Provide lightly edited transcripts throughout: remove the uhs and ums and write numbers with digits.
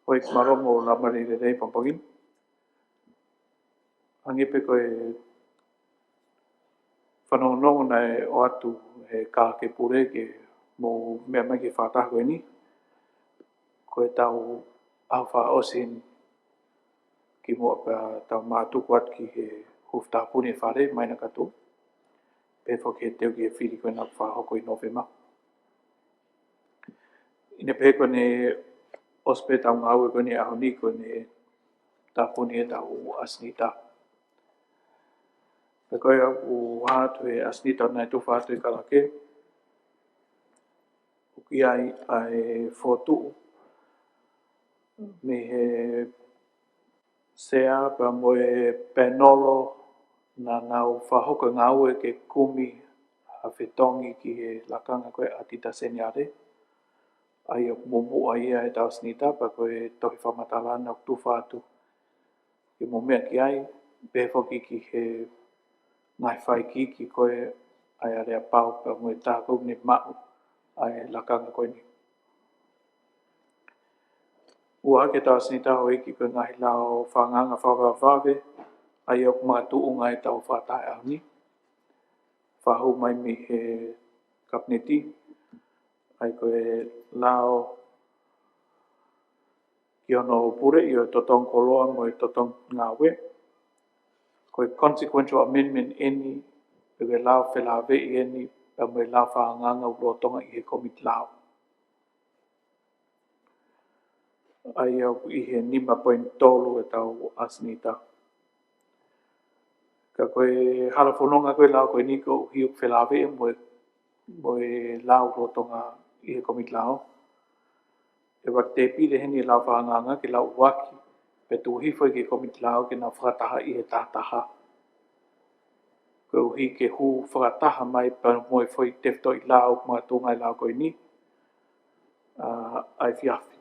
Hoi maromo la marire dei pampagin. Angi pe koe whanonongo nei o atu he kā ke pure ke mō mea mai ke whātaha koe ni. Koe tau au wha osin ki mō pa tau mātuku atu ki he huftaha pune whare mai na kato. Pe whoki he teo ki he whiri koe nā whahoko i Novema. Ine pe koe ne ospe tau ngāue koe ne aho ni koe ne tā pune e tau asnita. Pe koe u hātu e asnita nai tu whātu i karake. Uki ai ai whotu. Me he sea pa moe penolo na nau whahoko ngāue ke kumi a whetongi ki he lakanga koe atita senyare. Ai o mumu ai e tau asnita pa koe tohi whamatalana o tu whātu. Ke mo mea ki ai, befoki ki he ngai whai ki koe ai area pau pa moe tākou ni mau ai lakanga koe ni. Ua ke tau asnita hoi ki koe ngahi lao whanganga whawawhawe ai o mātu ngai tau whātai au ni. Whahu mai mi he kapneti ai koe lao ki ono pure i o totong koloa mo i totong ngawe. Koe consequential amendment eni pe koe lao whelawe i eni pa mo i lao whanganga u rotonga i he komit lao. Ai au i he 5.3 e tau asnita. Ka koe harafononga koe lao koe niko hiuk whelawe e mo e lao rotonga i he komit lao. E wak te pile heni lao whanganga ke lao waki pe tu hifoi ke komit lao ke na whakataha i he tātaha. Koe uhi ke hu whakataha mai pa mo e whoi tefto i lao mga tūngai lao koe ni. Ai whiawhi.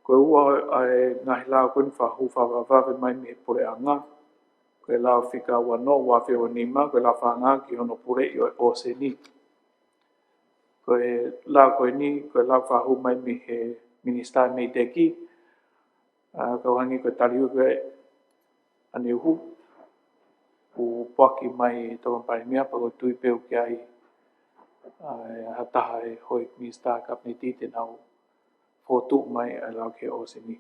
Koe ua ai ngahi lao koe ni whahu whawawawe mai me pure anga. Koe lao whika wano wafi o nima, koe lao whanga ki hono pure i o se ni. Koe lao koe ni, koe lao whahu mai me he minister mei te ki. Kau hangi koe tariu koe ane uhu. U poaki mai tōkan parimia pa koe tui peu ki ai. Hataha e hoi minister kapneti te nau. Fotu mai ai lau ke o se ni.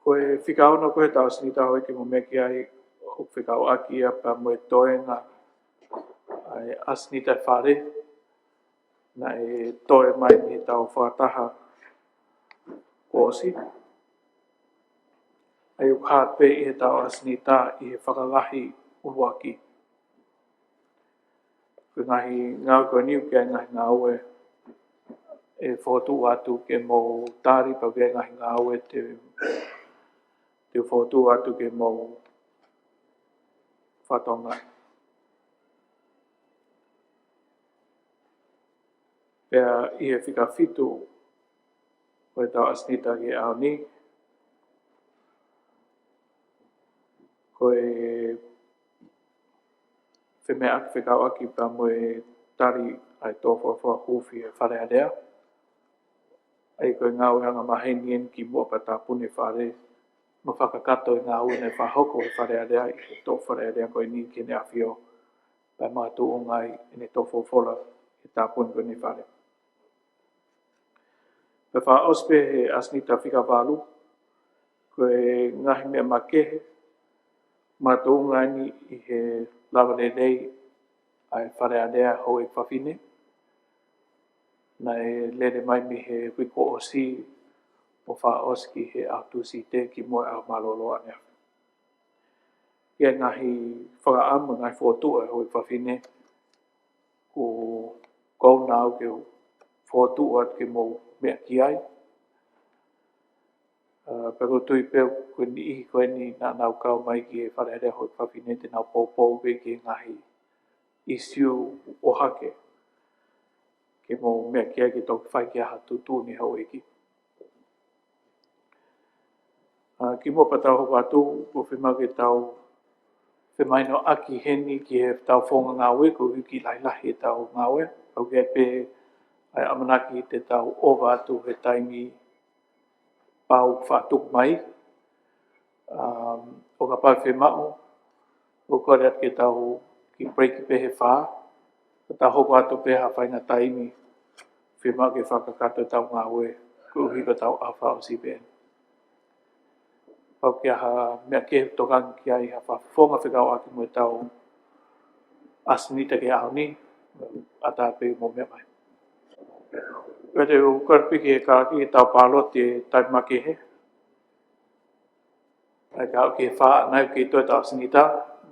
Koe whikaona koe tau sinita hoi ke mo meki ai o whikau aki a pa moe toenga ai asnita whare na e toe mai ni tau whataha kōsi. Ai u hāpe i he tau asnita i he whakalahi uruaki. Koe ngahi ngau koe niu kia ngahi ngau e whotu atu ke mo tari pa kia ngahi ngau e te whotu atu ke mo whatonga. Pea i he whika whitu koe tau asnita ki au ni. Koe whemea aki whikau aki pa moe tari ai tōwha huwhi e wharearea. Ai koe ngau hanga mahenien ki mua pa tā pune whare. Ma whakakato i ngā ue nei whahoko e wharearea i he tō wharearea koe ni ki ne awhio. Pai mātu o ngai i ne tō whawhola i tā pune koe ni whare. Pe wha ospe he asnita whika walu. Koe ngahi mea makehe. Mātu o ngai ni i he lawale nei ai wharearea hou e whawhine. Nai lere mai mi he wiko o si o wha oski he autu si te ki moe au malolo anea. Ia ngahi whakaamu ngai whotua hoi whawhine ku kou nau ke whotua ke mo mea ki ai. Peko tui peo koe ni ihi koe ni nā nau kau mai ki e wharearea hoi whawhine te nau pōpou pe ki ngahi isiu o hake. Ke mo mea kia ki tōki whai kia hatu tūni hau eki. Ki mo pa tau hoka atu, ko whimau ke tau mai no aki heni ki he tau whonga ngā we ko hiki lai lahi e tau ngā we. Au ke pe ai amanaki te tau ova atu he taimi pau whātuk mai. O ka pau whi mao, o kore at ke tau ki breaki pe he whā. Ka tau hoko atu pe ha whainga taimi whi mao ke whakakato tau ngā we ko hiko tau a whao si ben. Pau kia ha mea ke tokan ki ai ha whawhonga whikau aki mo tau asinita ke au ni, ata pe mo mea mai. Pete o karpiki e karaki e tau palo te taima ke he. Ai ka au ke wha nai ke toi tau asinita,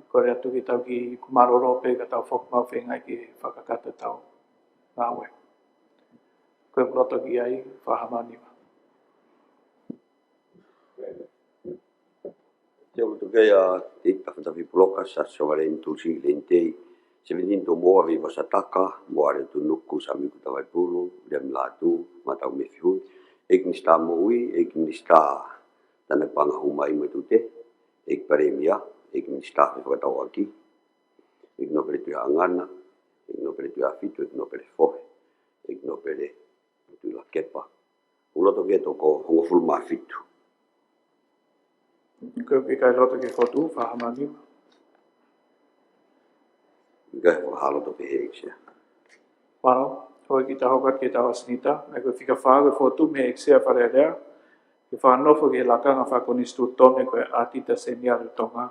kore atu ki tau ki kumaroro pe ka tau whokmau whengai ki whakakata tau ngāwe. Koe proto ki ai whahamaniwa. Te o tu kea te tawhatawi puloka sa sawaren tulsi lentei 17 to moa viva sa taka moa re tu nuku sa miku tawai pulu dem latu matau me fihui ek ni sta moui ek ni sta tana panga humai me tu te ek paremia ek ni sta me whakatau aki ek no pere tu angana ek no pere tu afitu ek no pere fohe ek no pere tu la kepa uloto ke toko hongo fulma afitu. Koe ke kai loto ke whotu whahamaniwa. Kai halo to pe heksia. Wano, hoi ki ta hokat ke tau asinita, mai koe whika whaa koe whotu me eksea whare rea, ke whanofo ke lakanga whakonistu tone koe atita seniare tonga,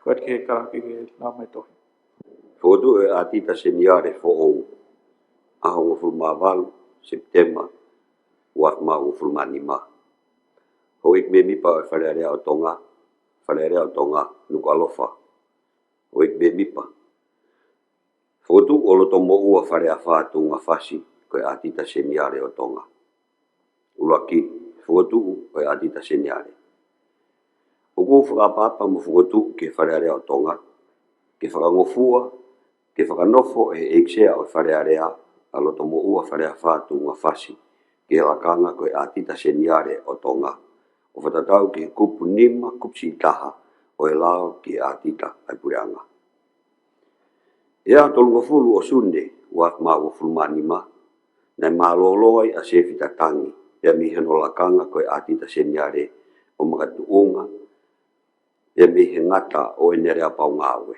koe ke karaki ke nā mai tohi. Fotu e atita seniare fo o aho ngofulma walu, September, wak ma ngofulma nima. Ho ik me mipa e whare rea o tonga, nuku alofa. Ho ik me mipa. Fotu o loto mo ua whare a whātu ngā whasi koe atita seniare o tonga. Ulaki, fotu koe atita seniare. O kou whakapapa mo fotu ke whare rea o tonga, ke whakangofua, ke whakanofo e eksea o whare rea a loto mo ua whare a whātu ngā whasi ke lakanga koe atita seniare o tonga. O whatatau ke kupu nima kupsi taha o e lao ke atita ai pureanga. Ea tolunga fulu o sunde wak ma o fulma nima, nai maloloi a se fitatangi, ea mihe no lakanga koe atita seniare o makatuunga, ea mihe ngata o enere a pau ngawe.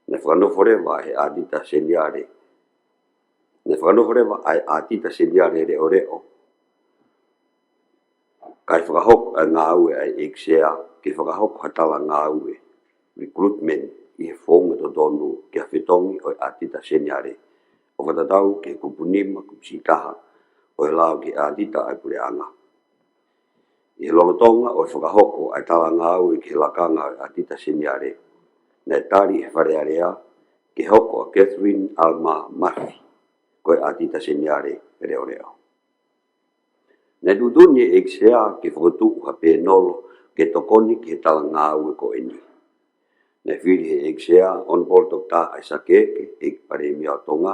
Nai whakanoforewa e atita seniare, nai whakanoforewa ai atita seniare reo reo, kai whakahok a ngāue ai eksea, ke whakahok hatala ngāue, recruitment, i he whonga to tonu ke a whetongi o atita seniare. O whatatau ke kupunima, kupsitaha, o e lao ke atita ai pureanga. I he lolotonga o e whakahoko ai tala ngāue ke lakanga o atita seniare. Nei tari e wharearea ke hoko a Catherine Alma Murphy, ko e atita seniare reo reo. Nei duduni e eksea ke whakatu ha pēnolo ke tokoni ke tala ngāue ko eni. Nei whiri he eksea Honorable Dr. Isaac Eke, ek paremia o tonga,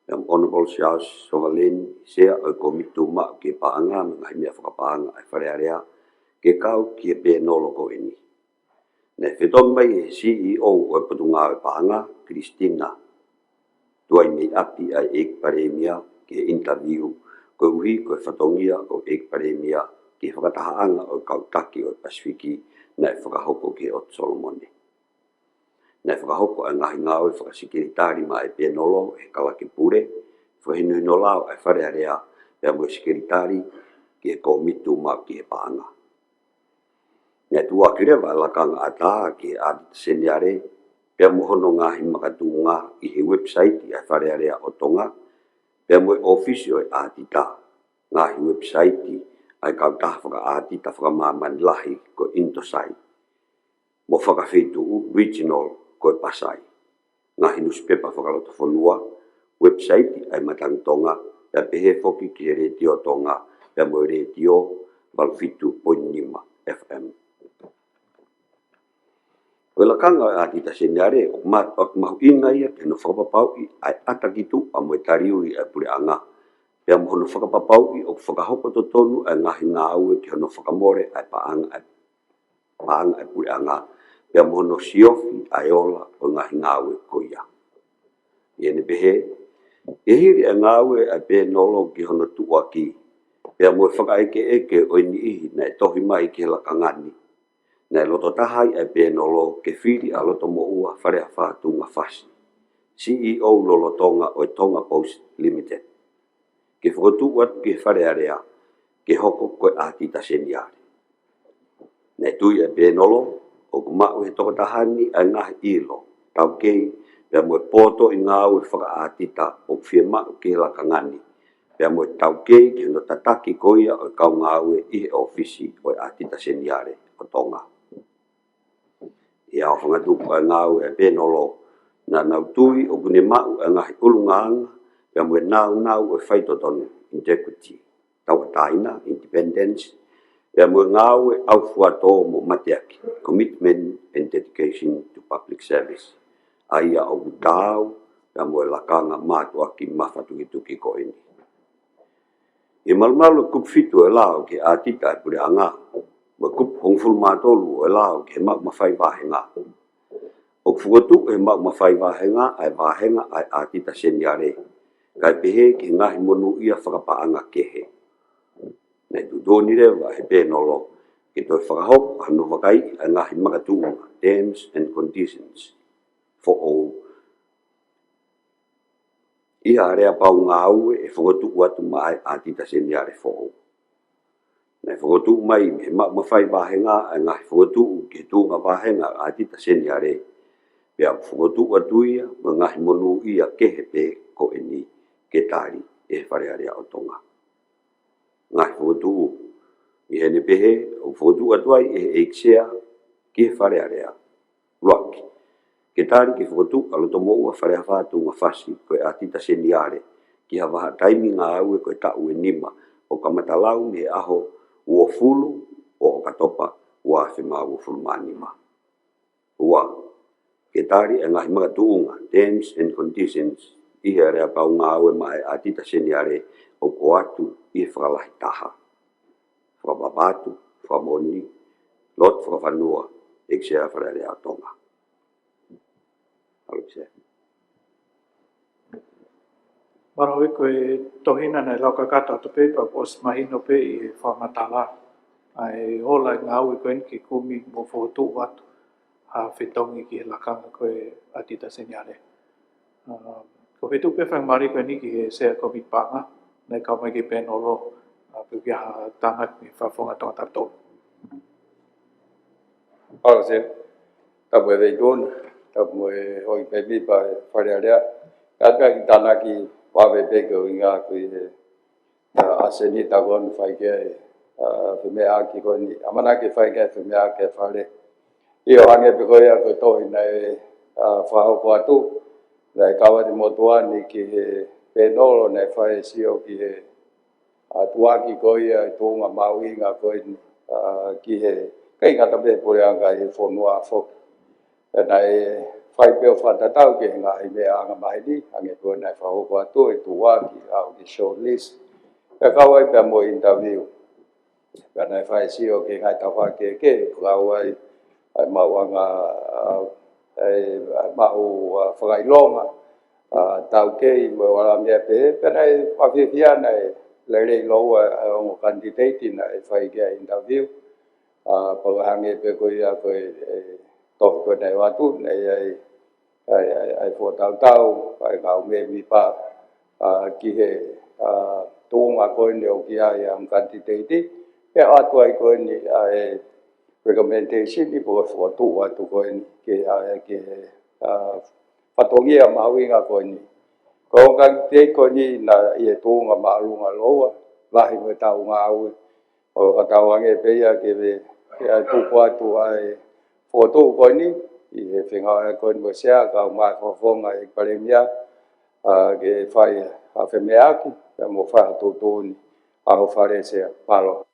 Honorable Charles Sovaleni, sea o komitu ma ke paanga, mga himea whakapaanga ai wharearea, ke kau ki e pēnolo ko eni. Nei whetong mai he CEO o patunga o paanga, Christina, tuai mei api ai ek paremia ke interview, ko uhi ko whatongia o ek paremia ke whakatahaanga o kautaki o Pasifiki, nei whakahoko ke o Solomone. Nei whakahoko a ngahi ngāwe whakasikiritari ma e pēnolo e kalake pure, whahinu no lao e wharearea e mo sikiritari ki e komitu ma ki e paanga. Nei tua kirewa lakanga ata ki a seniare, pia mohono ngahi makatunga i he website i a wharearea o tonga, pia mo ofisi o e atita ngahi website ai kautaha whaka atita whakamaman lahi ko Intosai. Mo whakawhitu regional ko e Pasai. Ngahi newspaper whakaloto whanua, website ai matang tonga, pia pehe whoki ki he retio tonga, pia mo retio Valfitu Poinima FM. Wela kanga a tita seniare o mahu inga ia ke no whakapapau i ai atakitu a moe tariu i ai pureanga. Pea mo no whakapapau i o whakahoko to tonu ai ngahi ngā aue ki hono whakamore ai paanga ai pureanga. pia mono siofi aiola o ngahi ngawe koia. Iene pehe, e hiri a ngawe a pe nolo ki hono tua ki, pia mo whakaeke eke o ini ihi na e tohi mai ki hela kangani, na e loto tahai a pe nolo ke whiri a loto mo ua whare a whātunga whasi. CEO Lolo Tonga o Tonga Post Limited. Ke whakotu wat ke whare area, ke hoko koe ati taseniare. Nei tui e pēnolo, o kumau he toko tahani a ngahi ilo, tau kei, pia moe poto i ngāu e whakaatita o whia mau ke la kangani, pia moe tau kei ki hono tataki koia o kau ngāu e ihe ofisi o ati taseniare o Tonga. Ia o whangatupu a ngāu e pēnolo, na nautui o kune mau a ngahi ulungaanga, pia moe nau e whaitotonu, integrity, tawataina, independence, pia moe ngau e au fuato mo mateaki, commitment and dedication to public service. Aia o utau, pia moe lakanga mātua ki mawhatuki ko ini. E malumalu kup fitu e lao ke atita e pure anga, mo kup hongful mātolu e lao ke mau mawhai wahenga. O kufugotu e mau mawhai wahenga ai atita seniare, kai pehe ki ngahi monu ia whakapaanga kehe. Nei tu doni rewa he pēnolo, ki toi whakahop hano wakai a ngahi makatunga, terms and conditions for all. Ia area pau ngā aue e whakotu atu mai atita seniare for all. Nei whakotu mai he mau mawhai wahenga a ngahi whakotu ki tunga wahenga atita seniare, pia whakotu atu ia mo ngahi monu ia kehe pe ko eni ke tari e whare area o Tonga. Ngai whakotu i hene pehe o whakotu atuai e eiksea ki he whare area. Ruaki, ke tari ki whakotu aloto moua whare a whātu ngā whasi koe atita seniare ki ha waha taimi ngā aue koe tau e nima o kamatalau me aho ua fulu o o katopa ua whima ua fulu manima. Ua, ke tari e ngahi mga tuunga, terms and conditions i he area pau ngā aue mai atita seniare o ko atu i e whakalahi taha. Whakababatu, whakamoni, lot whakawhanua, eksea wharearea Tonga. Alexia. Marahui koe tohina nei lauka kata to pepa pos mahino pe i whamatala. Ai hola i ngau i koe ki kumi mo whotu watu a whetongi ki he lakanga koe atita seniare. Ko whetu pe whangmari koe ni ki he sea komi panga, nei kau mai ki pēnolo piukia tānak mi whawhonga tonga tātou. Alexia. Tapu e veitona, tapu e hoi pepi pa wharearea. Kāpea ki tānaki wawe peke o inga koe aseni takon whaikea whimea ki koe ni. Amana ki whaikea whimea ke whare. I o hange pe koe a koe tohi nei whahau atu. Nei kawati motuani ki he pēnolo nei whae sio ki he tuaki koe a tūnga mauinga koe ni. Ki he kei ngata pe pureanga he whonua whoki. Nei whai peo whatatau ki ngā i mea anga mahini, ange koe nei whahoko atu e tuaki au ki short list. E kawai pia mo interview. Pia nei whai sio ki ngai tawha ke, kawai ai mau anga mau whakailonga. Tau kei mo wala mea pe, pia nei whawhiwhia nei lere loa o candidate nei whai kia interview. Pagahange pe koe a koe toh koe nei watu, nei ai whotau, ai ngau me mi pa ki he tōnga koe ni o ki ai am candidate, pe atu ai koe ni ai recommendation ni po whotu atu koe ni ki he whatongia mauinga koe ni. Ko te koe ni na i e tōnga maalunga loa, lahi me tau ngā aue, o whatawange pe ia ki we tuku atu ai whotu koe ni, i he whenga koe ni mo sea, ka mai whawhonga i paremia, ke whai a whemeaki, ka mo whai tōtōni, aho whare sea, palo.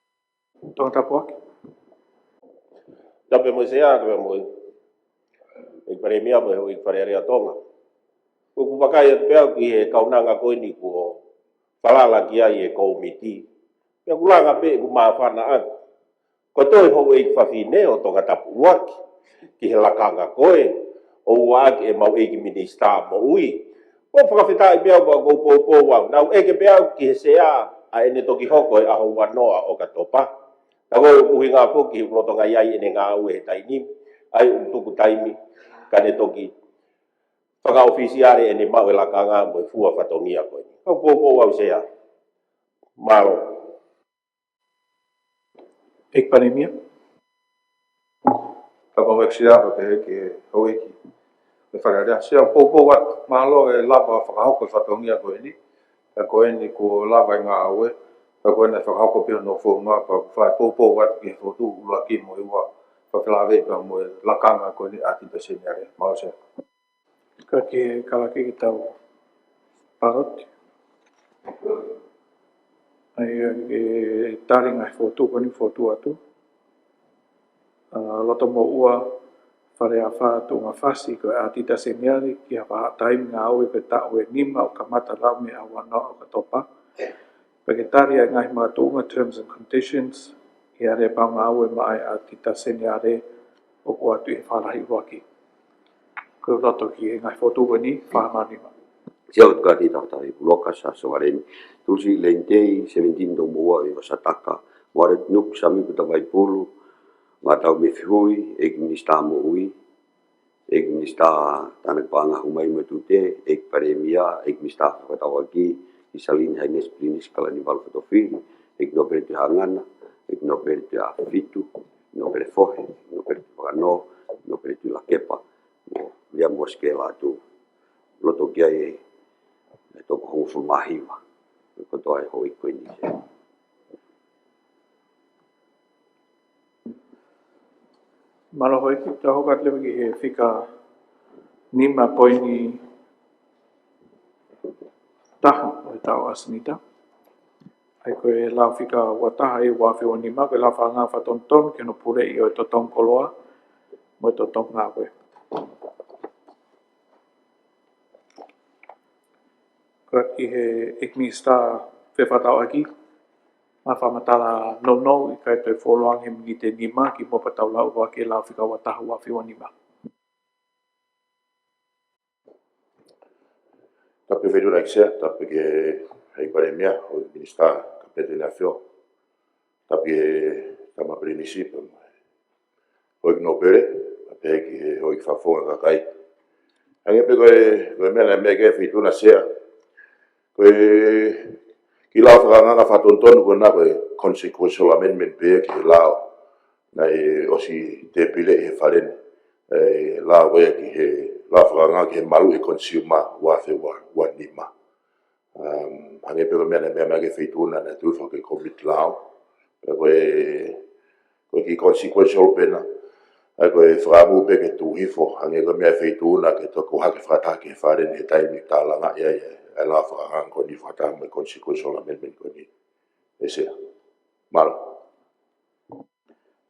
Tonga tapuaki. Tape mo sea, ka mo i paremia mo i wharearea Tonga. Kuku wakai atu pēu ki he kaunanga koe ni ko whalala ki ai e komiti. Pea kulanga pe ku maa whana atu. Ko toi hou e whawhine o Tonga tapu waki. ki he lakanga koe o ua ke e mau e ki minista mo ui o whakawhita i pia ua go po wau nau e ke pia ki he sea a ene toki hoko e aho wanoa o ka topa na koe uhi ngā poki roto ngai ai ene ngā ue he taini ai tuku taimi ka ne toki whakaofisiare ene mau e lakanga mo e fua whatongia koe kau po wau sea malo Ik panemia. Whakaweksia ko te ke haueki. Me whakarea, sea pōpō wat malo e lapa whakahoko whatongia koe ni. E koe ni ko lava i ngā aue. E koe nei whakahoko pia no whonga pa whai pōpō wat ki he whotu ula ki mo i ua. Whawhilawe pa mo e lakanga koe ni ati te senyare. Malo sea. Ka ke kalaki ki tau paroti. Ai e taringa he fotu koni fotu atu. Loto mo ua whare a whātu ngā whasi ko e atita senyari ki a wha taim ngā aue ko tau e nima o ka mata rau me a wanoa o ka topa. Peketari ai ngai mga tuunga terms and conditions i are pau ngā aue mai atita senyari o ko atu i whalahi waki. Ko loto ki e ngai fotu koni whamanima. Siau tuka ti tau tau i puloka sa soareni. Tulsi lentei 17 do mua i wasataka. Ware nuk sami kuta vai pulu. Ngā tau me whihui, e ki minista mo ui. E ki minista tānak pānga humai mo tute. E ki paremia, e ki minista whakatawaki. I salini haines plinis kalani walwhatowhiri. E ki nopere te hangana. E ki nopere te awhitu. Nopere fohe. Nopere te whakano. Nopere te lakepa. Ria moske la tu. Loto kia e toko hongu mahiwa. Ko toa e hoi koe ni se. Malo hoi ki ta hokat lewe ki he whika nima poini taha o e tau asanita. Ai koe e lau whika wataha e wafi o nima, koe lau whanga whatonton ke no pure i o e totong koloa mo e totong ngā koe. Koe ki he ikmista whewhatau aki, ma whamatala no i kai toi wholoang he mingi te nima ki mo patau lau wa ke lau whika wataha wafi o nima. Tapi vedo la xia, tapi ke hai paremia o ministra kapete na fio. Tapi kama princípio. O no pere, até que o fa fonga kai. Ange pe ko me la me ke fitu na sia. Ko ki la fra nga fa tonton ko na ko consequential amendment pe ki la na o si te pile e falen la we ki he la fra nga ki malu e consumer wa fe wa nima. Ange pe me ke fitu na tu fa ke covid lao. Ko ki consequential pena. Ko e framu pe ke tu hifo ange ko me fitu na ke to ko ha ke frata ke faren e tai mi tala nga ya la fra ko ni frata me consequential amendment ko ni. Ese. Malo.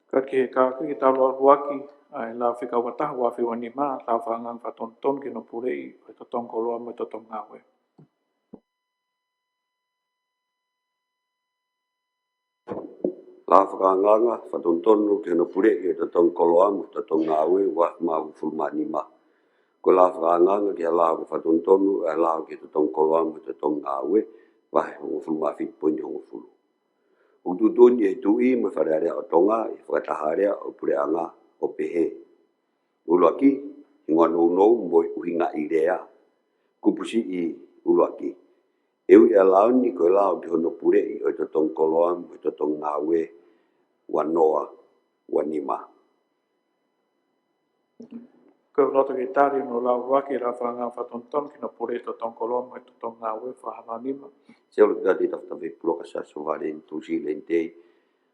Ka ke ki tau lau waki, ai lau whika wataha wafi o nima, lau whangang whatonton ke no pure i o e totong koloa mo e totong ngā koe. La whakanganga, whatontonu ke no pure i te tong koloa mo te tong ngāwe wa mau fulmanima. Ko la whakanganga ke la whatontonu e la ke te tong koloa mo te tong ngāwe wa hongo fulmawhit poini hongo fulu. Ututuni e tui mo wharearea o tonga i whakataharea o pureanga o pehe. Uluaki, ingoa nou mo i uhinga i rea. Kupusi i uluaki. Eu e launi ko lao te hono pure i o te tong koloa mo te tong ngāwe wanoa wanima. Ko roto ki tari no lau waki la whangang whatonton ke no pure i totong koloa mo e totong ngā koe whahamanima. Se olo tati tawtawe puloka sa sovaren tusi lentei.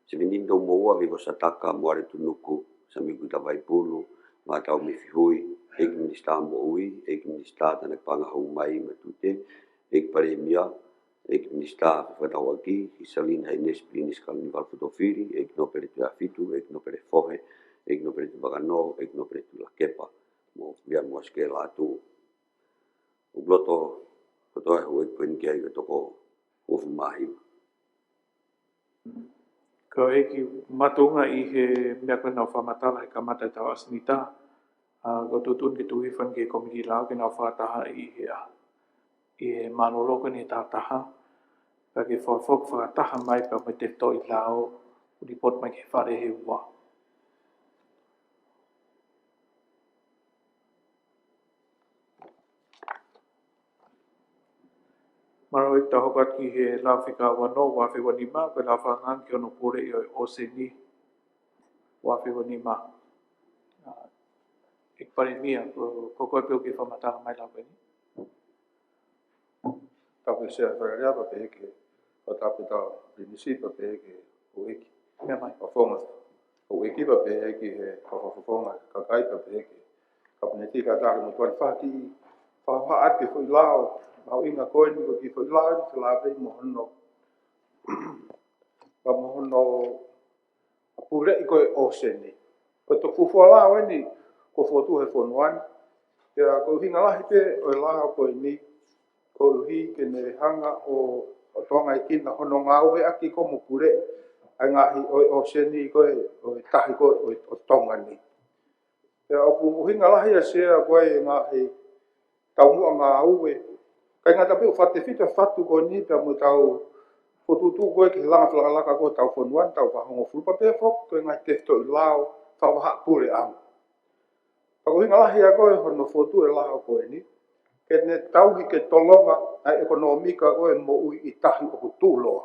Se venindo moa vivo sa taka moare tunuku sa miku tawai pulu. Mā tau me whihui. Eki minista mo ui. Eki minista tanak pangahau mai matute. Eki paremia. Eki minista whatawaki. Isalin haines plinis kalni walputofiri. Eki no pere tu afitu. Eki no pere fohe. Eki no pere tu bagano. Eki no pere tu lakepa. Mo via mo aske la tu. Ubloto. Koto e hoi koen kia i toko ofu mahi. Ka Ko eki matunga I he mea koe nau whamatala he kamata tau asinita. Ko tutun ke tuhi whan ke komiti lau ke nau whataha I he manolo ko ni tātaha. Ka ke whawhok whataha mai pa me te to I lau uni pot mai ke whare he ua. Maro I tahokat ki he lau whika wano wa whi wanima ko lau whangang ki ono pure I o seni wa whi wanima. Ik pare mia ko koe peo ke whamatala mai lau peni. Tapu se a whakarea pa peheke, o tapu tau rinisi pa peheke o eki. Mea mai. O whonga o eki pa peheke he whawhawhonga kakai pa peheke. Ka puneti ka tāke mo tuan whaki whaha ate whai lao, mau inga koe ni ko ki whai lao ni te lawe mo hono. Pa mo hono apure I koe o seni. Ko to fufua lao ni ko fotu he whonuani. Kia ko hinga lahi pe o lao koe ni ko hi ke ne hanga o tonga I kina hono ngau e aki ko mo pure ai ngahi o seni koe o tahi koe o tonga ni. Kia o ku hinga lahi a sea koe ngahi tau mua ngau e kai ngata pe o whate whita whatu ko ni pia mo tau fotutu koe ki langa whakalaka ko tau whonuan tau whahongo fulpa pe fok koe ngahi tefto I lao whawaha pure ang. Pako hinga lahi a koe hono fotu e lao koe ni ke ne tauhi ke tolonga a ekonomika koe mo ui I tahi o kutuloa.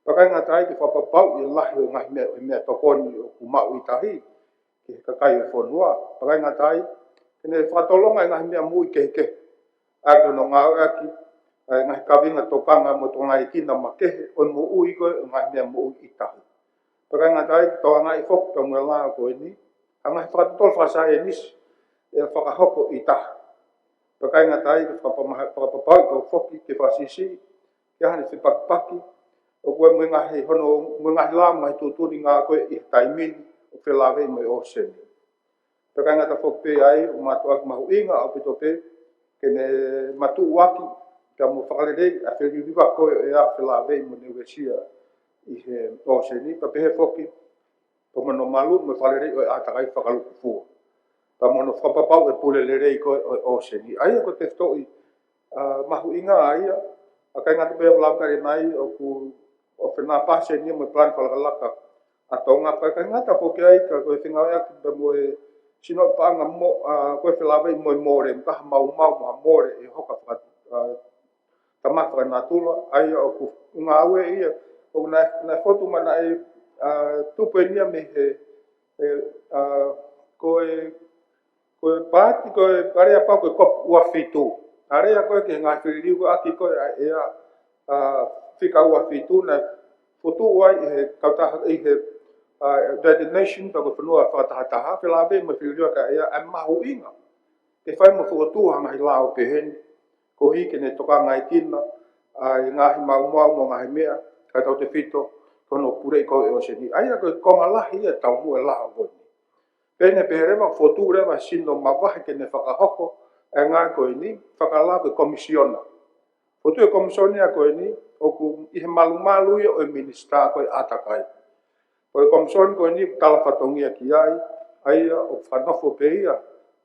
Pakai ngā tai ke whapapau I lahi o ngahi mea tokoni o kumau I tahi ke kakai o whonua. Pakai ngā tai ke ne whatolonga I ngahi mea mui keke. Ake no ngā aki ngahi kawinga tokanga mo tonga I kina makehe o mo ui koe o ngahi mea mo ui I tahi. Pakai ngā tai ke toa ngai whok tau ngā laa koe ni a ngahi whakatotol whasai e nisi e whakahoko I tahi. Pakai ngā tai ke whakapapau I whoki ke whasisi ke hane whipakipaki o koe mui ngahi hono mui ngahi laa mai tūturi ngā koe I taimini o whelawei mai o seni. Pakai ngā ta whokpe ai o mātua ki mahu inga o pito pe ke ne matu waki kia mo whakarerei a whiriwiwa koe e a whelawei mo neuwesia I he o seni. Pa pehe whoki po mano malu mo whakarerei o e a takai whakaluku fua. Pa mono whapapau e pule lerei koe o seni. Aia ko te whtoi mahu inga aia. A kai ngata pēo laukare nai o ku o whenā pāse ni mo plan whalakalaka. A tonga pa kai ngata whoki ai ka koe whinga ea ki pa mo e sino paanga mo koe whelawei mo e more. Mkaha mau moha more e hoka tamaka nā tula. Aia o ku ngā ue ia. O nai whotu mana e tupe nia me he koe pāti koe parea pau koe kopu ua whitu. Area koe ke ngā whiririu aki koe ea whika ua whitu na whutu uai I he kautaha I he United Nations pa koe whanua whakatahataha whilawe ma whiririu ka ea a mahu inga. Ke whai mo whuatua ngahi lao peheni. Ko hi ke ne toka ngai kina I ngahi mau mo ngahi mea kai tau te whito tono purei koe o seni. Aia koe konga lahi ia tau mua lao koe. Pene peherewa fotu rewa sino mawahe ke ne whakahoko e ngā koe ni whakalā koe komisiona. Fotu e komisionia koe ni o ku I he malu ia o e minista koe atakai. Koe komisioni koe ni tala whatongia ki ai o whanofo pe ia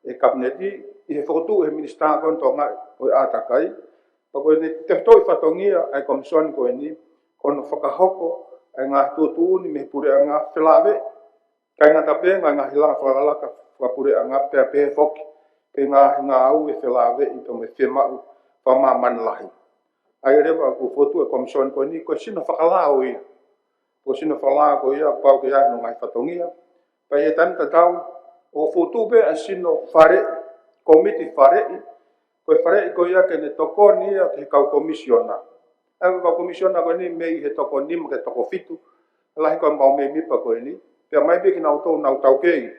e kabineti I he fotu e minista koe tonga o e atakai. Pa koe ni te whtoi whatongia ai komisioni koe ni kono whakahoko e ngā tutuuni me pure a ngā whilawe. Kai ngata pe ngā hilanga whakalaka whapure a ngā pēr pēr whoki. Ke ngā au e whilawe I to me whemau whamaman lahi. Ai rewa ku fotu e komisioni koe ni koe sino whakalao ia. Koe sino whakalao koe ia pau ke ai no ngai whatongia. Pai e tani tatau o fotu pe a sino whare, komiti whare I. Koe whare I koe ia ke ne toko ni ia ke kau komisiona. Ai kau komisiona koe ni mei he toko ni ma ke toko fitu. Lahi koe mau mei mipa koe ni. Pea mai beki nau tau kei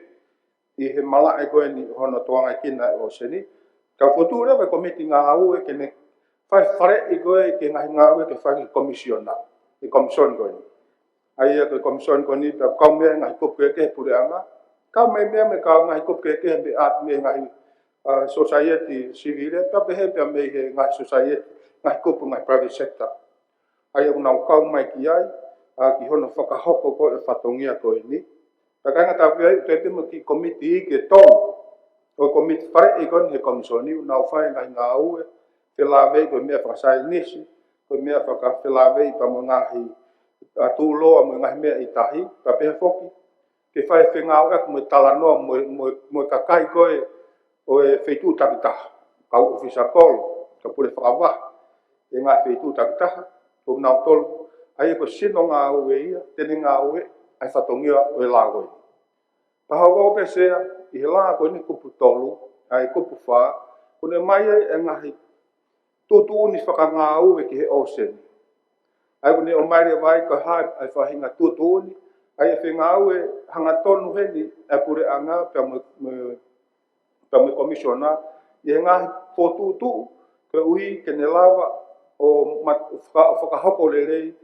I he mala e koe ni hono toanga kina o seni. Ka fotu rewa komiti ngā au e ke ne whai whare I koe ke ngahi ngā au e ke whai komisiona. I komisioni koe ni. Ai koe komisioni koe ni pia kau mea ngahi kupu ke pure anga. Kau mei mea me kau ngahi kupu ke me at me ngahi society civile. Pia pehe pia mei he ngahi society ngahi kupu ngahi private sector. Ai nau kau mai ki ai. ki hono whakahoko ko e whatongia ko ni. Takanga ta pia te mo ki komiti ke tong. O komiti whare e kon he komisoni na whai ngai ngā ue te lawe ko mea whakasai nisi ko mea whakawhilawe i pa mo ngahi tūloa mo ngahi mea i tahi pa pehe whoki ke whai whengau ek mo talanoa mo kakai koe o e wheitu takitaha kau ofisa kolo ka pule whakawah e ngahi wheitu takitaha o nau tolu ai ko sino ngā ue ia tene ngā ue ai whatongia o e lagoe Pahau ko sea i he laa ko ni kupu tolu, ai kupu wha, ko ne mai e ngahi tutu uni whakangā ue ki he oseni. Ai ko ne o maire vai ka hai ai whahinga tutu uni, ai e whenga ue hanga tonu heni e pure anga pia me komisiona, i he ngahi potutu, ke ui ke ne lawa o whakahoko lelei,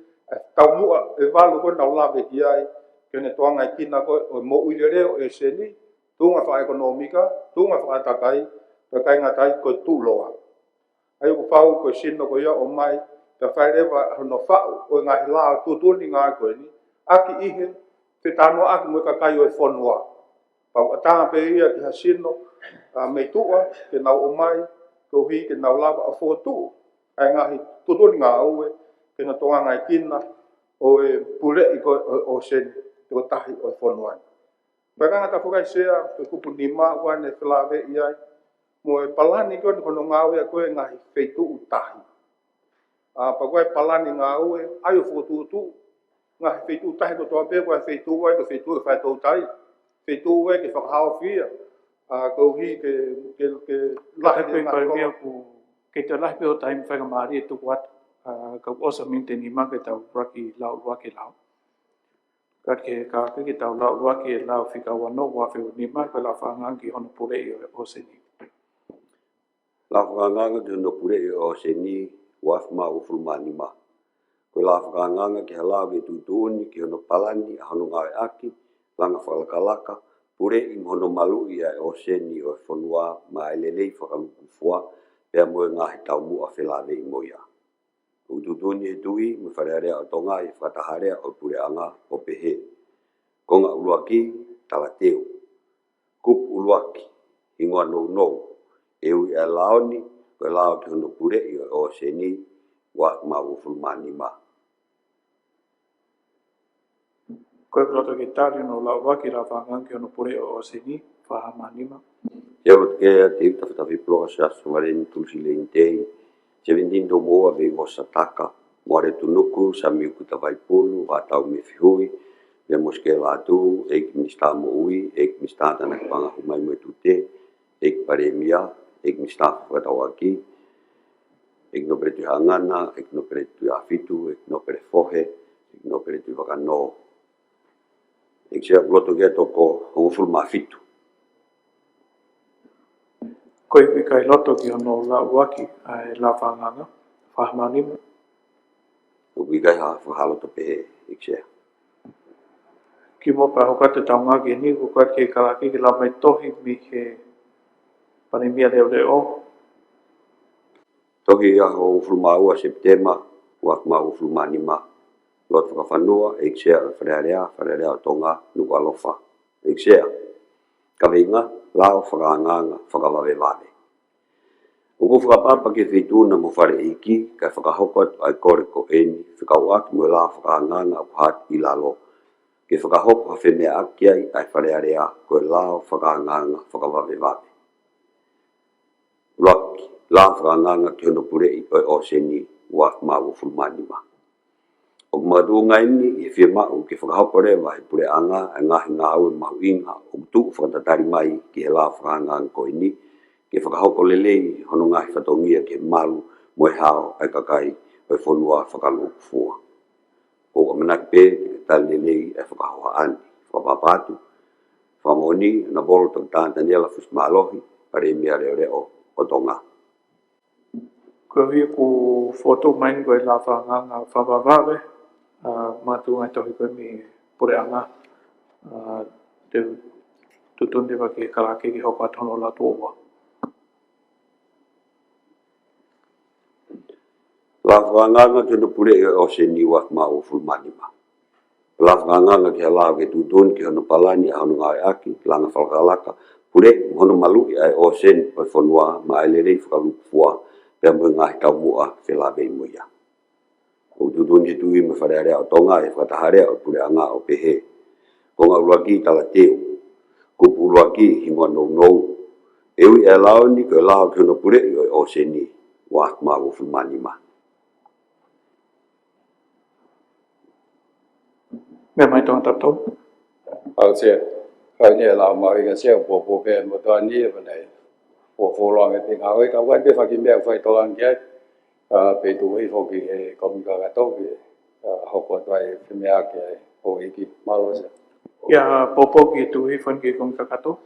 tau mua e walu ko nau lawe ki ai, kene toanga i kina ko o mo uile reo e seni, tunga wha ekonomika, tunga wha atakai, takai ngatai ko tūloa. Ai ko whau ko sino ko ia o mai, ta whai rewa hono whau o ngahi lao tūtuni ngā koe ni, aki ihe, te tānoa aki mo kakai o e whonua. Pau atanga pe ia ki ha sino, mei tua, ke nau o mai, ko hi ke nau lava a whotu, ai ngahi tūtuni ngā ue, ke na toanga i kina, o e pure i ko o seni. Ko tahi o whonuai. Paganga ta whukai sea, ko kupu ni maa wane whilawe i ai, mo e palani ko ni kono ngāwe a koe ngahi wheitu u tahi. Pakoe palani ngā ue, ai o whotutu, ngahi wheitu u tahi ko toa pē, koe wheitu ue, ko wheitu e whaitou tai, wheitu ue ke whakahao whia, ko hi ke lahi koe koe mea ku, ke te lahi peo taimi whakamari e tuku atu, ka osa minte ni maa ke tau raki lau wake lau. Ke ki tau lau wake e lau whika wano wawhiu ni maa koe lau whangangi hono pure i o seni. Lau whangangi ki hono pure i o seni wafma o fulmani maa. Koe lau whangangi ki halau ki tutuuni ki hono palani a hono ngawe aki, langa whalakalaka, pure i hono malu i o seni o whanua maa elelei whakaluku pia moe ngahi tau mua whilawe i moia. O tutuni e tui, me wharearea o tonga i whataharea o pure anga o pehe. Konga uluaki, talateo. Kup uluaki, ingoa nou. Eui e laoni, koe lao ki hono pure i o seni, wak mau fulmani ma. Koe proto ki tari no lau waki la whangangi hono pure o seni, whahamani ma. Ia ke te utawhitawi ploa se asu wareni tulsi le intei, 17 do moa vei vosa taka, moare tunuku, sa miuku tawai pulu, watau me fihui, le moske latu, eik minister mo ui, eik minister tanak panga humai mo tute, eik paremia, eik minister whatawaki, eik no pretu hangana, eik no pretu afitu, eik no pre fohe, eik no pretu wakano. Eik sea loto kia toko hongofulu mafitu. Koe kai loto ki hono lau waki ai la whanganga, whahamani ma. Ubi kai ha whahaloto pehe, eik sea. Ki mo pa hokate tau ngaki ni, hokate ke karaki ki lau mai tohi mi ke panemia leo. Tohi a ho fulmaua September, wak mau fulmani ma. Lot whakawhanua, eik sea wharearea o tonga, nuku alofa. Eik sea, kawinga, lao whakanganga, whakawawe. Uko whakapapa ke whituna mo whare iki, kai whakahokot ai kore ko eni, whakauaki mo lao whakanganga o hat i lalo. Ke whakahoko ha whenea aki ai wharearea, koe lao whakanganga, whakawawe. Rocky, lao whakanganga ki hono pure i o seni, wak mau fulmani ma. O madunga ini, i whimau ke whakahopore wahi pure anga, a ngahi ngāu mahu inga, o tuku whakatatari mai ki he lao whakanganga ko ini, ke whakahoko lelei hono ngahi whatongia ke malu moe hao ai kakai o whonua whakaluku fua. Ko manaki pe ke tali lelei e whakahoa ani, whakapapatu, whamoni na bolo tau tāntaniela fusmalohi, pare mea reo o tonga. Koe hui ku foto main koe la whanganga whawawawe, mātu ngai tohi koe mi pure anga, te tutunde wa ke karake ki hoko atono la tuowa. La whanganga te no pure o seni wak mau fulmani ma. Lafanganga ki ala ke tutun ki hono palani hono ngai aki langa falkalaka pure hono malu ai osen pa fonwa ma ai le fkalu fua pe mo ngai tau mua fe la be moya o tutun ki tui me fare area o tonga e fata hare o pure anga o pehe ko nga luaki tala teu ko puluaki hingo no no ewi e lao ni ko lao ki hono pure o oseni wa ma wo fumani ma me mai tong tap tong 好些，好些老毛一个小婆边，我到你不来，我浪嘅邊後去舊間啲發現咩費多人嘅，被杜起貨嘅咁嘅多嘅，學過都係咩嘅，好一啲馬路上。 ya popo ki tu hi fon ki kong kakato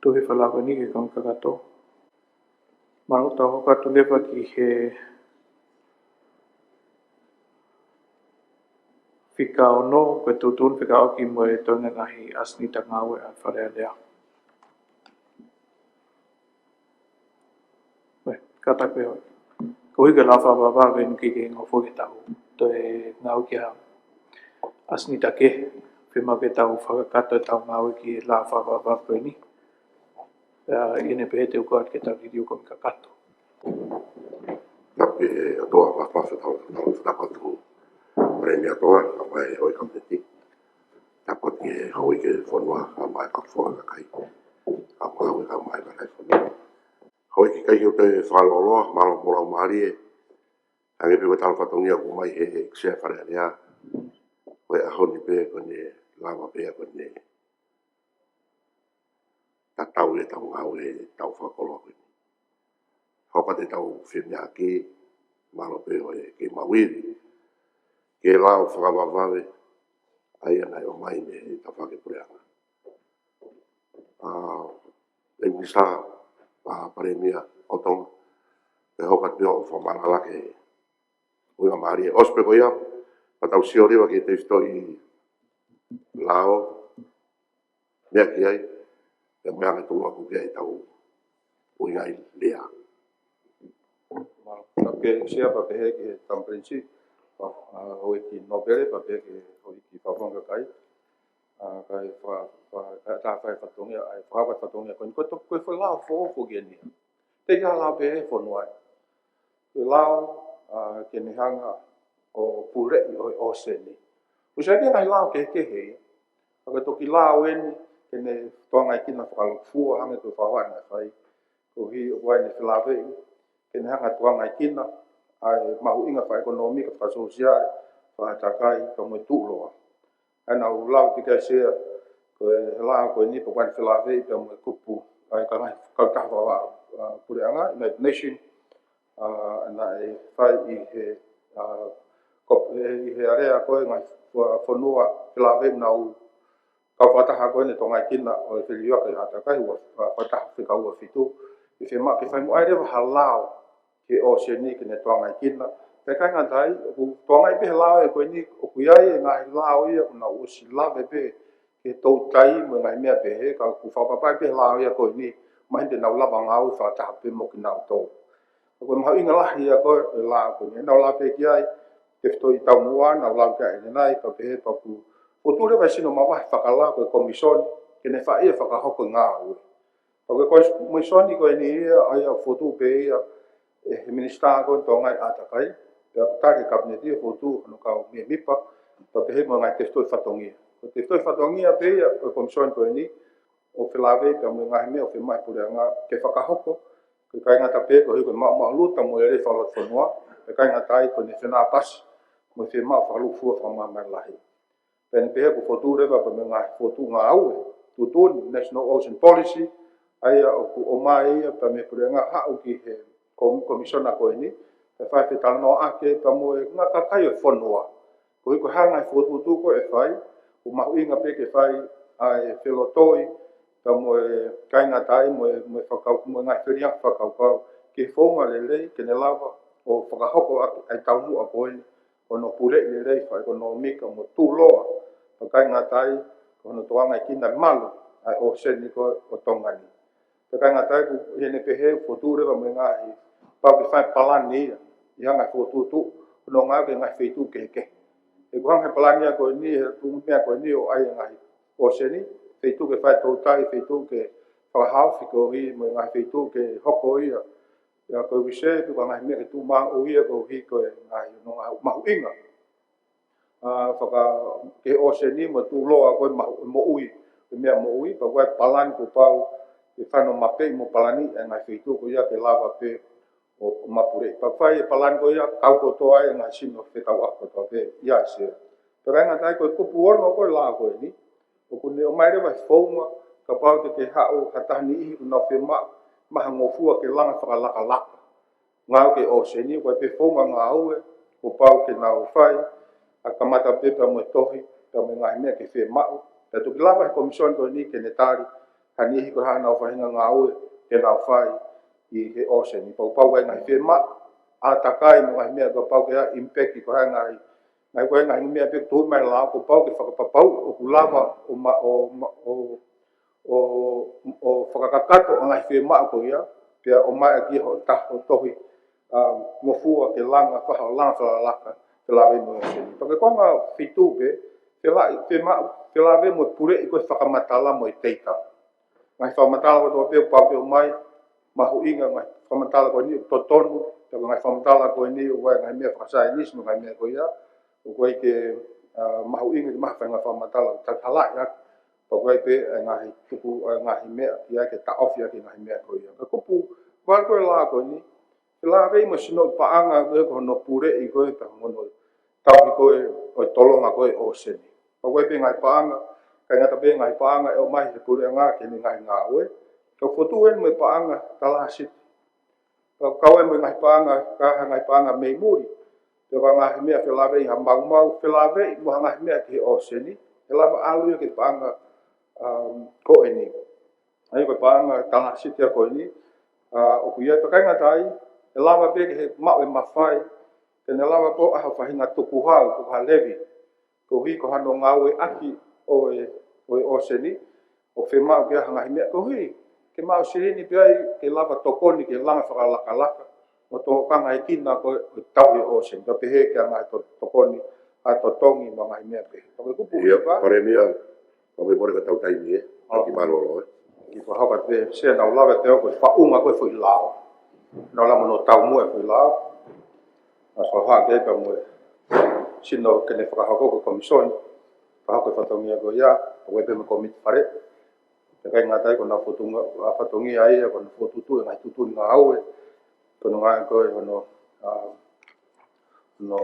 tu hi fala ko ni ki kong kakato maru ta ho ka tu le pa ki he fika ono ko tu tun fika o ki mo e tonga nahi asni ta ngawe a fare lea we kata pe ho ko hi ka la fa ba ven ki ke ngo fo ki ta to e ngau ki ha asni ta ke fe ma ke ta fa ka ta ta ngau ki la fa ba pe ni ine pe te ko ke ta video ko ka kato Tapi atua apa tau dapat tu premia toa apa oi kompeti. Dapat ke hoi ke fonwa mai ka fo ka kai. Apa hoi ka mai ka fonwa. Hoi ke kai te falolo malo mola mari. Age pe tal fatongia ko mai he xe fare ya. Hoi a honi pe ko ne lava pe ko ne. Ta tau le tau ngau le tau fa kolo. Hoka te tau whimia ki malo pe oe ke mawiri ke lao whakawaware ai anai o mai me ta whake pureanga. E misa paremia o tonga e hoka te o whamarala ke uinga maari e ospe ko ia pa tau sioriwa ke te stoi lao mea ki ai e mea ke tunga ku ke ai tau uinga i lea. Porque siapa pehe que tan princípio o que no pere para ver que o que favor que cai kai ta fai fatongia ai fa fatongia ko to ko fa la fo que ni te ya la be fo no ai la que ni hanga o pure o seni o sa que ngai la que he ka to ki la wen que ne to ngai ki na fa fu hanga to fa wa na fai ko hi wa ni la ve que ne hanga to ngai ki na ai mahu inga fa ekonomi ka fa sosial fa takai ka mo tu lo ana u lau tika se ko la ko ni po kan fila ve ka mo kupu ai ka ngai ka wa pure anga United Nation ana e fa i he ko i he area ko ngai fo noa fila ve na u ka fa ta ha ko ni to ngai kina o te liwa ka takai wa fa ta ka wa fitu i fe ma ke fa mo ai re halau ke o se ni ke ne tonga kina pe ka ngatai ku tonga pe lao e ko ni o ku ia e ngai lao ia na o si la be pe ke to tai mo ngai me pe ka ku fa pa pe lao ia ko ni mai de na la ba ngau fa ta pe mo ki na to ko ma inga la ia ko la ko ni na la pe ki ai ke to i ta mua na la ka ni nai pa pe pa ku o tu le va sino ma va fa ka la ko commission ke ne fa ia fa ka ho ko ngau ko commission ni ko ni ai a foto pe ia e minister ko tonga atakai pe ta ke kabineti fotu no ka me mipa pa pe mo ngai testo fatongi ko testo fatongi a pe o commission ko ni o felave pe mo ngai me o fe mai pure nga ke fa ka hoko ke kai nga ta pe ko ma lu ta mo le fa lo fonwa pe kai nga tai ko ni fena pas mo fe ma fa lu fu fa ma mai lahi pe ni pe ko fotu re pa me ngai fotu nga au tu national ocean policy ai o mai pa me pure nga ha o ki he komisiona ko ini e fai te tano ake pa mo e nga kakai o fonua ko i ko hanga i fotu tu ko e fai o mahu inga pe ke fai ai felotoi pa mo e kainga tai mo e whakau mo ngai whiria whakau kau ke fonga le ke ne lava o whakahoko ai taumu a koe o no pure le fai ko no mika mo tu loa pa kainga tai ko no toanga i kina malu ai o seni ko o tongani pa kainga tai ku hene pehe fotu rewa mo ngai pa ke fai palani ia ngai fotutu no ngā ke ngai feitu ke e kuang he palania ko ni tu mea ko ni o ai ngai o seni feitu ke fai tau tai feitu ke whakahau whiko hi mo ngai feitu ke hoko ia ia ko wise tu ngai mea ke tu maa o ia ko hi ko ngai no ngā mahu inga whaka ke o seni mo tu loa ko mo ui ke mea mo ui pa koe palan ko pau ke whano mape mo palani e ngai feitu ko ia ke lava pe o mapure pa fai e palan ko ia kau ko toa e ngai sino whetau ako toa pe ia se pero ngai tai ko kupu ono ko la ko ni o kune o mai rewa whaunga ka pau te ke hao hatani ihi kuna whema maha ngofua ke langa whakalaka laka ngau ke o seni ko pe whaunga ngā aue ko pau ke nau whai a kamata pepa mo tohi ka me ngai mea ke whemau te tuki lava he komison ko ni ke netari hani ihi ko haa nau whahinga ngā aue ke nau whai i he ocean i pau e ngai whema a takai mo ngai mea ko pau ke a impact i ko haa ngai koe ngai mea pe tuhi mai lao ko pau ke whakapapau o kulava o whakakakato o ngai whema ko ia pia o mai aki ho taho tohi ngofua ke langa whaha langa whalalaka te lawe mo ocean pake ko ngā whitu pe te lawe mo pure i koe whakamatala mo i teika ngai whakamatala ko tō pe pau ke o mai mahu inga ngai whamatala ko ni totonu tako ngai whamatala ko ni ua ngai mea whakasainis no ngai mea ko ia o koe ke mahu inga ki maha whainga whamatala tak halai ak pa koe pe ngai tuku ngai mea ki ai ke ta ofi aki ngai mea ko ia ka kupu wal koe la ko ni ke la vei mo sino paanga koe ko no pure i koe pa mono tau ki koe o tolonga koe o seni pa koe pe ngai paanga kai ngata pe ngai paanga e o mai he pure ngā ke ni ngai ngā oe ka fotu en me paanga tala sit ka kawe me ngai paanga me muri te ka ngai mea ke lave i mau ke lave mo ngai mea ke o seni ke lava alu ke paanga ko eni ai ko paanga tala sit ya ko ni o ku ia ka ngatai e lava pe ke mau e mafai ke ne lava ko a whahinga tuku hau ko levi ko hi ko hano ngawe aki o seni o whemau ke ngai mea ko hi ke mau sirini piai ke lava tokoni ke langa whakalaka o tō kanga i kina ko tauhi o sen ka pehe ke ngai tokoni a totongi ma ngai mea pehe pake kupu ia pare mea pake more ka tau taimi ki malolo ki whahaka pe sea nau lawa te o koe whaunga koe fui lao nau lama no tau mua fui lao a whahaka ke mue sino kene whakahako ko komisoni whahaka whatongia ko ia koe pe me komiti pare kai ngatai ko na fotunga fatongi ai ko na fotutu ngai tutu nga au ko ngai ko no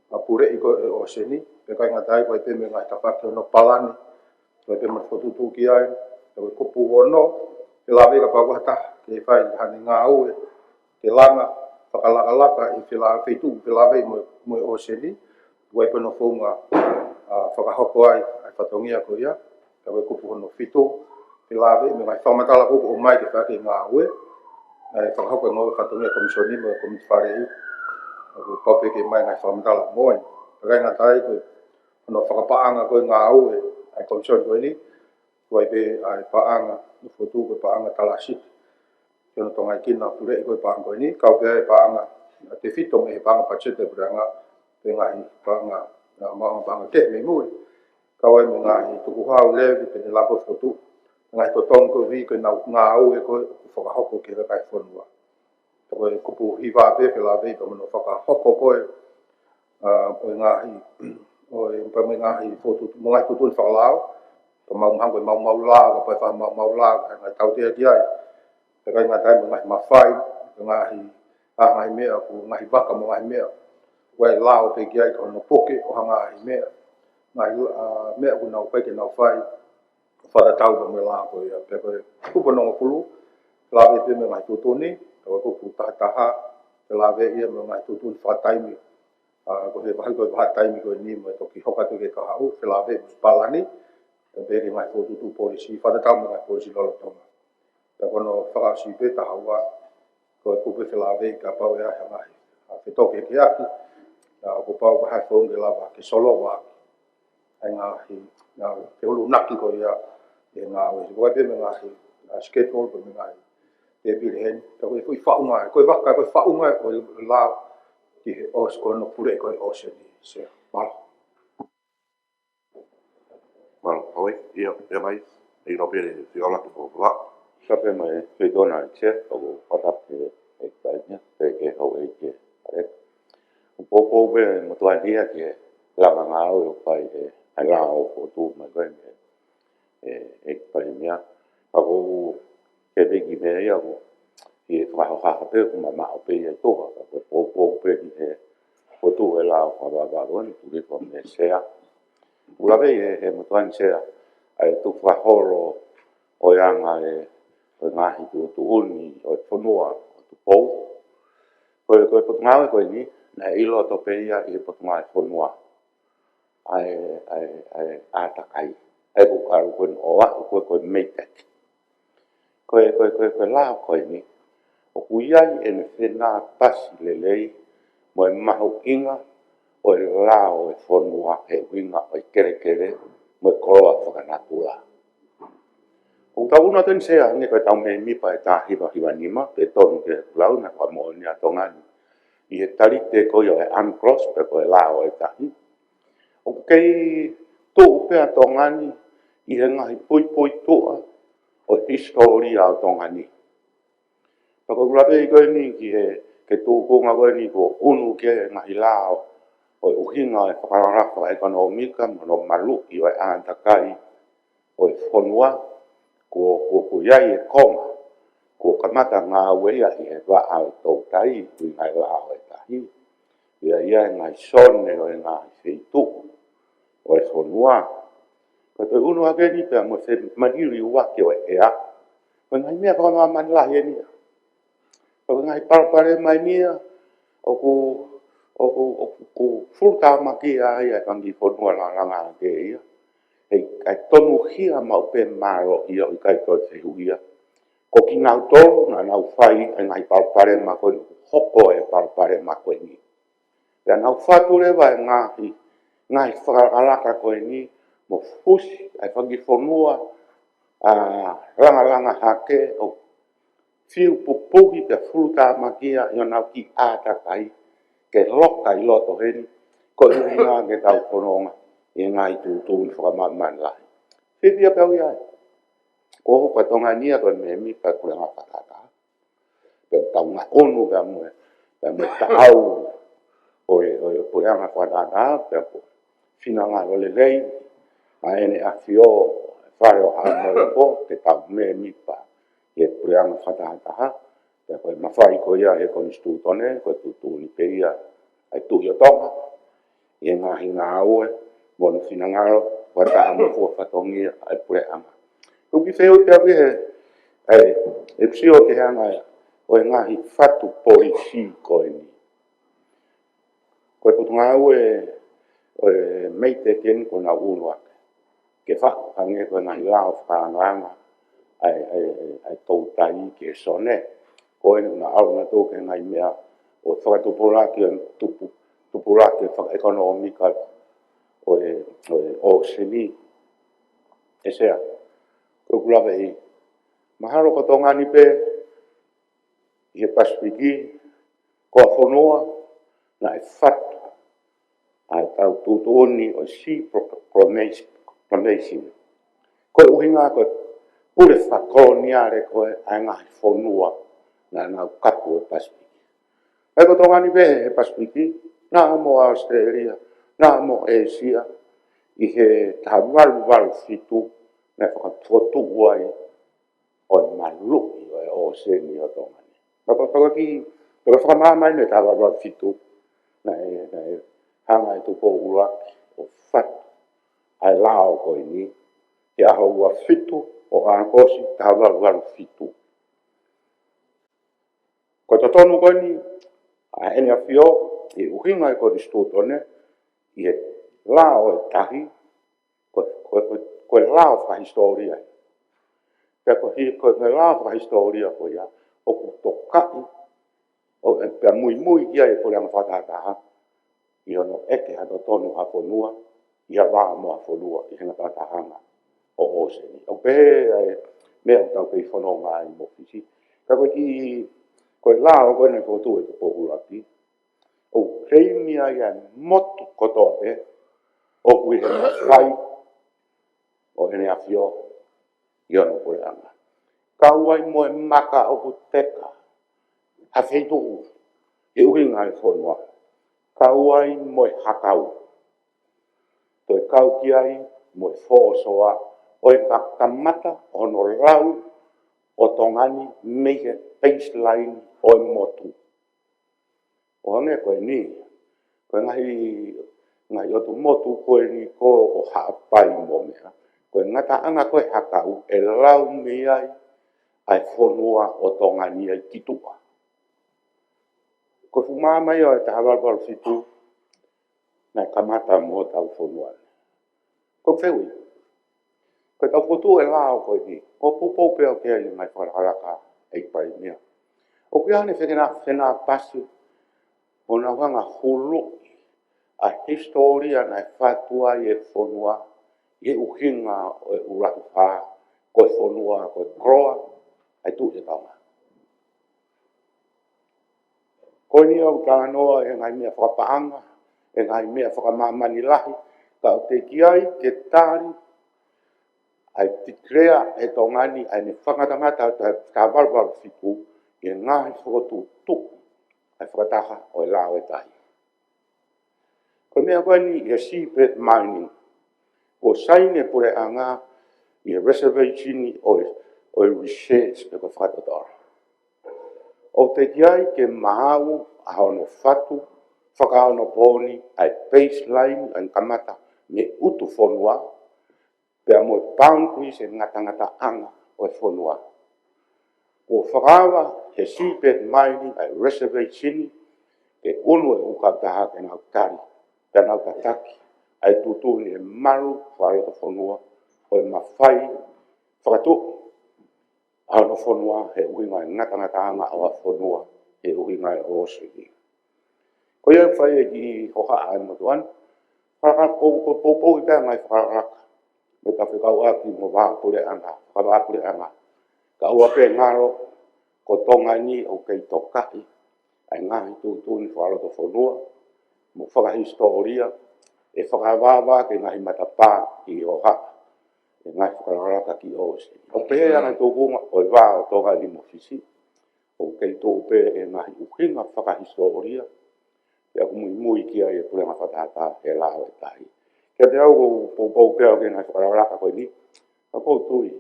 apure i ko o seni kai ngatai ko te me ngai tapaki no palani ko te ma fotutu ki ai ko kupu ono ke lave ka pa ta ke fai hani nga au ke langa whakalaka i whila feitu ke lave mo o seni ko pe no fonga whakahoko ai fatongia ko ia ka we kupu no fito te lave me mai whamatala ko o mai ke whake ngā ue ai whakahoko ngō whatongia komisoni mo komiti whare i ko pape ke mai ngai whamatala ngōi kai ngā tai ko no whakapaanga ko ngā ue ai komisoni ko ni ko ai pe ai paanga no fotu ko paanga talasit ke no tonga kina pure ko paanga ko ni ka pe ai paanga te fito me paanga pachete branga pe ngai paanga na ma paanga ke me mui kawai mo ngai tuku hau levi pe lapo fotu ngai to tong ko vi ko na nga au e ko whakahoko ke kai whanua ko kupu hiwa pe la ve ko no whakahoko ko o ngahi o pa me ngahi fotu mo ngai tutu whalao ko mau hang ko mau la ko pa mau la ngai tau te ai te kai ngai mo ngai mafai ngahi ngai mea ko ngai baka mo ngai mea wai lao pe ki ai ko no poke o hanga mea ngai mea ko nau pai ke nau fai whara tau pa me la ko ia pe ko kupa no pulu la ve pe me ngai tutuni ko kupu taha pe la ve ia me ngai tutun whataimi ko he bahal ko whataimi ko ni mo to ki hoka to ke ka hau pe la ve palani pe ri ngai tutu polisi whara tau me ngai polisi lolo tonga pe ko no whaka si pe taha wa ko kupe pe la ve ka pau ia ngai a pe to ke aki ko pau ko hai fong ke lava ke solo wa ai ngahi na ke ulu naki ko ia e ngā wesi. Ko pe me ngahi schedule ko me ngahi. e bilen to ko faunga ko va ka ko faunga ko la ki os ko no pure ko os ni se mal Well, oi, ia mai, ei no pere, te ola ko va. Sape mai te dona che o patap e paia ke ho e ke are un poco be mo to dia ke la nga o pai e la o tu mai ko e paia ako ke be ki be ya ko e fa ha pe ko ma o pe e to ko poco pe ki e o tu e la o va don tu ke ko me sea ula be e mo to sea ai tu fa holo o yanga e o ngahi tu uni o whanua o tu pou. Koe potungawe koe ni, na ilo to peia i potungawe whanua. Ai atakai. Ai kukaru koe o a koe meitek. Koe lao koe ni. O kuiai e ne whenā pasi lelei mo e maho inga o e lao e whanua e winga o e kere mo e koroa whakanatula. Kung tauna ten sea ni ko tau me mi pa ta hiwa nima pe tonu ke lau na kwa mo ni atonga ni I he tari te ko yo e uncross pe ko e lao e tahi o kei tu pe atonga ni I he ngahi pui tua o historia atonga ni pa ko grabe ko ni ki he ke tu ko nga ko ni ko unu ke ngahi lao o uhinga e whakararafa ekonomika mo malu I o e antakai o e whanua ko iai e koma, ko kamata ngā wea I he wa au tau tai, kui ngai lao e tahi. Ia ngai sone o e ngā whitu, o e whanua. Ko te unu ake ni pia mo se maniri wake o e ea. Ko ngai mea whanua manlahi e nia. Ko ngai parapare mai nia, o ku furuta maki ai e kangi whanua langa ke ia. Ai tonu hia mau pe maro ia I kai toi te huia. Ko ki nau tolu na nau whai e ngai parpare ma koe hoko e parpare ma koe ni. Ia nau whature wa e ngai whakaraka koe ni mo fusi ai whangi whanua langa hake o fiu pupuhi pe furuta makia I nau ki ātakai ke loka I loto heni ko I ngā ke tau whanonga. I ngai tūtūni whakaman lai. Whiwhia pau iai. Ko ka tonga nia koe me mi pa kura ngā whakata. Pau tau ngā onu ka mue. Pau me taau. Oe kura ngā whakata. Pau whina ngā role lei. A ene a whio. Whare o haa mo ko. Te tau me mi pa. I kura ngā whakata. Pau koe mawhai ko ia e koni stūtone. Koe tūtūni pe ia. Ai tūhi o tonga. I ngā hinga aue. Mono finangaro, wata amo fua whatongi ai pure ama. Kuki wheo te awi e psio ke hanga o e ngahi whatu polisi koe ni. Koe putunga au o e meite ken ko na unua. Ke whatu hange koe ngahi lao whakanganga ai tautai ke sone. Koe na au na tō ke ngai mea o whakatupuraki tupuraki whakaekonomika o seni e sea ko kulawe I maharo ko tonga ni pe I he pasipiki ko a whanua na e whatu a tau tūtoni o sea proclamation ko uhinga ko pure whakoloniare ko a ngahi whanua na nau kapu e pasipiki e ko tonga ni pe he pasipiki na mo Australia na mo Asia I he tawaru fitu me whakatotu uai o malu I o seni o tonga ni. Paka whakamamai me tawaru fitu na e hanga tupo uruaki o whatu ai lao koe ni Ke aho ua fitu o ākosi tawaru fitu. Ko te tonu koe ni a ene a whio I uhinga I koni stūtone I he lao e tahi, koe lao whahistoria. Pea koe lao whahistoria koe ia, o kutokai, o pea mui kia e pore ang whatataha, I ono eke hato tonu a whanua, I a waa mo a whanua, I henga tatahanga o oseni. O pehe mea o tau kei whanonga I mo fisi, Kako ki koe la o koe nei fotu e te pohulaki. O keimia ia motu kotoa pe. O kui he whai. O hene a fio. I ono koe anga. Kauai mo e maka o ku teka. Ha wheitu. E uhinga e whonua. Kauai mo e hakau. Toi kau ki ai mo e whoosoa. O e kakamata o no rau. O tongani mehe baseline o e motu. O hange koe ni. Koe ngai o tu motu koe ni ko o haapai mo mea. Koe ngata anga koe hakau e lau me ai ai whonua o tongani ai kitua. Koe fumamai o e te hawalwal fitu na kamata mo tau whonua. Koe whewi. Koe tau whotu e lao koe ni. O pupou peo kea i ngai wharaharaka e pai mea. O kia ane whena pasi o na wanga hulu a historia na whatua i e whonua i e uhinga o e uratu wha koe whonua koe kroa ai tu e taunga. Koe ni au tānoa e ngai mea whakapaanga, e ngai mea whakamamani lahi, ka o te kiai ke tāri ai tikrea e tongani ai ne whakatangata ka walwal fitu i ngahi whakatu tuku ai whakataha o e lao e tahi. Ko mea koe ni i seabed mining. O saine pure anga i reservation o research pe ko whakatotara. O te kiai ke mahau a hono whatu, whakaono pōni ai baseline ai kamata me utu whonua, pea mo boundaries e ngata anga o e whonua. O whakawa he seabed mining ai reservation ke unu e ukataha ke nau kari. Te nau tataki, ai tutuni e maru whaarota whonua, o e mawhai, whakatu, ao no whonua, he uinga e ngata anga o a whonua, he uinga e osiri. Ko iau whai e ki hoha ai motuan, whakaraka pou i pēr ngai whakaraka, me ta whikau aki mo wāpure anga, whakawāpure anga, ka ua pē ngaro, ko tonga ni o kei tokai, ai ngahi tutuni whaarota whonua, mo whakahistoria, e whakawāwā ke ngahi matapā ki hoha, e ngai whakaraka ki osi. O pēhe anga tōkunga o e wā o tonga ni mo fisi, o kei tō pē e ngahi uhinga whakahistoria, e aku mui ki ai e purenga whatahata e lao e tahi. Kia te au o pōpou pēo ke ngahi whakaraka koe ni, ka kōtui.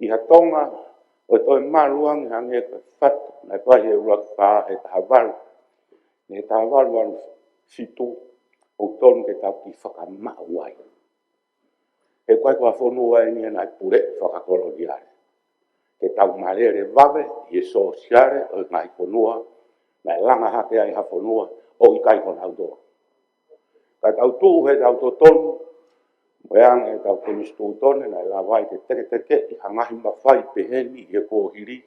I ha tonga, o e toi maruang i hange koe whatu, nai whahi e urak pā he tahawaru, ne tahawaru fitu, o tonu ke tau ki whakamau ai. E koe kua whonua e ni nai pure whakakoloniare. Ke tau marere wawe, i e sosiare, o ngai whonua, nai langa hake ai ha whonua, o i kai kona autoa. Ka tau tuu he tau to tonu, moeang e tau kemistu tone, nai la wai ke teke, i hangahi mawhai peheni i e kōhiri,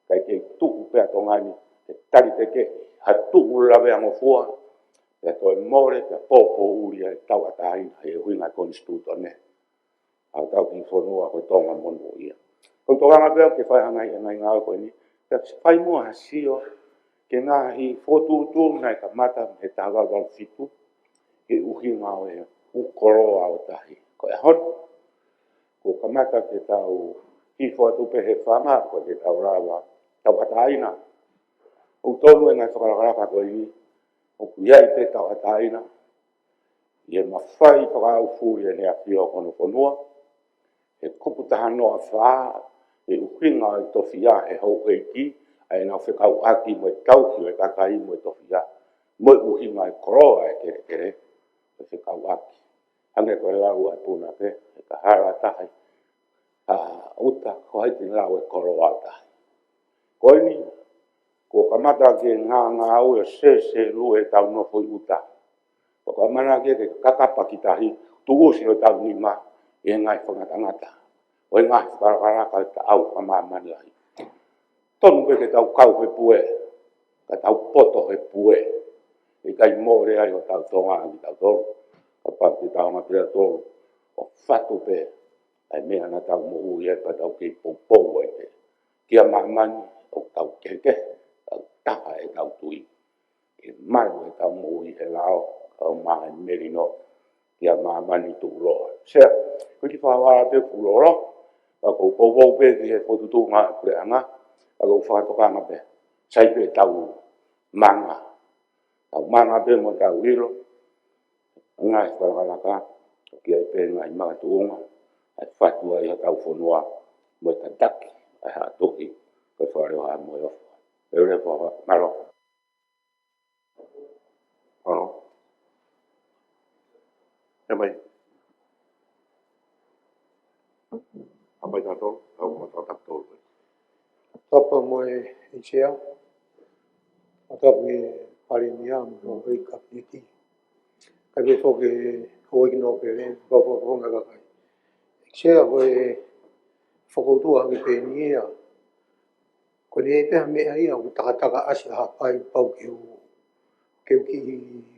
kai ke tuu pēa tongani, ke tari teke, ha tuu lawe angofua, e toi more, te pōpō uri e tau ataina, e huinga konistu tone. Au tau ki whonua koe tonga monu ia. Kau tōranga pēo ke whai hangai e ngai ngāo koe ni, te whai mua hasio, ke ngahi whotūtū nai ka mata me tāwalwal fitu, ke uhi ngāo e ukoro au tahi. Ko e hon, ko ka mata ke tau hifo atu pe he whanga, ko ke tau rawa, tau ataina. O tonu e ngai whakaraka koe ni, o kuiai pe tau ataina, i e mawhai whakau furi e nea whio kono whanua, e kupu taha noa whaa, e uhinga e tofia he hau e ki, e nau whekau aki mo e tauki o e kakai mo e tofia, mo e uhinga e koroa e kere, e whekau aki. Hange koe lau ai puna te, e ka hara tahi, uta ko haiti lau e koroa tahi. Koe ni, ko kamata ke ngā au e se lu e tau no fui uta. Ko kamana ke kakapa ki tahi, tu usi o tau ni ma, e ngai whangatangata. O e ngai whakaraka ta au whamamani lahi. Tonu pe ke tau kau he pue, ka tau poto he pue. E kai mōre ai o tau tonga ni tau tolu. Ka pati tau mapira tolu. O whatu pe, ai mea na tau mo ui e pa tau ki popou e te. Kia mamani, o tau keke tau taka e tau tui ke malu e tau mui he lao au maha merino ia mamani tu lo se ko ki whawa pe fuloro a ko po pe ki he fotutu ngā kure anga a ko whakatokanga pe sai pe tau manga pe mo tau hilo ngai whakalaka ki ai pe ngai mga tuunga ai whatua i tau whanua mo tataki ai ha toki ko whareo ha mo yo eure whawa maro mai. Apa tato? Au mata tato. Tapa mo e Echea, tapa e Parinia, mo e Kapiti. Kabe toke hoi no pere, bapa ponga kakai. Echea ko e whakoutua ki pēnia. Ko ne e peha mea ia, ko takataka asi hapai pau ki u ki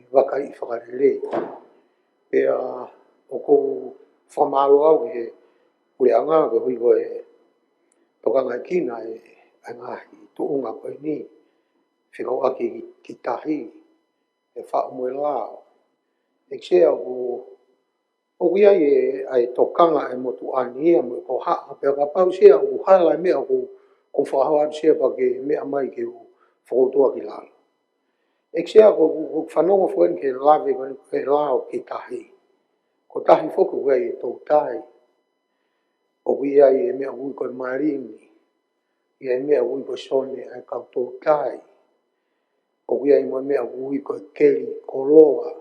wakai i whakarele. Pea o kou whamalo au he ure anga ko hui ko e tokanga kina e ngahi tuunga koe ni. Whikau aki ki tahi e wha moe lao. E kea o kuia e ai tokanga e motu ani e mo ko haa. Pea ka pau sea o hala mea ko whahawadu sea pa ke mea mai ke o whakoutua ki lalo. E kea ko whanonga fuen ke lawe ko e lao ki tahi. Ko tahi whoku koe e tau tai. O kuia e mea ui koe marini. Ia e mea ui koe sone e kau tau tai. O kuia i mo mea ui koe keli koloa.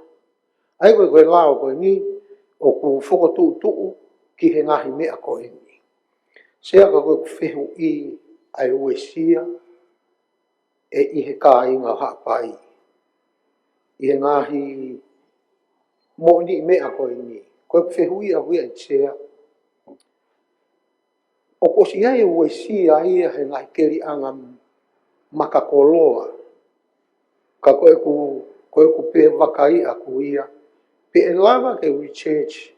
Ai koe lao koe ni, o ku whokotu tuu ki he ngahi mea koe ni. Sea ka koe whehu i ai uesia, e i he kā inga hapai. I he ngahi mo ni mea koe ni. Koe whehu i a hui ai sea. O kosi ai uesia i he ngahi keri anga makakoloa. Ka koe ku pe wakai a ku ia. Pe e lava ke ui church,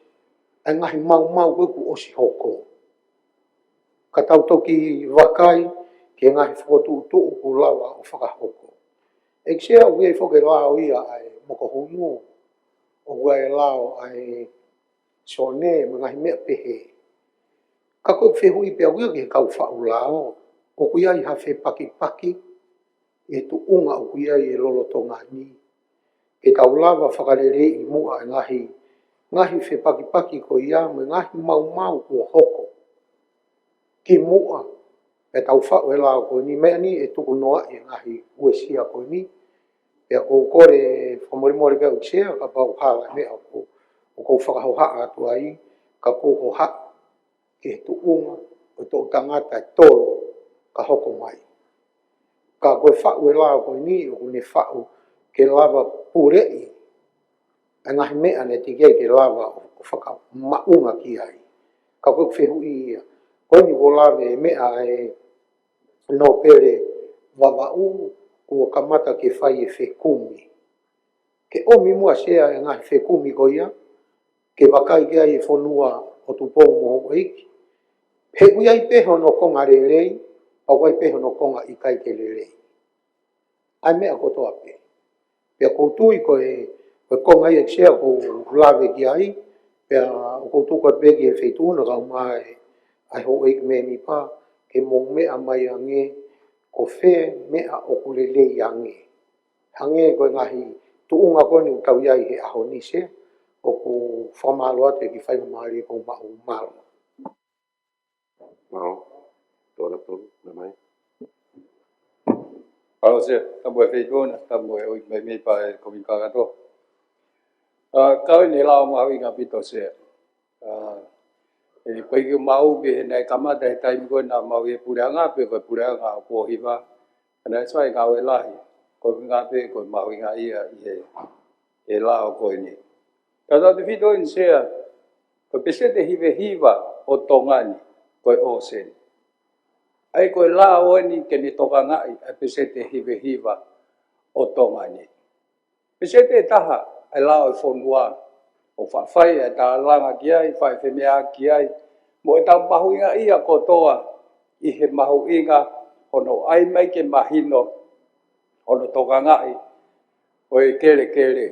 ai ngahi mau koe ku osi hoko. Ka tau toki wakai, ke ngahi whakotu ku lawa o whakahoko. E ksia ui e whoke lao ia ai moko hunu, o ui e lao ai sone, ma ngahi mea pehe. Ka koe whehui pia ui ke kau whau lao, o kui ai hawhe paki, e tu unga o kui ai e lolo tonga ni. E tau lava whakarere i mua e ngahi whe paki ko ia, me ngahi mau kua hoko. Ki mua, e tau whau e lao ko ni, mea ni e tuku noa e ngahi uesia ko ni. E ko kore whamorimori pia uksea, ka pau hala mea ko. O kou whakahoha atu ai, ka kou hoha ke tu unga, o tō tangata e tolo, ka hoko mai. Ka koe whau e lao ko ni, o kune whau ke lava purei, a ngahi mea ne tikei ke lava o whaka maunga ki ai. Ka koe whehu i ia. Koe ni ko lava e mea e no pere wawau kua kamata ke whai e whekumi. Ke omi mua sea e ngahi whekumi ko ia, ke wakai ke ai e whonua o tupou moho eiki. He ui ai peho no konga rerei, au ai peho no konga i kai ke rerei. Ai mea kotoa pe. Pea koutui koe konga i eksea ko lawe ki ai, pea koutu koe peki e wheituna kau mai, ai ho eik me ni pa, ke mong mea mai ange, ko whe mea o kulelei ange. Hange koe ngahi, tuunga koe ni utau iai he aho ni se, o ku whamalo ate ki whai mamari ko mao malo. Mau. Tōna tōna, na mai. Alo se, tamu e wheituna, tamu e oi me pa e komikagato. Kau ni lao mahu inga pito se. E koe ki mau ki he nei kamata he taimi koe na mau e pureanga, pe koe pureanga o pōhiwa. Ana e swai kau e lahi, koe ngā pe koe mahu inga ia i he lao koe ni. Tata te whito in sea, koe pese te hiwe hiwa o tongani, koe o sen. Ai koe lao ni ke ni toka ngai, a pese te hiwe hiwa o tongani. Pese te taha, ai lao e whonua, o whawhai e tā langa ki ai, whai whemea ki ai, mo e tau mahu inga ia kotoa, i he mahu inga ono ai mai ke mahino ono toka ngai o e kere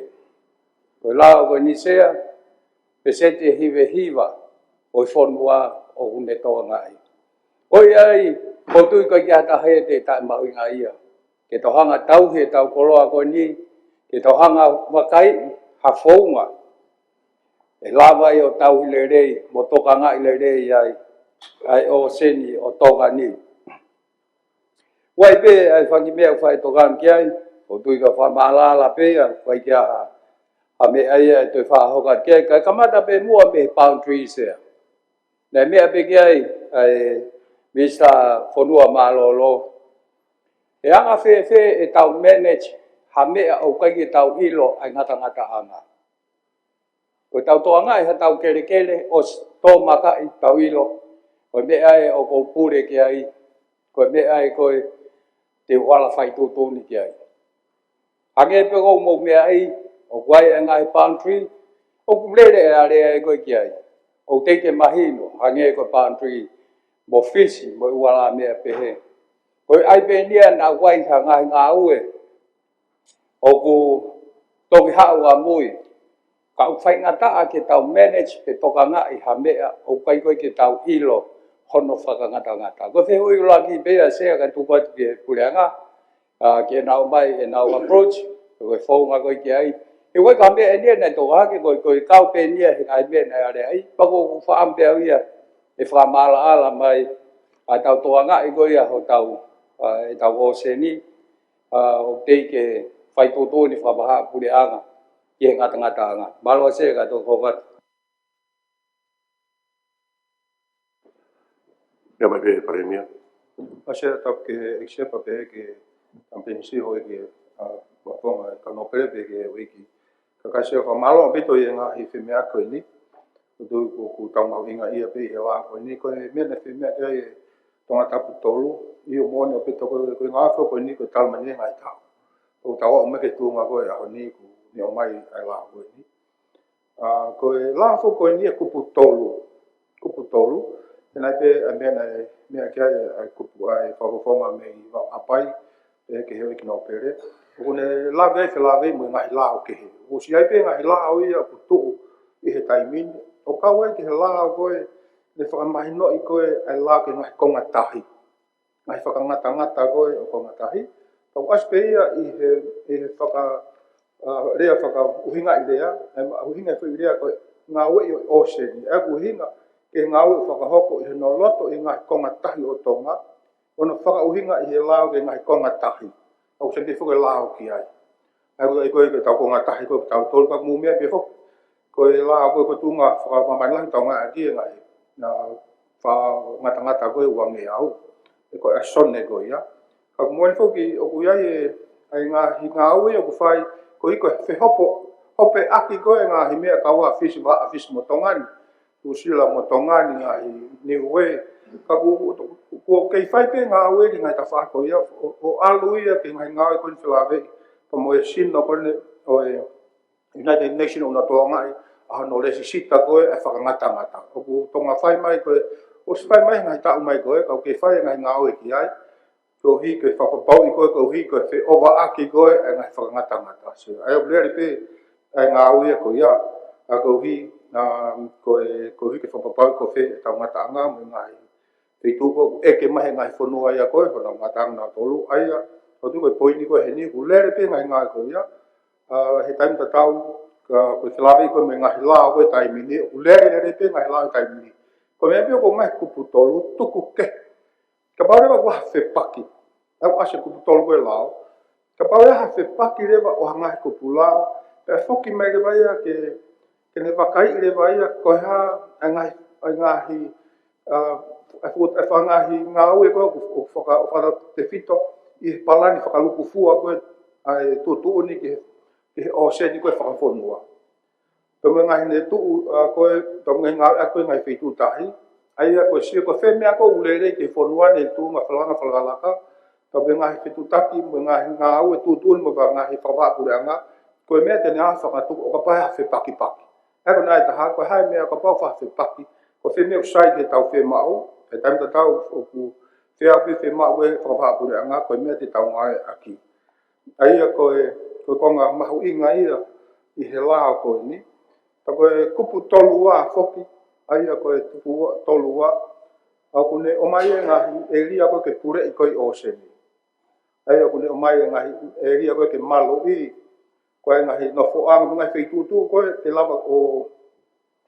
o la o ni sea pesete hiva o fonua o hune toka ngai o ai o tu ko ya ta he te ta mau ngai ia ke tohanga tau he tau koloa ko ni ke tohanga wakai ha founga e lava i o tau i le rei mo toka ngai le rei ai o seni o toka ni wai pe ai whangi mea whai toka kia o tui ka whamalala pe whai kia a me ai te whahoka kia ka kamata pe mua me palm trees ea nei mea pe kia ai Mr. Fonua Malolo e anga fe e tau manage ha mea o kai ki tau ilo ai ngata anga o tau toanga e tau kele o tō maka i tau ilo o mea e o kou pure ki ai ko mea e koe te wala whai tūtūni ki ai ange pe kou mou mea ai o kwai e ngai palm tree o kumlere e are e koe ki ai o teke mahino ange koe palm tree mo fisi mo wala mea pehe ko ai pe nia na kwai ha ngai ngā ue o ku toki hau a mui ka whai ngata ke tau manage pe toka ngai ha mea o kai koe ke tau ilo hono whakangata ko whehui laki bea sea ka tukot ke pureanga ke nau mai e nau approach ko whaunga koe ki ai e koe ka mea nia na toka hake koe kau pe nia he ngai mea na are ai pako ku whaampe au ia e whamala ala mai a tau toka ngai koe ia ho tau e tau o seni o teike whai tōtōni whapaha pureanga i he ngata anga. Malo se ka tō kokat. Ia mai pe paremia. Ashe tap ke except pe ke campaign si ho ke wa ka no pere pe ke wiki. Ka ka se fa malo pe to yenga hi fe mea ko ni. Do ko ku tau mau inga ia pe e wa ko ni ko me na fe mea ke tonga tapu tolu i o mo ne pe to ko nga fo ko ni ko tal mane ngai tau. Ko tau o me ke tu nga ko ya ni ku ni o mai ai la ko ni. Ko la fo ko ni ku pu tolu. Tēnā pe a mea kia ai kupu ai whakawhonga me i wau apai e ke heoi ki nō pere. O kone lawe ai whelawei mo i ngahi lao ke he. O si ai pe ngahi lao ia ku tuu i he taimini. O kau ai ke he lao koe le whakamahi no i koe ai lao ke ngahi konga tahi. Ngahi whakangata koe o konga tahi. Kau aspe ia i he rea whakauhinga i rea. Uhinga i whi rea koe ngā wei o seni. Egu uhinga ke ngā ue whakahoko i he no loto i ngahi konga tahi o tonga. Ono whakauhinga i he lao ke ngahi konga tahi. Au se te whuke lao ki ai. Ai koe ke tau konga tahi koe tau tolu pak mumea pe whok. Koe lao koe tunga whakamamailahi tau ngā adia ngahi. Ngata koe uange au. E koe asone koe ia. Ka kumoen whoki o kuiai ai ngā ue o kuwhai koe i koe whehopo. Hope aki koe ngahi mea kaua fisi wa a fisi mo tongani. Usila mo tongani ngahi ni ue ka ku kei whai pe ngā ue ki ngai ta whako ia o alu ia ki ngai ngāwe koe whilawe ka mo e sino koe o e United Nations o na toa ngai a no resi sita koe e whakangata o ku tonga whai mai koe o si whai mai ngai tau mai koe ka kei whai ngai ngā ue ki ai ko hi koe whakapau i koe ko hi koe whi owa aki koe e ngai whakangata so ai o bleri pe ai ngā ue ko ia a ko hi ko hi ke whapapau ko whi tau ngata anga mo ngai te tuko e ke mahe ngai whanua ia koe whanau ngata anga tolu ai a o tu koe poini koe he ni ku lere pe ngai ngai ko ia he taim tatau ko whilawe koe me ngai lao koe taimini ku lere pe ngai lao taimini ko mea pio ko ngai kupu tolu tuku ke ka paurewa ko hawhi paki au ase kupu tolu koe lao ka paurewa hawhi paki rewa o hangai kupu lao pe whoki mai rewa ia ke ne wakai i rewa ia koe ha ai ngahi e whangahi ngā ue koe o whaka te whito i he palani whakaluku fua koe ai tuuni ki he o seni koe whakawhonua. Pēmea ngahi ne tuu koe, pēmea ngā koe ngai whitu tahi, ai a koe sia koe whemea koe ulere ki he whonua ne tuu ngā whalanga, pēmea ngahi whitu taki, ngahi ngā ue tuuni mo ngahi whakawhakureanga, koe mea tene a whakatuku o ka pahe hawhi paki. Eko nai taha, koe hai mea ka pau whawhi paki, ko whemea usai ke tau whemau, e taimta tau o ku te api te mawe whakapapure anga koe mea te taunga aki. Aia koe konga mahu inga ia I he lao koe ni. Ta koe kupu tolu wā whoki. Aia koe tupu tolu wā. Au kune o mai e ngahi e ria koe ke pure I koe o seni. Aia kune o mai e ngahi e ria koe ke malo I. Koe ngahi no whoanga ngai whitutu koe te lava o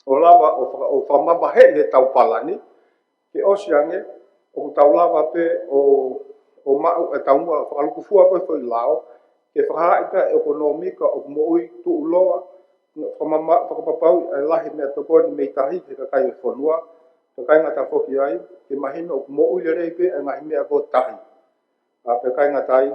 lava o whamaba he tau palani. Ke osiange o tau lava pe o mau e tau mua whakalukufua koe whai lao. Ke whakahaita ekonomika o moui tu uloa. Whakapapau e lahi mea toko ni meitahi ke kakai e whanua. Kakai ngata whoki ai. Ke mahina o moui le rei pe e ngahi mea ko tahi. Pe kai ngata ai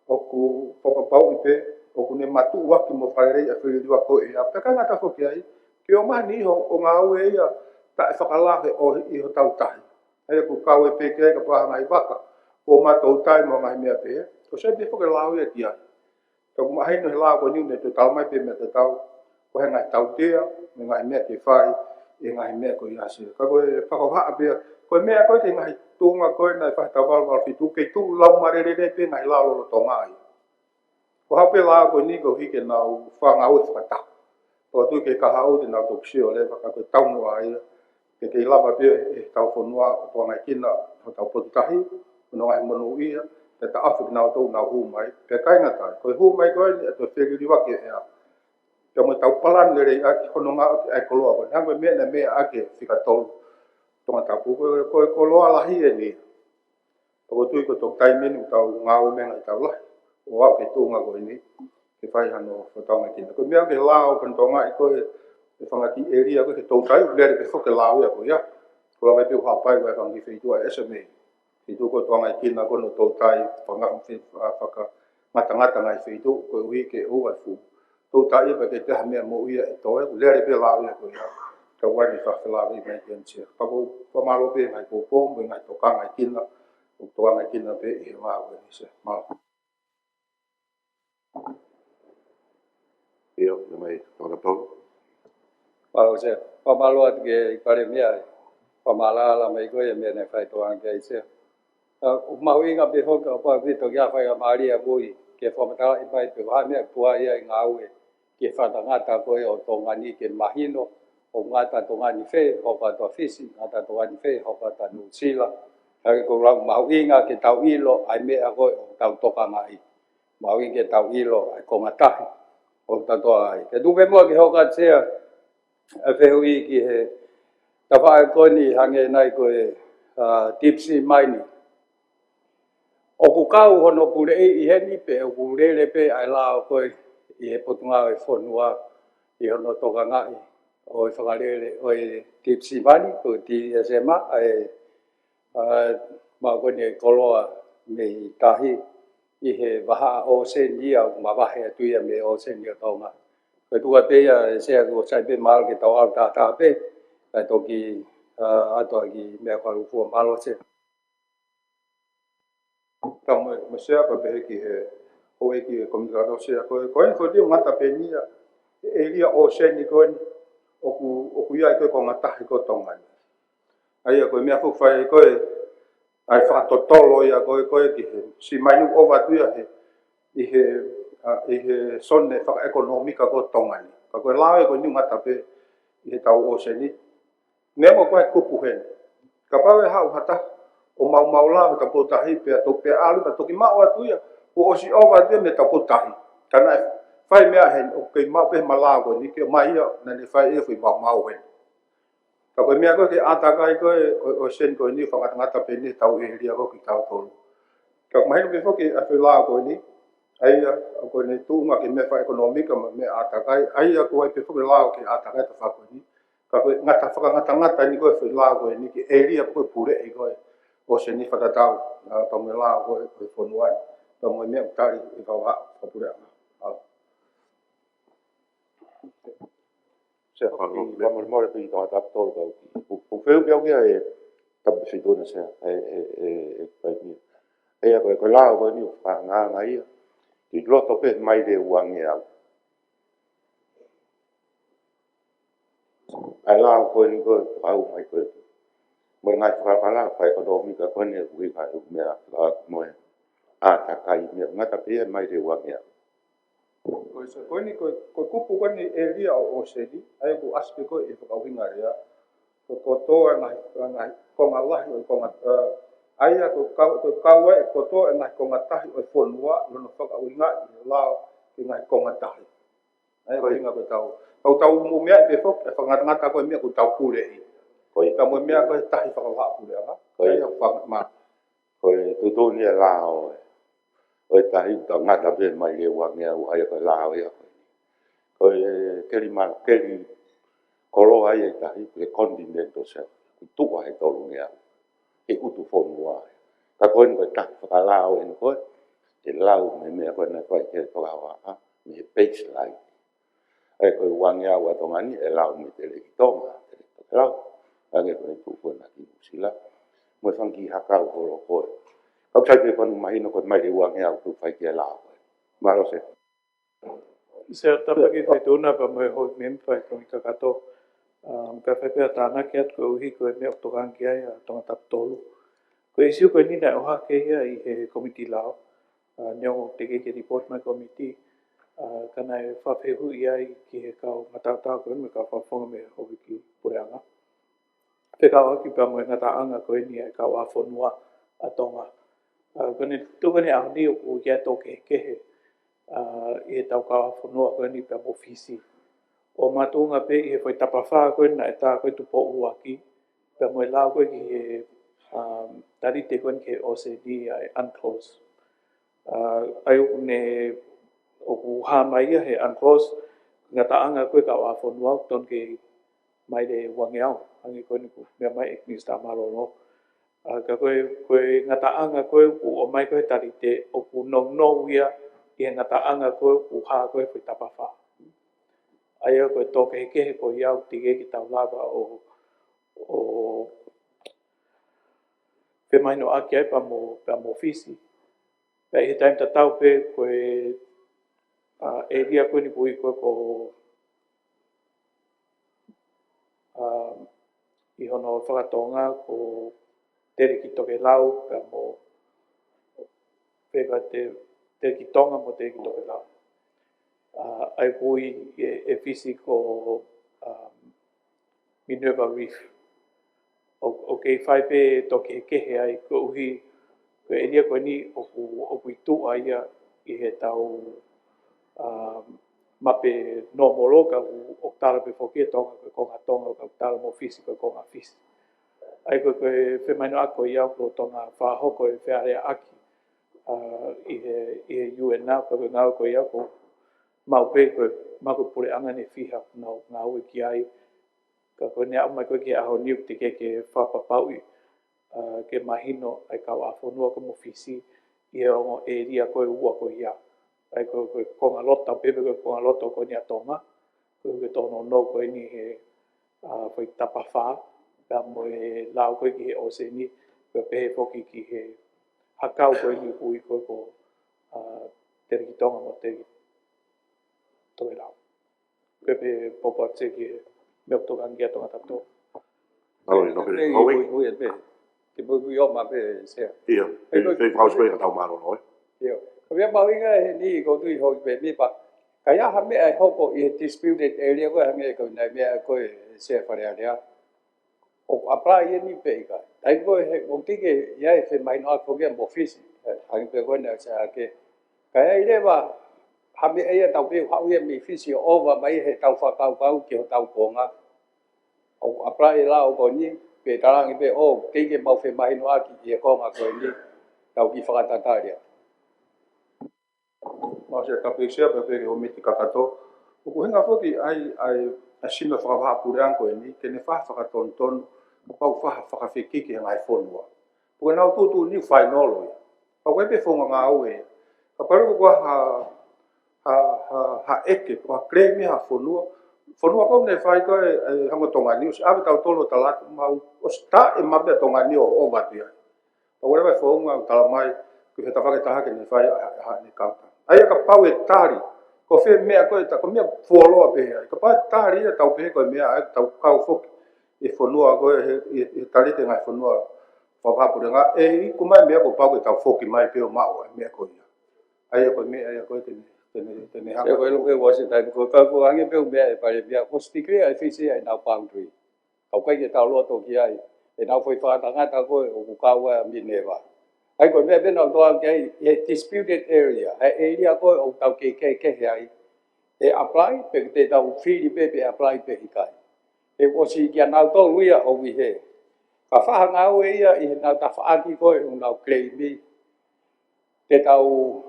o ku whakapapau I pe o ku ne matu waki mo whaerei a whiriwa ko e a. Pe kai ngata whoki ai. Ke o mahi niho o ngā ue ia ta e whakalahe o iho tau tahi. Hei ku kau e pe kei ka paha ngai waka. Ko mātou tai mo ngahi mea pe. Ko se pe whakalau ia ki ai. Ka kumahino he lao ko niu ne te tau mai pe mea te tau. Ko he ngai tau tea, me ngai mea ke whai, e ngai mea ko iase. Ka koe whakauhaa pia, koe mea koe ke ngai tūnga koe nai whaitau walwal fitu, kei tū lau marerere pe ngai lao lolo tonga ai. Ko hau pe lao koe ni ko hike nau whanga ui whakatau. Ko tui ke kahau te nau toksio le, whaka koe taunua ai, ke kei lava pia e tau whanua o tua ngai kina, o tau potutahi, no ngai manu ia, te ta awhik nau tau nau hū mai, pe kai ngatai, koe hū mai koe ni ato whegiri wake ea. Ka mo tau palan le rei aki hono ngā aki ai koloa koe, nangwe mea na mea ake whika tolu. Tonga tapu koe koloa lahi e ni. Pako tui ko tok taimeni tau ngāwe mea ngai tau lahi. O au ke tūnga koe ni, ke whai hano whataunga kina. Koe mea ke lao kantonga I koe, e whangaki e ria koe ke tautai, lere ke whoke lao ia koe ia. Kula wai piu hapai koe whangi whitua SMA. Whitu koe tuangai kina kono tautai, whaka ngata ngai whitu, koe ui ke ua fu. Tau tai ba ke te hamea mo ia e toe, lere pe lao ia koe ia. Ka wani whakalawi mai kentia. Pako pamalo pe ngai kōpō, me ngai toka ngai kina, o toka ngai kina pe I he wā koe ni se. Malo. Ia, le mai tōna tolu. Malo se. Pamalo at ke I pare mea. Pamalala mai koe e mea ne whai toa ke I se. Mahu inga pe hoka o pa vito kia whai a maria mui. Ke whamatala I pai pe waha mea kua ia I ngā ue. Ke whatangata koe o tō ngani ke mahino. O ngata tō ngani whē, hoka tō Fiji. Ngata tō ngani whē, hoka tō New Zealand. Hake ko rau mahu inga ke tau ilo ai mea koe o tau toka ngai. Mahu inga ke tau ilo ai ko ngatahi. O tau toa ai. Ke tupe mua ke hoka tea. A whehui ki he. Ta whae koe ni hange nai koe deep sea mining. O ku kau hono pure I heni pe, o ku rere pe ai lao koe I he potunga o whanua I hono toka ngai. O I whakarere o I deep sea mining, o TSMA, ma koe ni koloa me I tahi I he waha o senia, o ma wahe atuia me o senia taunga. Koe tua pe ia sea ko sai pe maal ke tau au tātā pe, kai toki atoa ki mea kwarufua malo se. Tau me sea ka pehe ki he hoe ki he komitado sea koe. Koe ni koe ngata pe nia. E ria o seni koe ni. Oku ia koe ko ngatahi ko tongani. Aia koe mea fukwhai koe. Ai whakatotolo ia koe ki he. Si mainu o watuia he. I he sonne whakaekonomika ko tongani. Ka koe lawe koe ni ngata pe. I he tau o seni. Nemo koe kupu hen. Ka pawe hau hata. O mau la ho tapo tahi pe to pe alu pa toki mau atu ia o osi ova de me tapo tahi kana fai mea hen o ke mau pe mala ko ni ke mai ia na ni fai e fui mau hen ka ko mea ko ke ata kai ko o sen ko ni fa ngata pe ni tau e ria ko ki tau to ka mai no ke fo ke a fe la ko ni ai ko ni tu ma ke me fa economica me ata kai ai ko ai pe fo ke la ke ata kai ta fa ko ni ka ko ngata ni ko fe la ko ni ke e ria ko pure e ko o se ni whakatau, pa mui la o e whonuai, pa mui mea utari I whauha, whapurea. Se whamar mora pi tō ataptoro kau. O wheu pia kia e tapu whitona sea, e pai mia. Ea koe lao koe ni o whanganga ia, ki loto pe mai de uange au. Ai lao koe ni koe, au mai koe. Mo ngai whakala whai kodo mi ka kone ui kai mea moe. Ta kai mea ngata pia mai te wangia. Ko sa ko ni ko kupu ko ni area o sedi ai ko aspe ko e ko winga ria ko to na ko ngala ko ngat ai ko wa ko to na ko ngata o fonua no fa winga la ki ngai ko ngata ai ko winga ko tau mo mea pe fo fa ngata ko mea ko tau pule ko ta mo mea ko tahi fa wa pule nga ai fa ma ko tu ni lao oi tahi ta ngata pe mai le wangia u ai ko lao ya ko keri kolo ai e tahi pe continental sel tu wa he tolu ngia e utu fonua ka koin ko ta fa lao en ko e lao me ko na ko ke to wa me baseline ai ko wangia wa to ngani e lao me te le tonga lao ane ko tu ko na ki sila mo fangi hakau ko au sai pe kon mai no ko mai le wangia tu fai ke lao malo se Se tapa ki te tuna pa mo ho memfa ko ka kato ka fe pe tana ki at ko hi ko me to kan ki ai to tap tolu ko isiu ko ni na o ha ke ia I he komiti lao nyong te ke report mai komiti kana e fa fe hu ia ki he ka mata ta ko me ka fa fonga me ho ki pureanga pe ka o ki pa mo ngata anga ko ni e ka wa fonua atonga ko ni tu ko ni a ni o ya to ke he I tau ka whanua koe ni pia ofisi. O matunga pe I he whai tapawha koe na e tā koe tu po uaki. Pia moe lao koe ki he tarite koe ni ke OCD ai unclose. Ai uku ne oku hāmaia he unclose. Ngata anga koe ka wa whanua ton ke mai le wangeau. Angi koe ni ku mea mai ek nista marono. Ka koe ngata anga koe ku o mai koe tarite oku nong ia I ngata anga koe u haa koe whi tapawha. Aia koe toke he koe iau tige ki tau lava o pe maino aki ai pa mo fisi. Pea he taim tatau pe koe e ria koe ni pui koe ko I hono whakatonga ko tere ki toke lau pea mo peka te ki tonga mo te ki toke lau. Ai pui e fisi ko Minerva Reef. O kei whai pe toke kehe ai ko uhi ko e ria koe ni o kui tu ai I he tau mape nomoro ka o tala pe whokia tonga koe konga tonga ka tala mo fisi koe konga fisi. Ai koe whemaino ako I au ko tonga whahoko e whiarea aki I he UN na koe ngau koe iau ko mau pe koe mako pure anga ne whiha ngau e ki ai ka koe nea umai koe ki aho niuk te ke whapapaui ke mahino ai kau a whanua ko mo fisi I he ongo e ria koe ua koe ia. Ai koe konga lota pepe koe konga lota koe ni atonga koe tono no koe ni he whai tapawha ka mo e lau koe ki he oseni koe pehe whoki ki he hakau koe ni ui koe ko tere ki tonga mo tere ki toke lau. Koe pe popo atse ki he meo toka ngia tonga tapto. Alo ni nope ni kowe. Ui e pe. Te bui o ma pe sea. Ia, pe whaus koe ka tau maro noi. Ia. Ka mea mawinga he ni ko tui hoi pe mi pa. Ka ia ha mea hoko I he disputed area koe ha mea koe nai mea koe sea wharea rea. O apra ia ni pe ika. Tai koe he o tike ia e whi maino a koe mo fisi. Hangi pe koe nea sea ke. Ka ia I lewa ha mea ia tau pe hau ia mi fisi o ova mai he tau whakau ki ho tau konga. O apra I la o koe ni. Pe tarangi pe tike mau whi maino a ki e konga koe ni. Tau ki whakatataria. ma se ka pe se pe pe o miti ka kato o ko hinga foki ai sino fa ha puran ko ni ke ne fa ton ko pa fa fiki ki ngai fonua ko na tu ni final o ko pe fonga nga we ka paru ko ha eke ko kre mi ha fonua ko ne fai ko hango tonga news ave tau tolo talat mau o sta e mabe tonga ni o va dia o ko le fonga tala mai ko ta fa ta ha ke ne fai ha ni ka ai ka pau e tari ko fe mea ko ta ko mea folo a pe ka pa tari e tau pe ko mea ai tau kau foki whanua koe he tarite ngai whanua whapapurenga e ko mai mea ko pau ke tau whoki mai peo mao mea koe ia. Aia koe mea aia koe tene hanga. Se koe luke Washington ko ka ange peo mea e pare mea ko stikre ai fisi ai nau boundary. Kau kai ke tau loa toki ai e nau foi whaatangata koe o ku kaua minewa. Ai koe mea bena o toa kei e disputed area. Ai area koe o tau ke ai. E apply pe te tau whiri pe apply pe hikai. E osi kia nau tō luia o wihe. Ka whahanga au e ia i he nau ta whaaki koe o nau claim mi. Te tau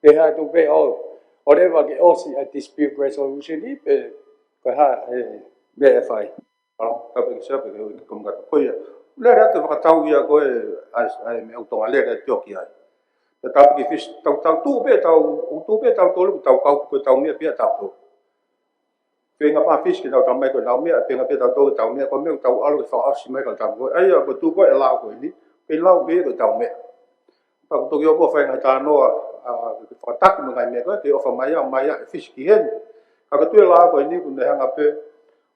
te hea tu pe o. O rewa ke osi a dispute resolution i pe koe ha e mea e whai. Kape ki sepe ke te kumgata koe ia. Lere ate whakatau ia koe ai me autonga lere tioki ai. Te tau ki fis tau tū pe tau tolu tau kau koe tau mea pia tau tō. Penga pa fish ki tau tau mai ko tau mea penga pe tau tau tau mea ko mea tau alo ke whaasi mai ko tau ko ai ko tu ko e lau ko ni pe lau be ko tau mea pa ko to yo ko fa nga ta no ke whatak mo ngai mea ko ke o fa mai fish ki hen ka ko tu e lau ko ni ko ne hanga pe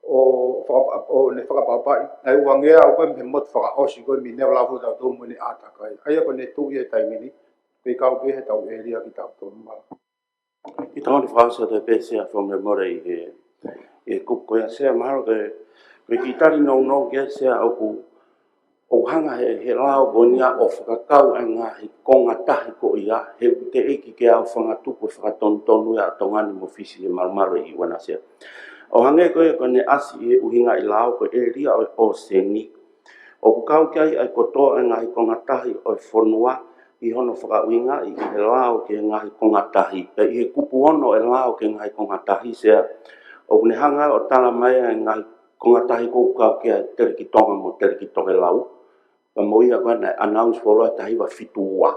o ne whakapapa ai wangea au ko me mot whaka osi ko mi ne lau tau tau mo ni ata kai ai ko ne tu ye tai mini pe kau be he tau area ki tau tau ma I tau ni whaasa te pēsea from the more e kuko ya sea maharo ke ki tari no ke sea au ku o hanga he lao ko nia o whakakau e ngā he konga tahi ko ia he te eki ke au whangatupu whakatontonu ia tongani mo fisi he marumaro i wana sea. O hange ko ne asi e uhinga i lao ko e ria o seni. O ku kau kia ai kotoa e ngā he konga tahi o whanua i hono whakauinga i he lao ke ngā he konga tahi. Pe i he kupu ono e lao ke ngā he konga tahi sea. O ne hanga o tala mai e ngā konga tahi kou kau kia tere ki tonga mo tere ki tonga lau. Pa mo ia koe na announce wholo e tahi wa fitu ua.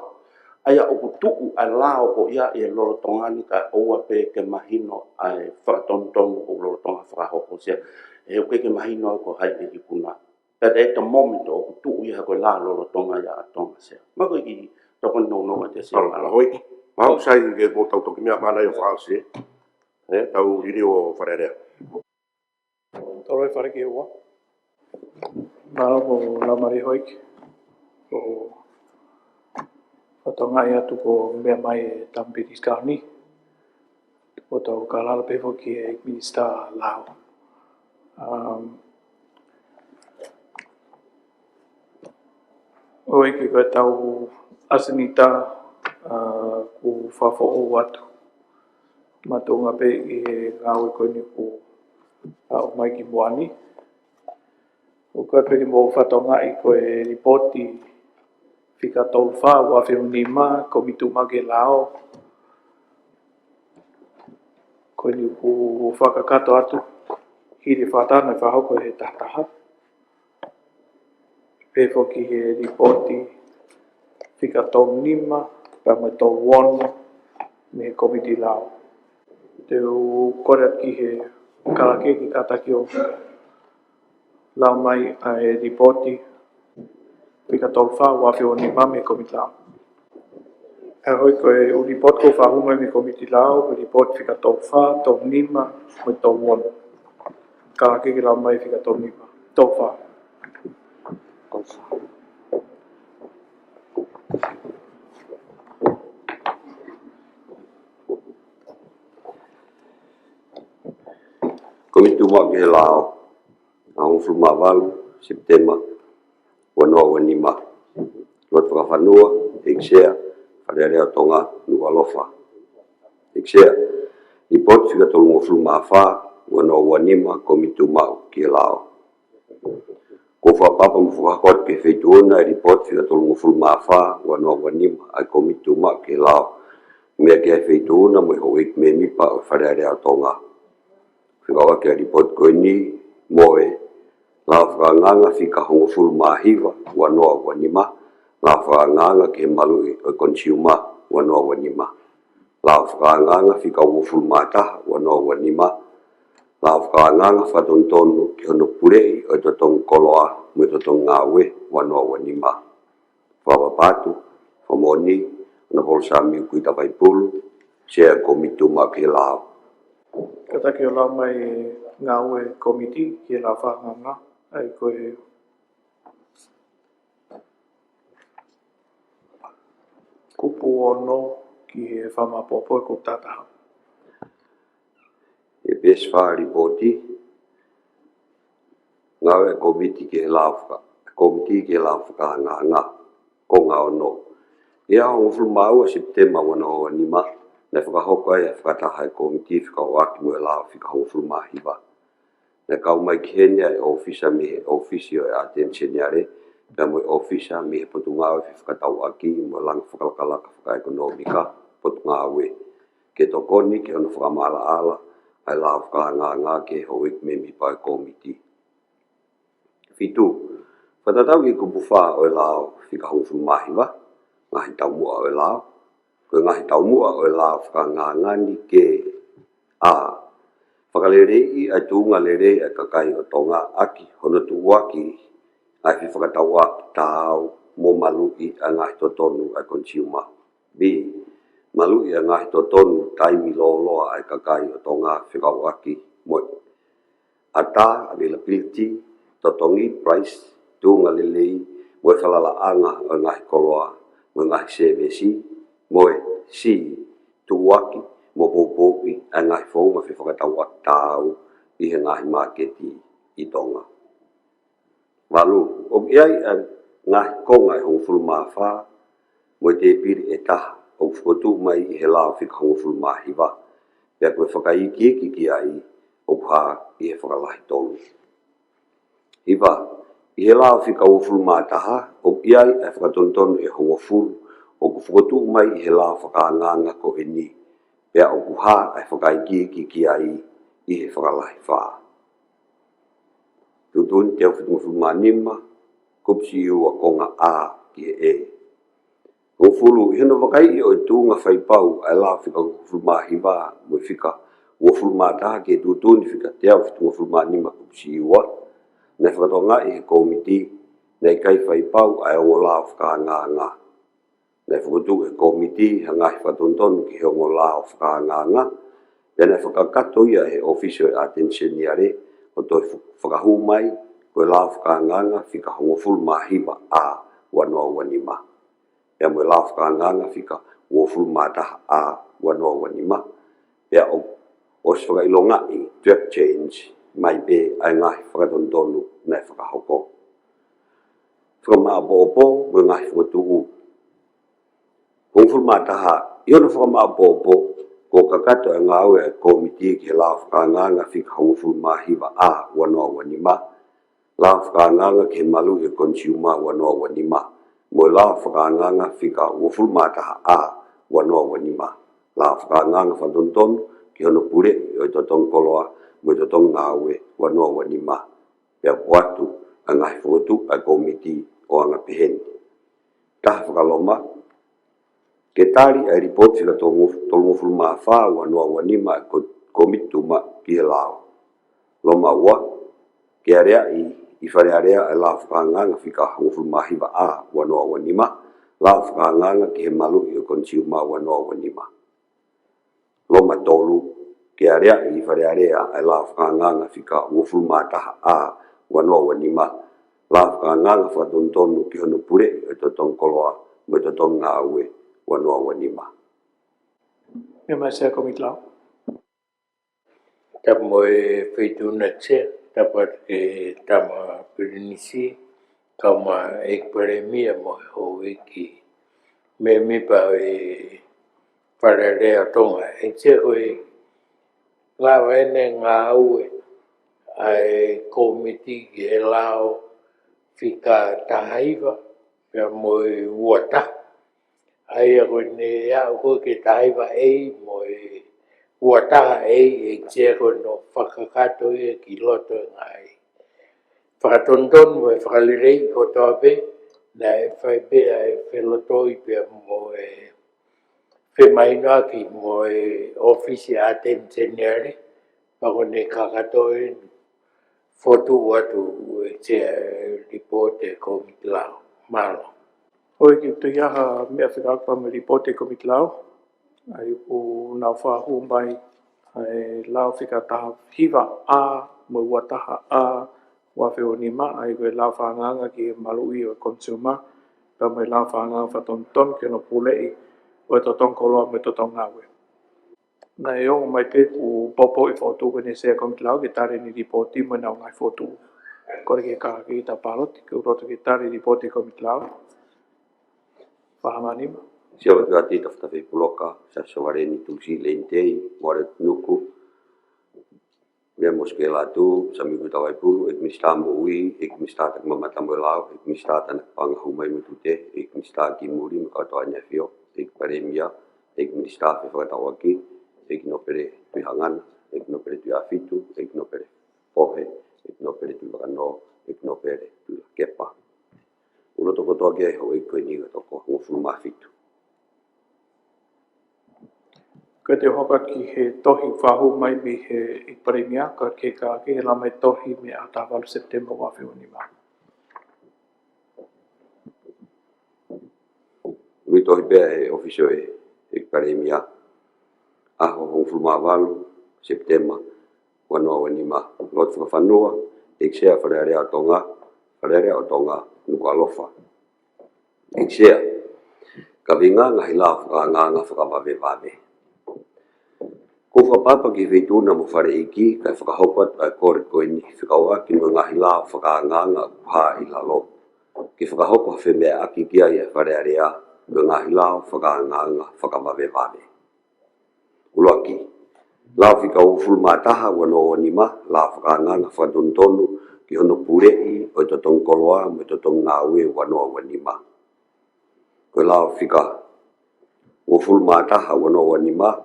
Aia o ku tuku a lao ko ia e loro tongani ka oua pe ke mahino ai whakatontonu o loro tonga whakahoko sea. E uke ke mahino ko hai e ki kuna. But at the moment o ku tuku ia koe la loro tonga ia a tonga sea. Mako i ki toko no te sea. Ala hoi. Mau sai ke ko tau toki mea mana i o whaasi. Tau iri o wharerea. Toro e whare ki ua. Mara ko lamari hoik. Ko whatonga i atu ko mea mai e Tampiris Kauni. Ko tau kalala pefo ki e Minister Lao. Oi ki koe tau asinita ku whawho o atu. Matunga pe i he ngāwe koe ni ku o mai ki moani. O koe pe ki mō whatonga i koe ripoti whika tau wha wa whiunima ko mitu mage lao. Koe ni ku whakakato atu hiri whatana i whahoko he tahtaha. Pefo ki he ripoti whika tau nima pa me tau wono me he komiti lao. Te u kore ki he karake ki kataki o lau mai a e ripoti whika tau wha wa whiunima me komiti lao. E hoi koe u ripoti ko whahunga me komiti lao, u ripoti whika tau wha, tau nima, me tau wono. Karake ki lau mai whika tau nima, tau wha. Komitu wa ke lao. Ang Flumawalu, September, wanoa wanima. Lot whakawhanua, Eksea, wharearea tonga, Nualofa. Eksea, i pot whika tolungo Flumawha, wanoa wanima, komitu mau ke lao. Ko whapapa mo whakakot pe whaituona, i pot whika tolungo Flumawha, wanoa wanima, ai komitu mau ke lao. Mea ke whaituona, mo i hoik me mipa o wharearea tonga. Whikawa ke report koe ni, moe, la whakanganga whika hongo fulu mahiwa, wanoa wanima, la whakanganga ke malu o consumer, wanoa wanima, la whakanganga whika hongo fulu mataha, wanoa wanima, la whakanganga whatontonu ke hono purei o totong koloa, mo totong ngawe, wanoa wanima. Whawapatu, whamoni, na polsami kuita vaipulu, sea komitu ma ke lao. Kata ki o lau mai ngāwe komiti ki e la whanganga. ai koe kupu ono ki he whamapopo e ko tataha. E pes whaari poti, ngau e komiti ke lawhaka, komiti ke lawhaka ngā, ko ngā ono. Ia hongo fulmau a September wana o anima, na whakahoko ai a whakataha e komiti whakawaki mo e lao whika hongo fulmahiwa. Na kau mai ki hene ai ofisa me he ofisio e attenzioniare, na mo e ofisa me he potungau e whakatau aki mo langa whakalakalaka whakaekonomika potungau e. Ke tokoni ke ono whakamala ala, ai lao whakanganga ke hoik me mi pai komiti. Fitu, whatatau ki kupuwha o e lao whika hongo fulmahiwa, ngahi tau mua o e lao, koe ngahi tau mua o e lao whakangangani ke a whakalerei ai tūnga lerei ai kakai o tonga aki, hono tuwaki ai whakatau aki tāu mo malui a ngahi totonu ai consumer. B. Malui a ngahi totonu taimi loloa ai kakai o tonga whikau aki mo ata availability, totongi price, tūnga lelei, mo e whalalaanga o ngahi koloa, mo ngahi sevesi, mo e si tuwaki, mo popopi a ngahi whaunga whakatau aki tāu i he ngahi marketi i tonga. Walu, o iai a ngahi konga e hongo fulmawha, mo te piri e taha, o whakotu mai i he lao whika hongo fulmahiwa, pia koe whakaiki ki ai, o pā i he whakalahi tolu. Iwa, i he lao whika hongo fulmataha, o iai a whakatontonu e hongo fulu, o ku whakotu mai i he lao whakaanganga ko e ni, pia o kuha ai whakaiki ki ai i he whakalahi wha. Tutun te au whitunga kupsi ua konga a ki he e. O fulu, hino wakai o tūnga whaipau ai la whika fulmahiwa mo whika ua fulmataha ke tutun whika te au whitunga kupsi ua, na whakatonga i he komiti, na i kai whaipau ai o la whakaanganga. Na whakutu e komiti hangahi whatontonu ki he ongo lao whakaanganga, pena whakakato ia he ofisio e attenzioniare, o toi whakahu mai, koe lao whakaanganga whika hongo fulmahiwa a wanoa wanima. Pea mo lao whakaanganga whika ua fulmataha a wanoa wanima. Pea o si whakailonga i track change, mai be ai ngahi whakatontonu na whakahoko. Whakamaapopo mo ngahi whakatu Hongo fulmataha, i ono whakamaapopo, ko kakato e ngāwe e komiti ki he lao whakaanganga whika hongo fulmahiwa a wanoa wanima, lao whakaanganga ki he malu e consumer wanoa wanima, mo lao whakaanganga whika ua fulmataha a wanoa wanima, lao whakaanganga whatontonu ki hono pure o i totong koloa, mo i totong ngāwe wanoa wanima, pia watu a ngahi whakatu a komiti o anga peheni. Taha whakaloma, ke tari ai report whika tolungo fulmawha wanoa wanima komituma ki he lao. Loma ua, ke area i whare area ai lao whakaanganga whika hongo fulmahiwa a wanoa wanima, lao whakaanganga ki he malu i o consumer wanoa wanima. Loma tolu, ke area i whare area ai lao whakaanganga whika hongo fulmataha a wanoa wanima, lao whakaanganga whatontonu ki hono pure o totong koloa, mo totong ngāwe wanoa wanima. Me mai sea komit lao. Ta moe feituna tse, tapat ke tama pirinisi, kama ek paremia moe howe ki me mipa e pararea tonga. E tse koe ngā wene ngā ue ai komiti ki he lao whika tahaiwa, pia moe uata. Ai a koe ne au koe ke tahaiwa ei moe uataha ei e tia koe no whakakato ia ki loto ngai. Whakatontonu e whakalirei ko toa pe, na e whai pia e whelotoi pia moe whemainoa ki moe ofisi attenzioniare, pako ne kakatoe fotu watu e tia report e komit lao, malo. Hoi ki tu iaha mea whikakwa me ripote komit lao, ai u nau whahu mai ai lao whika taha hiwa a, mo ua taha a, wafe o nima ai koe lau whanganga ki malui o consumer pa mai lau whanganga whatonton ke no pulei o to tong koloa me to tong ngawe. Na e o mai te ku popo i fotu ko ne se kom lau ki tare ni ripoti mo na ngai fotu. Kore ke ka ki ta palot ke roto ki tare ripoti kom lau. Whahamani ma. Sia wa tua tita whatawe puloka, sa sawareni tungsi leintei, moare nuku. Mea moske la tu, sa miku tawai pulu, ek mista mo ui, ek mista tak mamata mo lau, ek mista tanak panga humai mo tute, ek mista ki muri mo katoa nyafio, ek paremia, ek mista fe whakatawaki, ek no pere tui hangana, ek no pere tui afitu, ek no pere pohe, ek no pere tui wakano, ek no pere tui kepa. Ulo toko toa kia e hau e koe niga toko, ngofunu mafitu. Ko te hoka ki he tohi whahu mai mi he i paremia, ka ke ka ke he la mai tohi me a tāwalu September wafe o ni ma. Ui tohi pēa e ofisio e paremia, aho hong fulmawalu September, wanoa wani ma. Lot whakawhanua, e ksea wharearea o tonga, nuku alofa. E ksea, ka vinga ngahi la whakanganga whakawawe. Ko whapapa ki whituna mo whare iki, kai whakahopat ai kore koe ni whikaua ki mo ngahi la whakanganga kuha i lalo. Ki whakahopa whemea aki kia i whare area, mo ngahi la whakanganga whakawawe. Uloaki, la whikau fulmataha wano o nima, la whakanganga whatontonu ki hono purei o to tongkoloa mo to tongawe wano o nima. Ko la whika o fulmataha wano o nima,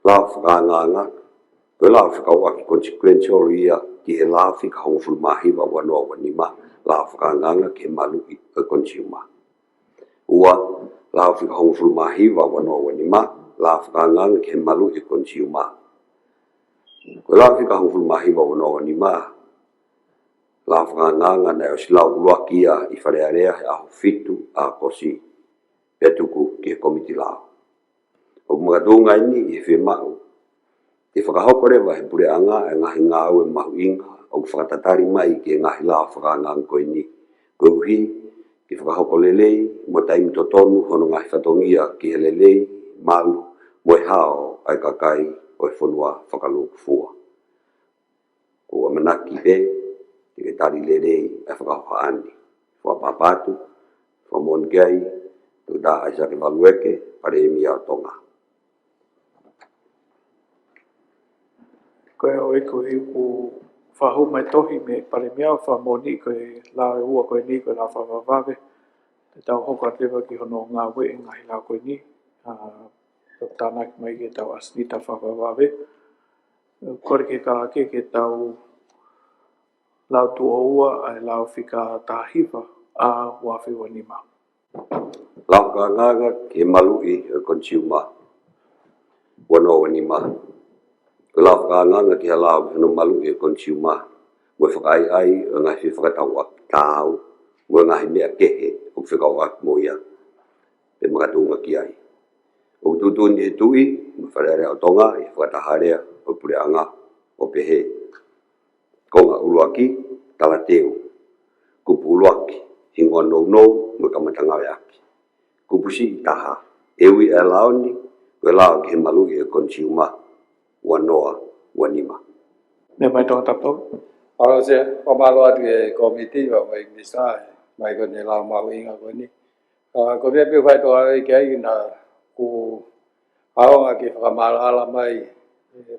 la whakanganga, koe la whakau aki consequential ia ki he la whika hong fulmahiwa wanoa wanima, la whakanganga ki he malu i a consumer. Ua, la whika hong fulmahiwa wanoa wanima, la whakanganga ki he malu i consumer. Koe la whika hong fulmahiwa wanoa wanima, la whakanganga na o silau uloaki ia i wharearea he aho fitu a kosi, petuku ki he komiti lao. O magatunga ini i whemau. Te whakahokore wa he pure anga e ngahi ngāu e mahu inga o whakatatari mai ki e ngahi la whakangang koe ni. Koe uhi ki whakahoko lelei mo taimi totonu hono ngahi whatongia ki he lelei malu mo e hao ai kakai o e whanua whakaluku fua. Ko manaki pe ki e tari lelei e whakahoka ani. Whapapatu, whamongai, tu da aisake walueke pare e mia o tonga. Koe o eko i ku whahu mai tohi me paremia o whamoni koe la e ua koe ni koe la whawawawe. Te tau hoka tewa ki hono ngā we e ngahi la koe ni. Tānaki mai ke tau asnita whawawawe. Kore ke ka ake ke tau lau tu o ua ai lau whika tāhiwa a wafi wanima. Lau ka nganga ki malu i a consumer. Wano wanima. Lau ka nganga ki lau hino malu i a consumer. Mo whakai ai ngahi whakatau ak tau. Mo ngahi mea kehe o whikau ak mo ia. Te magatunga ki ai. O tutuni e tui, mo wharearea o tonga i whakataharea o pure anga o pehe. Konga uluaki, talateu. Kupu uluaki, hingoa nou mo kamatangawe aki. Kupusi i taha. Ewi e laoni, koe lao ki he malu i a consumer. Wanoa, wanima. Ne mai tonga tapau? Alo se, pamalo atu e komiti wa mai misa, mai ko ne lau mau inga ko ni. Ko mea piu whai toa i kia na ku aonga ki whakamala ala mai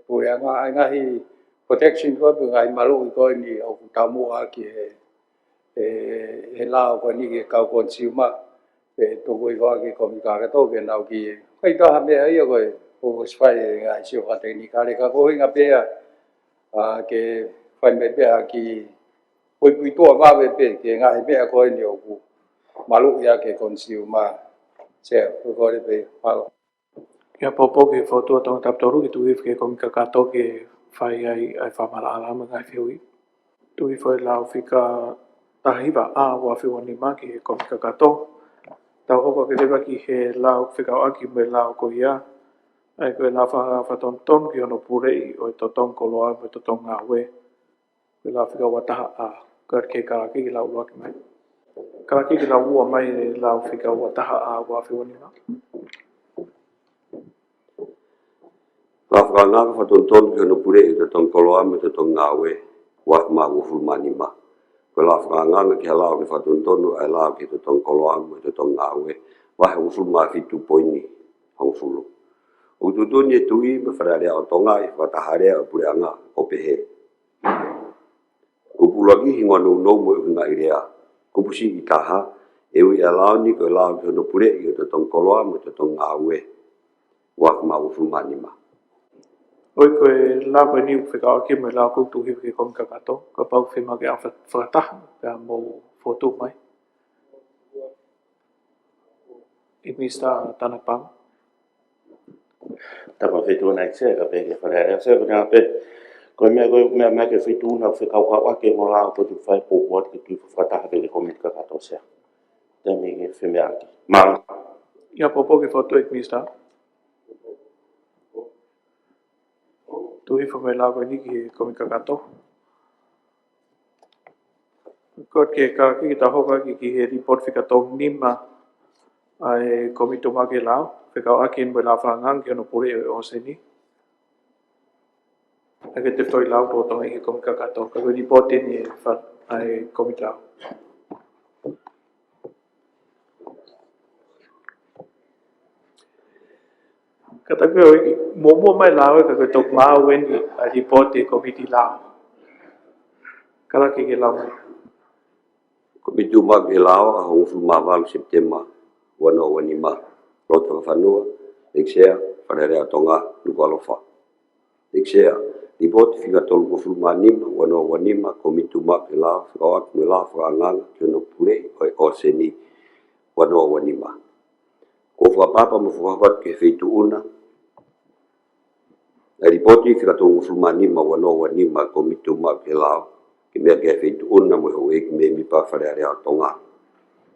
pui anga ngahi protection ko pu ngahi malu i ko ni o kutamua ki he lau ko ni ki kau consumer. Toko i whaki komikaka toke nau ki kai taha mea ia koe o spai ngai sio ka teknikare ka ko inga pea ke fai me pea ki pui toa wawe pe ke ngai pea ko ni o ku malu ia ke consumer se ko le pe malo Kia popo ke whautua tonga taptoru ki tuhi ke komikaka toke whai ai whamala alama ngai whiui. Tuhi whai lau whika tahiwa a wafi wanima ki he komikaka to. Tau hoko ke tewa ki he lau whikau aki me lau ko ia. ai koe la whatonton ki ono purei o to tong koloa mo to tong ngawe koe la whika wataha a koe ke karaki ki lau luaki mai karaki ki lau ua mai la whika wataha a wa whiwani ma La whakanga ka whatonton ki ono pure i te tong koloa me te tong ngawe wa ma ufu mani ma. Ko la whakanga ki halao ki whatontonu ai lao ki te tong koloa me te tong ngawe wa he ufu ma fitu poini hong fulu. O tutuni e tui me whanarea o tonga i whataharea o pure anga o pehe. Ko pulaki hinga no mo i hunga i rea. Ko pusi i taha e ui alao ni ko lao ki ono pure i te tong koloa me te tong ngawe wa ma ufu mani ma. oi koe la koe ni whika o ki me la koutu hiu ki komi kakato ka pau whima ke a whakataha ka mo fotu mai i mista tana pang Tapa fitu na ikse ka pe ke wharearea. Se ko nga pe, koe mea ke fitu na whikau ka wake mo lao ko tu whai pōpua ki tu whataha pe ke komit ka kato sea. Te mi ke whimea aki. Maa. ia popo ki fotu i mista tu hiu me la koe ni ki komi kakato ko ke ka ki ta hoka ki he report whika tong nima ai komi tuma ke lao whika o aki mo la whangang ki ono pure o se ni ai te toi lao to tonga i komi kakato ka koe report ni ai komi lao kata koe momo mai lao ka koe tok maa weni a report e komiti lao kala ke lao Ko bitu mag hilao a hong fu mawal September wano wanima lot whanua eksea whanarea tonga lukwalofa eksea di bot figa tol ko fu manima wano wanima ko bitu mag hilao whakawat mula whakangang kiono pule o seni wano wanima ko whakapapa mo whakawat ke feitu una di bot figa tol ko fu manima wano wanima ko bitu mag hilao ki mea kia whaitu una mo hau eki me mi pa wharearea o tonga.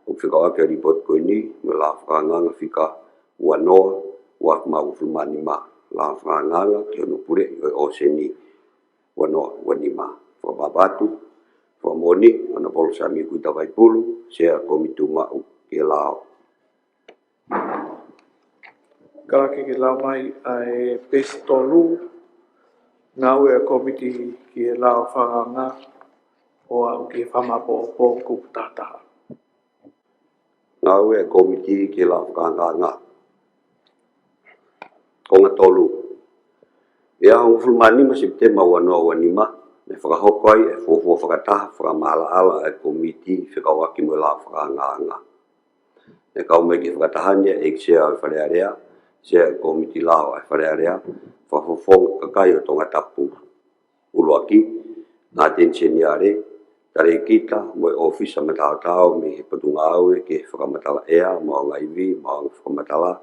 O whikawa kia ripot koe ni, me la whakanganga whika ua noa, ua ma ufumani ma. La whakanganga kia no pure o seni ua noa, ua ni ma. Whamabatu, whamoni, ana polo sami kuita waipulu, sea komitu mau kia lao. kala ke lao mai ai pesi tolu ngau e komiti ki lao whakanga o au ki whamapo po kuputataha Ngau e komiti ki la whakanganga. Konga tolu. Ia hong fulmani ma September wanoa wanima, me whakahokoi e fofo whakataha whakamala ala e komiti whikawaki mo la whakanganga. E kau me ki whakatahania e kisea o wharearea, sea komiti lao e wharearea, whafofonga kakai o tonga tapu. Uluaki, ngā tensioni are, tare kita mo ofisa matao me he patunga aue ke whakamatala ea, mo ngai vi, mo whakamatala,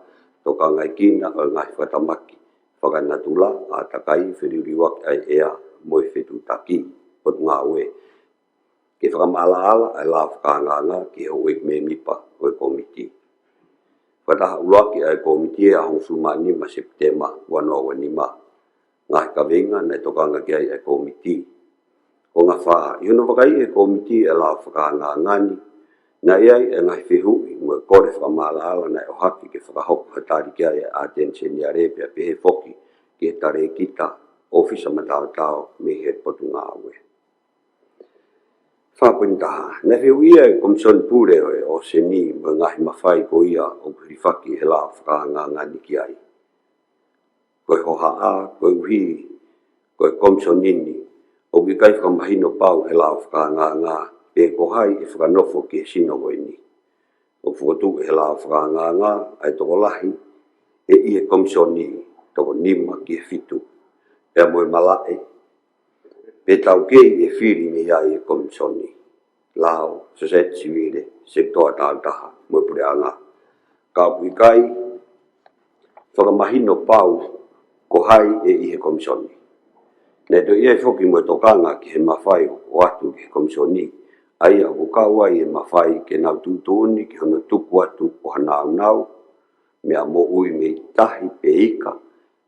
toka ngai kina o ngai whatamaki. Whakanatula a takai whiriuriwak ai ea mo i whetu taki, patunga aue. Ke whakamala ala ai la whakanganga ki hau ek me mipa o komiti. Whataha uluaki ai komiti e ahong sumani ma September wanoa wanima. Ngai kawenga nei tokanga ki ai komiti. O ngā wha, i hono wakai e komiti e la whakanga ngani, na iai e ngai whihui mo e kore whakamala ala nei o haki ke whakahoko hatari ki ai a tensioni a repea pehe foki ki he tare kita ofisa matao me he potunga aue. Whapuntaha, na whihui e komison pure o seni mo ngahi mawhai ko ia o kurifaki he la whakanga ngani ki ai. Koe hoha a, koe uhi, koe komison nini, o ki kai whakamahino pau he la whakanganga e kohai e whakanofo ki he sino koini. O whakatu he la whakanganga ai toko lahi e i he komisioni toko nima ki he fitu. E moe malae, pe tau kei e whiri ni ai e komisioni. Lao, society civile, sektoa tātaha, moe pure anga. Ka pui kai, whakamahino pau kohai e i he komisioni. Nei to ia whoki mo tokanga ki he mawhai o atu ki he komisioni, ai a kukaua i he mawhai ke nau tūtūni ki hono tuku atu o hanau nau, mea mo ui me tahi pe ika,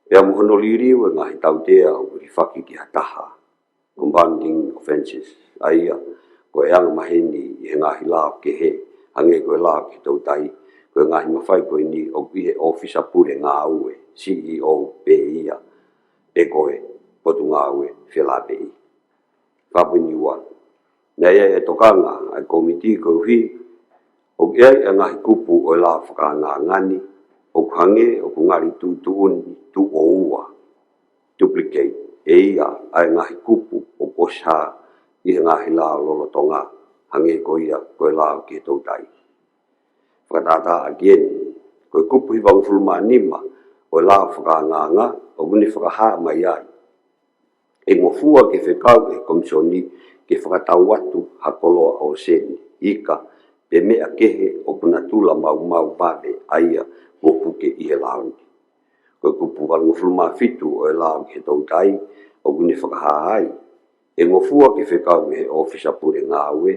Ea mohonoliri ua ngahi tautea o rifaki ki hataha. Compounding offences. Aia, ko e anga maheni i he ngahi lao ke he, hange ko e lao ki tau tai, ko e ngahi mawhai ko ni o ki he ofisa pure ngā ue, CEO pe ia, e koe, potu ngā ue, whila pe i. Whapuni ua. Nei e tokanga, ai komiti ko uhi, o ki e ngahi kupu o e lao whakanga ngani, o kuhange o kungari tu o ua, duplicate, e ia ai ngahi kupu o kosha i he ngahi lao lolo tonga, hange ko ia ko e lao ki tau tai. Whakatata again, ko e kupu hi wangfulma nima, o e lao whakanganga, o guni whakaha mai ai. E ngofua ke whekau e komisioni ke whakatau atu hakoloa o seni, ika, pe mea kehe o kuna tula mau vave aia mo puke i he laoni. Ko kupu ngofulma fitu o e lao ki tau tai, o guni whakaha ai. E ngofua ke whekau he ofisa pure ngā ue,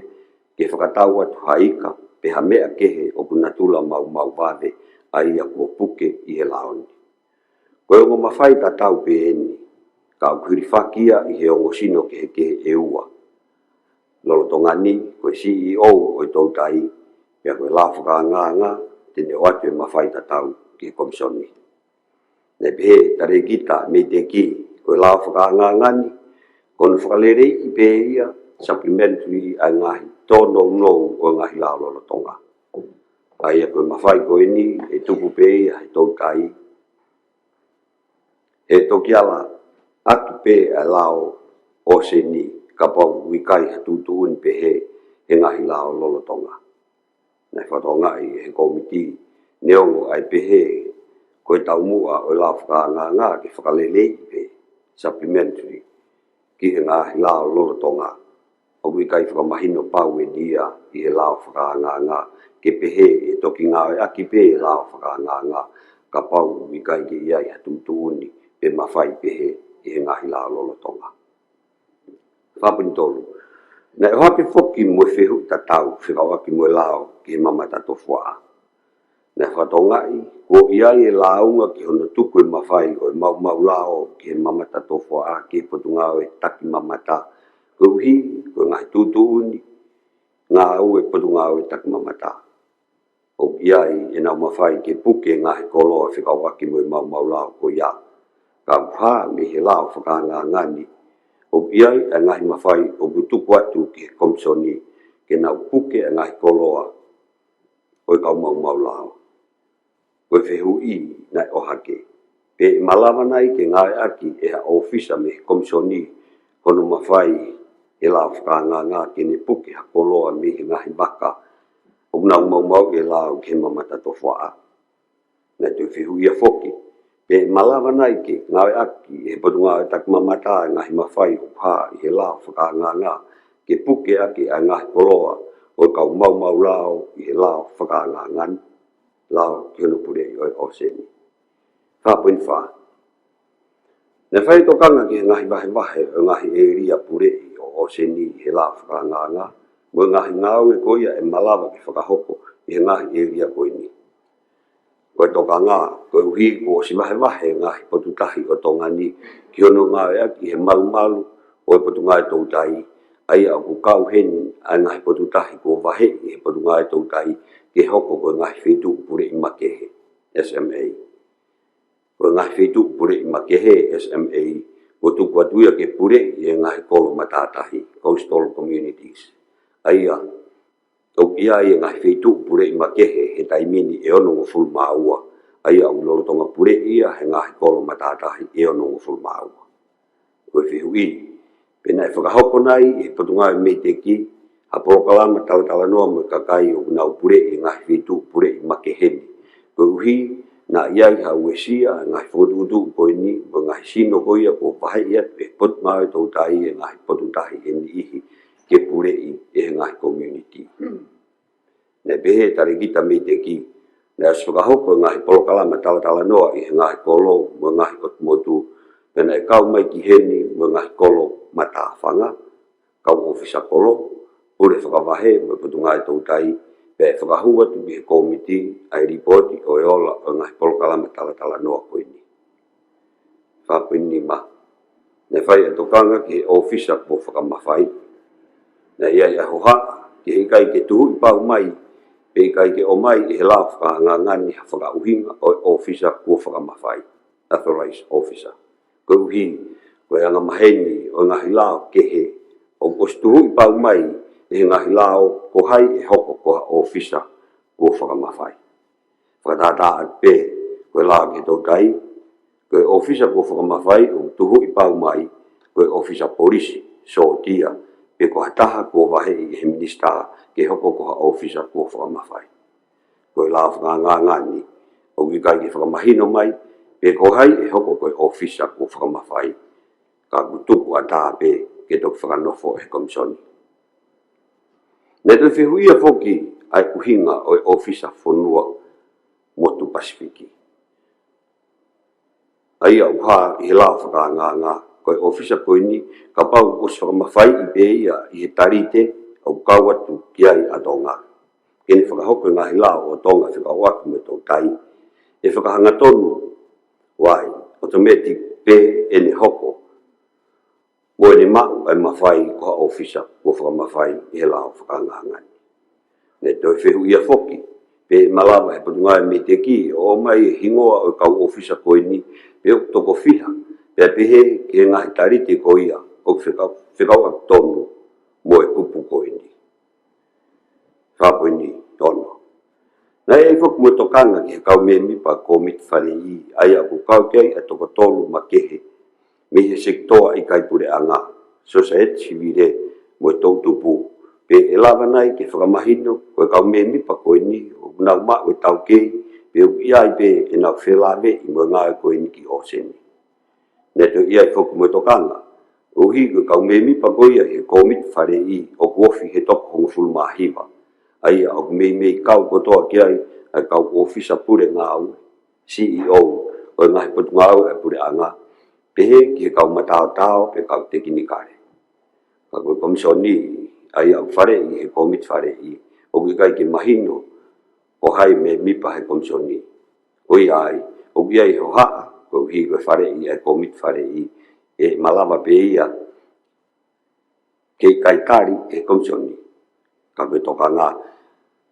ke whakatau atu haika, pe ha mea kehe o kuna tula mau vave aia mo puke i he laoni. Ko e ngoma whai tatau pe eni, ka ukuri whakia i he ongo sino ke e ua. Lolo tongani, ko e CEO o e tau tai, pia ko e la whakanganga, tene o atu e mawhai tatau ki komisioni. Ne pehe tare gita me te ki, ko e la whakangangani, kono whakalere i pe ia, supplementary ai ngahi, tono o ngahi lao lolo tonga. Ai ko e mawhai ko eni, e tupu pe ia, e tau tai, e toki ala, atu pe a lao o se ni, ka pau wikai hatutuun pe he ngahi lao lolo tonga. Nei whatonga i he komiti, neongo ai pe ko e tau mua o lao whakanganga ke whakalelei pe, supplementary, ki he ngahi lao lolo tonga. O wikai whakamahino pau e dia i he lao whakanganga, ke pe e toki ngā e aki pe lao whakanganga, ka pau wikai ki iai hatutuuni, pe mawhai pe i he ngahi lao lolo tonga. Whapuni tolu. Nei hoake whoki mo e whehu tatau, whikawaki mo e lao ki he mamata to whaa. Nei whatongai, ko iai e launga ki hono tuku e mawhai o e mau lao ki he mamata to whaa, ki he potungao e taki mamata. Ko uhi, ko ngai tutuuni, ngā au e potungao e taki mamata. O iai e nau mawhai ki puke ngahi koloa whikawaki mo e mau lao ko ia. Ka uha me he lao whakanga ngani, o iai e ngahi mawhai o butuku atu ki komisioni ke nau puke e ngahi koloa o e kau mau lao. Ko e whehu i nai o hake. Pe malawa nai ke ngai aki e ha ofisa me komisioni kono mawhai e lao whakanga ngā ke ne puke ha koloa me he ngahi baka o nau mau e lao ke mamata to whaa. Nai te whehu ia whoki. Pe malawa nai ke ngawe aki e potunga e tak mamata ngahi mawhai o pā i he lao whakanganga ke puke aki a ngahi koloa o kau mau lao i he lao whakangangan lao ki hono pure i o seni. Whapuni wha. Ne whai tokanga ki he ngahi wahe o ngahi e ria pure i o seni i he lao whakanganga mo ngahi ngau e koia e malawa ki whakahoko i he ngahi e ria koini. Ko e toka ngā, ko e uhi ko si wahe ngahi potutahi o tongani ki ono ngā ea ki he malu o e potunga e tautai ai au ku kau heni a ngahi potutahi ko wahe i he potunga e tautai ke hoko ko ngahi whetu pure i makehe, SMA. Ko ngahi whetu pure i makehe, SMA, ko tuku atuia ke pure i e ngahi kolo matatahi, coastal communities. Aia, o ia e ngahi whetu pure i makehe he taimini e ono ngofulu maua. Aia au lolo tonga pure ia he ngahi kolo matatahi e ono ngofulu maua. Koe whehu i, pena e whakahoko nai e potunga e meiteki, ha porokalama tala noa mo kakai o nau pure i ngahi whetu pure i makeheni. Koe uhi, na iai ha uesia ngahi whotutu koe ni, mo ngahi sino koia ko pahe ia e potunga e tautai e ngahi potutahi e ni ihi ke pure i e ngahi community. Ne pehe tare kita meiteki, ne as whakahoko ngahi porokalama tala noa i ngahi kolo, mo ngahi kotumotu, pena e kau mai ki heni, mo ngahi kolo matawhanga, kau ofisa kolo, ure whakawahe, mo potunga e tautai, pe whakahua tu ki he komiti, ai ripoti o e ola o ngahi porokalama tala noa koini. whapini ma. Ne whai e tokanga ki ofisa ko whakamawhai. Ne ia hoha ki he kai ke tuhu i pau mai, pe kai ke o mai i he la whakangangani whakauhinga o ofisa ko whakamawhai. Authorized officer. Ko uhi, koe anga maheni o ngahi lao ke he, o tuhu i pau mai, e ngahi lao ko hai e hoko ko ofisa ko whakamawhai. Whakatata at pe, koe lao ke tō kai, koe ofisa ko whakamawhai o tuhu i pau mai, koe ofisa polisi, so tia, pe ko hataha ko wahe i he minista ke hoko ko ofisa ko whakamawhai. Koe lao whakangangani, o ki kai ke whakamahino mai, pe ko hai e hoko koe ofisa ko whakamawhai, ka kutuku a tā pe ke tō whakanofo e komisoni. Ne te whihuia whoki ai uhinga o e ofisa whonua motu Pasifiki. Ai au ha i he lao whakanganga koe ofisa koe ni ka pau o whakamawhai i pe ia i he tarite au kawatu ki ai a tonga. Kene whakahoko ngā he lao o tonga whakawatu me tō tai. E whakahanga tonu wai, automatic pe ene hoko. Mo ene mau ai mawhai koha ofisa ko whakamawhai i he lao whakangangani. Ne toi whehu ia whoki, pe malawa he patungai me te ki, o mai hingoa o kau ofisa koe ni, pe o toko whiha, pe pehe ke ngahi tarite ko ia, o whekau ak tonu, mo e kupu koe ni. Whapo ni tono. Nai e whoku mo tokanga ki he kau me mipa ko mit whare i, ai aku kau kei e toko tolu ma kehe, me he sektoa i kaipure anga, society civile mo e tautupu, pe e lava nai ke whakamahino, koe kau me mipa koe ni, o nau ma o tau kei, pe o iai pe e nau whelave i mo ngāe koe ni ki oseni. Ne to iai whoku mo tokanga, o hi koe kau me mipa koe ia he komit whare i, o kuofi he toko hongo fulu mahiwa. Ai au mei kau kotoa ki ai, ai kau ofisa pure ngā au, CEO, o ngahi potu ngā au e pure anga, pe he ki he kau matao pe kau tekini kare. Ka koe komisoni, ai au whare i he komit whare i, o ki kai ke mahino, o hai me mipa he komisoni. Oi ai, o ki ai ho haa, ko hi koe whare i, ai komit whare i, e malawa pe ia, ke kai kari e komisoni. Ka koe toka ngā,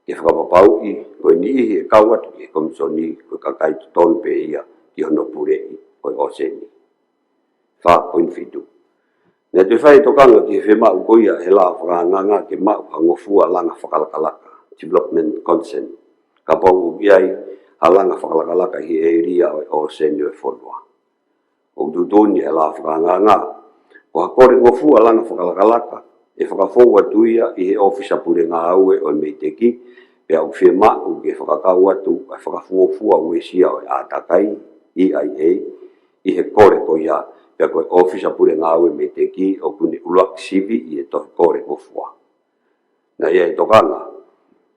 ke whakapapau i, koe ni ihi e kau atu ki e komisoni, koe kakai tonu pe ia, ki hono pure i, koe oseni. Wha.5. Ne te whai tokanga ki he whemau ko ia he la whakanganga ke mau hangofua langa whakalakalaka, development consent. Ka pau ukiai ha langa whakalakalaka hi e ria o oseni o e wholua. O tutoni e la whakanganga, o hakore ngofua langa whakalakalaka, e whakafou atu ia i he ofisa pure ngā aue o mei teki, pe au whemau ke whakakau atu e whakafuofua ue sia o e ātakai, EIA, i he kore ko ia, pe koe ofisa pure ngā aue mei teki o kuni ulak sivi i e tohi kore ngofua. Na ia e tokanga,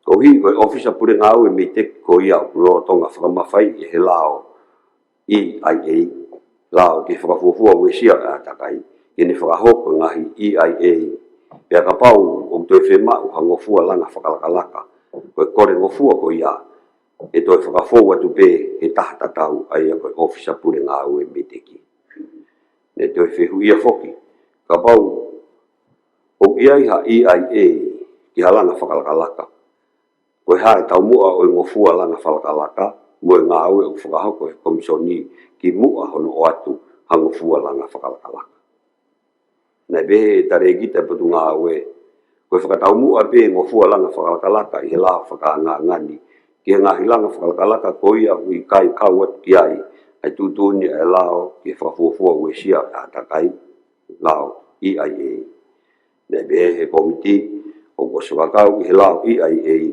ko hi koe ofisa pure ngā aue mei teki ko ia o kuloa tonga whakamawhai i he lao EIA, lao ke whakafuofua ue sia o e ātakai, kene whakahoko ngahi EIA, pea ka pau o toi whemau hangofua langa whakalakalaka, koe kore ngofua ko ia, e toi whakafou atu pe he tahatatau ai a koe ofisa pure ngā aue me teki. Ne toi whehu ia whoki, ka pau o iai ha EIA ki ha langa whakalakalaka, koe hae tau mua o ngofua langa whakalakalaka, mo e ngā aue o whakahoko he komisoni ki mua hono o atu hangofua langa whakalakalaka. Nei behe tare kita patu ngā aue, koe whakatau mua pe ngofua langa whakalakalaka i he lao whakangangani, ki he ngahi langa whakalakalaka ko ia ui kai kau atu ki ai, ai tūtūni e lao ki whakafuafua ue sia a takai, lao EIA. Nei behe he komiti, o koso wakau i he lao EIA,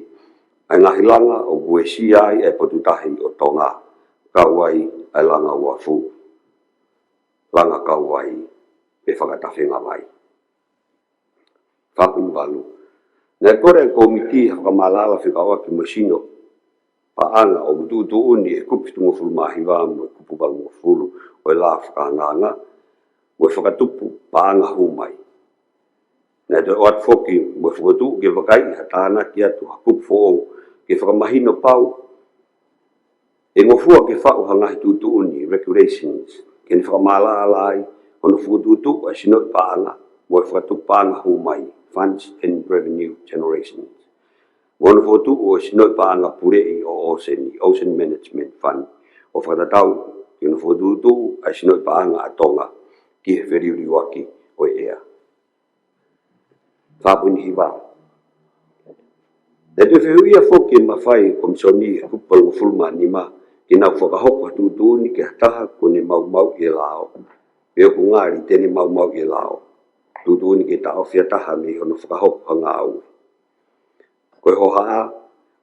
ai ngahi langa o ue sia ai e potutahi o tonga, kau ai ai langa uafu, langa kau ai, e whakatawhenga mai. Whakunwalu. Nei kore komiti whakamalala whikawa ki masino, paanga o mututu uni e kupitu ngofulu mahiwa mo e kupu walu ngofulu o e la whakanganga, mo e whakatupu paanga humai. Nei te oat whoki mo e whakatu ke wakai hatana ki atu hakupu fōo ke whakamahino pau, e ngofua ke whau hangahi tutu uni, regulations, kini whakamala alai, ono whututu a sino paanga, mo whatu paanga humai, funds and revenue generation. Mono whutu o sino paanga purei o Ocean Management Fund, o whatatau, kino whututu a sino paanga atonga, ki he whiriuri waki o ea. Whapuni hiwa. Nā tu whihuia whoki mawhai komisioni kupal o fulma nima, ki nau whakahoko tutuni ki hataha kone mau i lao. Peo ku ngāri tene mau i lao. Tutuni ki ta awhia taha me hono whakahoko hanga au. Koe hoha a,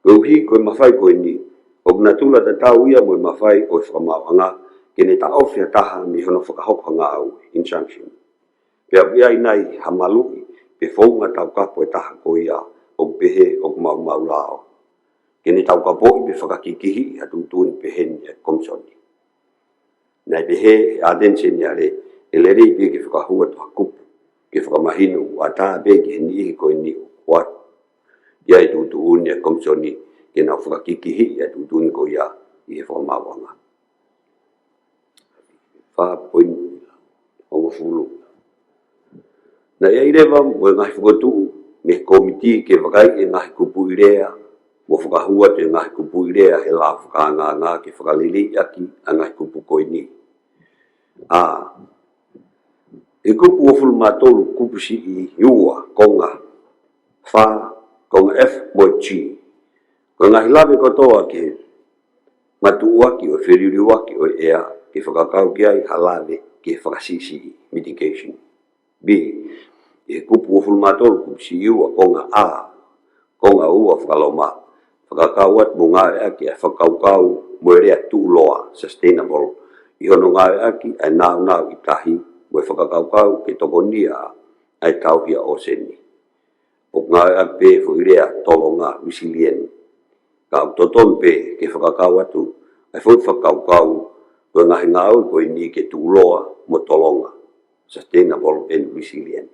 koe uhi koe mawhai koe ni, o kuna tula ta tau ia moe mawhai o whakamau anga, kene ta awhia taha me hono whakahoko hanga au, injunction. Pea ia nai hamalui, pe whaunga tau kapo e taha koe ia, o pehe o mau lao. Kene tau kapo i pe whakakikihi a tutuni pehen e komisioni. Nai pehe a dense niare, e le rei pe ke whakahua toha kupu, ke whakamahinu, a tā pe ke ni ihi koe ni wat. Ia i tutuni e komisioni, ke nau whakakikihi a tutuni koe ia i he whakamawanga. Whapoinu, o fulu. Na ia i rewa, mo ngahi whakatu, me komiti ke wakai e ngahi kupu i rea, mo whakahua te ngahi kupu i rea he la whakanganga ke whakalili aki a ngahi kupu koe ni. E kupu o fulmatolu kupu si i iua, konga, wha, konga F mo G. Ko ngahi lawe kotoa ke matu waki o whiriuri waki o ea ke whakakau ki ai halawe ke whakasisi mitigation. B. E kupu o fulmatolu kupu si iua konga A, konga ua whakaloma, whakakau at mo ngā ea whakaukau mo rea tūloa, sustainable, i hono ngā ea ai nau i tahi, mo whakakaukau ke tokonia ai tauhia o seni. O ngā ea pe fo i rea tolonga resilient, ka toton pe ke whakakau atu, ai fo whakaukau, koe ngahi ngāu koe ni ke tūloa mo tolonga, sustainable and resilient.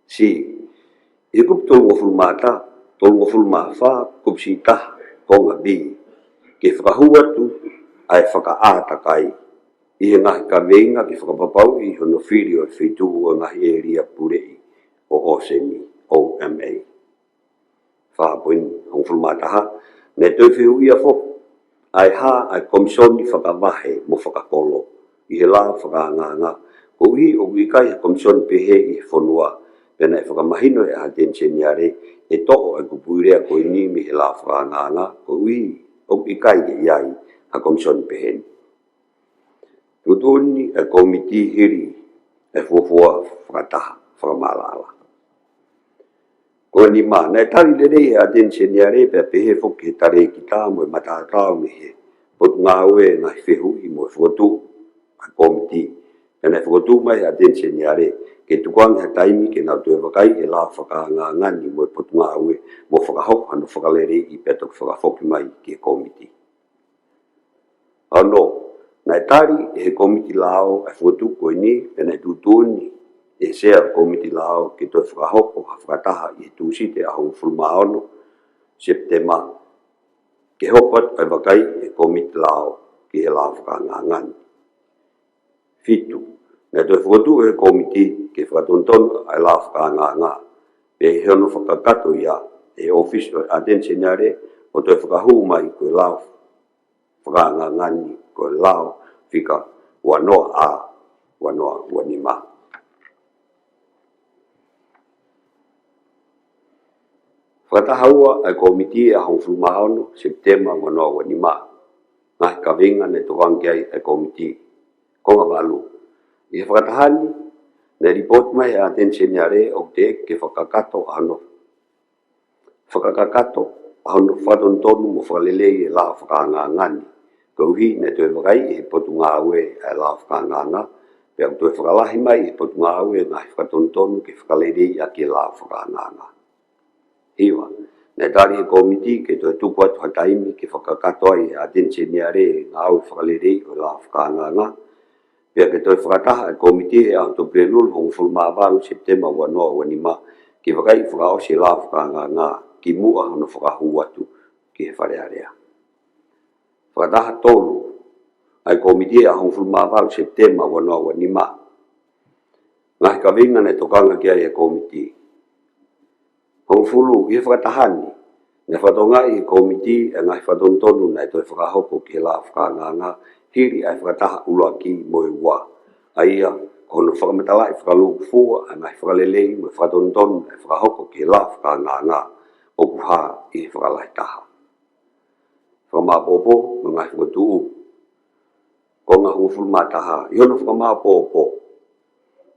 Si, e kup tolu ngoful mata, tolu ngoful mafa, kup si taha, konga bi, ke whakahua tu, ai whakaata kai, i he ngahi ka veinga ke whakapapau i hono whiri o whitu o ngahi area purei o Oseni, OMA. Whapoin, ngoful mata ha, ne tau whihu ia whoku, ai ha ai komisioni whakamahe mo whakakolo, i he la whakanganga, ko uhi o wikai he komisioni pehe i he whanua, pena e whakamahino e a dense niare, e toko e kupuirea koe ni mi he la whakanganga, ko uhi o wikai e iai a komisioni pehen. Tutuni e komiti hiri e fuafua whakataha, whakamalala. Koe ni ma, nei tari lerei a dense niare pe pehe whoki he tare ki tā mo e matatau me he, potu ngā ue ngai whehu i mo e whakatu a komiti, pena e whakatu mai a dense niare, ke tukuang he taimi ke nau tue wakai e la whakanga ngani mo e potu ngā ue mo whakahok anu whakalere i petok whakafoki mai ki e komiti. Ano, nai tari e he komiti lao e whakatu koe ni, pena e tutuni e sea komiti lao ke toi whakahoko ha whakataha i tūsite a hong fulmaono, September, ke hokot ai wakai e komiti lao ki he la whakanga ngani. Fitu, nai toi whakatu e komiti ke whakatonton ai la whakanganga, pe he hono whakakato ia e office a dense niare o toi whakahu mai koe lao whakangangani koe lao whika wanoa a wanoa wanima. Whakatahaua ai komiti a hong fulmaono September wanoa wanima, ngai ka vinga ne tokangi ai komiti, konga malu. I he whakatahani, ne report mai a dense niare o te ke whakakato ano. Whakakato ano whatontonu mo whakalelei e la whakangangani. Kauhi ne tue wakai e potu ngā ue e la whakanganga, pe au tue whakalahi mai e potu ngā ue ngai whatontonu ke whakalelei a ke la whakanganga. Hiwa, ne tari e komiti ke tue tuku atu hataimi ke whakakato ai a dense niare ngā ue whakalelei o la whakanganga, pia ke toi whakataha e komiti e au to prelul hong fulmawaru September wanoa wanima ke wakai whakaose la whakanganga ki mua hono whakahu atu ki he wharearea. Whakataha tolu ai komiti komiti a hong fulma va September wa nima ngai ka vinga ne tokanga kia e komiti hong fulu i whakatahani ne whatonga i komiti e ngai whatontonu nei toi whakahoko ki la whakanganga hiri ai whakataha ulua ki moe wa aia kono whakamatala i whakaluku fua a ngai whakalelei mo whatontonu e whakahoko ki la whakanganga o kuha i whakalaitaha whamapopo mo ngai whakatuu ko ngā hufulu mataha yono whakamapopo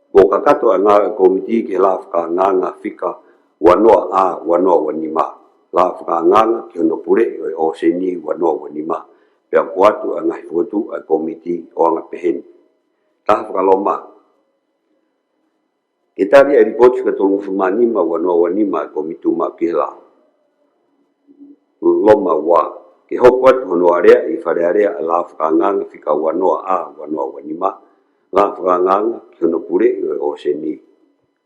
ko kakato a ngā komiti ki la whakanganga whika wanoa a wanoa wanima la whakanganga ki hono pure o seni wanoa wanima pia kuatu a ngai whakatu a komiti o anga peheni taha whakaloma ki tari e ripoti ka tolungu whamanima wanoa wanima komitu ma ki la loma wa ki hokwat hono area i wharearea a la whakanganga whika wanoa a wanoa wanima la whakanganga ki hono pure o seni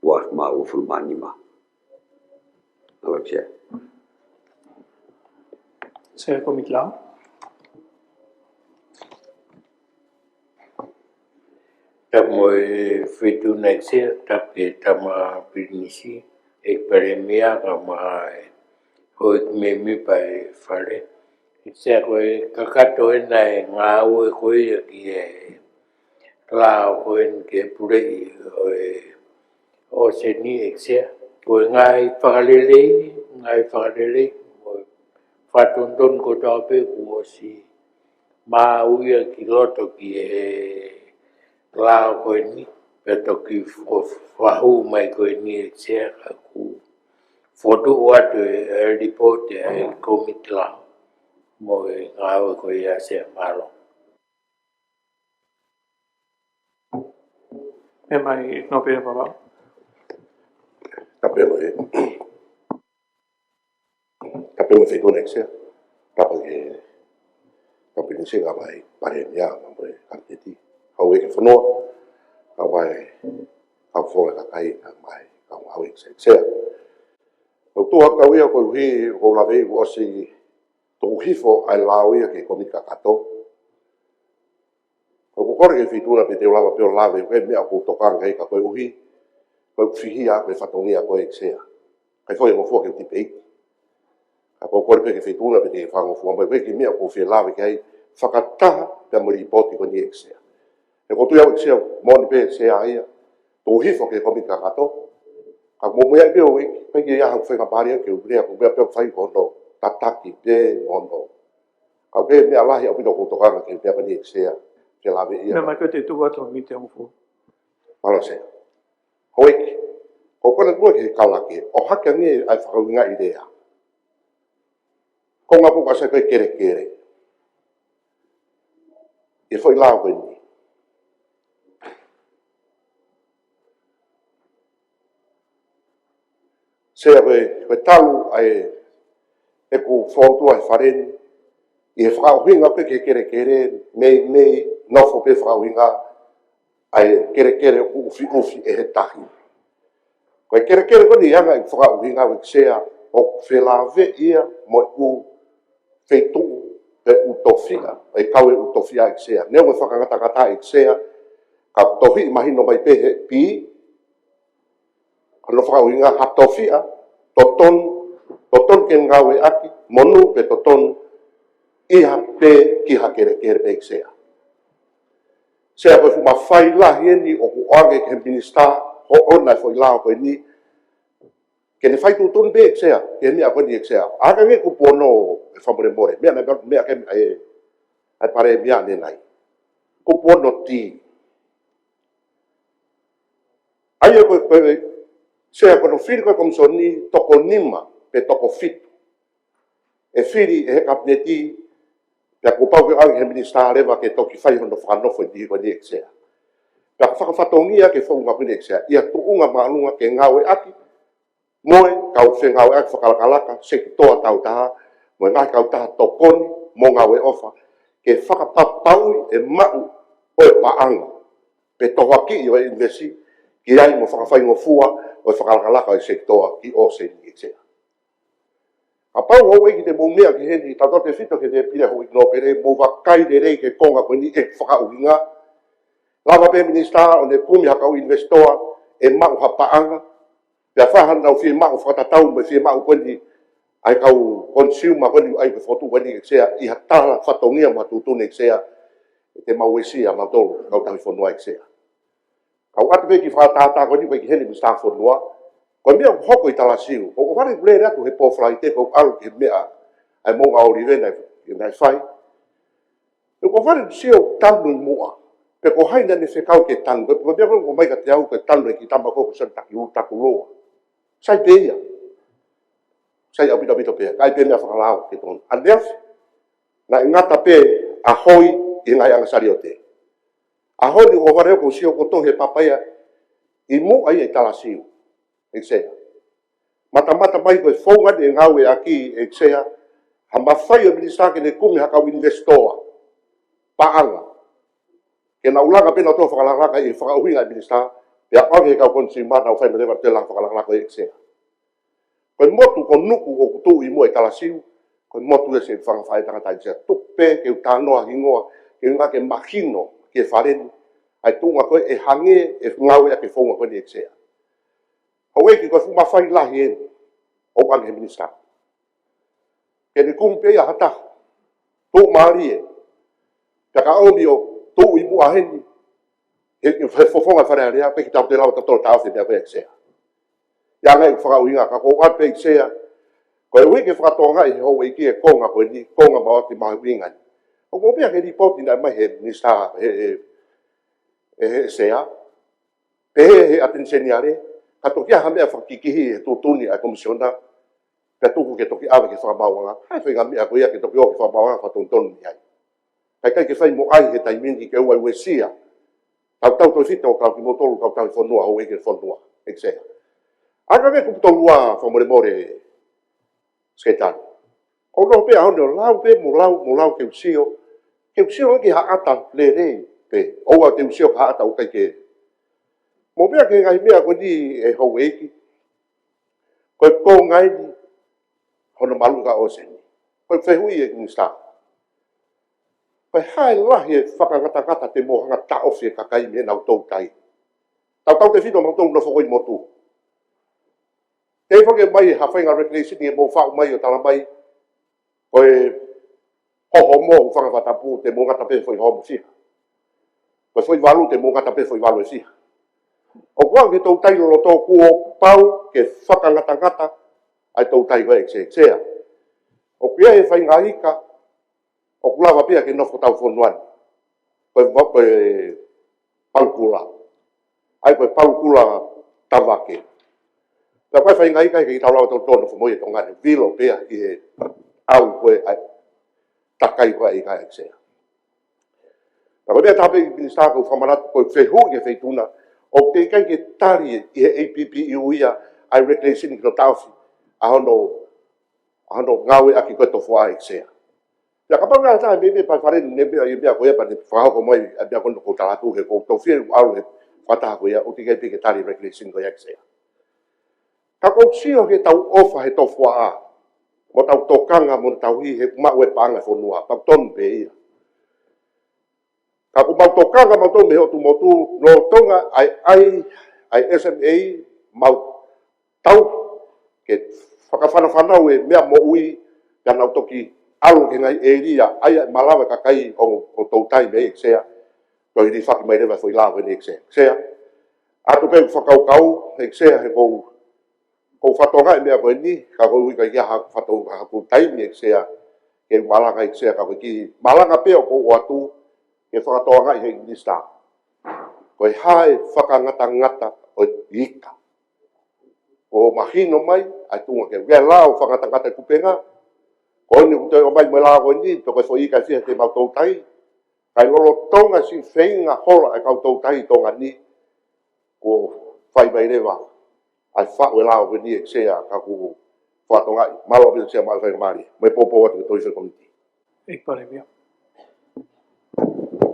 wa ma ufulmanima. Alexia. Saya komit lang. Tamoy fitu nexia tapi tama pinisi ekperemia kama hoik memi pai fare. Saya koi kakato nai ngau koi ki lao koi ke pure o seni exia koi ngai whakalele whatondon ko tape kuosi mauia ki loto ki lao koi ni peto ki whahu mai koi ni exia ku foto watu report komit lao mo ngau koi ase malo. Memang no pera baba. Kapelo feito nexia kapa ke kapelo se gabai pare ya mo kapeti hawe ke fono kawai ka fo ka kai ka mai ka hawe se o to ka wi ko hi o la ve o si to hifo ai la wi ke komika kato ko ko ke feito na pete lava pe lave ke me ko to ka ngai ka ko hi ko fihia ko fatongia ko exea kai foi mo fo ke tipe a ko korpe ke feituna pe ke fango fu mai ke mea ko fe lave kai fakata pe mo ripoti ko ni exea e ko tu ya exea mo ni pe se ai to hifo ke komika kato ka mo mo ya pe o pe ke ya fe ka paria ke ubre ko pe fai ko no tataki pe mono ka pe me ala ya pe ko to ka ke pe ni exea ke lave ia Memang kau tu tu mite ang fu. Malo se. Hoik. Ko kona tua ke kalake. O haka ni ai whakaunga idea. Ko ngā puka sa koe kere. E foi lao koe ni. Sea koe talu ai e ku whautua e whareni. I e whakauhinga koe ke kere. Mei nofo pe whakauhinga ai kere ufi e he tahi. Koe kere ko ni anga i whakauhinga wik sea o whelave ia mo u feitu pe utofia, e kaue utofia i sea. Neo e whakangata i sea, ka tohi mahino mai pehe pi, ano whakauhinga hatofia, toton ke ngawe aki, monu pe toton iha pe ki ha kere pe i sea. Sea koe fuma whai lahi eni o ku oange ke minista ho ona foi lao koe ni ke ne whai tutun be eksea ke mea koe ni eksea aga nge ku pono e whamore more mea ke ai pare mea ne nai ku pono ti aia koe sea koe no whiri koe komsoni toko nima pe toko fitu e whiri e he kapneti pia ko pau ke ang he minista leva ke toki whai hono whanofo i dihi koe ni eksea pia ko whakawhatongia ke whaunga koe ni eksea ia tuunga maalunga ke ngawe aki moe kau whengawe aki whakalakalaka se ki toa tau taha moe ngai kau taha tokoni mo ngawe ofa ke whakapapau e mau o e paanga pe toha ki i o e invesi ki ai mo whakawhaingo fua o e whakalakalaka o se ki toa ki o se ni eksea Apa o e ki te mumea ki heni tau te fito ke te pile ho igno pere mo wakai de rei ke konga ko ni e whakauhinga. Lava pe minista o ne kumi haka o investoa e mau hapaanga. Pea whahan nau fie mau whakatatau me fie mau koni ai kau consumer koni ai ke fotu koni eksea i hatala whatongia matutune eksea te mau esia matolo kau tahi whanua eksea. Kau atu pe ki whakatata koni pe ki heni minista whanua. Ko mea hoko i tala siu. Ko whare ure atu he pōwhrai te ko aru ki mea ai mō ngā ori vena i nai whai. Ko whare siu tanu i mua. Pe ko haina ne whekau ke tanu. Ko mea ko mai ka te au ke tanu e ki tamba koko san taki utaku loa. Sai te ia. Sai au pita pea. Kai pe mea whakalao ke tonu. Aneas, na ingata pe a hoi i ngai angasari o te. A hoi ni o whare ko siu ko tohe papaya i mua ai e tala siu. Eksea. Mata mai ko fonga de ngawe aki eksea. Hamba fai o minista ke ne kumi haka o investoa. Paanga. Ke na ulanga pena to whakalanga i whakauhinga minista. Pea pange kau konsima na whai merewa te lang whakalanga ko eksea. Ko motu ko nuku o kutu i mua i talasiu. Ko motu e se whangawhai tangata i sea. Tupe ke utanoa hingoa. Ke unga ke mahino ke wharenu. Ai tunga koe e hange e ngawe ake fonga koe ni eksea. Hoi ki koe fumawhai lahi e o ange minista. Ke ne kumpe ia hata. Tō maari e. Ka ka omi o tō i mua heni. E fofonga whare area. Peki tau te lau tatola tau te mea koe eksea. Ia ngai whakauhinga. Ka ko ape eksea. Koe hui ke whakatonga i hou e ki e konga koe ni. Konga mawa ki mahi wingani. O ko pia ke ripoti na mai he minista he sea. Pe he atenseniare. Ka toki aha mea whakikihi e tūtuni a komisiona, ka tuku ke toki awe ke whakabawanga, hai whainga mea ko ia ke toki o ke whakabawanga whatontonu ni ai. Kai ke whai mo ai he taimini ke ua uesia, tau toi fita o kau ki motolu kau tau i whanua o eke whanua, eksea. Aka me kuputolua whamoremore sketani. Ko no pea hone o lau pe mo lau ke usio ki haata le rei pe, oua ke usio ka haata o kai ke mo mea ke ngai mea ko ni e hou eiki. Koe kō ngai ni hono maluka o seni. Koe whehui e minista. Koe hae lahi e whakangata te mohanga ta ofi e kakai me nau tau tai. Tau te whino mau tau na whakoi motu. Te whake mai hawhainga recreation e mo whau mai o tala mai. Koe hoho mo whakawhatapu te mohanga pe whoi homo siha. Koe whoi walu te mohanga pe whoi walu e siha. O kua ke tau tai lolo tō kuo pau ke whakangata ai tau tai koe eksea. O pia e whainga ika, o kulawa pia ke nofo tau whonuani. Koe palukula. Ai koe palukula tawake. Pia koe whainga ika ke tau lawa tau tōno whamoia tongane. Vilo pia i he au koe takai koe ika eksea. Pia koe mea tape i minista kau whamanatu koe whehu ke wheituna. O te kai ke tari i he APP i uia ai recreation ki no tauwhi a hono ngawe aki koe tofua eksea. Pia ka panga ta me pai wharenu ne mea i mea koe pa ne whahoko mai a mea kono kou talatu he kou tofia alu he whataha koe o te kai ke tari recreation koe eksea. Ka kou sio he tau ofa he tofua a mo tau tokanga mo tau hi he mau e panga whonua pa tonu pe ia. Ka ku mau tokanga mau tō me hotu motu no tonga ai SMA mau tau ke whakawhanawhanau e mea mo ui ka nau toki alu ke ngai eria ai malawa kakai o tau tai me eksea ko hiri whaki mai rewa whoi lawa ni eksea. Atu pe whakaukau eksea he kou whatonga e mea koe ni ka kou ika ia haku tai me eksea ke malanga eksea ka kou ki malanga pe o kou o atu ke whakatoanga i he minista. Koe hae whakangata o ika. O mahino mai, ai tunga ke wea lao whakangata kupenga. Ko ni utoi o mai mai lao koe ni, to koe fo ika siha te mau tautai. Kai lolo tonga si whainga hola e kau tautai tonga ni. Ko whai mai rewa. Ai whao e lao koe ni e sea ka ku whatonga i. Malo pina sea mai whainga maari. Mai popo watu ke toi whainga komiti. Ik pare mea.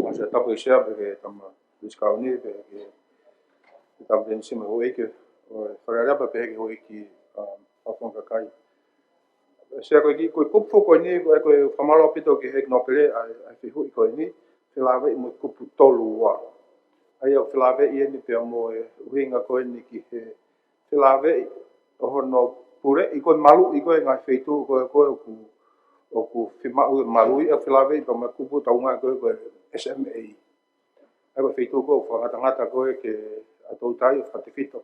Se tapu isia pe tama diskau ni pe tapu den sima ho eke o whakarea pe ke ho eki apon kakai Sia ko ki ko kupu ko ni ko famalo pito ki hek no pele ai fihu ko ni filave mo kupu tolu wa. Ai o filave I ni pe mo winga ko ni ki he filave o no pure I ko malu I ko nga feitu ko o ku fima u malu I filave to ma kupu taunga ko SMA. Ai ko feitu ko fa ngata ko ke atou tai fatifito.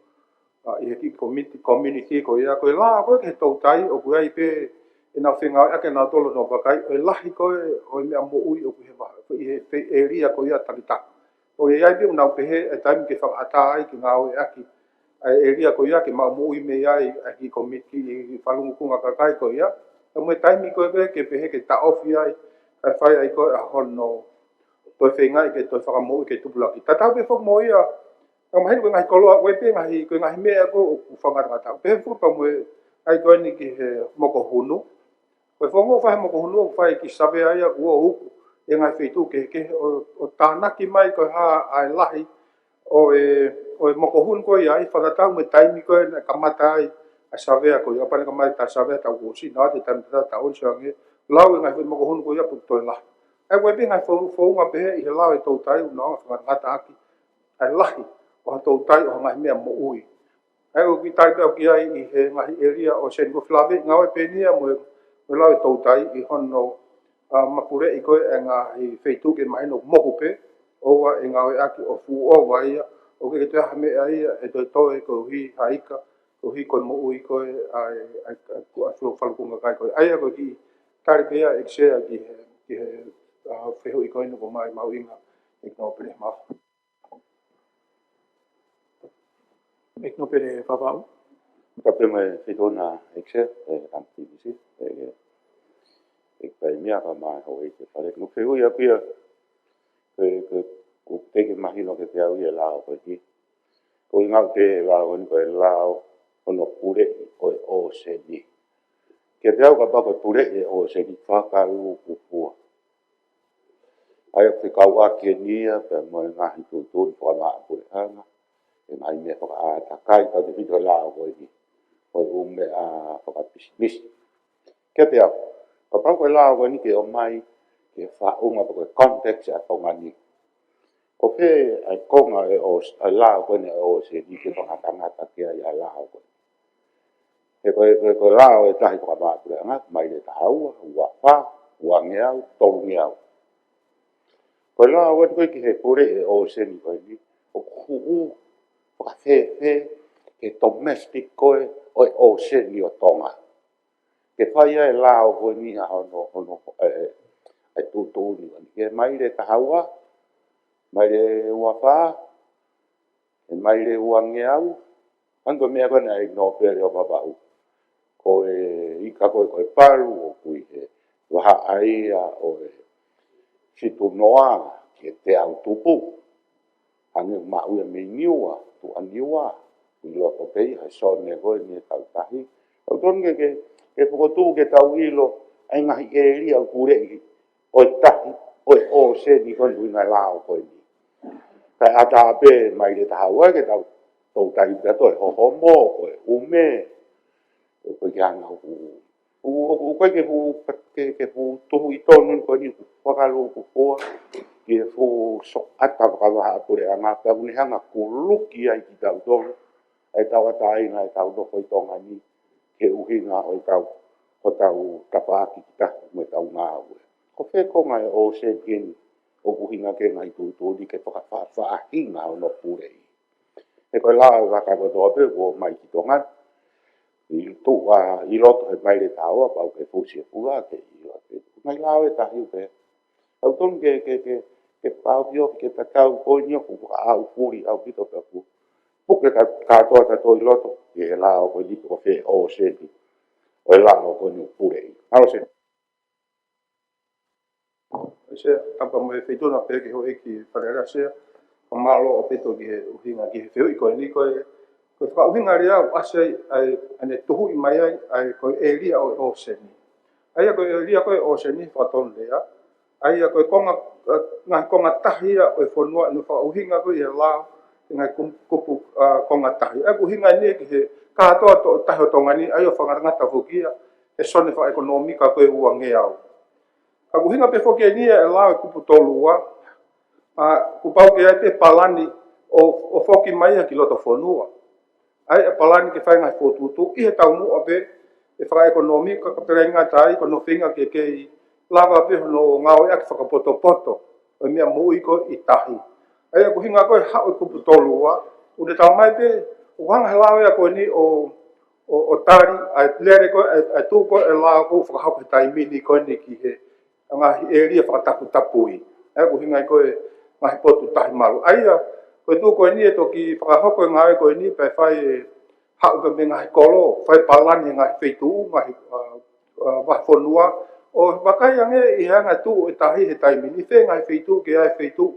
I ki community ko ia ko la ko ke tau tai o ku ai pe ina whinga ake nā tolo no pakai, o lahi koe o mea mo ui o kuhe waha, ko I he area ko ia takitaka. O e ai pe unau pehe e taimi ke whakaata ai ki ngā oe aki, ai area ko ia ke mau mo ui me ai ki komiti I whalungu kunga kakai ko ia, e mo e taimi koe ke pehe ke ta ofi ai, ai whai ai koe a hono, toi whenga ke toi whakamo I ke tupulaki. Tatau pe whak mo ia, ang mahini koe ngahi koloa, koe pe ngahi mea ko o whangatata. Pehe whupa mo e, ai koe ni ki he moko hunu, Koe whongo whahe mo ko hunua whae ki sawe ai a kua uku e ngai whetu ke o tānaki mai koe haa ai lahi o e moko hun koe ai whakatau me taimi koe na kamata ai a sawe a koe apane kamai ta sawe tau kusi nā te taimi ta onsi ange lau e ngai whe moko hun koe a putoe lahi. Ai koe pe ngai whaunga pehe I he lau e tau tai unanga whakangata aki ai lahi o ha tau tai o ngai mea mo ui. Ai o ki tai peo ki ai I he ngahi area o sen ko flawe ngawe pe nia mo o lau e tau tai I hono mapure I koe e ngā I wheitu ke mahino mohu pe owa e ngā oe aki o fu o waia o ke te aha mea ia e toi toe ko hi haika ko hi koe mo ui koe ai kua whalukunga kai koe aia koe ki tari pea e ksea ki he whehu I koe nuko mai mau inga I ngā pere mau. Ik no pere papau. Tapi mai fitona ekse kampisi ek pai mia ka mai ho e ke pare no feu ia pia ke ku te ke imagino que te había la ko ki ko inga te la ko ni ko la ono pure o se ni ke te au ka pa ko pure o se ni fa ka lu ku fu ai ke ka wa ke ni pe mo nga hi tu tu fa la pure ana e mai me fa ta kai ka te fito la ko ki o me a fa business ke te au ka pa ko la ko ni ke o mai ke fa unga ko context a to ngani ko pe ai konga e o la ko ni o se ni ke fa ngata ke ai la ko e ko la o ta ko ba ko nga mai le ta wa fa wa ngea to ngea ko la o ko ki he pure o se ni ko ni o ku fa fe ke domestic ko o se ni o tonga ke fai e la o ko ni ha no ai tu ni ke mai le tahaua mai le wafa e mai le wangeau ando me agora ai no pere o babau ko I ka ko paru o kui e wa ai o situ noa ke te au tupu ane ma u me niua tu aniua I lo to pei ha so ne go ni tau tahi o ton ke ko tu ke tau ilo ai ngahi e ri au kure o tahi o se ni kon du na lao ko ni ka ata pe mai le ta wa ke tau to tai da to ho mo ko u me ko ya na u ko ke tu I tonu ko ni ko ka lu ko ke fu so ata ka wa pure anga pa ni hanga ku luki ai ki tau to ai tau tai na tau do ko tonga ni ke u hinga o tau kapaki ta me tau nga ko fe ko mai o se gen o ku hinga ke ngai tu di ke toka fa hinga o no pure e ko la va ka do pe ko mai ki tonga I tu I loto he mai le tau pa ke fu se fu ke mai la e ta hi pe au ton ke pau pio ke ta tau ko ni ku au furi au pito pe ku puke ka to I loto ke la o ko di ko fe o se di o la o ko ni pure alo se Se tapa mo e whetu na peke ho eki wharera sea o malo o peto ki he uhinga ki he wheu I koe ni koe whaka uhinga rea o ase ai ane tuhu I mai ai koe e ria o seni ai a koe e ria koe o seni whakatonu rea ai a koe konga tahi a o whanua ino whaka uhinga koe I he lao ngai kupu konga tahi ai uhinga ni ki he katoa to tahi o tonga ni ai o whakarangata whukia e sone fa ekonomika koe ua nge au. Ka kuhinga pe foke ni e lao e kupu tolu wa, ku pau ke ai pe palani o foki mai ki loto fonua. Ai e palani ke whainga i fotutu, i he tau mua pe e whaka ekonomika ka pere inga tai ko no whinga ke kei lava pe hono ngao ea ki whakapoto poto, o mea mui ko i tahi. Ai e kuhinga koe hao e kupu tolu wa, u te tau mai pe, u hanga he lao ea koe ni o tari, ai lere koe, ai tū koe e lao koe whakahau he tai mini koe ni ki he, ngahi e ria whakatapu tapui. Ai kuhinga i koe ngahi potu tahi maru. Ai a, koe tū koe ni e toki whakahau koe ngāwe koe ni, pai whai e hau pe me ngahi kolo, whai palani ngahi wheitu, ngahi wahfonua, o wakai ange i hanga tū e tahi he tai mini, whe ngahi wheitu ke ai wheitu,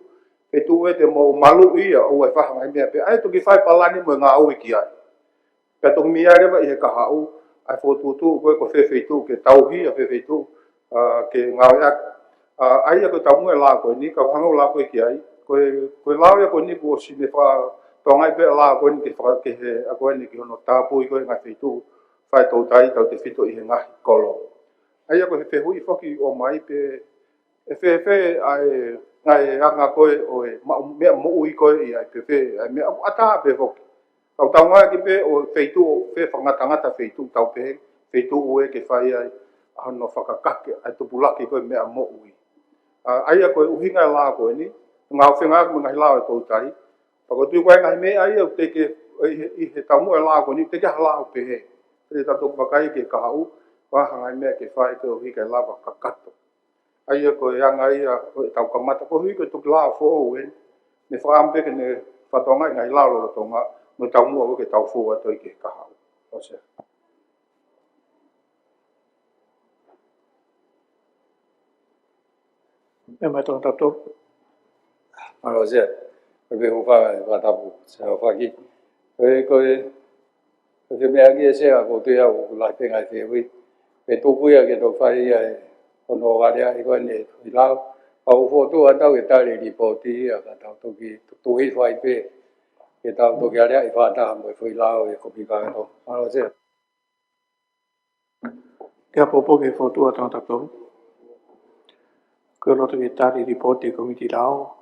wheitu e te mo malu ia o e whahanga i mea pe, ai toki whai palani mo ngā au i ki ai. Pea toki mi arewa i he kahau, ai whotutu koe ko whewheitu ke tauhi a whewheitu ke ngāwe ak. Ai a koe taumua e lā koe ni, ka whangau lā koe ki ai, koe lao ia koe ni ko sine wha tongai pe lā koe ni ke he a koe ni ki hono tāpui koe ngai wheitu, whai tau tai tau te whito i he ngahi kolo. Ai a koe he whehui whoki o mai pe, e whewhe ai ngai anga koe o e mea moui koe i ai pe whe, ai mea ataha pe whoki. Tau tau ngai ki pe o wheitu o whe whangatangata wheitu tau pe, wheitu ue ke whai ai hono whakakake, ai tupulaki koe mea moui. Ai a koe uhinga e lā koe ni, ngā whenga aku ngahi lao e tau tai, pako tui koe ngahi mea ai au teke i he tamu e lā koe ni, teke ha lao pe he. Tere tato wakai ke kahau, wahangai mea ke whai koe uhinga e lawa kakato. Ai a koe anga ia koe tau kamata, koe hui koe tuki lao fo o uen, me whaampe ke ne whatonga i ngahi lao loro tonga, me tau mua koe ke tau fo atoi ke kahau. Osea. E mai tōna tātou. Alo se, koe ho wha tapu, se ho whaki. Koe mea ki e sea ko tui au lai pengai te hui. Pe tōpuia ke tō whai ai ono warea i koe ne i lao. Au whotu a tau e tari ripoti a ka tau toki tuhi whai pe. Ke tau toki area i whataha mo i whui lao e kopi kāto. Alo se. Kia popo ke whotua tōna tātou. Koe loto ke tari ripoti komiti lao.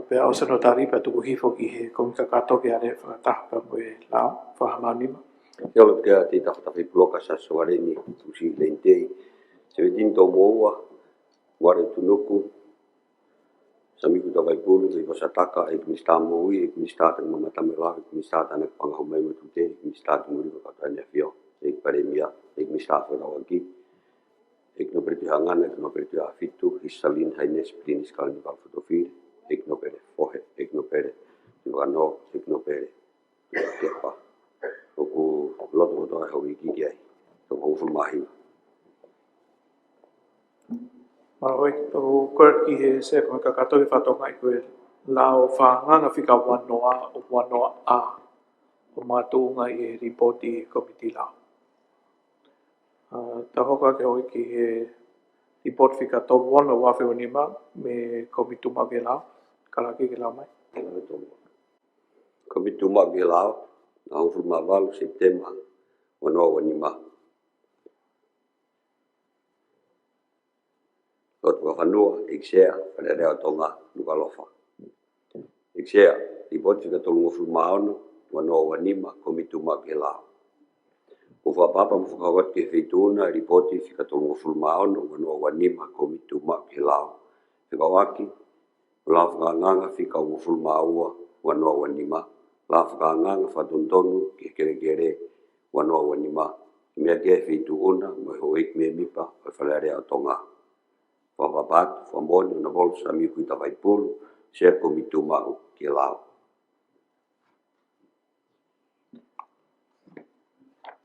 Pe au sano tari pa tuku hifo ki he komika kato ke are whakataha pa mo e lao. Whahamanima. Kia olo kia te tawhatafi puloka sa soareni, tusi leintei. Se vedin tō moua, ware tunuku, samiku tawai pulu, i wasataka, e kunista moui, e kunista tanga mamatame lao, e kunista tanga pangahau mai matute, e kunista tanga muriwa katanya fio, e paremia, e kunista whanawaki, e kino periti hangana, e kino periti afitu, hisalin haines, plinis kalani kalfotofir, e kino pere fohe, e kino pere, no, e kino pere, kepa. Oku loto koto ai hau i kiki ai, tō haufu mahi. Maroi, tau koe ki he se koe kakato ki whatonga i koe lao whanganga whika wanoa o wanoa a o mātuunga i he ripoti komiti lao. Ta hoka ke hoi ki he report whika tō wano wawhi nima me komituma ke lao, kalaki ke lao mai. Komituma ke lao, na haufu mawalu Septemba, wanoa wanima. Lot wa whanua, iksea, whare reo tonga, nuka lofa. Iksea, i poti ka tolunga fulmaono, wanoa wanima, komituma ke lao. Ufa papa mfukawat ke feituna, i poti ka tolunga fulmaono, wanoa wanima, komituma ke lao. Fika waki, la whakanganga fika ua fulmaua, wanoa wanima. La whakanganga whatontonu, ke kere wanoa wanima. Mea ke feituna, mo hoik me mipa, o whare reo tonga. Whapapat, whamoni, na bolu sa miu kuita waipulu, se komituma ke lao.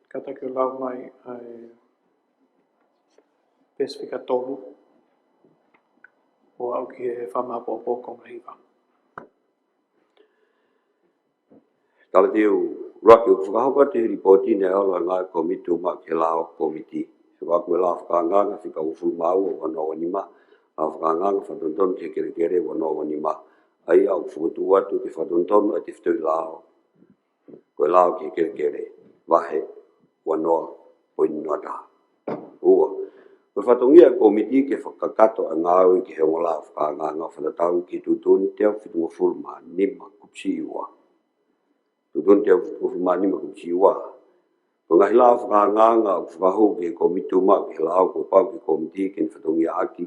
Kata ke lau mai ai pesifika tolu o au ki he whamapopo konga hiwa. Tala tiu, raki u whakahauka te ripoti ne ala ngā komituma ke lao komiti. Se waku e la whakanganga whika ufulu mau o wanoa wanima, la whakanganga whatontonu ke kere wanoa wanima. Ai au whukutu atu ke whatontonu a te whitui lao. Koe lao ke kere, wahe, wanoa, oinua taha. Ko fatongia komiti ke whakakato a ngāui ki heonga la whakanganga whanatau ki tutun teo whitunga fulma nima kupsi iwa. Tutun teo whitunga nima kupsi iwa. Ko ngahi la whakanganga o whakahu ke komitu ma ki lau ko pau ki komiti ke whatongia aki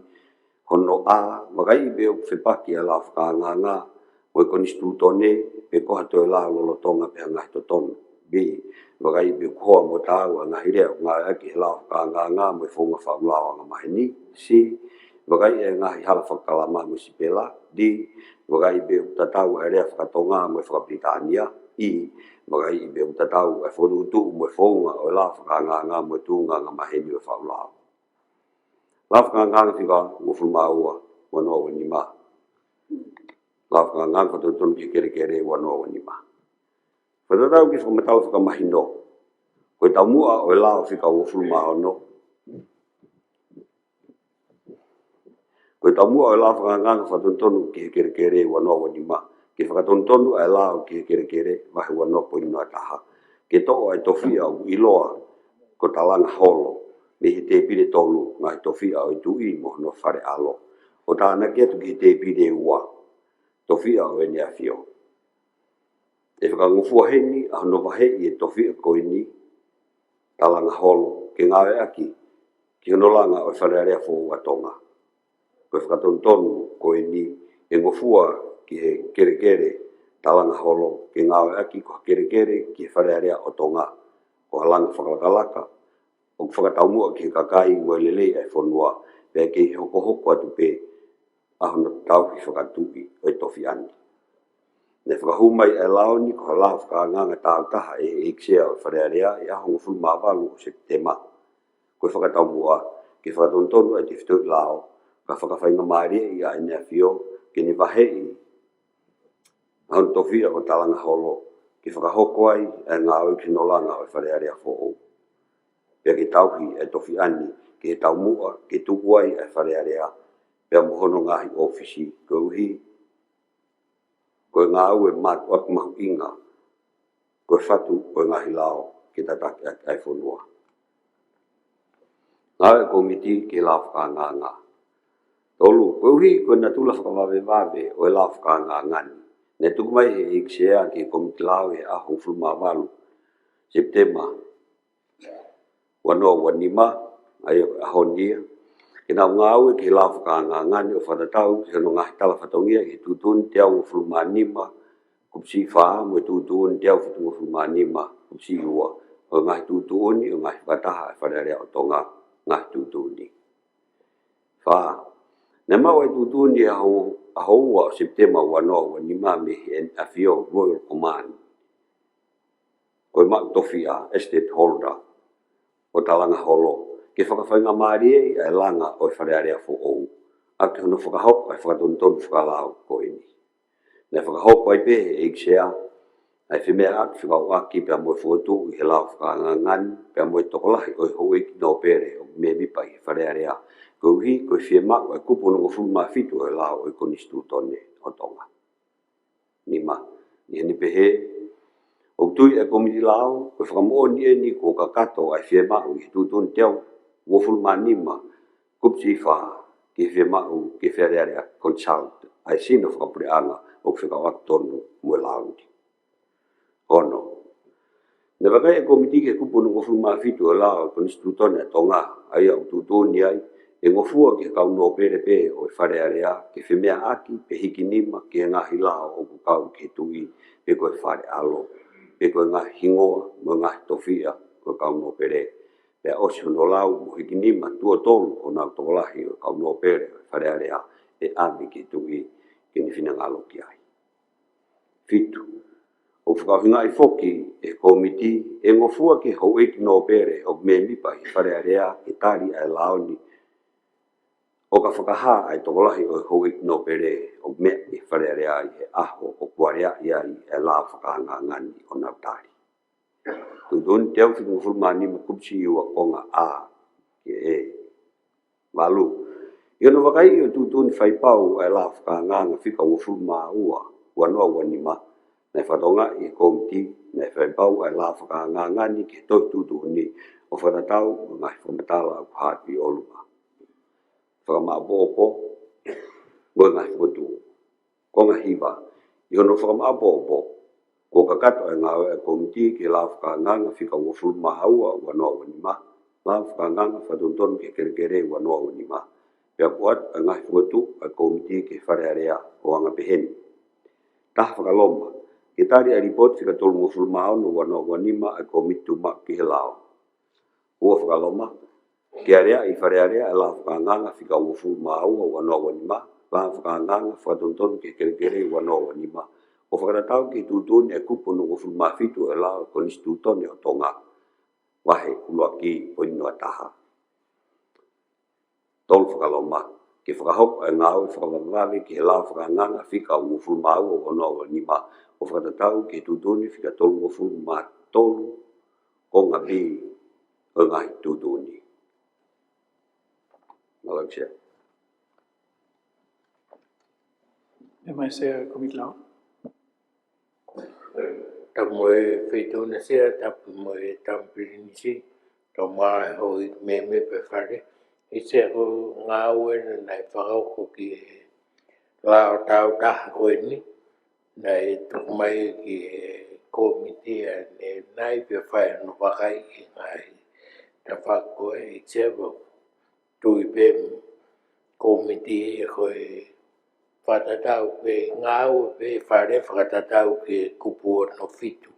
hono a magai beo whipaki a la whakanganga o konistu tone pe koha toi la lolotonga pe ngahi to tonu. B magai beo koha mo tau a ngahi reo ngai aki la whakanganga mo whonga whaulawa nga mahini. C magai e ngahi hala whakalama mo si pela. D magai beo tatau e rea whakatonga mo whakapritania. I magai beo tatau e whorutu mo whonga o la whakanganga mo tunga nga mahini o whaulawa. La whakanganga whika ngofulmaua wanoa wanima. La whakanganga whatotonu ki kere wanoa wanima. Whatatau ki whakamatau whakamahino. Koe taumua o la whika ngofulmau no. Koe taumua o la whakanganga whatotonu ki kere wanoa wanima. Ke whakatontonu e la ki kere wahi wanoa poinoa taha. Ke toko ai tofia o iloa ko talanga holo. Me he te pire tolu ngai tofia o tui mo no whare alo. O tāna kia tu ki te pire ua. Tofia o ene awhio. E whakangofua heni a hono wahe i e tofia koe ni. Talanga holo ke ngawe aki. Ki hono langa o whare area fo atonga. Koe whakatontonu koe ni e ngofua ki he kere talanga holo ke ngawe aki ko kere ki he whare area o tonga. Ko halanga whakalakalaka. O whakataumua ki kakai mo lele e whonua, pēr ke hoko atu pē, ahono tau ki whakatui o e tofi ani. Ne whakahumai e laoni ko hala whakanganga tāu taha e eksea o wharearea e ahongo fulmawalu o Septema. Ko whakataumua ki whakatontonu e te whitui lao, ka whakawhainga maria i a ene awhio, ke ni wahei, ahono tofia ko talanga holo, ki whakahoko ai e ngāu ki nolanga o wharearea fō. Pea ke tauhi e tofi ani, ke tau mua, ke tukuai e wharearea, pea mohono ngahi ofisi, ko uhi, ko ngā ue mātu aku mahu inga, ko whatu ko ngahi lao, ke tataki ai whonua. Ngā e komiti ke la whakanganga. Tolu, ko uhi ko na tula whakawawe o e la whakangangani. Ne tukumai he iksea ke komiti lao e aho fulmawalu, Septema, wanoa wanima, ai ahonia. Kena ngāu e ke la whakangangani o whanatau, se no ngahi tala whatongia ke tutun te au fulmanima, kupsi whaa mo tutun te au whitunga fulmanima, kupsi ua. O ngahi tutuni, o ngahi wataha e wharearea o tonga, ngahi tutuni. Whaa. Ne mau e tutuni ahoua o Septema wanoa wanima me he awhio Royal Command. Koe mak tofia, estate holder. O talanga holo, ke whakawhainga marie e langa o wharearea fo ou. Ake hono whakahoko e whakatontonu whakalau ko ini. Ne whakahoko ai pehe e iksea, ai whimea aki whakauaki pia moe whotu i he lau whakangangani, pia moe tokolahi o i hoiki no pere o me mipa i wharearea. Ko uhi, ko i whiema o e kupu no fulma fitu o i lau o i konistu tone o tonga. Nima, ni heni pehe, o tui e komiti lao, ko whakamoa ni e ni ko kakato ai whiemau i tutun teo, wofulma nima, kupsi wha, ki whiemau, ki wharearea consult, ai sino whakapureanga o whakawak tonu mue laundi. Ono. Ne wakai e komiti ke kupu no wofulma fitu o lao, ko nistu tone tonga, ai au tutun ni ai, e ngofua ki kau no pere o i wharearea, ki whimea aki, pe hiki nima, ki ngahi lao o kukau ki tui, pe koe whare alo. Pe koe ngā hingoa, mo ngā tofia, ko kau no pere. Pea osi hono lau, mo hiki nima, tua tolu, o nau tokolahi, o kau no pere, wharearea, e ami ki tui, ki ni whina ngalo ki ai. Fitu. O whakauhinga i whoki, e komiti, e ngofua ki hau eki no pere, o me mipa i wharearea, ki tari ai laoni, o ka whakaha ai tokolahi o hau eki no pere, o me i wharearea i he aho, o kuarea i ai, e la whakangangani o nau tari. Tutun te au whitunga fulmani ma kupsi iua konga a, ki e. Malu, i ono wakai o tutun whaipau e la whakanganga whika ua fulma ua, wanoa wanima, nei whatonga i komiti, nei whaipau e la whakangangani ki toi tutuni, o whanatau, ngai whamatala au hāti oluma. whakamaapopo, mo ngahi kotu, ko ngahiwa, i ono whakamaapopo, ko kakato e ngāwe e komiti ke la whakanganga whika wafuru mahaua wanoa wanima, la whakanganga whatontonu ke kerekere wanoa wanima, pia kuat e ngahi kotu e komiti ke wharearea o anga peheni. Taha whakaloma, ke tari a report whika tolu wafuru mahauna wanoa wanima e komiti mak ki he lao. Ua whakaloma, ke area I wharearea e la whakanganga whika wafuru mahaua wanoa wanima, la whakanganga whatontonu ke kerekere wanoa wanima, o whakaratau ki tūtoni e kupo no wafuru mawhitu e lao konis tūtoni o tonga. Wahe kulua ki poinua taha. Tolu whakaloma, ke whakahok e ngāu e whakawawale ki he lao whakanganga whika o wafuru mahaua wanoa wanima, o whakaratau ki tūtoni whika tolu wafuru tolu ko ngā bi o ngahi tūtoni. Malauksia. E mai se komiti lao. Tamoe feitona sea tapu moe tampirinisi, tomae hoi meme pe whare, I se ko ngā uena nai whakauko ki lao tau taha koe ni, nai tukumai ki komitia ne nai pe whae no wakai I ngai ta whakoe I se wau tui pe komitia koe whatatau pe ngāu pe whare whakatatau ke kupua no fitu.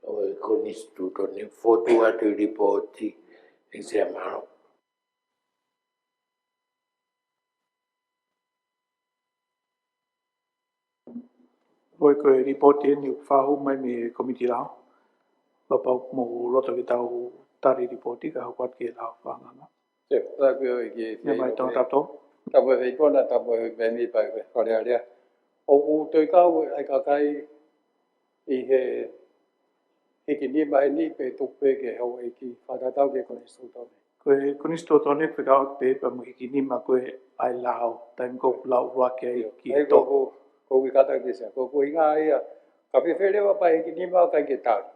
O konistu toni fotu atu ripoti I se maro. Oi koe ripoti ni whahu mai me komiti lao. Wapau mo loto ki tau tari ripoti ka haukat ki lao whanganga. Se whakau I ki Ne mai tau tato. Tapo e kona tapo e bemi pa e whare area. O u toi kau ai kakai I he hiki ni mai ni pe tupe ke hau e ki whatatau ke kone sūtone. Koe konisto tone whikao pe pa mo hiki ni ma koe ai lao. Taim kou lao wake ai ki Ai to. ko i kata ki sea. Ko i ngā ia. Ka whiwherewa pa hiki ni mau kai ke tau.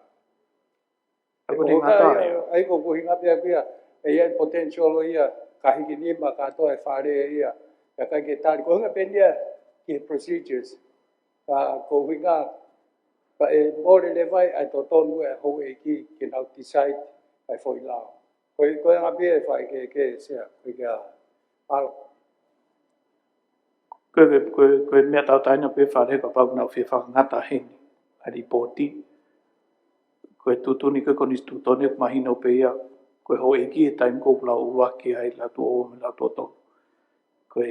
Ako ni ngā tā. Ai ko i ngā pia kia. E ia potential o ia. Ka hiki ni ma katoa e whare ia. Ka kai ke tau. Ko hinga pendia ki procedures. Ko i ngā. Pa e mōre le vai ai to tonu e hou e ki nau decide ai fo I lao. Ko i ngā pia e whai ke sea. Ko i kia alo. Koe mea tau taina pe whare ka pau nau whi whakangata heni. A ripoti. Koe tutuni koe konistu tone mahino pe ia. Koe ho e ki e taim kou lau uwaki ai la tu o me la tu o Koe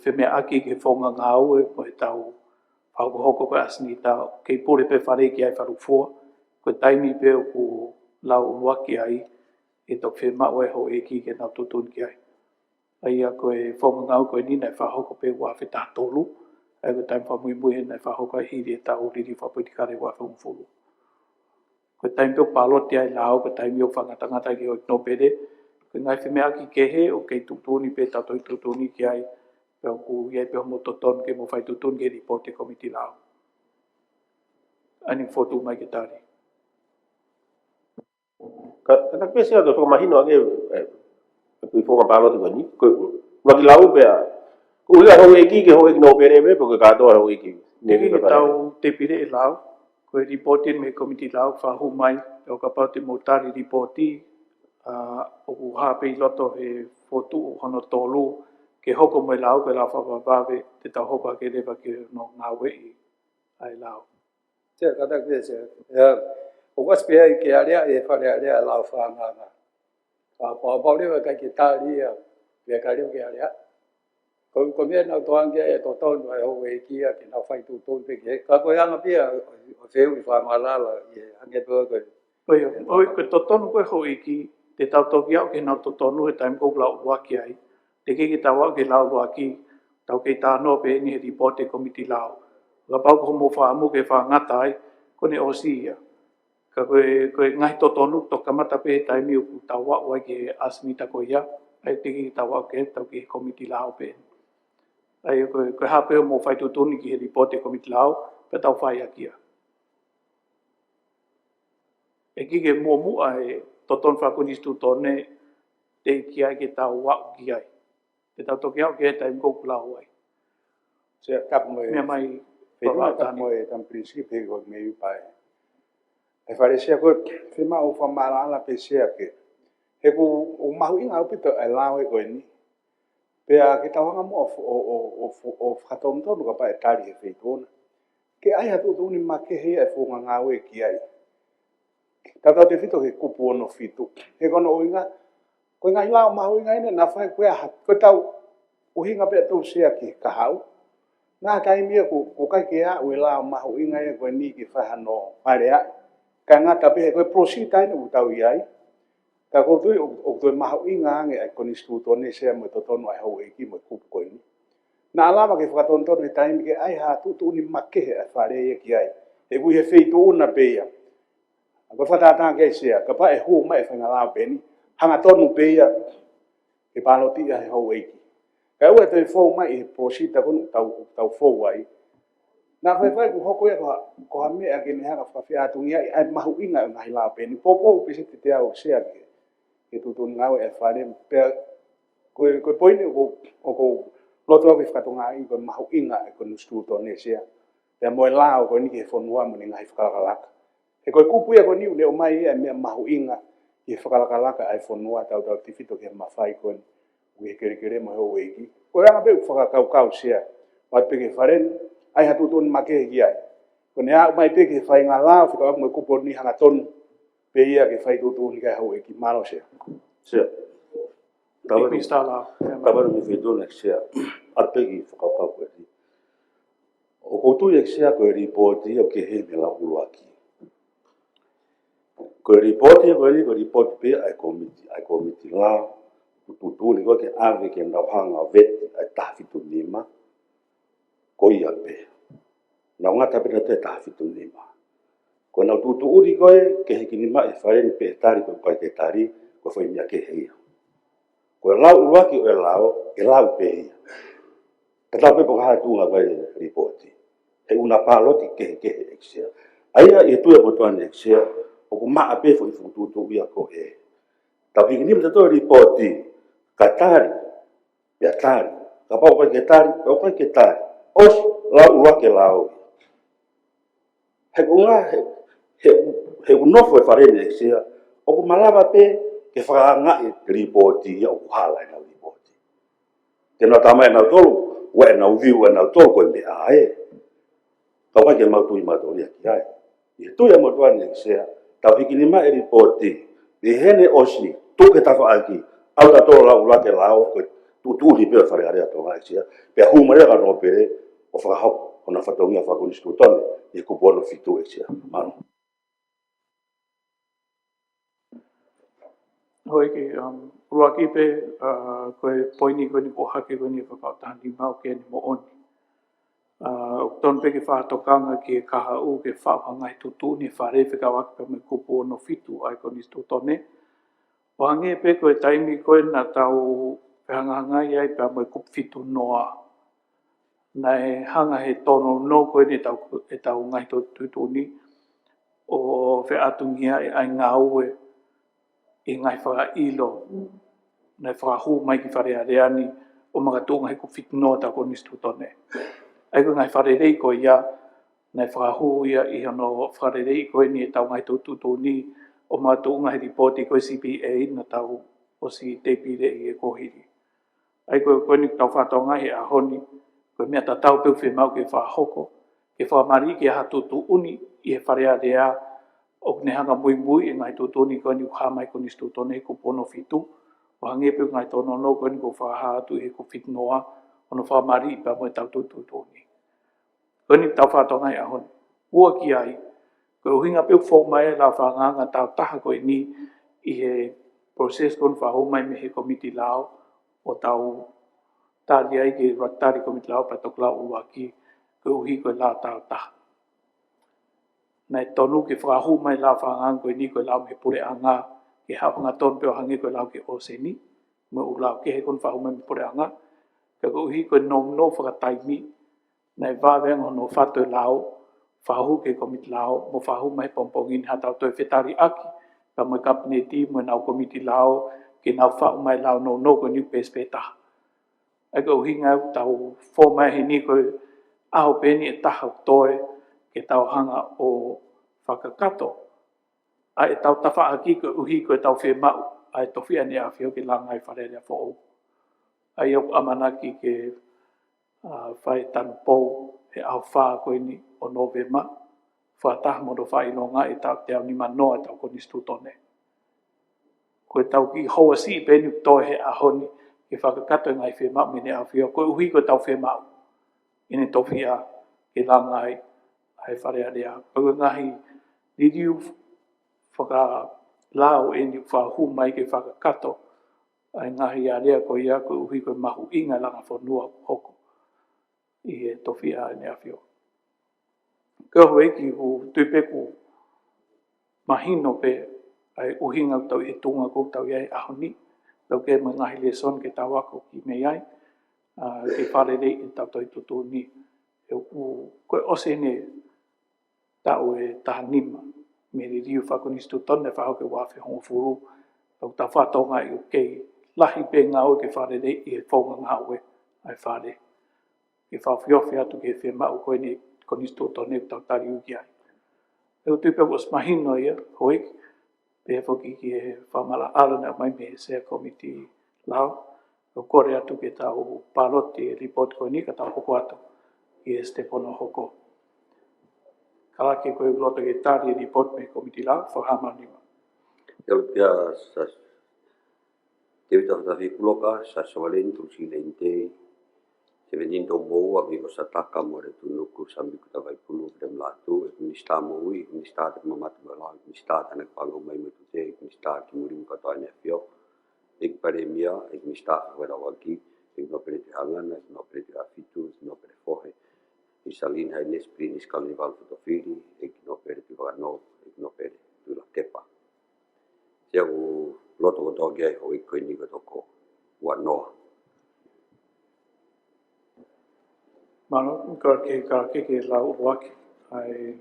whemea aki ke whonga ngā ue koe tau whaukohoko koe asini tau. Kei pore pe whare ki ai wharufua. Koe taimi pe o ku lau uwaki ai. E tok whemau e ho e ki ke nau tutuni ki ai. Aia koe whonga ngau koe ni nei whahoko pe wā whetā tolu. Ai koe taim whamui mui nei whahoko ai hiri e tau riri whapuitikare wā whaumfuru. Koe taim peo pāloti ai lao, koe taim peo whangatangata ki o no pere. Koe ngai whemea ki kehe o kei tutuni pe tatoi tutuni ki ai. Peo ku iei peo mo toton ke mo whai tutuni ke ripote komiti lao. Ani fotu mai ke tari. Kata pese ato whakamahino ange kui whonga pāloti koe ni. Maki lau pea. Ko uia hau eki ke hau eki no pere me, porque katoa hau eki. Niki ke tau te pire e lao. Koe ripoti me komiti lao whahu mai. Peo ka pau te motari ripoti. O ku hape I loto he fotu o hono tolu. Ke hoko mai lao ke la whawawawe. Te tau hoka ke rewa ke no ngā wei ai lao. Se kata kia se. O waspea I ke area e whare area lao whanganga. Pau rewa kai ke tāri ia. Pia kai reo ke area. Ko mea nau toangia e to tonu ai hou e kia ke nau whai tūtonu pe ke. Ka koe anga pia o wheu I whamalala I hange tua koe. Oi, koe totonu koe ho iki. Te tau toki au ke nau totonu he taim kou lau waki ai. Te ke tau au ke lau waki. Tau ke tāno pe ni he ripote komiti lau. Ka pau ko mo whaamu ke whaangata ai. Kone o si ia. Ka koe ngai totonu to kamata pe he taimi uku tau wau ai ke asmita ko ia. Ai te ke tau au ke tau ke komiti lau pe. Ai koe hape o mo whai tutuni ki he ripote komiti lau. Pe tau whai akia. E kike mua e toton whakunistu tone te ki ai ke tau wau ki ai. Te tau toki au ke tai ko kula wai. Se tak mo Me mai Pero tak mo tan prinsipio ko me pai. E faresia ko fema o fa mala la pesia ke. He ku o mahu inga o pito e lawe ko ni. Pe a ke tawanga mo o fatom to no pa e tari e feitona. Ke ai hatu tu ni make he e fonga ngawe ki ai. Tata te fito ke kupu ono fitu. He kono o inga ko inga ila mahu inga ine na fai ko ha ko tau o hinga pe tu sia ki ka hau. Na kai mia ko kai ke a o ila mahu inga e ko ni ki fa no parea. Ka ngata pe ko prosita ni utau iai. Ka ko tu o tu mahu inga nge ko ni stuto ne se mo to tono ai ho e ki mo kupu ko ni. Na alama ke fa ton ton time ke ai ha tu ni make e fare e ki ai. E ku he feito una pe ia. Ko fa ta ke sia ka pa e hu mai fa ngala beni. Hanga tonu pe ia. Ke pa lo ti ai ho e ki. Ka ua te fo mai e prosita ko tau fo ai. Na fai ku hoko ia ko ha me a ke ne ha fa fia tu ia ai mahu inga ngai la beni. Popo pe se te au sia ke. Ke tu ngau e fare pe ko poini ko loto ke fatonga i ko mahu inga e ko nustu to ne sia. Te mo lao ko ni ke fonua mo ni ngai fakalaka. E ko kupu ia ko ni le o mai e me mahu inga i fakalaka ai fonua tau tifito ke mafai ko ni. We kere mo ho weki. Ko ya be kau sia. Wat pe ke faren ai hatu ton make ki ai. Ko ne a mai pe ke fai ngala fika mo kupu ni hanga ton pe ia ke fai tu ni ka ho weki malo sia. Sia. Tawa ni stala. Tawa ni feito na sia. Atpegi whakapau koe ri. O koutu e sia koe ripoti o ke he me la uruaki. Koe ripoti e koe ripoti pe ai komiti la. Tutu ni koe ke ave ke ndauhanga veti ai tahfitu lima. Koe ia pe. Nau ngata pena te tahfitu lima. Koe nau tutu uri koe ke he kinima e whare ni pe tari koe ke tari koe whai mia ke heia. Koe lau uruaki o e lau pe ia. Tata pe poka tunga vai ripoti. He una paloti ke eksia. Aia e tu e botuan eksia o ku maa pe fo tu ia ko e. Tapi ni mta to ripoti katari ya tari. Ka pa ko ke tari, o ke tari. Os la ua ke lao. He unga he unofo e fare eksia. O ku malava pe ke whakanga e ripoti ia o kuhala na ripoti. Tena tamai na tolu wa na viu na to ko me ai ka wa ke mau tu i matori ki ai e tu ya mo tuan ni se ta fikini ma e reporti e hene osi tu ke ta fa aki au ta to la ula ke la o tu ri pe fa ria to ai sia pe hu ma ga no pe o fa ho ona fa to mi fa ko ni stu ton e ku bono fitu e sia mano Hoi ke ruaki pe koe poini koe ni ko hake koe ni whakautahani mau ke ni mo oni. Ton pe ke whaatokanga ki e kaha u ke whaapangai tutu ni whare whikawaki pe me kupu ono fitu ai ko ni stutone. O hange pe koe taimi koe na tau pehangahangai ai pe me kupu fitu noa. Na e hanga he tono no koe ni tau ngai tutu ni. O whiaatungia e ai ngā ue i ngai whaka ilo. Nei whakahu mai ki whare areani o mga tūnga he kupu fitu noa tau ko ni stutone. Ai ko ngai wharerei ko ia, nei whakahu ia i hono wharerei ko ni e tau ngai tutu ni o mga tūnga he ripoti ko CPA na tau o si teipire i e kohiri. Ai ko ni tau whatonga he ahoni, ko mea ta tau peu whemau ke whahoko, ke whamari ke ha tutu uni i he whare area o ne hanga mui i ngai tutu ni ko ni uhamai ko ni stutone ko pono fitu, o hange peu ngai tono no ko ni ko whahatu he ko fitu noa, ono whamari i pa mo tau tutu ni. Ko ni tau whatonga i ahoni. Ua ki ai, ko uhinga peu whau mai la whanganga tau taha ko ni i he proses kon whahau mai me he komiti lao o tau tari ai ke ratari komiti lao pa tok lao ua ki ko uhi ko la tau taha. Nei tonu ke whahau mai la whanganga ko ni ko lao me pure anga ke hapanga ton peo hangi ko lao ke oseni me u lao ke he kon whahau mai me pure anga ke ko uhi ko nom no whakataimi nei vāwenga no whātoi lao, whahu ke komiti lao, mo whahu mai pompongin hatau toi whetari aki, ka mo kapneti mo nau komiti lao, ke nau whau mai lao no ko niu pespeta. ai ko hinga tau fo mai he ni ko au peni e taha toe ke tau hanga o whakakato. Ai tau tawha aki ko uhi ko tau whi mau ai tofi ane a whio ke langai wharerea fo o. Ai au amanaki ke whai tanu pou he au wha koe ni o Novema. Whataha mo do whai longa e tau te au ni manoa tau ko nistu tone. Koe tau ki hoa si peni toe he ahoni ke whakakato e ngai whi mau mene a whio. Koe uhi ko tau whi mau. Ine tofi a ke langai ai wharerea. Koe ngahi diriu whaka lao e ni whahu mai ke whakakato. Ai ngahi a rea ko ia ko uhi ko mahu inga langa whanua hoko. I e tofi a ne a whio. Ka hoe ki hu tuipeku mahino pe ai uhinga tau e tunga kou tau iai ahoni. Tau ke ma ngahi le son ke tau ako ki me iai. Ke whare rei e tau toi tutu ni. E koe ose ne tau e taha nima. Me re riu whakonistu tone whahau ke wafe hongo furu. Tau ta whatonga i o kei lahi pe ngau ke whare rei e whaunga ngau e ai whare. Ke whawhiofi atu ke whi mau koe ni konistu tone tau tari uki ai. Eo tupe was mahino ia, hoik, pe whoki ki e whamala alana mai me se komiti lao. Eo kore atu ke tau paroti report koe ni ka tau hoko atu i e Stepono hoko. Kalake koe uloto ke tari report me komiti lao, whahama nima. Eo pia sa te vita whatafi kuloka, sa sawalentu si leinte, se veninto mou a vivo sa taka mo re tunuku sambi kuta vai pulu vrem latu, e kunista mo ui, kunista te mamatu malau, kunista tana kwango mai matute, kunista ki muri mukatoa ne fio, ek pare mia, ek kunista wera waki, ek no pere te hangana, ek no pere te afitu, ek no pere fohe, isalin hai nespri niskali val fotofiri, ek no pere te wano, ek no pere tu la kepa. Sia u loto koto gai ho ik koe ni kotoko wanoa. Mano, ke lau waki, ai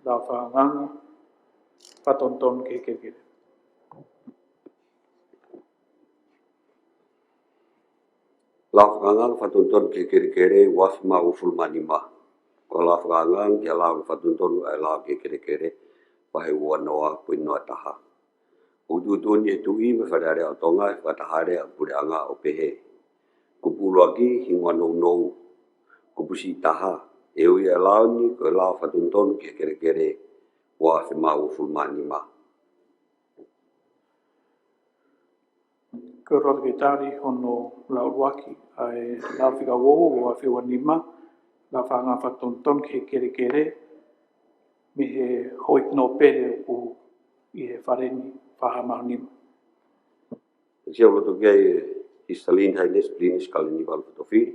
lau whanganga, whatonton ke kere. Lau whakangang whatonton ke kere waf ma uful manima. Ko lau whakangang kia lau whatonton ai lau ke kere pahe ua noa pui noa taha. Ututun e tui me whareare o tonga e whatahare a pureanga o pehe. Kupulu aki hingwa nou kupusi taha. E ui e lau ni ko lau whatonton ke kere waf ma uful manima. Ko roto ke tari hono lau waki, ai lau whika wowo o a whiwa nima, lau whanga whatonton ke kere, me he hoik no pere u i he whareni whahama nima. Sia roto kia Istalin hai nesplin iskali ni val fotofiri,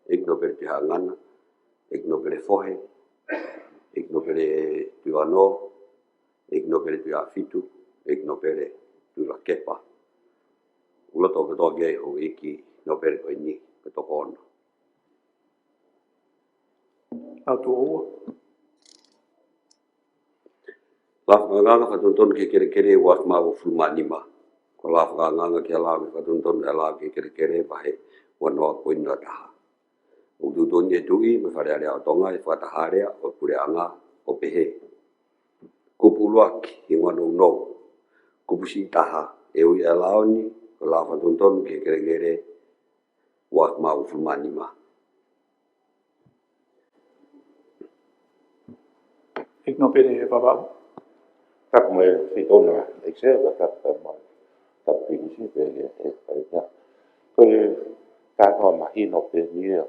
ek no pere te hangana, ek no pere fohe, ek no pere tuano, ek no pere tu afitu, ek no pere tu la kepa. Uloto koto gai ho iki no pere koe ni koto kono. Au tu oua. Laf nganga whatonton ke kere waf mawo fulma nima. Ko laf nganga ke la whatonton e la ke kere pahe wanoa koino taha. Ututun e tui me whareare au tonga e whataharea o pureanga o pehe. Kupuluaki i wano no. Kupusi taha e ui e laoni ko la whatonton ke kere waf mawo fulma nima. Ik no pere he wawau. Tak me fitona, ik zeg dat dat maar dat principe is ja. Kun je daar nog maar in op de nieuw,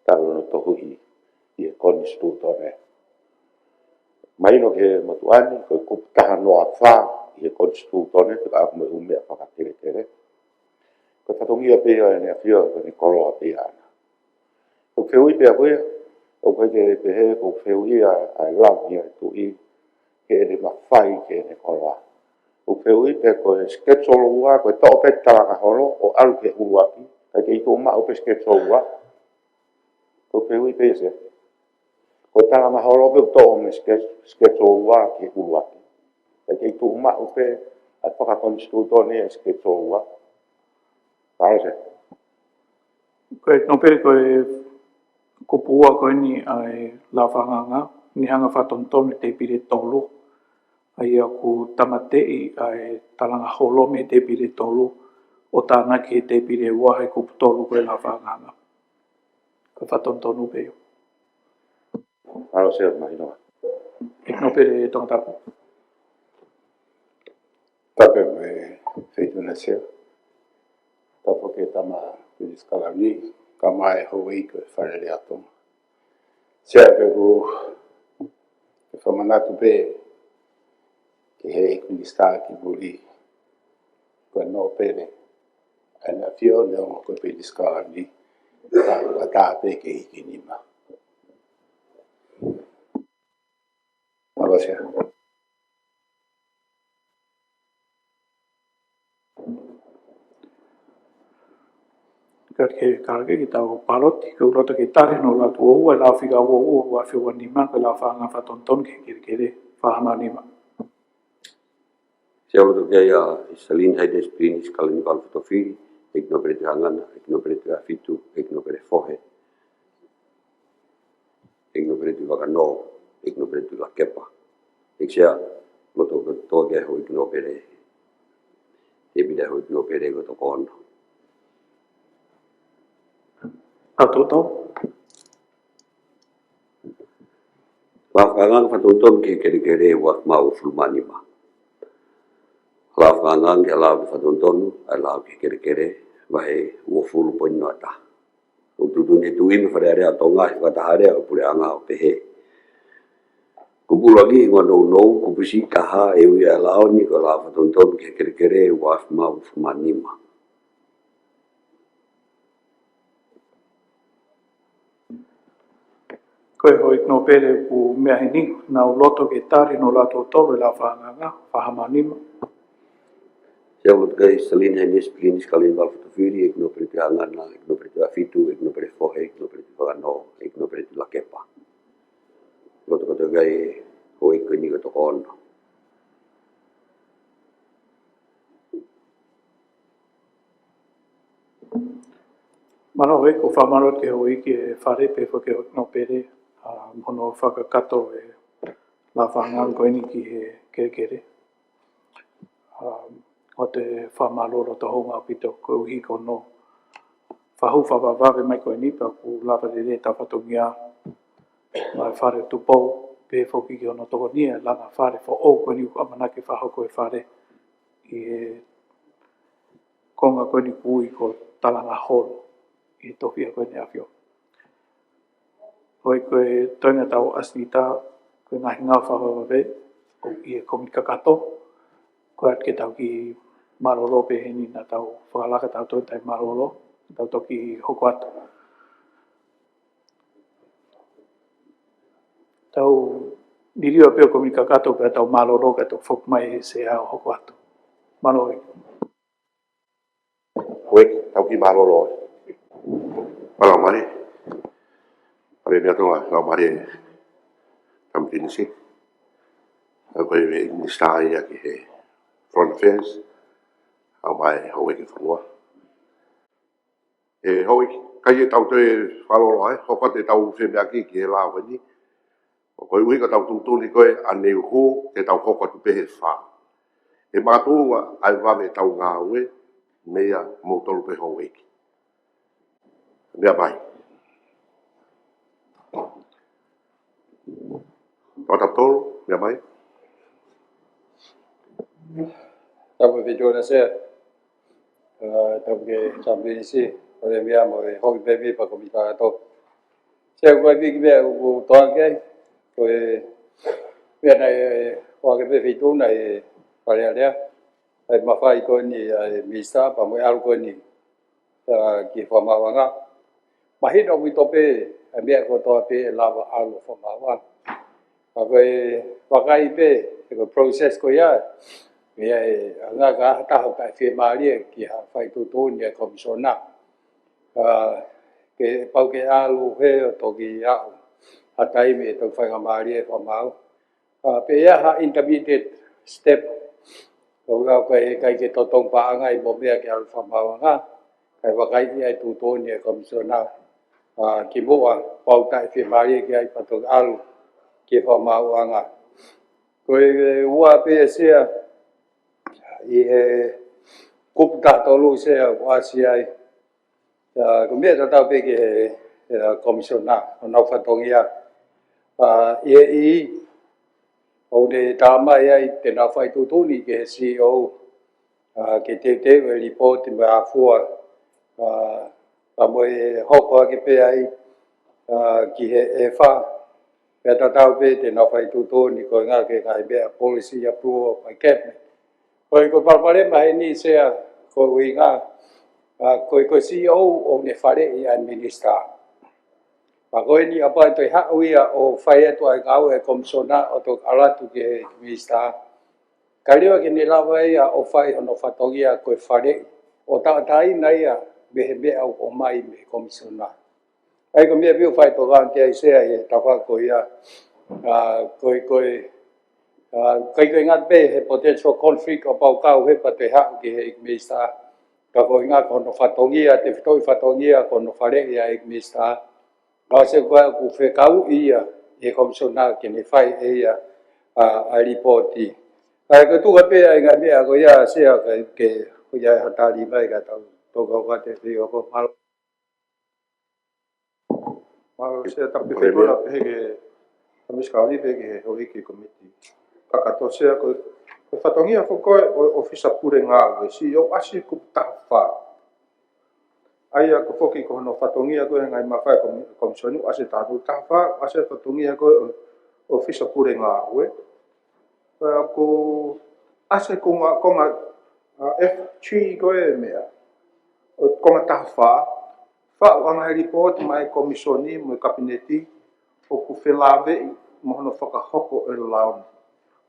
daar we toch hier hier kon studeren. Maar je nog maar tu ani, kun je daar nog afva, hier kon studeren, dat ook met meer van het keren. Kun je toch hier bij je neefje, kun je kolom bij je. Ook veel bij je, ook je bij je, ook veel hier, lang hier toe hier. Ke re mawhai ke ne koroa. O peo i pe koe sketsolo ua, koe tau pe talanga holo, o alu ke uruaki, kai ke ito uma o pe sketsolo ua. Koe peo i pe se. Koe talanga holo pe tau me sketsolo ua ke uruaki. Kai ke ito uma o pe a whakakonistu tōne sketsolo ua. Pare se. Koe no pere koe kupua koe ni ai la whanganga, ni hanga whatontoni te pire tolu. Ai aku tamatei ai talanga holo me te pire tolu. O tāna ki te pire wahe kupu tolu koe la whanganga. Koe whatontonu peo. Alo se mai no. Ik no pere e tonga tapu. Tape me feito na se. Tapo ke tama piskala ni kama e ho i ko whanere ato. Se ke ku e whamanatu pe ke he ik minista ki buri ko no pere. Ana fio le o ko piskala ni ka ta pe ke hiki nima. Alo se. Ka ke karake ki tau paloti, ka urota ke tari no la tua ua, la whiga ua ua, wa whiwa nima, ka la whanga whatonton ke kere, whahama nima. Se alo toke ai a Isalin hai des prinis kalani valfotofiri, ik no pere te hangana, ik no pere te afitu, ik no pere fohe, ik no pere te wakano, ik no pere te lakepa. Ik sea, loto ka toke ho ik no pere, te bide ho ik no pere ko toko ono. A tōtau? La whangang whatonton ke kere wa mau fulmanima. La whangang ke la whatonton, ai la ke kere, wahe ua fulu poino ata. O tutune tuim whareare a tonga i whatahare o pure anga o pehe. Kupulangi ngā nou kupusi kaha e ui a laoni ko la whatonton ke kere wa mau fulmanima. Koe hoi no pere ku mea hini, na loto ke tari no lato tolu la whanganga, whahama nima. Se alo toke ai Isalin hai des prinis kalani valfotofiri, ik no pere te hangana, ik no pere te afitu, ik no pere fohe, ik no pere te whakano, ik no pere te lakepa. Loto toke ai ho ik ni ko toko ono. Mano hoi ko whamarot ke hoi ke whare pe whake hoi no pere, mono whakakato e la whangang koe ni ki he kere. O te whamaloro ta honga pito ko uhi ko no. Whahu whawawawe mai koe ni pa ku lava re ta whatungia mai whare tupou pe whoki ki ono toko nia langa whare wha o koe ni ku amanake whaho koe whare i he konga koe ni kui ko talanga holo i tohia koe ni awhio. Hoi koe toinga tau asnita koe ngahi ngā whawawawe o i he komikakato koe atke tau ki maroro pe heni na tau whakalaka tau toi tai maroro tau toki hoko atu. Tau nirio peo komikakato pe tau maroro ka tau whok mai se ao hoko atu. Mano hoi. Koe, tau ki maroro. Pala mare. Pare mea tonga, lau mare. Tam pinisi. Koe ni stai ia ki he Foreign Affairs. Au mai hoi ki whanua. E hoi, kai e tau te whalolo ai, hoko te tau whemea ki he la wani. O koe ui ka tau tūtuni koe ane uho te tau hoko tu pehe wha. E mātua ai wawe tau ngā ue, mea mō tolu pe hoi ki. Mea mai. Tata tolu, mea mai. Tapu video na se. Tapu ke champion si. Ole mea mo e hoki pepe pa komika ato. Se koe piki mea u toa ke. Koe mea na e hoake pepe tu na e parea rea. Ai mawhai koe ni misa pa mo e alu koe ni ki whamawanga. Mahino mi tope e mea ko toa pe e lava alu whamawanga. A koe wakai pe e ko process ko ia. Mea e ngā ka taho kai whi maari ki ha whai tutu ni e komisona. Ke pau ke alu he o toki au. Hatai me tau whai maari e whamau. Pe ia ha intermediate step. Ko ngā kai ke totong paanga i mo mea ke alu whamau ngā. ai wakai ai tu to ni komisiona ki boa pau tai fi mari ki ai patok alu ki fa mauanga ko ua pe sia i kup ta to lu sia wa sia ko me ta pe ki komisiona no fa tongia i o de tama ai te na fai tu ni ke CEO ke te report me afua mo hoko ke pe ai ki he fa pe ta pe te na fai tu ni ko nga ke kai be policy approve by cabinet ko pare mai ni se ko winga ko CEO o ne fare i administra ko ni apa to ha uia o fai to ai ngau e komisiona o to ala tu ke vista kalio ke ni lawa ia o fai ono fatogia ko fare o tai nai ia be o mai me komisiona ai ko me bi fai to gan ke se ai ta fa ko ia ko ngat be he potential conflict o pau kau he pa te ha ke vista ka ko ngat ono fatogia te to fatogia ko no fare ia vista Kalau saya ku fekau ia komisiona ke ni fai ia a reporti. Ai ko tu ka pe ai ngabe ko ia sia ke ko ia hatari mai ka to ko ka te rio ko mal. Mal sia tapi ko la pe ke kamis ka ni pe ke ho iki komiti. Ka ka to sia ko fatongia fo ko ofisa pure nga si yo asi ku tafa. Ai ko foki ko no fatongia ko ngai mafai komisioni ase tatu tafa ase fatongia ko ofisa pure nga we ko ase ko nga F3 ko e mea ko nga tafa fa nga report mai komisioni mo kabineti o ku felave mo no faka hoko e laun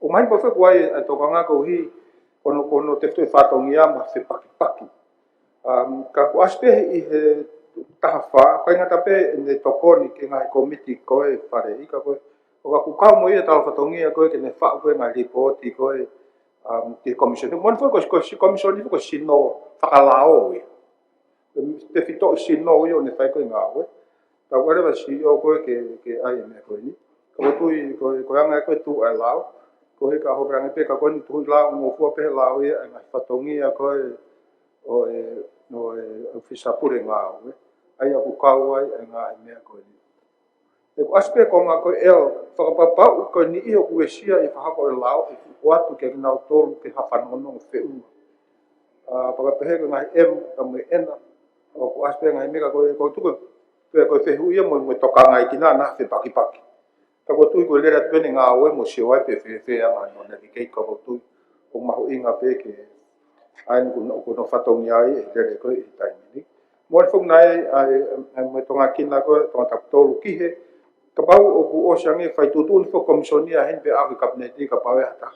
o mai pa fa ko ai to nga ko hi kono te fatongia ma fe paki ka ku aspe i he tafa ko nga tape ne tokoni ke ngai komiti ko e pare i ka ko ku ka mo ia ta fatongia ko ke ne fa ko ngai report ko e ke komisioni mon fo ko komisioni ko sino fakalao te fito sino yo ne fa ko ngawe ka wale ba si o ko ke ai me ko ni ko tu ko nga ko tu alao ko he ka ho brang pe ka ko ni tu la mo fo pe lao ia ngai fatongia ko o ofisa pure nga ai aku kau ai nga me ko ni e ko aspe ko nga ko fa pa ko ni o ku sia e fa ko lao o atu ke na tol ke ha fa no fe pa pe ko nga ka me ena o ku aspe nga me ka ko tu ko fe hu ia mo toka nga ki na fe paki ka ko tu ko le rat pe nga o mo se wa pe fe nga no na ki ko tu ko ma ho inga pe ke ai ko no fatongia ai e ko i tai ni mo fo nai ai mo tonga kina ko tonga tapto ki he ka pau o ku o sangi fai tu fo komisionia hen pe a kabineti ka pau ata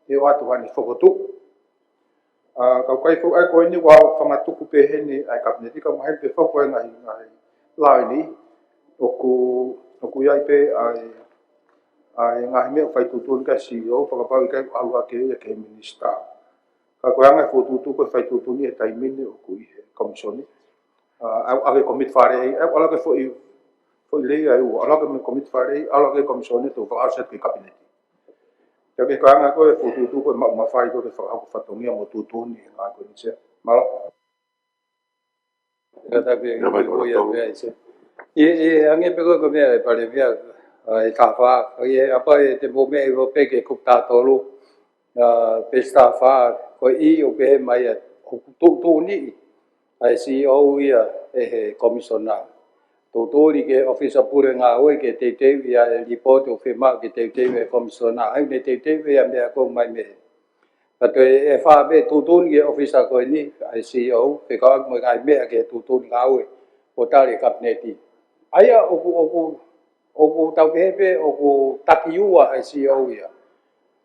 e wa tu ani fo tu ka kai fo ai ko ni wa fa ma tu ku pe hen ni ai kabineti ka mo hen pe fo ko ngai la ni o ku ai pe ai ngai me fai tu ka si o pa pau ka alu ke minista ka ko nga fo tu ko fai tu ni tai mini o ku i komisioni a komit fare ai ala ke fo le ai o ala ke komit fare ala ke komisioni to fa aset ke kabineti ya ke ka nga ko fo tu ko ma fai ko fa ko fatongia mo tu ni nga ko ni se malo kata be ko ya be se ange pe ko me pare via ai ta fa ye apa te mo me ro pe ke ku ta to lu pe sta fa ko i o pe mai tu ni ai CEO ia komisiona tu ri ke ofisa pure nga o ke te ia report o firma ke te komisiona ai ne te ia me ko mai me pato e fa be tu ni ofisa ko ni ai CEO pe ka mo ga me ke tu nga o ta ri kabineti ai o tau pe o ku takiua ai CEO ia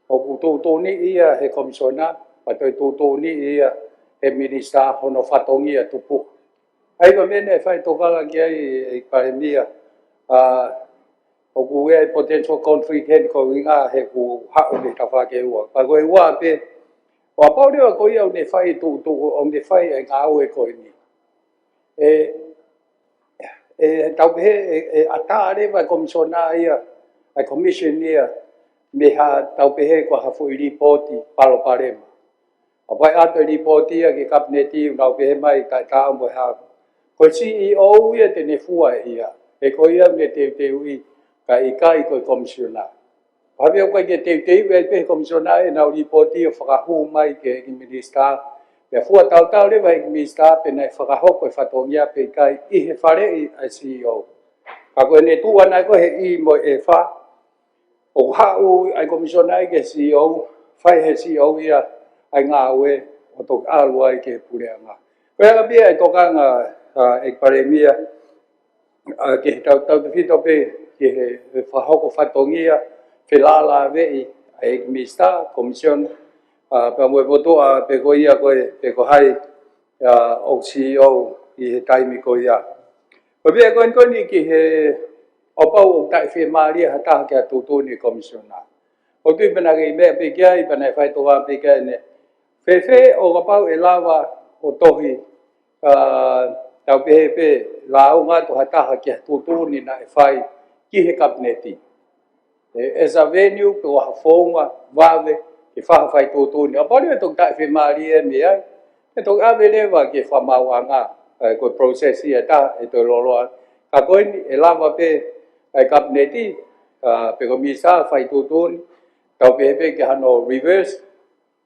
o ku tu ni ia he komisiona pato tu ni ia e minista hono fatongia tupu ai ko mene fai to kala ki ai pare mia o ku e potential conflict hen ko inga he ku ha o ni ta fa ke wa pa ko wa pe wa pa ri ko ia ne fai tu o ne fai ai ga o e ko ni tau pehe atare vai komisiona ia ai commission ia me ha tau pehe ko hafu i ripoti palo parema apai ato ripoti ia ke kabineti tau pehe mai kai ta mo ha ko CEO ia te ne fua ia ko ia me te ui kai ko komisiona Habia ko ke te pe komisiona e na ripoti o whakahu mai ke minister pe fua tau le vai minister pe na whakaho ko whatongia pe kai I he whare I CEO. Ka koe ne tua nai ko he I mo e wha o hau ai komisiona ke CEO whai he CEO ia ai ngā ue o tok alua I ke pureanga. Koe anga bia e toka ngā e paremia ke tau te whito pe ke he whahoko whatongia Felala vei ai minister komision pa mo voto pe ko ia ko pe ko hai o CEO I he taimi ko ia ko be ko ni ki he o pa o tai fe mari ha ta ke tu ni komisiona o tu bena ke me pe kia I bena fai to wa pe ke ne fe o ka pa e lava o tohi tau pe la o nga to ha ta ke tu ni na fai ki he kabineti as a venue ko hafonga vave ke fa fai to ni apare to ta fe mari e me ai to ave leva ke fa mawanga ko process ia ta e to lolo ka ko ni e lava pe ai kabineti pe komisa fai to ni tau pe ke hano reverse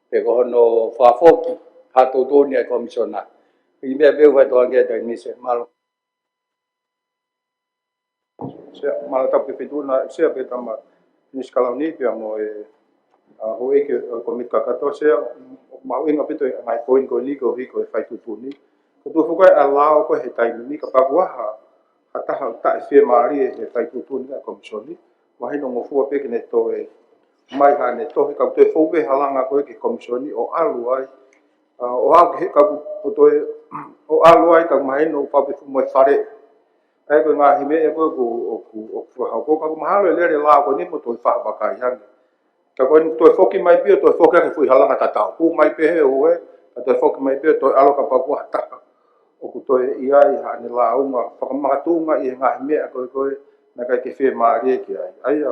pe ko hano fa foki ha to ni ai komisiona I me be fa to ke ta ni se malo se mala tapu pe tuna se pe tama ni skala ni pe mo ho e ke komit ka to se ma inga pe to mai point ko ni ko hi ko fai tu ni ko tu ko allow ko he tai ni ka pa wa ha ta fe mari e fai tu ni ka komisioni ma he no mo fu pe ke ne to e mai ha ne to ka te fo be halanga ko ke komisioni o alu ai o ha ke ka to o alu ai ka mai no pa pe fu mo fare ai ko ngā hime e koe ku hauko ka mahalo e lere la ko ni mo toi wha wakai hangi. Ka koe toi whoki mai pia, toi whoki ake fui halanga tatau. Ku mai pe he ue, ka toi whoki mai pia, toi alo ka pakua hataka. O ku toi iai ha ne la unga, whakamatunga I ngā hime e koe na kai ke whi maari e ki ai. Ai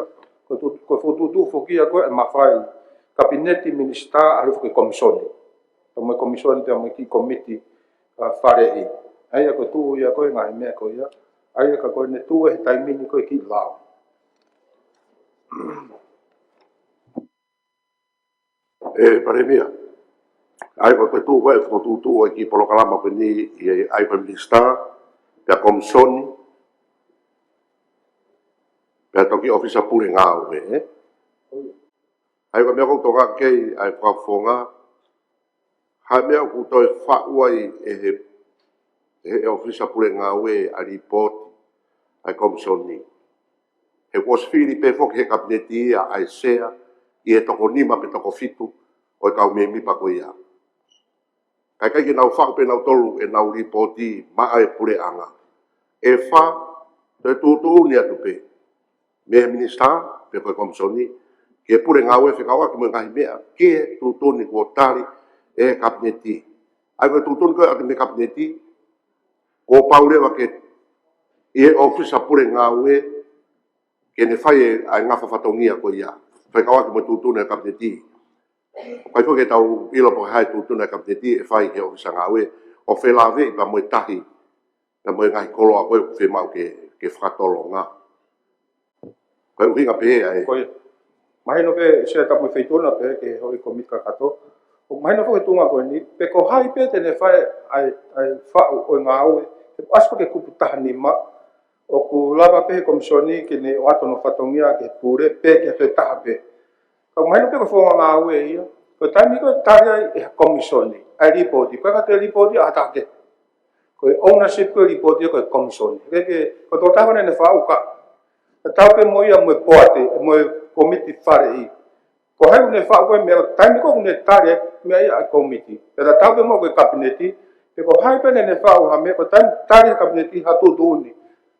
koe whututu whoki a koe e mawhai kabineti minister alu whoki komisoni. Ka mai komisoni te mai ki komiti whare I. Ai koe tu ia koe ngā hime e koe ia. Ai ka koe ne tu e taimini koe ki lao. Paremia. Ai koe tu koe tu ki polo kalama koe ni ai koe minister, pia komisioni, pia toki ofisa pule ngau me. Ai koe mea kou toka kei ai whakafonga, hai mea kou toi whauai e ofisa pule ngau a report ai komisioni. He was fili pe foki he kabineti ia ai sea I e toko nima pe toko fitu o kau me mipa ko ia. Kai ki nau whako pe nau tolu e nau ripoti maa e pure anga. E wha te tūtū ni atu pe. Me minister pe koe komisioni ke pure ngau e whikawa ki mo ngahi mea ke tūtū ni kua tari e kabineti. Ai koe tūtū ni koe ati me kabineti ko paurewa ke I ofisa pure ngau e ke ne whai ai ngā whawhatongia ko ia. Whai kawaki mo tūtuna e kabineti. Kai whoke tau ilo po hai tūtuna e kabineti e whai ke ofisa ngau e. O whelāwe I pa moe tahi. Na moe ngai koloa koe ku whemau ke whakatolo ngā. Kai uhinga pe ai. Koe, mahino pe se tapu feituna pe ke hoi komit ka kato. O mahino whoke tunga koe ni, pe ko hai pe tene whai ai whau o ngā ue. Te aspa ke kupu taha nima. O ku lava pe komisioni ke ne o ato no whatongia ke pure pe ke te taha pe. Ka mahino pe ko whonga ngā ue ia. Ko taimi ko taria I komisioni. Ai ripoti. Koe ka te ripoti a take. Koe ownership koe ripoti koe komisioni. Ke ko tō tawane ne whau ka. Ka tau pe mo ia moe poate, moe komiti whare I. Ko hai une whau koe mea, taimi ko une taria mea ia a komiti. Peta tau pe mo koe kabineti. Pe ko hai pe ne whau ha mea ko taria kabineti hatu tūni.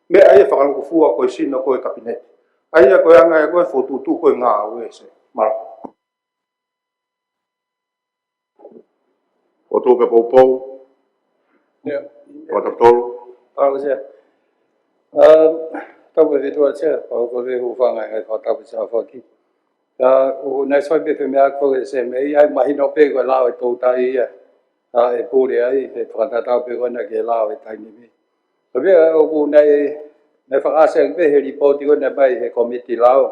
Me ai whakaluku fua koe sino koe kabineti. Ai koe anga e koe whotutu koe ngā ue se. Mara. O tō ka poupou. Yeah. Watatolo. Kalau saya, tahu betul saya, kalau hufang ai kau tahu siapa lagi. Nai soal BPMA kau SMA, ai mahino pe kau lau itu tai ya, puri ai, kata tahu pe kau nak lau itu ni. Tapi aku nai fakaseng pe heri poti kau nai bai komiti lau,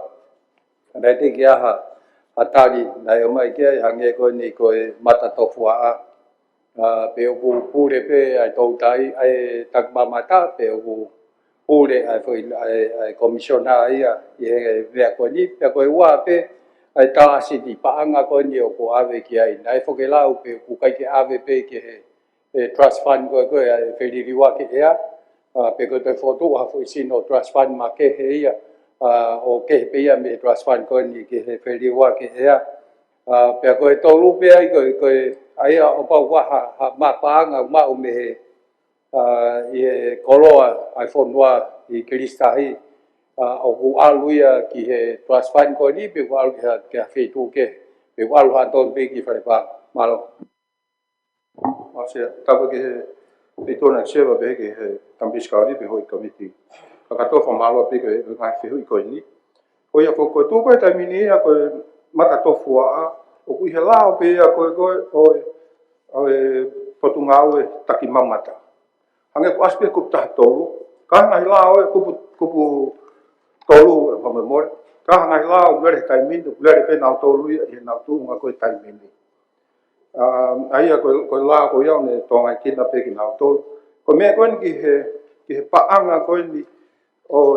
nai ti kia hatari nai omai kia hange kau ni kau mata tofua. Pe aku pure pe ai tau tai ai tak mata pe aku pure ai foi ai komisiona ai e ve ko ni pe ko wa pe ai ta si di pa anga ko ni ko ave ki ai nai fo ke la pe ku kai ke ave pe ke trust fund ko ai fe di wa ke ya pe ko te foto wa foi sino trust fund ma ke he ya o ke pe ya me trust fund ko ni ke fe di wa ke ya pe ko to lu pe ai ko ai o pa wa ha ma pa nga ma o me e koloa ai fonwa i krista hi o ku aluia ki he trust fund ko ni pe wa ke fe tu ke pe wa ha ton pe ki fa pa malo Asia, tahu ke itu nak siapa be ke tampis kali be hoi komiti. Kakato famalo be ke ngai fe hoi ko ni. Ko ya ko tu ko tamini ya ko mata to fua o ku hela be ya ko o potungau taki mamata. Hange ko aspe ku ta tolu. Ka ngai lao ku tolu fa memor. Ka ngai lao ble taimin ble pe na tolu ya na tu nga ko taimin. Aí ko la ko ya ne tonga kina pe kina tol ko me ko ki he pa anga ko ni o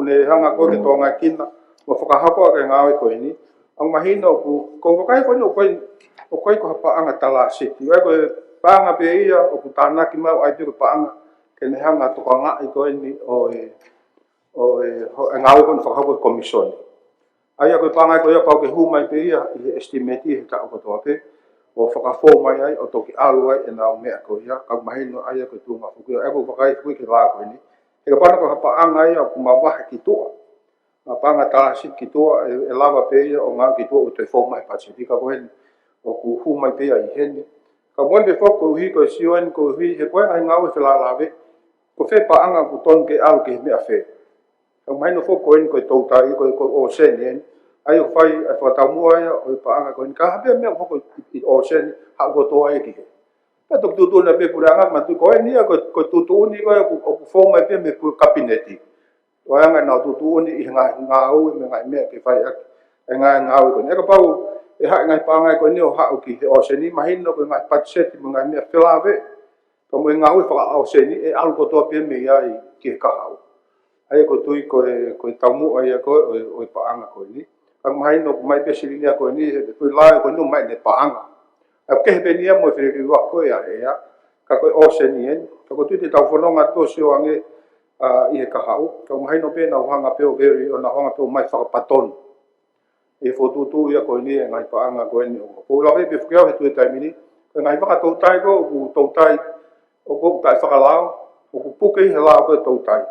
le hanga ko ke tonga kina mo foka hako ke ngawe ko ni ang mahino ko kai ko no ko pa anga tala si ti ko pa anga pe ia o ku tana ki mau ai pe pa anga ke ne hanga to nga ko ni o ngawe ko foka hako commission ai ko pa anga ko ya pa ke hu mai pe ia estimate ta ko to pe o whakafo mai ai o toki alu ai e nao mea ko ia ka mahino ai ko tu nga fuku e ko wakai fui ki la ko ni e ka pana ko hapa anga ai o kuma wahe ki tua ma panga tala ki tua e lava pe ia o ngā ki tua o te fo mai pachi di ka ko hen o ku hu mai pe ai hen ka mon be foko hi ko sion ko hi he ko ai ngau fe la lave ko fe pa anga ku ton ke alu ke mea fe ka mahino foko en ko tau tai ko o sen ai o fai a whataumua ia o pa anga ko ni ka hape mea hoko i o sen ha ko toa e ki he. Ka tuk tutu na pe puranga ma tu ko e nia ko tutu uni ko o ku fo mai pe me pu kabineti. O anga na tutu uni i ngā au me ngai mea ke fai aki. E ngā au ko ni. E ka pau e ha ngai pa anga ko ni o ha o ki he o seni mahino ko ngai patseti me ngai mea whilawe. Ka mo e ngā au e whaka o seni e alu ko toa pe me ia i ki he kahau. Ai ko tui ko e taumua ia ko o pa anga ko ni. Ang mai no mai pe sili ni ko ni ko la ko no mai ne pa anga a ke be ni mo fe ri wa ko ya ka ko o se ni en ko tu te tau fono nga to si o ange i ka hau ko mai no pe na hanga pe o veri o na hanga pe mai fa paton e fo tu ya ko ni ngai pa anga ko ni ko la be fu ya tu tai mini ngai pa to tai ko to tai o ko tai fa lao o ko pu ke la ko to tai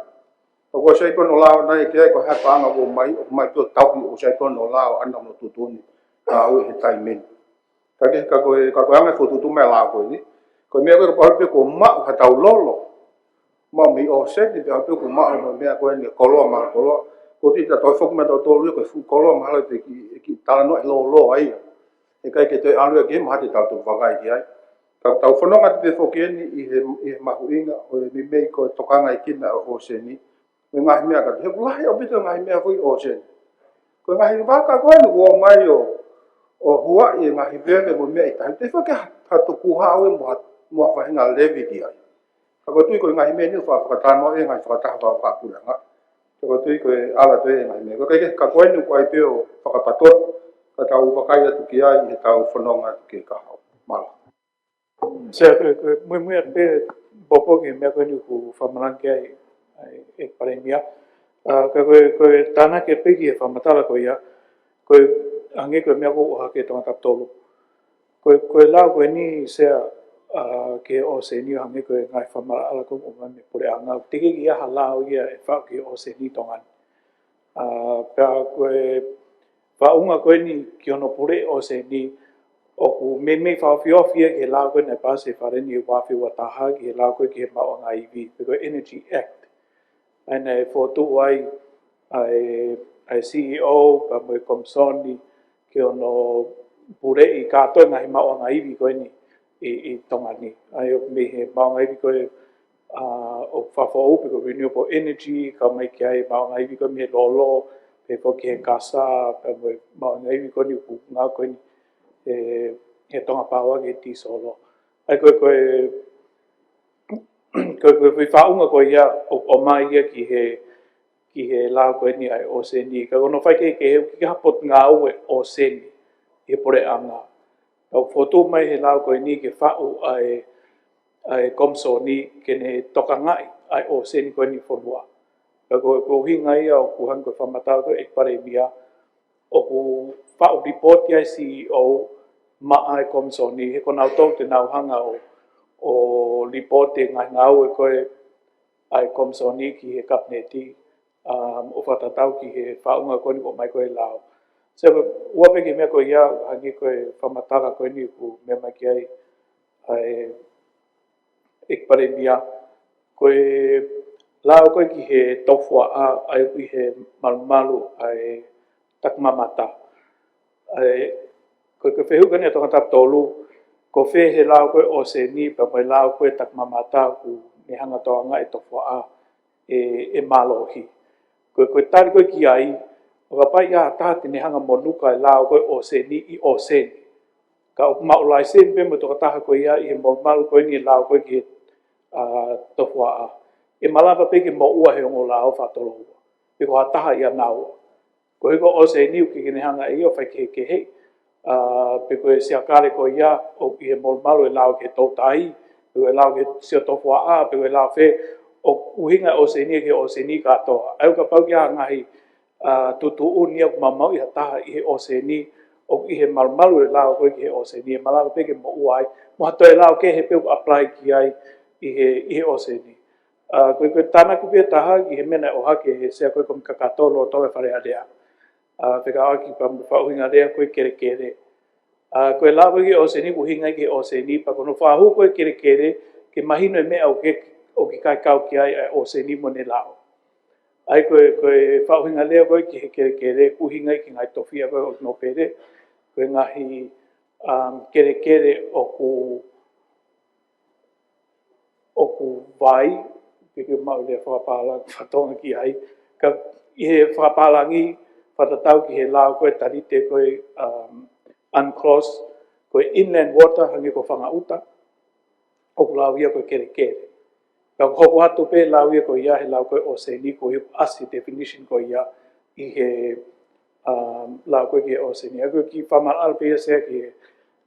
o ko sei kono lao nai ke ko ha pa nga o mai to tau o sei kono lao ana mo tutuni a o he taimen ka ke ka ko anga fo tutu me lao ko ni ko me ko pa pe ko ma ha tau lolo ma mi o se ni pe ko ma o me ko ni kolo ma kolo ko ti ta to fo me to lu ko fu kolo ma la te ki ta no lo ai e kai ke te alu ke ma te tau to va kai ki ai ka tau fo no nga te fo ke ni i ma huinga o mi me ko tokanga i kina o se ni me ngai mea ka he lai o bito ngai mea fui o sen ko ngai waka ko no mai o hua i ngai vele mo mea i te fa ka ha to ku ha o mo fa nga levi ki ai ka ko tui ko ngai mea ni fa ta no e ngai fa ta fa ka pu nga ko tui ko ala to e ngai mea ko ka ko ni ko ai pe o fa ka patot ka ta u ka ia tu ki ai ta u fononga ki ka ha mal se muy pe popo que me ha venido ku fa malanke ai paremia ko tana ke pegi fa matala ko ia ko ange ko me ko ha ke tonga tolo ko la ko ni se ke o se ni ange ko ngai fa mala ko me pure anga tiki ia hala o ia fa ke o se ni tonga pa ko fa unga ko ni ki ono pure o se ni o ku me whawhiowhia ki he lao koe nei pāse whareni e wāwhi wa taha ki he lao koe ki he mao ngā iwi, Piko Energy Act. Aina e whotu ai ai CEO pa mo komsoni ki ono pure I kātoe ngā he mao ngā iwi koe ni I tonga ni. Ai o me he mao ngā iwi koe o whawhau piko renewable energy, ka mai ki ai mao ngā iwi koe me he lolo, pe po ki he kasa, pa mo mao ngā iwi koe ni ku ngā koe ni he tonga pāua ki ti solo. Ai koe whaunga koe ia o mai ia ki he lao koe ni ai o seni. Ka kono whai ke hapot ngā ue o seni I pore anga. Tau whotu mai he lao koe ni ke whau ai komso ni kene toka ngai ai o seni koe ni whonua. Ka koe hinga ia o ku hang koe whamatau koe pare mia o ku whau ripoti ai CEO ma ai komso ni he kona tau te nau hanga o ripoti ngai ngau e koe ai komso ni ki he kapneti o whatatau ki he whaunga koe ni ko mai koe lao. So ua peke mea koe ia hangi koe whamatara koe ni ku mea mai ki ai pare mia koe lao koe ki he tofua ai ki he malu ai takmamata. Koe whehu kani a tonga tap tolu, ko whe he lao koe o se ni, pa mai lao koe takmamata ku me hanga toanga tofua e malohi. Koe tari koe ki ai, o ka pai ia tāti ne hanga monuka lao koe o se ni I o se ni. Ka o maulai sen pe mo toka taha koe ia I he malu koe ni lao koe ki he tofua E malava peke mo ua he ongo lao whatolo ua. E ko hataha ia nao. Ko hiko o se ni uki kene hanga I o whai ke hei. Pe koe sia kare koe ia o I he malu e lao ke tautai. Pe koe lao ke sia tofua pe koe lao whe o uhinga o se ni ke o se ni katoa. Au ka pau kia ngahi tutu unia mamau I hataha I he o se ni o I he malu e lao koe ki he o se ni. E malava peke mo ua ai. Mo hato e lao ke he peu apply ki ai I he o se ni. Koe tāna kupia taha ki he mena o hake he sea koe kom kakatolo o towe whare adea. Whika aki pa whauhinga rea koe kere. Koe lao koe ki o se ni kuhinga ki o se ni pa kono whahu koe kere ke mahino e mea o ki kai kau ki ai o se ni mo ne lao. Ai koe whauhinga rea koe ki he kere kuhinga ki ngai tofia koe o no pere. Koe ngahi kere o ku vai ke mau le whapala whatonga ki ai. Ka I he whapalangi whatatau ki he lao koe tarite koe UNCLOS, koe inland water hangi ko whangauta, o ku lao ia koe kere. Ka hoko hatu pe lao ia koe ia he lao koe o se ni koe asi definition koe ia I he lao koe ki o se ni. Ako ki whamarala pe ia sea ki he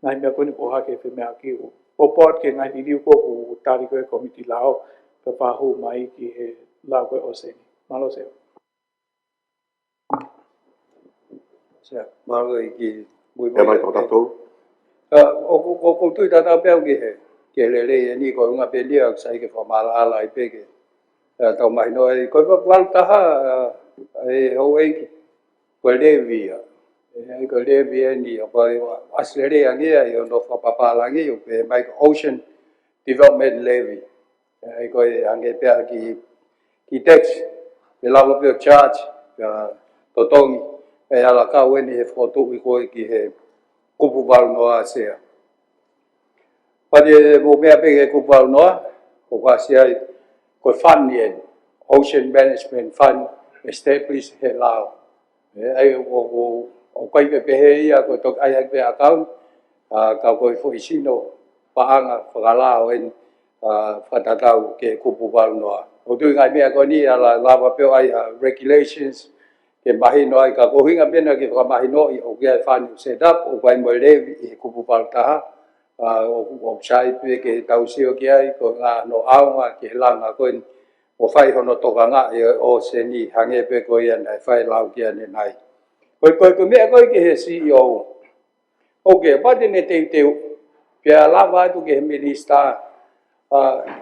ngai mea koe ni ko hake whi mea ki u. Popot ke ngai diriu ko ku tari koe komiti lao ka whahu mai ki he lao koe o se ni. Malo seo. Malo I ki mui E mai tō tātou? O kutui tātau pēu ki he. Ke lele e ni ko unga pe lia sai ke whamala ala I peke. Tau mai no e koe whapalu taha e hau eiki. Koe lewia. E koe lewia ni o koe aslere angia I ono whapapala angia o pe mai Ocean Development Levy. E koe ange pēa ki tax. E lawa pēo charge. Totongi. E ala kau eni he whotu I koe ki he kupu walu noa sea. Pade mo mea peke kupu walu noa. Ko kasi ai koe fund yen. Ocean Management Fund established he lao. Ai o kai pe pehe ia ko tok ai pe account ka ko fo isino paanga whakalao en whatatau ke kupu walu noa. O tui ngai mea ko ni ala lava peo ai regulations ke mahino ai ka kohinga pena ke whakamahino I o kia whanu set up o kai mo levi I kupu walu taha o sai pe ke tausio ki ai ko ngā no aunga ke langa koe o whai hono toka ngā o se ni hange pe koe ia nei whai lau ki ane nai. Koe mea koe ke he CEO. Oke, pate ne teu. Pia lava atu ke he minister.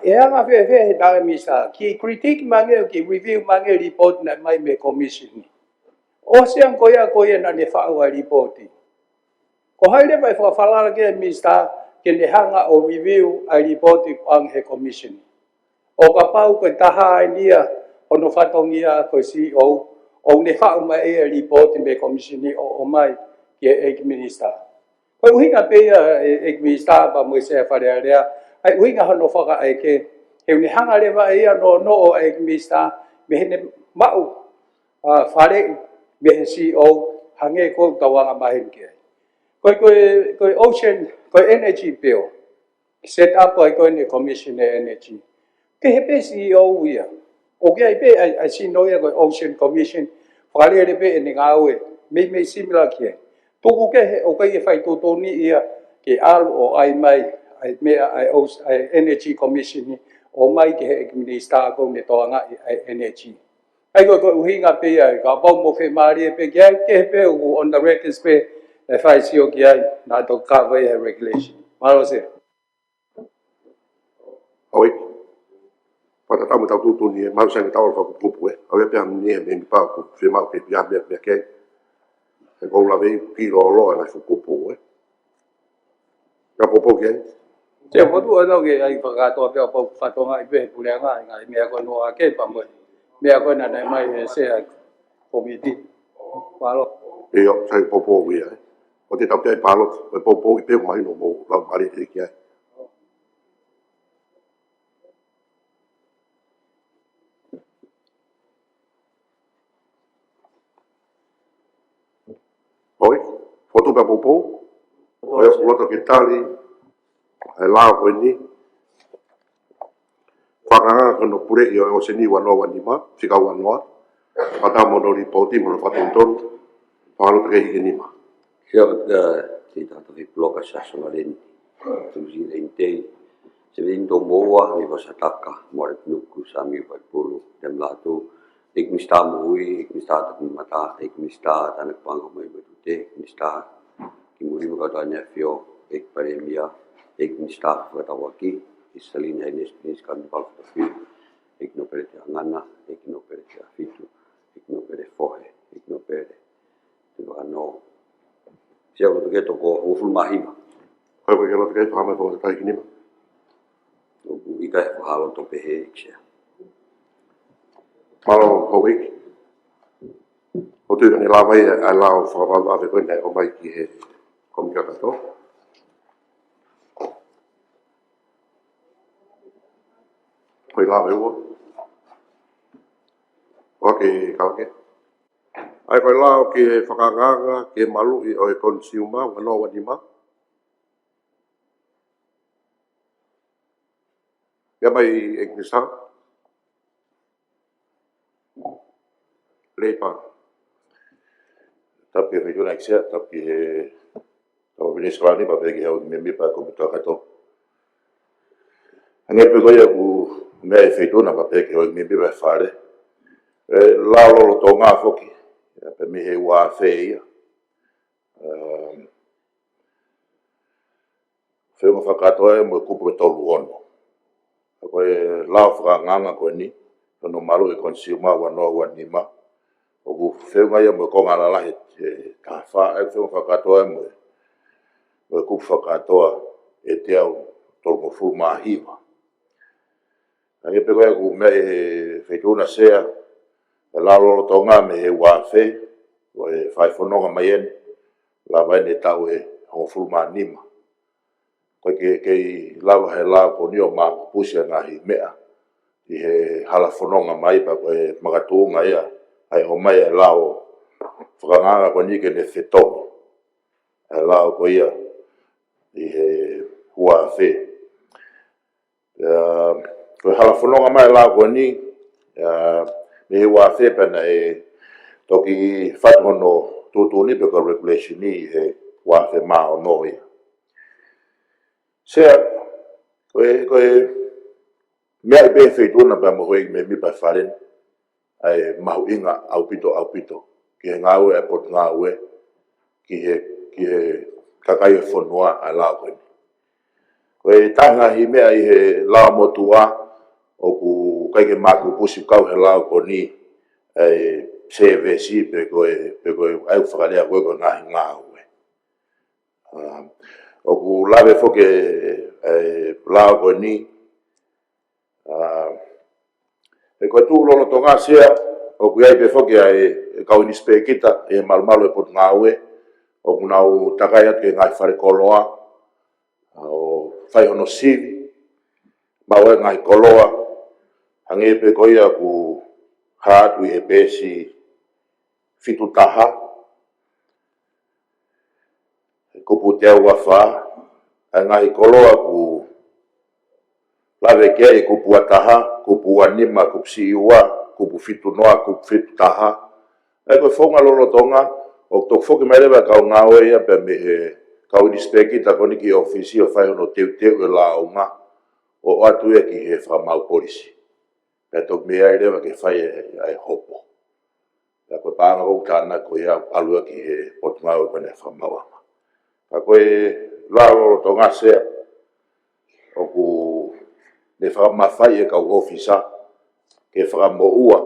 E anga whea he tāre minister. Ki critique mange o ki review mange report na mai me commission. O seang koe na ne whaua reporti. Ko hai le vai whakawhalala ke Mr. Ke ne hanga o review ai report ang he commission. O ka pau ko taha ai nia ono whatongia ko CEO o ne hao mai e report me commission o mai ke ek minister. Ko uhinga pe ek minister ba mo se whare rea ai uhinga hono whaka ai ke he ne hanga le vai no o ek minister me ne mau whare me he CEO hange ko tawanga mahin ke. Koi ocean, koi energy bill, set up koi ni commissioner energy. Ke hepe CEO wia. Oke hepe I see no ya koi ocean commission. Fale hepe ni ngawe. Me similar kia. Tuku ke o kai fai to ni ia ke al o ai mai ai me ai energy commission ni o mai ke minister ko me to nga energy. Ai koi uhinga pe ai ka ba mo fe mari pe ke hepe on the records pe FICO kiai na to cover regulation. Malo se. Oi. Pada tamu tau tutu ni mau sang tau fa kupu e. Ave pe am ni me pa ku fe mau ke pia me ke. E ko la ve ki lo na fu kupu e. Ya popo ke. Se mo tu ana ke ai fa ka to pe po fa to ngai pe pu le ngai me ko no a ke pa mo. Me ko na na mai se komiti. Malo. E yo sai popo wi e. O te tau te palot, e popo i pe mai no mo la mari te ki ai. Oi, foto pa popo. Oi, foto ke tali. E la ko ni. Whakanga kono pure i o se ni wanoa wanima, whika wanoa. Pata mono li poti mono whatonton. Whalo te kehi nima. Kia te tata vi bloka sa songaleni. Tusi reintei. Se vindo moa mi wasataka. More nuku sami vai pulu. Dem latu. Ik mista mui, ik mista tak mata, ik mista tanak pango mai betute, ik mista ki muri makata nefio, ik paremia, ik mista watawaki. Isalina ines kan bal tafi. Ik no pere te angana, ik no pere te afitu, ik no pere fohe, ik no pere. Tino ano. Sia ko to ko uful mahima. Koe koe ke lo te kei whamai po te tai ki nima. Ika he wahalo to pehe iksia. Malo hoi. O tu ni la vai a lao whakawawa ve koe nei o mai ki he komika kato. Koe la vai ua. Oke kalake. Ai koe lao ki he whakanganga ki he malu i o e consumer wanoa wanima. Ia mai ek nisa. Lepa. Tapi he juna eksia, tapi he tau bini sekolah ni pa pegi hau mimi pa komito kato. Ange pe koe aku mea e feituna pa pegi hau mimi pa whare. Lao lolo tō ngā whoki. Pe mi he wā whea. Whenga whakatoa e mo kupu e tolu ono. Koe lao whakanganga koe ni. Tono maru e consumer wanoa wanima. O ku whenga ia mo konga lalahe ka wha. E whenga whakatoa e mo kupu whakatoa e te au tolu mo fulu mahiwa. Ange pe koe ku mea e feituna sea. E lao lolo tō ngā me he wā whe. O e whai whanonga mai ene. La vai ne tau e hongo fulu manima. Koe kei lawa he lao ko nio maa pusia ngahi mea. I he hala whanonga mai pa koe makatuunga ia. Ai o mai e lao whakanganga ko nike ne whetongi. E lao ko ia i he hua whe. Koe hala whanonga mai lao ko ni. Ni he hua whe pena e toki whatuhono tūtūni pe ko regulation ni he hua whe maa o no ia. Sea, koe mea i be feituna pa mo hoi me mi pa wharen. Ai mahu inga au pito. Ki he ngāue e pot ngāue. Ki he kakai e whanua a lao koe. Koe tanga hi mea i he lao motua. O ku kai ke māku pusi kau he lao ko ni. Ai CVC pe koe au whakalea koe ko ngahi ngāue. O ku lave foke lao ko ni e ko tu lo tonga sia o ku ai pe foke ai ka unis pe kita e malmalo e pot ngawe o ku nau takai atu e ngai whare koloa o whai hono sivi mawe ngai koloa hange pe ko ia ku hatu e pesi fitu taha ko pu te ua wha ngai koloa ku lave ke ko pu ataha ko pu anima ko si ua ko pu fitu noa ko fitu taha e ko fonga lolo tonga o to foki mai leva ka ngawe ia pe me ka unis pe kita ko ni ki ofisi o fai no teu teu la uma o atu e ki he fa mau polisi pe to me ai leva ke fai ai hopo ya ko pa ngo kana ko ia alu ki he pot mau ko ne fa mau ka ko la lolo tonga se o ku le fa ma fai e ka ofisa ke fa mo ua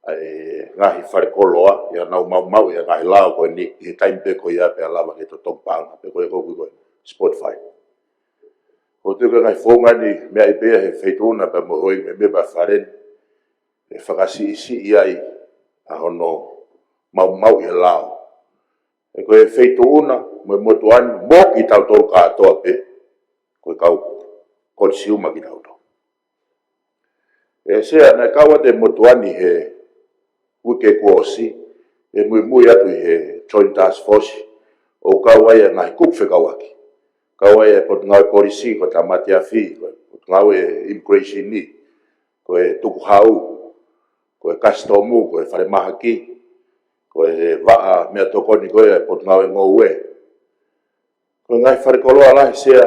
ai ngahi fare koloa ia nau mau ia ngahi lao ko ni i time pe ko ia pe lava ke to tompanga pe ko sport fight o te ka ngai fonga ni me ai pe he feituna pe mo hoi me ba faren e fakasi si ai a hono mau ia lao e ko e feituna mo motuan mo ki tau to ka to pe ko kau consumer ki tau to e se na kawa te motuani he uke kuosi e mui atu he joint task force o kawai ngai kupfe kawaki kawai pot ngai polisi ko tamati afi ko ngai immigration ni ko e tuku hau ko e customu ko e fare mahaki ko e va me tokoni ko e pot ngai ngowe ko ngai fare koloa la sea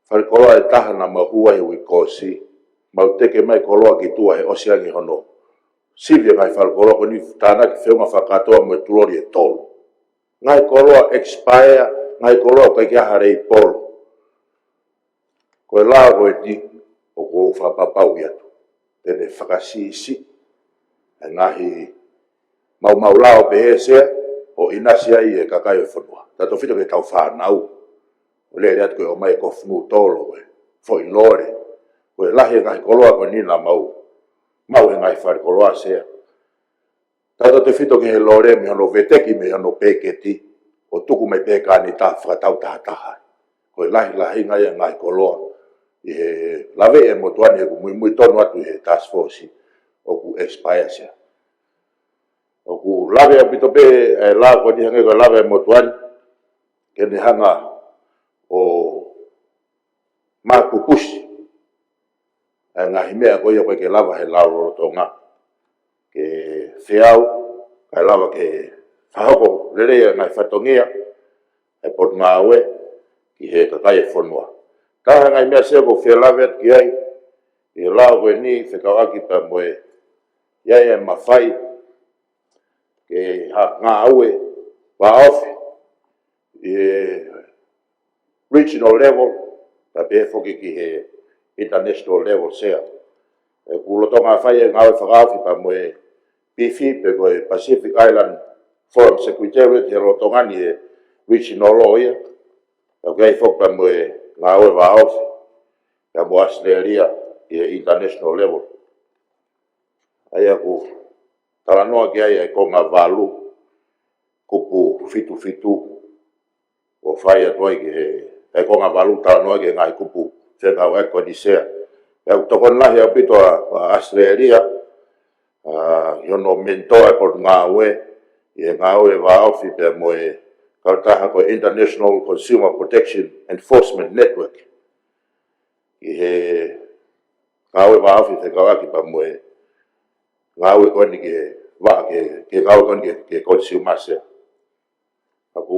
fare koloa e tahana mahua e wikosi mau teke mai koloa ki tua he osiangi hono Silvia ngai fal koloa ko ni tana ki feunga whakatoa mo tulori e tolu. Ngai koloa expire, ngai koloa kai kia hare i polo. Ko e laa ko e ti, o ko whapapau i atu. Tene whakasisi, e ngahi mau lao pe he sea, o inasia i e kakai o whanua. Tato whito ke tau whanau. O le atu koe o mai ko whungu tolo koe, fo i lore. Ko e lahi ngai koloa ko ni na mau e ngai whare koloa sea. Tata te whito ke he lore mi hono veteki mi hono peketi o tuku mai pekani ta whakatau taha. Ko e lahi ngai koloa. I he lawe e motuani he ku mui tonu atu he task force o ku expire sea. O ku lawe a pito pe la ko ni hange ko lawe e motuani ke ni hanga o makupusi. Ngahi mea ko ia koe ke lava he lau roro tonga. Ke whiau, kai lava ke whahoko rere ngai whatongia, e pot ngāwe, ki he kakai e whanua. Taha ngai mea sea ko whia lawe ki ai, i lau koe ni whekawaki pa moe, iai e mawhai, ke ngā aue, wa ofi, i regional level, ta pe whoki ki he international level sea. E kulotonga whai e ngawe whakawhi pa moe PIFI pe koe Pacific Island Forum Secretariat he lotongani e regional law ia. E kei whok pa moe ngawe whaawhi. Ka mo Australia i international level. Ai aku talanoa ki ai e konga walu kupu fitu o whai atuai ki he e konga walu talanoa ki ngai kupu whekau e koni sea. E tokon lahi au pito a Australia, yono mentoa e pot ngawe, i ngawe waawhi pe moe kautaha ko International Consumer Protection Enforcement Network. I he ngawe waawhi te kawaki pa moe ngawe koni ke waa ke ngawe koni ke consumer sea. Aku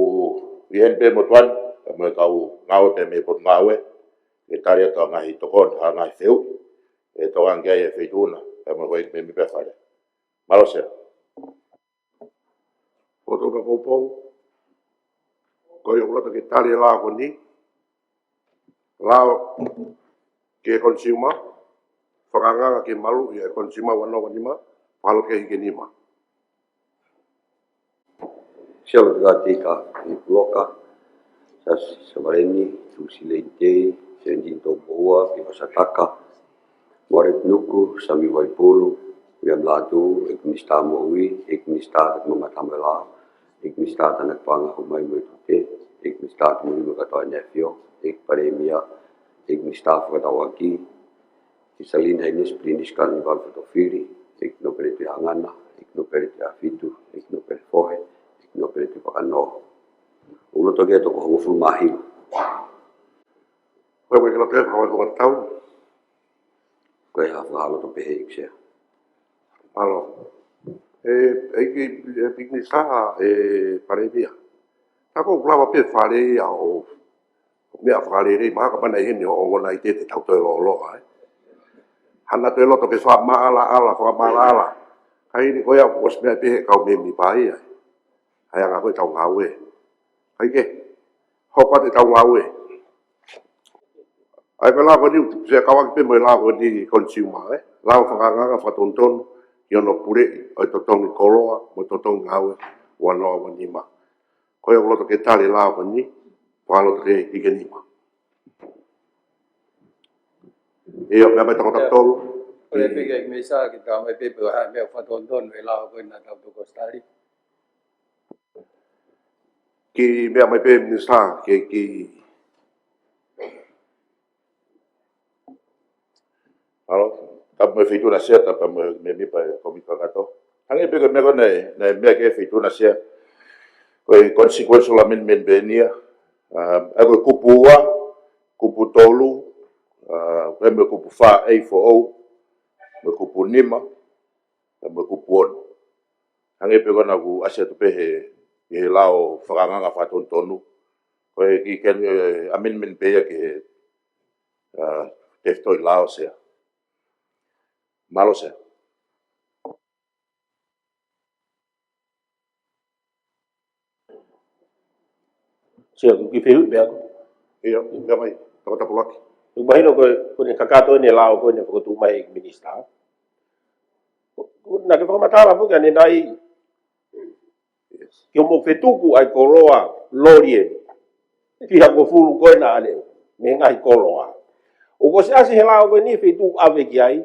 wihen pe motuan, ka moe kau ngawe pe me pot ngawe, e tari ato ngahi tokon ha ngahi wheu, e toang kia e whituna, e mo koe me mipe whare. Malo sea. O toka koupou, koe o lata ke tari lao ko ni, lao ke consumer, whakanganga ke malu i e consumer wano wanima, palo ke hike nima. Siapa tika i bloka sa vareni tu silente sendin to boa i masataka moret nuku sami waipulu yang latu iknista mowi iknista mamatambela iknista tanak panga humai moitute iknista muli kata nefio ik paremia iknista fatawaki isalin hainis prinis karnival fotofiri ik no perete angana ik no perete afitu ik no perfohe no perete pakano ulo toge to ko fu mahi Koe koe kena teha hoi hoi tau. ko ha fa halo to pehe ikse Alo. Eiki pikni saha parevia. Tako ulawa pe whare au mea whare rei maka mana hene o ngona i te tau toi lo loa. Hana toi loto ke wha maala ala. Kai ni koea was mea pehe kau me mi pai ai. Hai anga koe tau ngawe. Kai ke. Hopa te tau ngawe. Ai pe lako ni se kawaki pe mo lako ni consumer lao whakanganga whatontonu i ono pure o totongi koloa mo totongi ngawe wanoa wanima. Koe o loto ke tale lako ni waloto ke ike nima. E o mea mai tango taptolu. Ole pika ik mesa kita mai pepe ha mea whatontonu e lao koe na tau toko stari. Ki mea mai pe minista ke ki Alo, tap me fitu na sia tap me mi pa komi pa gato. Hangi pe me ko na me ke fitu na sia. Ko consequence la men benia. Ako kupu tolu, ko me kupu fa A4O, me kupu nima, me kupu on. Hangi pe ko na ku asia to pe he lao whakanganga whatontonu. Ko i ken amendment pe ya ke teftoi lao sia. Malo sia. Sia ku ki fiu be ako. ia mea mai tango tapulaki. Imagino ko ni kakato ni lao ko ni ko tu mai minister. Na ke whakamatara fuka ni nai ki mo fetuku ai koloa lorie. Ki ha ko fulu ko na ale me ngai koloa. O ko se asi he lao ko ni fetuku ave ki ai.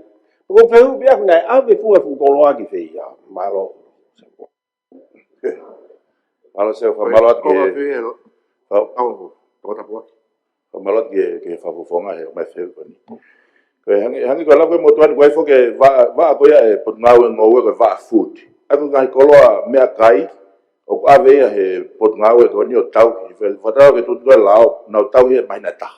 Ko feu bia na ave fu koloa ki fe ya malo. Malo sia fa malo ke Tango tapulaki. malot ke fafofonga e mai feu ko ni. Ko hangi ko la ko mo tuan ko fo ke va ko ya e pot ngau ngo ko va food. Ako ngai koloa me kai o ave ya he pot ngau ko ni o tau i fe fatao ke tu lao na tau he mai na ta.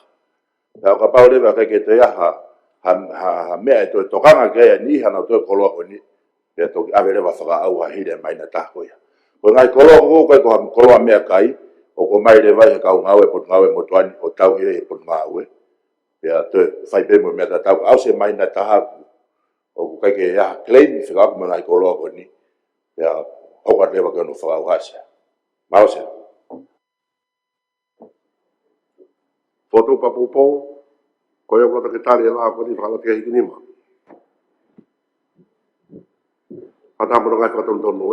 Na ka pa le va ke te ya ha me to kanga ke ni ha na to koloa ko ni. Ya to ave le va fa au ha hile mai na ta ko ya. Ko ngai koloa ko koloa me kai o ko mai le vai ka ngau e pot ngau e mo tuan o tau he pot ngau e ya te fai pe mo me ta tau au se mai na ta o kai ke ya claim se ka mo ngai koloa ko ni ya o ka le va ka no fa au hasa mau se Foto papupo. Koe o loto ke tale la ko ni whalo ke hiki nima. Patamono ngai whatontonu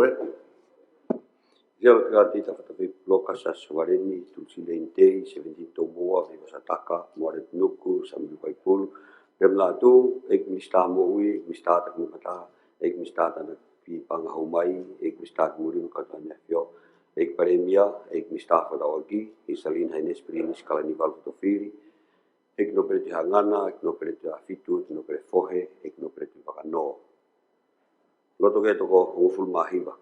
Siapa tika tita fatafi bloka sa vareni tu silente sendin to boa i masataka moret nuku sami waipulu dem latu iknista mowi iknista tak mata iknista tanak pi pangahumai iknista muri kata nefio ik paremia iknista fadawagi isalin haines prinis kalanival fotofiri ik no perete hangana ik no perete afitu ik no perete fohe ik no perete pakano loto ke toko nguful mahiba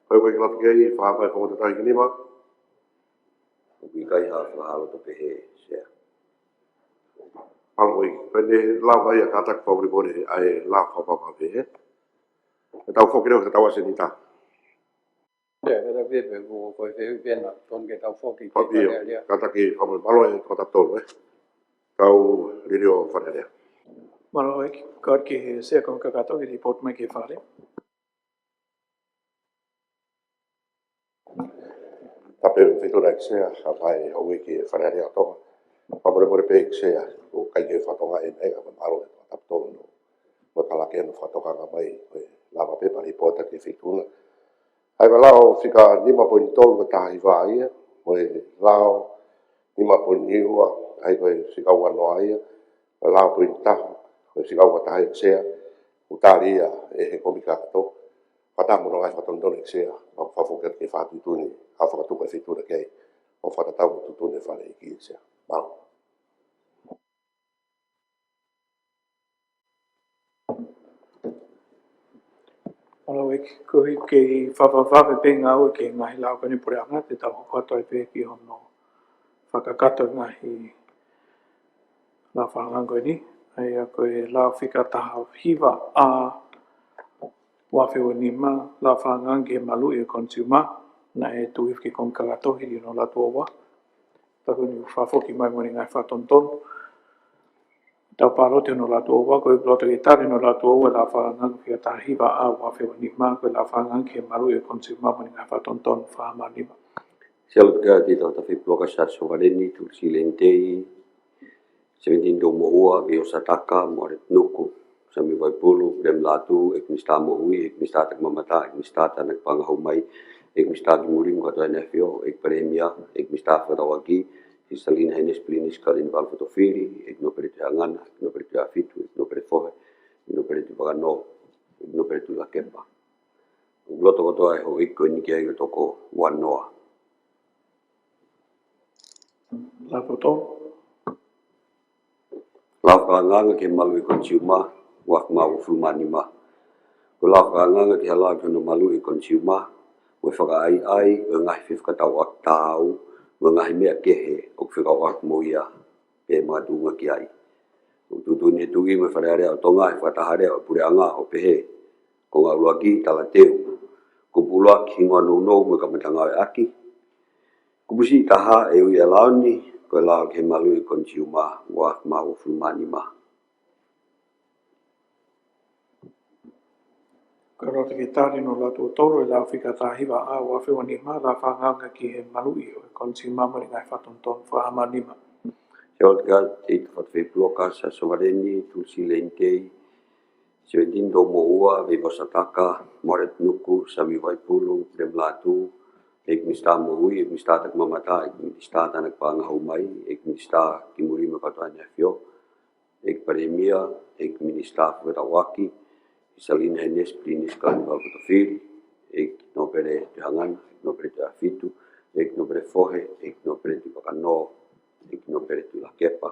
Koe koe ki lato ke i whaapai whakota tahi ki nima. Ubi kai ha whahalo to pehe sea. Palo i. Pene lau vai a katak whauri bore ai lau whapapa pehe. E tau whokireo ke tau ase ni ta. Ya, kata pepe ko ko feu pena ton ke tau foki ke Papio. dia. Katak i whamuri palo e kota tolu Kau ririo whanarea. Malo e kaut ki he sea kong kakato ki report mai ki whare. Tape whitu na kisea, ha vai au ki whanarea tonga. Pamore bore pe kisea, o kai ke whatonga e mega ma malo e tap tolu no. Mo kalake no whatonga mai, lava pepa ripota ki whituna. Ai ka lao fika 5.3 ka tahi vai mo lao 5.2 ai ko fika wano ai ka lao pointa ko fika wa tahi sea utaria e he komika to pata mo ngai faton sea pa fa fo ke fa tu ni a fa tu ka fitu de ke o fa ta tu ne fa le ki sea ba Alo ko ke whawhawhawe pe ngā ue ke ngahi lau kani pure anga te tau katoa pe ki hono whakakato ngahi la whangango ni. Ai a koe lau whika taha hiwa a wawhewa ni ma la whangangi e malu i consumer na e tuif ki kong kalatohi i no la tuawa. Taku ni whawhoki mai moni ngai whatontonu. Tau parote no la tuawa koe bloto ki tari no la tuawa la whangangi whika taha hiwa a wawhewa ni ma koe la whangangi e malu i consumer moni ngai whatontonu whahama ni ma. Sialut ka ti tau tafi ploka sa sovareni tu silentei 17 do moa vi osataka moret nuku sami vai pulu dem latu ek mista mohui ek mista tak mamata ek mista tanak pangahumai ek mista murim ka to nfo ek premia ek mista fadawaki isalin henes plinis kalin val fotofiri ek no perite angana ek no perite afitu ek no prefohe ek no perite pagano ek no perite la kepa gloto ko to ai ho ik ko ni ke toko wanoa La foto la nganga ke malu i consumer wa ma fulmani ma ko la nganga ke hala ke no malu i consumer we fa ai ngai fif ka tau tau ngai me ke he o fa ka mo ia e ma du nga ki ai tu ni tu i me fa re o tonga fa ta hare o pure anga o pe he ko nga lu aki tala teu ko pula ki ngano no me ka matanga aki ko busi ta ha e u ia launi ko la ke malu i consumer wa ma fulmani ma ko rota ki tari no la tuatoro e la whika taha hiwa a wawhewa ni ma la whanganga ki he malu i o consumer moni ngai whatontonu whahama ni ma. Sialut ka te whatwhi ploka sa sovareni tu silentei 17 do moa vi vasataka moret nuku sami vai pulu dem latu ek mista mohui ek mista tak mamata ek mista tanak pangahumai ek mista kimuri makatanya fio ek premia ek mista fedawaki salin henes plinis kan val fotofiri ek no pere jangan ek no pere afitu ek no pere fohe ek no pere pakano ek no pere la kepa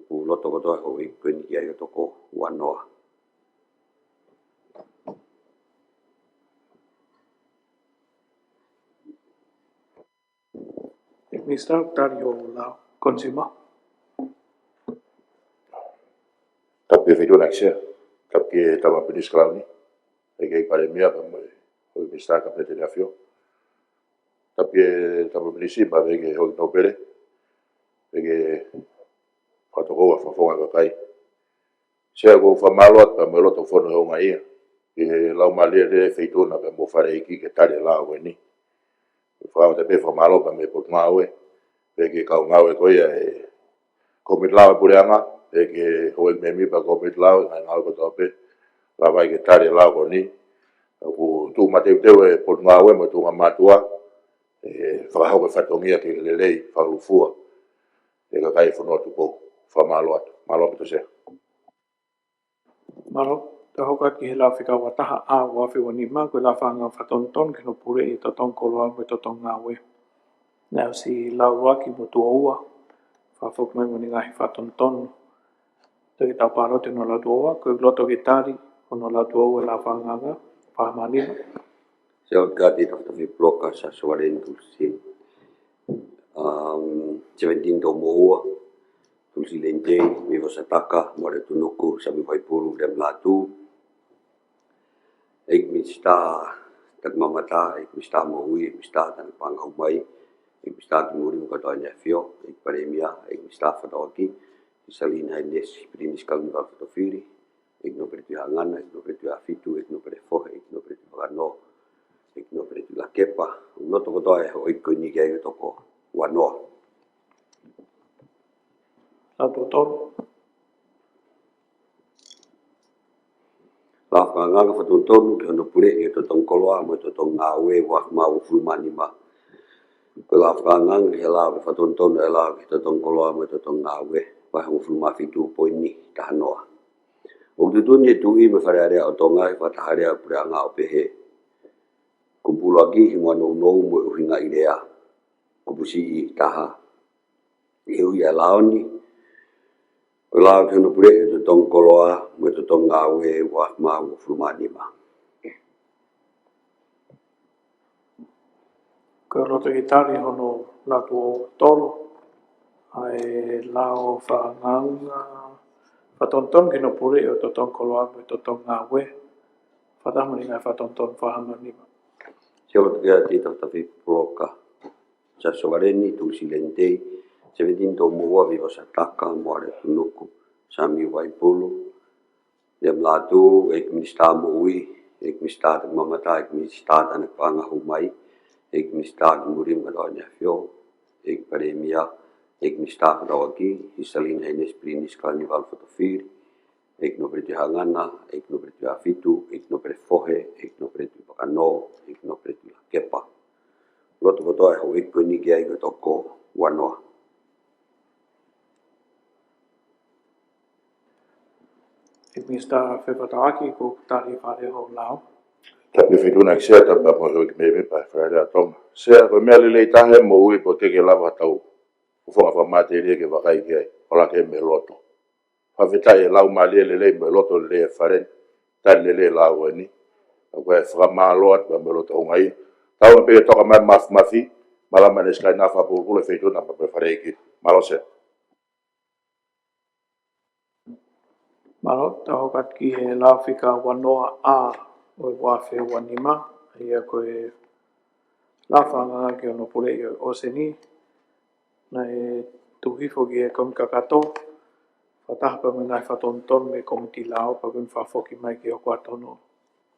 ku loto ko ho ek kweni ki toko wanoa Ek mista tari o la consumer. Tapi fitu nak sia. Tapi tama pedis kalau ni. Ege pare mia pa mo o mista ka pete na fio. Tapi tama pedisi ba ege ho no pere. Ege pato ko fa fo ka kai. Sia go fa malot pa mo lo to fo no ngai. E la malia de fitu na pa mo fare iki ke tare la o ni. Fa te pe fa malo pa me pot ngawe. Ege ka ngawe ko ia e ko mit la pure anga que o me mi pa ko pet lao na algo tope la vai que tare lao ko ni o tu mate te e por ma we mo tu ma tua e fa ho fa to mia que le lei fa lu fu e ka kai fo no tu po fa malo to se Maro, te hoka ki he la whika wataha a wawhewa ni ma koe la whanga whatonton ki no pure i totong koloa me totong ngā we. Nau si lau waki mo tua ua, whawhok mai moni ngahi whatontonu. Te ki tau parote no la tua ua, koe loto ki tari, o no la tua ua la whanganga, whahamanima. Sialut ka te tawhtawi ploka sa sovareni tulsi 17 do moa tulsi lentei mi vasataka more tunuku sami vai pulu dem latu ek mista tak mamata ek mista mohui ek mista tan panghumai ek mista kimuri mukatanya fio ek premia ek mista fadawaki salin haines prinis kalmi val fotofiri ek no perti hangana ek no perti afitu ek no perefo ek no perti pagano ek no perti la kepa no to ko ho ik ko ni ke toko wano La tuatoro. La whakanganga whatontonu ki hono pure e to tongkoloa mo to tong ngawe wa mau fulmanima. Ko la whakanganga ki la whatontonu e la ki to tongkoloa mo to tong ngawe wa hong fulmafitu poini tahanoa. O tutuni tu I me wharearea o tonga I whataharea pure anga o pehe. Ko pulaki hinga no mo uhinga idea. Ko pusi I taha. I hui a laoni. Ko la ki hono pure e to tongkoloa mo to tong ngawe wa mau fulmanima. Ko roto I tari hono latu o tolo. Ai lao whaanganga. Whatonton ki no pure o to tongkoloa mo to tong ngawe. Whatamani ngai whatonton whahamanima. Siapa dia tidak tapi puloka. Sasovareni tu silentei. 17 to mua viva sataka moare tunuku. Sami waipulu. Dem latu ek mista mui. Ek mista tak mamata ek mista anak panga humai. Ek mista murim kadonya fio. Ek paremia. Ek mista kadawaki. Isalin henes prinis carnival fotofir. Ek no preti hangana. Ek no preti afitu. Ek no preti fohe. Ek no preti pakano. Ek no preti kepa. Loto kotoa ho ek puni kia iko toko wanoa. Ik mista whewhataki ko tari whare ho lao. Tapi fituna ki sea tapa mo hoi me pa frade atom. Sea ko mea lele tahe mo ui po teke lava tau. Ufonga fa mate rie ke wakai ki ai. Ola ke me loto. Fa vitai lau mali lele me loto lele faren. Tan lele lau ni. Ko e fra malot ba me loto ngai. Tau me pe toka mai mafi. Malama ne skai na fa po le fituna pa fare ki. Malose. Malo, taho kat ki he la whika wanoa a o wawhe wanima. Ia koe la whanga ki ono pure I o seni. Na e tuhifo ki e kom kakato. Whataha pa me ngai whatonton me komiti lao pa kun whafoki mai ki o kuatono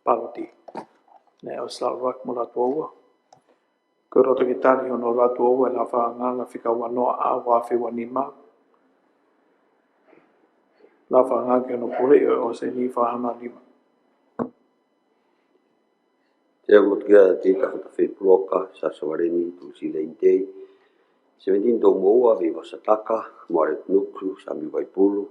paloti. Ne o slalwak mo la tuaua. Ko roto ki tari ono la tuaua la whanga la whika wanoa a o wawhe wanima. La whanga ki ono pure o seni whahama lima. Te mot kia tita hota whi puloka, sasawareni, tulsi leintei. 17 to moa viva sataka, moare nuku, sami waipulu.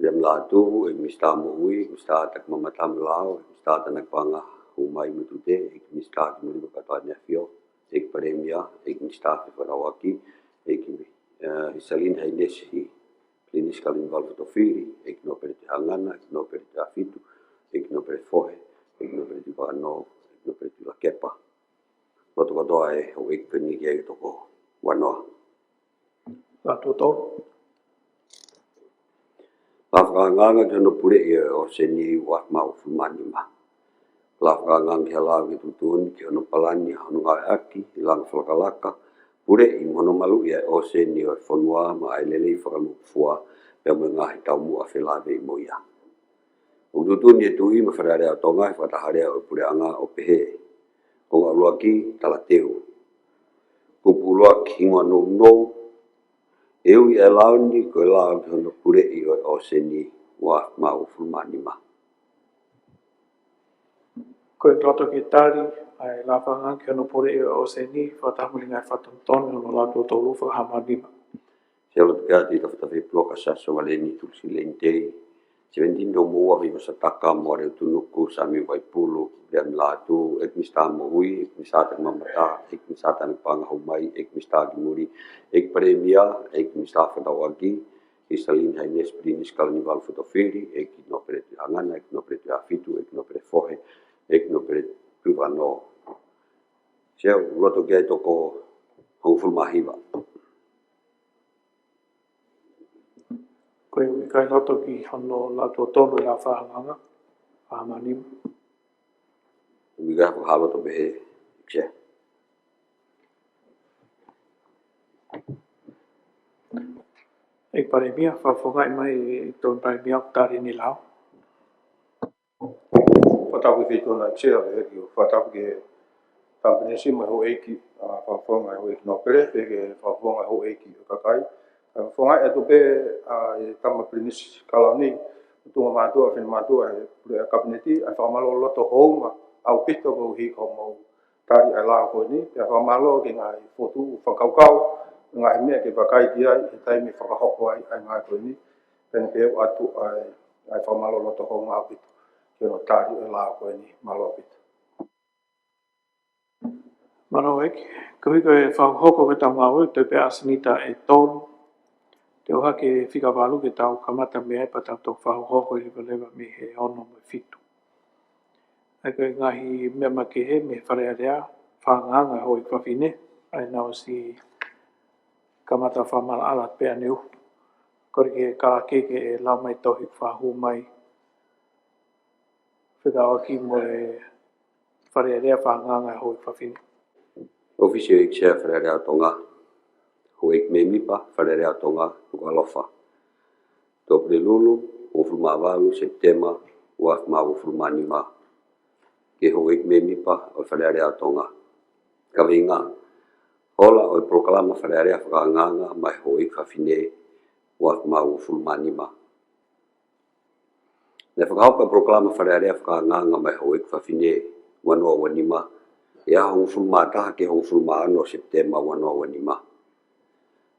Riam latu, ek mista moui, mista tak mamatam lao, ek mista tanak panga humai mutute, ek mista kimuri katanya fio, ek paremia, ek mista fifarawaki, ek isalin hainesi, klinis kalin valfotofiri, ek no perti hangana, ek no perti afitu, ek no perti fohe, ek no perti vano, ek no perti la kepa. Loto katoa e o ek peni kia e toko wanoa. Latu tau. La whakanganga ki hono pure e o seni wat mau fumanima. La whakanganga ki halau ki tutuni ki hono palani hono ngai aki, ilang whalakalaka, pure I mono malu ia o seni o whanua ma ai lelei whakalukufua pia mo ngahi tau mua whelave I moia. O tutuni e tui ma whararea o tonga I whataharea o pure anga o pehe. O ngā lua ki talateu. Kupulua ki hingoa nou. Eu I launi ko lao ki hono pure I o seni wa mau fulmanima. Ko e roto ki tari, ai la whanga ki ono pure o seni, whatahamuri ngai whatontoni ono latu o tolu whahama lima. Se lo ka ti ta fi ploka sa so valeni tulsi leintei. 17 do moa viva sataka moare tunuku sami waipulu riam latu ek mista moui ek mista tak mamata ek mista tak panga humai ek mista kimuri ek premia ek mista fadawagi isalin haines prinis carnival fotofiri ek no preti angana ek no preti afitu ek no preti fohe ek no preti puvano se loto ke toko hoful mahiva. Koe kai loto ki hono latu o tolu la whahanga, whahamanima. Wiga halo to behe ikse. Ek paremia, whawhongai mai I ton paremia o tari ni lao. Whatapu ki tōna tia eki o whatapu ki tampinesi mai ho eiki whawhongai ho eiki no pere, peke whawhongai ho eiki o kakai. Whongai e tope e tama pinisi kalauni, tunga mātua, whina mātua e pure a kabineti, ai whamalo loto hounga, au pito ko hi ko mau tari ai lao ko ni, pia whamalo ki ngai fotu whakaukau, ngai mea ke wakai ki ai, he taimi whakahoko ai ngai ko ni, pene ke atu ai whamalo loto hounga au pito, ki ono tari ai lao ko ni, malo pito. Mano eke, koe whakahoko ke tau ngau, te pe asanita e tolu, te oha ke whikawalu ke tau kamata mea pa tau tau whakahoko i lewa me he ono me fitu. Ai koe ngahi mea make he me wharearea, whanganga hoi whawhine, ai nao si kamata whamala ala pēa neu. Kore ke karakeke e lau mai tohi whahu mai. Whikawa ki mo e wharearea whanganga hoi whawhine. Ofisio ik share wharearea tonga. Ho ik me mipa wharearea tonga tuku alofa. Tōpere lulu, ofuruma walu, septema, uaf ma ofuruma nima. Ke ho ik me mipa o wharearea tonga. Ka winga, hola o proklama wharearea whakanganga mai ho ik whawhine, uaf ma ofuruma nima. Ne whakahaupa proklama wharearea whakanganga mai ho ik whawhine, wanoa wanima, e aha ofuruma taha ke ho ofuruma ano septema wanoa wanima.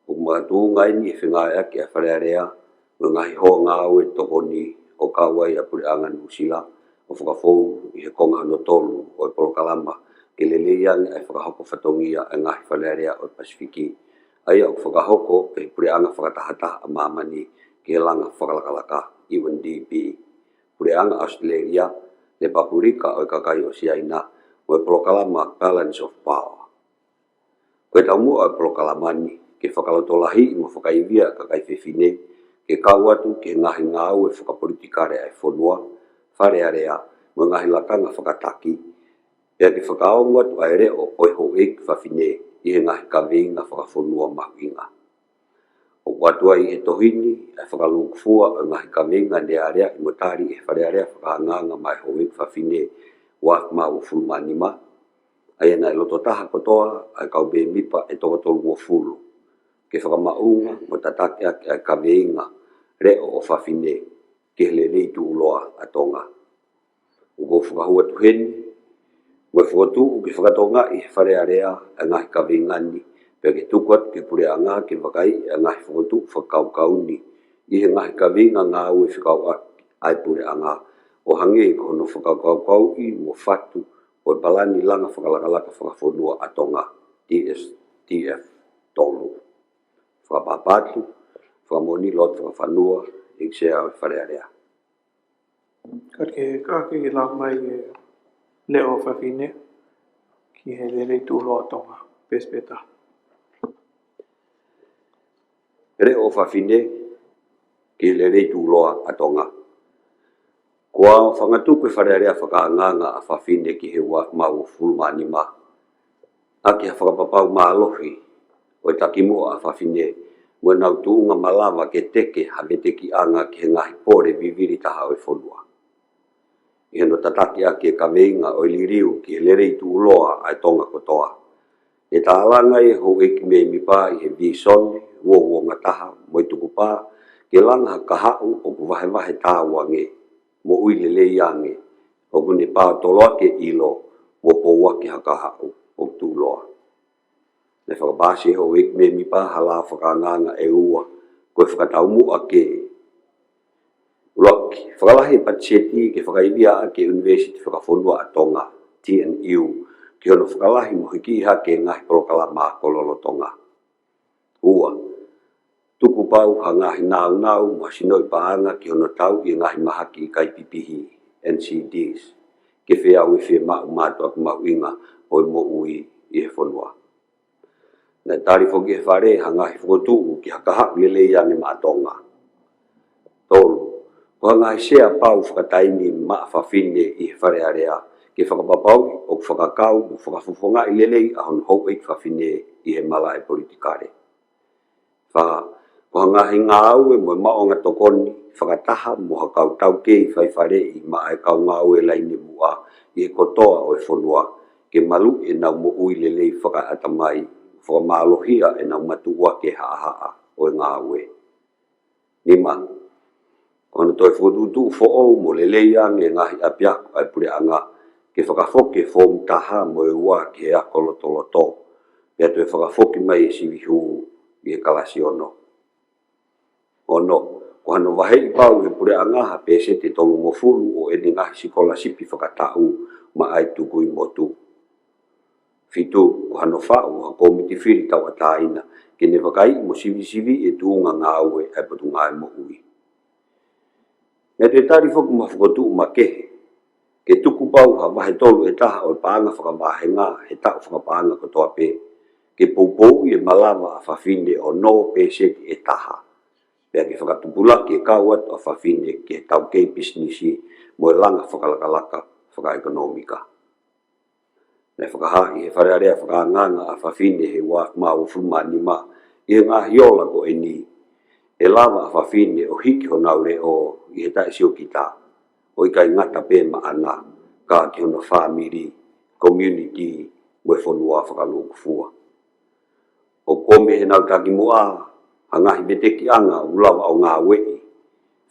O mga tuungai ni e whingaia ke a wharearea, o ngahi hoa ngā ue tohoni o kawai a puri anga Nusila, o whakafou i he konga hano tolu o proklama ke leleang e whakahoko whatongia e ngahi wharearea o Pasifiki. Ai au whakahoko e puri anga whakatahata a mamani ke langa whakalakalaka, UNDP. Puri anga Australia, le papurika o kakai o siaina, o proklama Balance of Power. Koe tau mua o proklamani, ke whakalotolahi i mo whakaivia kakai whiwhine, ke kauatu ke ngahi ngāu e whakapolitikare ai whonua, wharearea, mo ngahi lakanga whakataki, pia ke whakaonga tu ai reo oi ho ek whawhine i he ngahi kawinga whakawhonua mahuinga. O watua i he tohini, ai whakalukfua o ngahi kawinga ne area i motari e wharearea whakahanganga mai ho ek whawhine, wak mau fulmanima, ai na loto taha kotoa, ai kau be mipa e toko tolu mo fulu. Ke whakamaunga mo tatake ake ai kaweinga reo o whawhine ke hele reitu uloa a tonga. Ugo whakahua tuheni, ue whakatu ke whakatonga i wharearea a ngahi kaweingani, pia ke tukuat ke pure anga ke wakai a ngahi whakatu whakaukauni, i he ngahi kaweinga ngā ue whakau ai pure anga, o hange ko no whakaukau i mo fatu o balani langa whakalakalaka whakawhonua a tonga, TF tolu. Whakapapatu, whakamoni lot whakawhanua, ik sea o wharearea. Kake kake lau mai e leo whawhine, ki he lere tūloa tonga, pespeta. Reo whawhine, ki le rei tūloa a tonga. Kua whangatupe wharearea whakaanganga a whawhine ki he wak mau fulmanima. Aki ha whakapapau maalohi, o takimu a whawhine, ua nau tuunga malawa ke teke hawete ki anga ki he ngahi pore viviri taha o whonua. I heno tataki a ke kaweinga o liriu ki he lerei tūloa ai tonga kotoa. E tālanga e ho eki me mipa i he visone, ua ngataha, moi tukupa, ke langa kahau o kuwahe tāwange, mo uile leiange, o kune pā toloa ke ilo, mo poua ke hakahau o tūloa. Ne whakabasi ho eki me mipa hala whakanganga e ua, koe whakataumu a ke. Roki, whakalahi patseti ke whakaibia a ke University whakawhonua a tonga, TNU, ki hono whakalahi mo hiki iha ke ngahi proklama kololo tonga. Ua, tuku pau ha ngahi nau mo sinoi paanga ki hono tau i ngahi mahaki i kai pipihi, NCDs, ke whea ui whea mau mātua ku mau inga o mo ui i he whonua. Nā tari whoki he whare ha ngahi whokotuu ki hakahaku lelei ane mā tonga. Tolu, ko ha ngahi sea pau whakataini maa whawhine i he whare area, ke whakapapau o whakakau o whakafufonga i lelei a hon hou eik whawhine i he mala e politikare. Wha, ko ha ngahi ngā au e mo maonga tokoni, whakataha mo ha kau tau kei whaiwhare i maa e kau ngā au e laini mua i he kotoa o e whonua, ke malu e nau mo ui lelei whakaatamai, whakamalohia e nau matua ke haa o e ngā au e. Nima, Kono toi fotutu fo'o mo leleia nge ngahi apiak ai puleanga ke whakafoke fōm taha mo e ua ke ea kolotoloto pia toi whakafoke mai e siwihu i e kalasi ono. Ono, ko hano wahei pau e puleanga ha pese te tolu mo fulu o e ngahi sikola sipi whakatau ma ai tukui motu. Fitu, ko hano whau ha komiti whiri tau ataina ke ne wakai mo sivi e tuunga ngā ue ai patunga ai mo ui. Nē te tari whaku ma whakotu ma kehe, ke tuku pau ha wahe tolu e taha o paanga whakawahenga he tau whakapaanga kotoa pe, ke poupou i e malawa a whawhine o no peseti e taha. Pea ke whakatupula ke kauat o whawhine ke tau kei businessi mo e langa whakalakalaka whakaekonomika. Nē whakaha i he wharearea whakaanganga a whawhine he wak mau fumani ma i ngā hiola ko e ni. E lava a whawhine o hiki ho naure o i he tae sio ki tā. O i kai ngata pē ma ana, ka ki hono family, community, mo e whonua whakaluku fua. O kome he nau taki mua, ha ngahi beteki anga ulawa o ngā wei,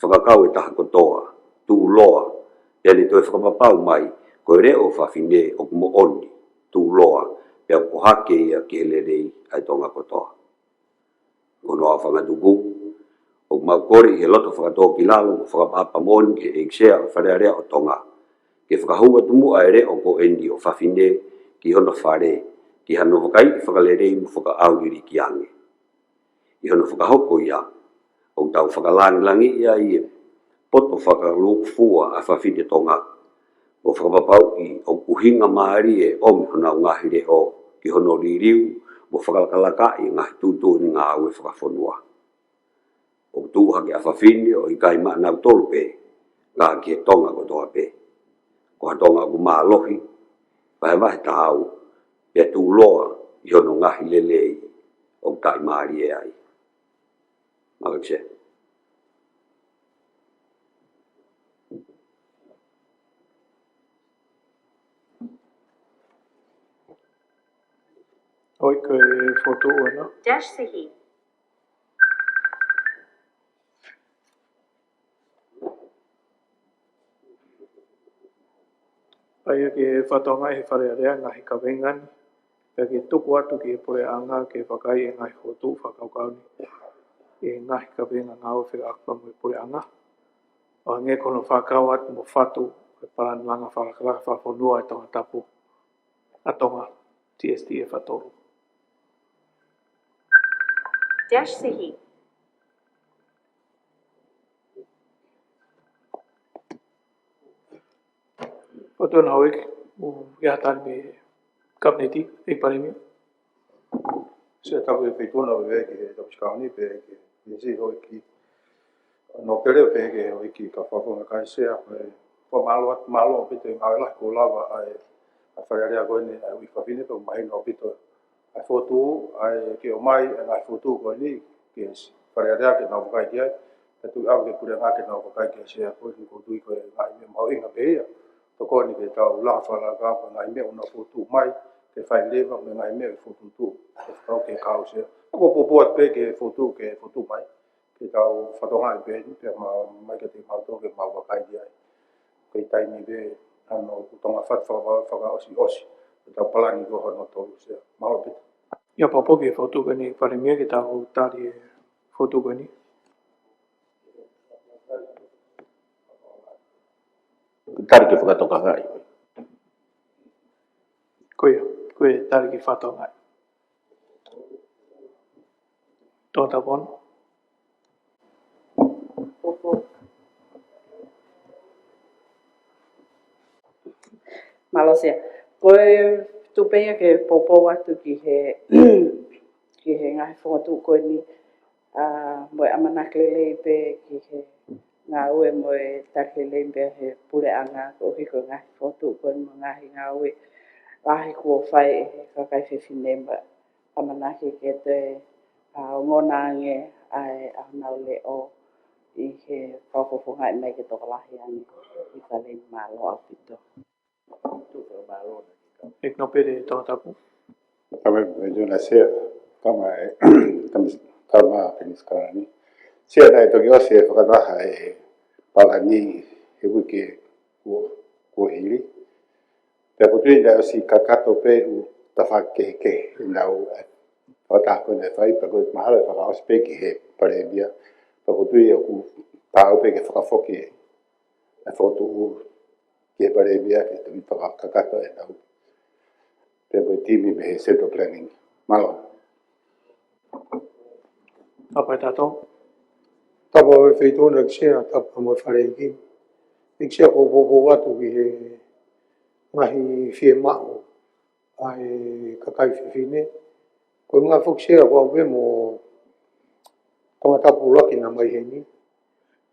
whakakau e taha kotoa, tu uloa, yani toi whakapapau mai, ko e reo whawhine o kumo oni, tu uloa, pia ko hake ia ki hele rei ai tonga kotoa. Kono a whangatuku, o maukori he loto whakatoa ki lalo, whakapapa moni ke eksea o wharearea o tonga. Ke whakahua tumu a ere o ko endi o whawhine ki hono whare, ki hano whakai i whakalerei mu whakaauriri ki ange. I hono whakahoko ia, o tau whakalangilangi ia i e poto whakaluk fua a whawhine tonga. O whakapapau i o uhinga maari e omi hona o ngahire o ki hono ririu, mo whakalakalaka i ngahi tūtū ni ngā aue whakawhonua. O tūha ke a whawhine o i kai maa nau tolu pe, ngā ki he tonga ko toa pe. Ko ha tonga ku maa lohi, wahe tāu, e tū loa i hono ngahi lelei o tai maari e ai. Malakse. Oi ke foto ana. Dash sahi. Pai ke whatonga he wharearea ngahi ka wengani. Pea ke tuku atu ki he pureanga ke whakai e ngahi foto whakaukauni. E ngahi ka wenga ngā o whika akpa mo e pureanga. O nge kono whakau atu mo whatu e paranlanga whalakalaka whawhonua e tonga tapu. Atonga TST e whatoru. Dash sahi. Foto na hoik o iatan be kabneti e paremi. Se tapu e peitona o veke he tapu skauni pe ke nisi hoi ki no pere pe ke hoi ki ka whafonga kai sea po malo o pito i ngawela ko lava ai a wharearea koe ni ai ui whawhine pe o mahina o pito ai fotu ai ke o mai ai fotu koe ni ke wharearea ke nau whakai ki ai e tui au ke pure ngā ke nau whakai ki ai sea koe ni ko tui koe ngai me mau inga pe ia to koe ni ke tau laha whalaka pa ngai me una fotu mai ke whai lewa me ngai mea fotu tu, ke whakau ke kau sea. Ako popoat pe ke fotu mai, ke tau whatonga i pe ni, pe mai ke te mauto ke mau wakai di ai. Kei taimi be, ano, tonga whaka osi, ke tau palani ko hono tolu sea. Mahalo pita. Ia papo ke foto kani paremia ke tau tari e foto kani. Tari ke whakatoka ngai. Koe tari ki whatonga. Tōta pon. Malosia. Koe tupeia ke popo atu ki he ngahi whongatu koe ni moe amanak lelei pe ki he ngā ue moe tak lelei pe he pureanga ko hiko ngahi whongatu koe ni ngahi ngā ue rahi kua whai e kakai whiwhinemba amanaki ke te ngona ange ai nau le o i he whawhawhunga i mai ke toka lahi ange i whale malo au pito. Ek no pere tō tapu. Kami juna sea kama kama penis karani. Sea dai toki o se whakataha e palani he wiki ko ili pe ko tui da si kakato pe u tafa ke nau ta ko ne fai pe ko mahalo fa ka speki he pare bia pe ko tui ku ta pe ke fa foki e foto ke pare bia ke tu fa kakato e nau pe ko timi be central planning malo Apa tato? Tapa e feito na ksia, tapa mo whare ki. I ksia ko bobo watu ki he ngahi fie mao. Ai kakai whiwhine. Ko ngā whuksia ko au mo tamatapu laki na mai he ni.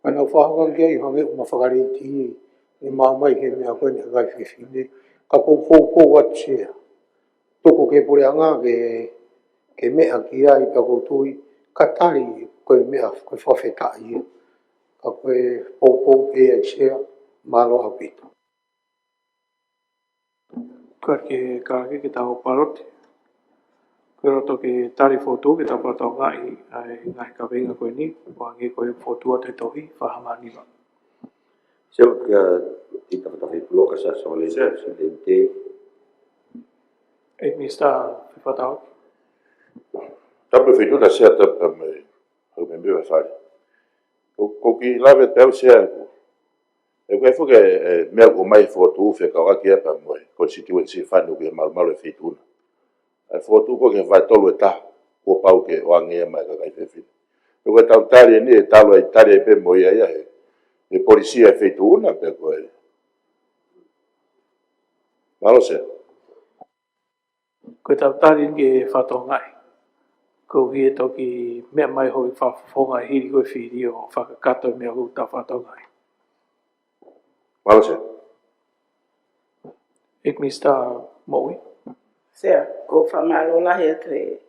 Ana whahanga ki ai hange uma whakare ti. E maa mai he mea koe ni kakai whiwhine. Ka ko pōpō watu sia. Toko ke pore anga ke mea ki ai pa koutou katari koe mea koe whawhetai. Ka koe pōpō pe e sea malo apito. Ka ke tau parote. Koe roto ke tari fotu ke tau patau ngai ngai ka venga koe ni. Wangi koe fotu te tohi whahamani wa. Sebab kita ketahui pulau kasar oleh Presidente. Mista whewhatau. Tapu fetu da sea tapa me ho me me fare. Ko ki lave tau sea e koe fuke mea ko mai fotu fe ka waki apa mo constituency fanu ke mal fetu. Ai fotu ko ke vai tolu ta ko pau ke wangi mai ka kai fefi. Ko tau tari ni talo ai tari pe mo ia e policia fetu una pe ko e. Malo se. Koe tau tari ke whatau ngai. Ko hi e toki mea mai hoi whawhonga hiri koe whiri o whakakato mea hu tau whatau ngai. Malo se. Mista Moui. Sea, ko whamalo lahi atu e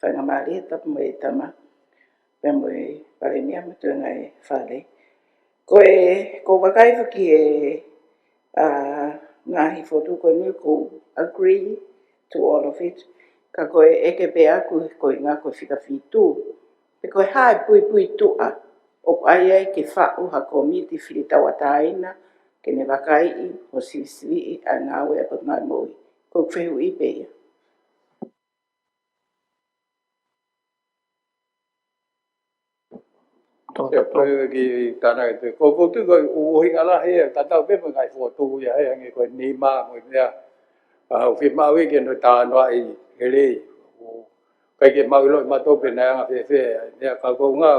whangamari e tapu mo e tama. Pea mo e pare mea matunga e whale. Ko wakai whaki e ngahi whotu koe ni ko agree to all of it. Ka koe eke pe aku koe ngā koe whika whitu. Pe koe hae pui tua. O ai ai ke whau ha komiti whiri tawataina. Ke ne wakai i o siwi a ngā wea pat ngai moi. Ko whehu i peia. Te koe ki tāna e te ko tu koe uhinga la hea, tātau pepa ngai whotu ia hea nge koe ni maa mo mea. Whi mau i ke no tānoa i he rei. Kai ke mau loi mato pe nai anga whewhe. Nea ka kou ngā,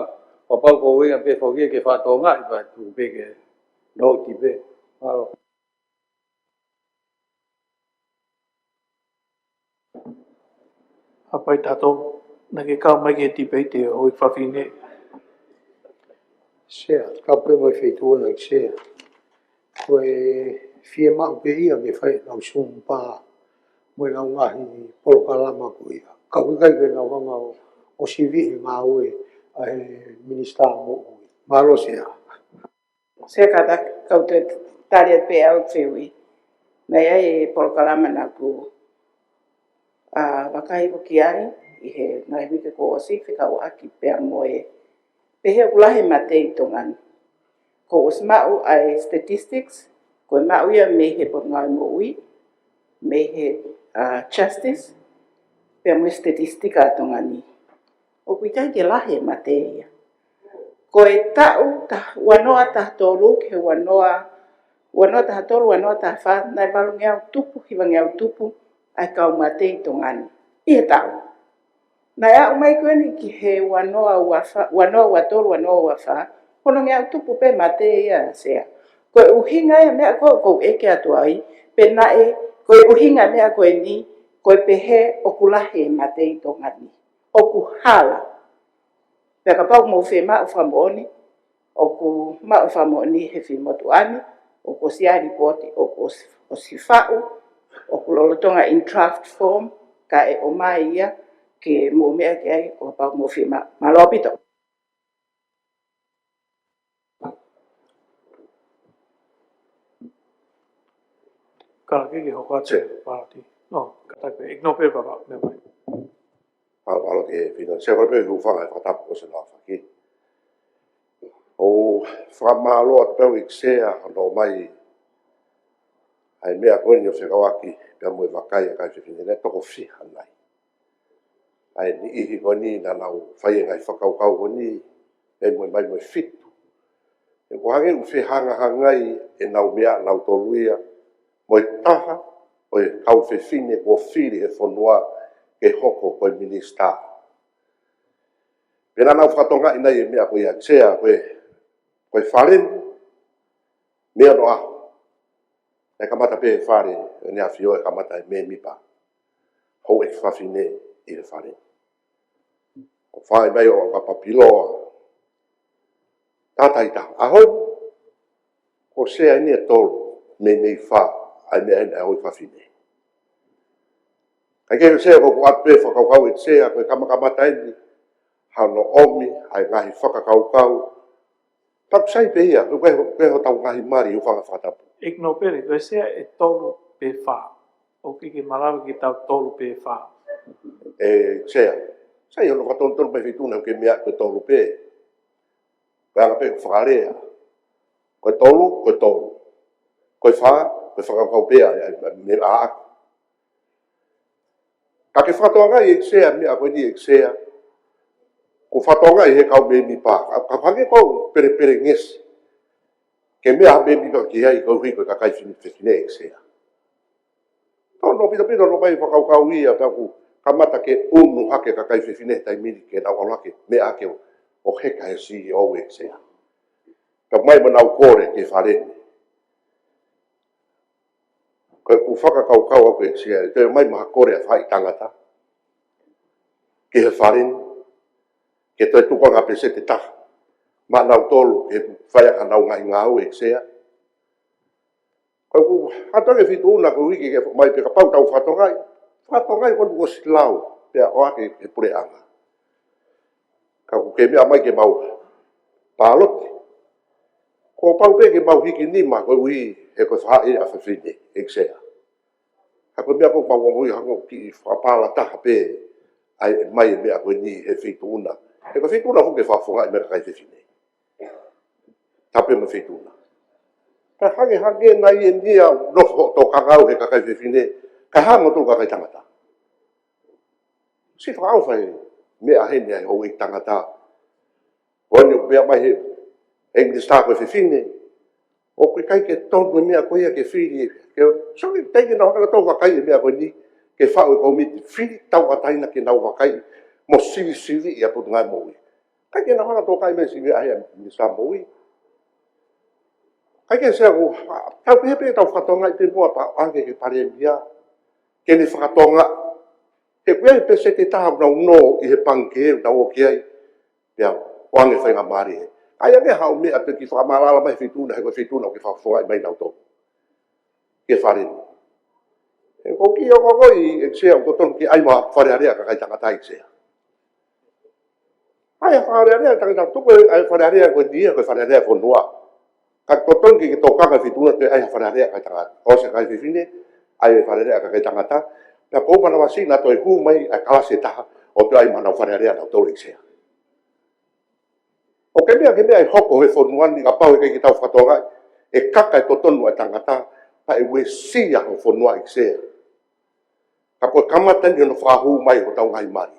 wapau kou inga pe whokia ke whato ngai pa tu pe ke noti pe. Maro. Apai tato, na ke kau mai ke tipei te hoi whawhine. Sea, ka koe mai feitu na sea. Koe fie mau pe ia me whai nau sumpa. Moe nau ngahi polokalama ko ia. Ka koe kai koe nau hanga o sivi e ngā ue a he minista mo ui. Malo sea. Sea kata kau te tari at pe au whewi. Nei ai e polokalama na ku wakai waki ai i he ngai wike ko o si whika o aki pea moe. Pehe ulahe mate i tongani. Ko os mau ai statistics, ko mau ia me he por ngai mo ui, me he justice, pea mo statistika tongani. O kuitai te lahe mate ia. Ko e tau, wanoa ta tolu, ke wanoa ta tolu, wanoa ta wha, nai walu ngeau tupu, hiwa ngeau tupu, ai kau mate i tongani. Ia tau. Nai au mai koe ni ki he wanoa watolu, wanoa wafa, kono ngea tupu pe mate ia sea. Koe uhinga ia mea koe eke atu ai, pe nae koe uhinga mea koe ni, koe pehe okulahe mate i tongani. Oku hala. Pea ka pau mo whe maa whamooni, oku maa whamooni he whimotu ani, oku sia ripoti, oku o si whau, oku lolotonga in draft form, ka e o mai ia, ke mo mea ke ai, o pau mo whi malopito. Ka ke hoko ate parati. No, kata koe igno pe papa me mai. Palo ke fina. Se korpe hu whanga e whatapu ko se la whaki. o whamaloa te pau iksea no mai ai mea koe ni o whekawaki pia moe wakai a kai whiwhine ne toko whiha nai. Ai ni ihi koe ni na nau whai ngai whakaukau koe ni e moe mai moe fitu. E ko hange u whihanga hangai e nau mea nau toluia moe taha o e kau whiwhine kua whiri e whanua ke hoko koe minista. Pena nau whakatonga ina i mea koe aksea koe wharen mea no aho. E kamata pe e whare e nea whio e kamata e me mipa. Hou e whawhine i le whare. O whae mai o kapapiloa. Tātai ta. Ahoi, ko sea ni e tolu me nei wha ai mea ene hoi whawhine. Kai kei sea ko atpe whakaukau e sea koe kamakamata eni. Hano omi, ai ngahi whakakaukau. Tak sai pe ia, koe ho tau ngahi mari u whakawhatapu. Ik no pere, koe sea e tolu pe wha. O ki malawi ki tau tolu pe wha. E sea, sai ono whatontonu pe whituna ke mea koe tolu pe. Koe anga pe whakarea. Koe tolu, koe tolu. Koe wha, koe whakakau pea, me a aku. Ka ke whatoanga i eksea mea koe ni eksea. Ko whatoanga i he kau me mi pā. Ka whange kou pere ngesi. Ke mea me mi pā ki hei kou hui koe kakai whine eksea. Tono pita no mai whakaukau ia pēku kamata ke unu hake kakai whine tai miri ke nau alake mea ake o heka he si o eksea. Ka mai manau kore ke wharene. Koe ku whakakaukau au eksea. Te mai maha kore a whai tangata. Ke he wharene. Ke toi tuko ngā pese te taha. Ma nau tolu ke whaiaka nau ngai ngāu eksea. Koe ku hatange whitu una ko wiki ke mai pe ka pau tau whatongai. Whatongai konu ko silau. Pea o ake he pure anga. Ka ku ke mea mai ke mau pālote. Ko pau pe ke mau hiki nima koe ui he koe whae a whawhine eksea. Ha koe mea ko mau ngui hango ki whapala taha pe. Ai mai mea koe ni he whitu una. E ko whituna hoke whafonga i mera kai whiwhine. Tape ma whituna. Ka hange nai e nia noho tō kakau he kakai whiwhine. Ka hango tō kakai tangata. Si whakau whai mea hene ai hou i tangata. Oani o mea mai he English tā koe whiwhine. O koe kai ke tōnu mea koe ke whiri. Songi teike na hokanga tō wakai e mea koe ni. Ke whau e komiti whiri tau ataina ke nau wakai. Mo siri ia putu ngai moui. Kai ke na hana tō kai me siri ahi a misa moui. Kai ke sea ko, tau pehe tau whatonga i te mua pa ange ke pare mia. Ke ni whakatonga. He kuea i pese te taha nau no i he panke nau o kiai. Pea, o ange whainga maari he. Ai ange hao mea pe ki whakamalala mai whituna, he koe whituna o ke whakafonga i mai nau tō. Ke whareni. E ko ki o koi e sea o totonu ki aima wharearea ka kai tangata i sea. Ai wharearea tangata tuko ai wharearea koe dia koe wharearea ko noa. Ka totonu ki tokanga whituna te ai wharearea kai tangata. O se kai whiwhine, ai wharearea ka kai tangata. Pea kōpana wasi na toi hu mai ai kalase taha o te ai mana wharearea nau tōru i sea. O ke mea ai hoko he whonuani ka pau e kei ki tau whatonga e kaka e totonu ai tangata pa e we sia ho whonua i sea. Ka koe kamata ni ono whahu mai ho tau ngai mari.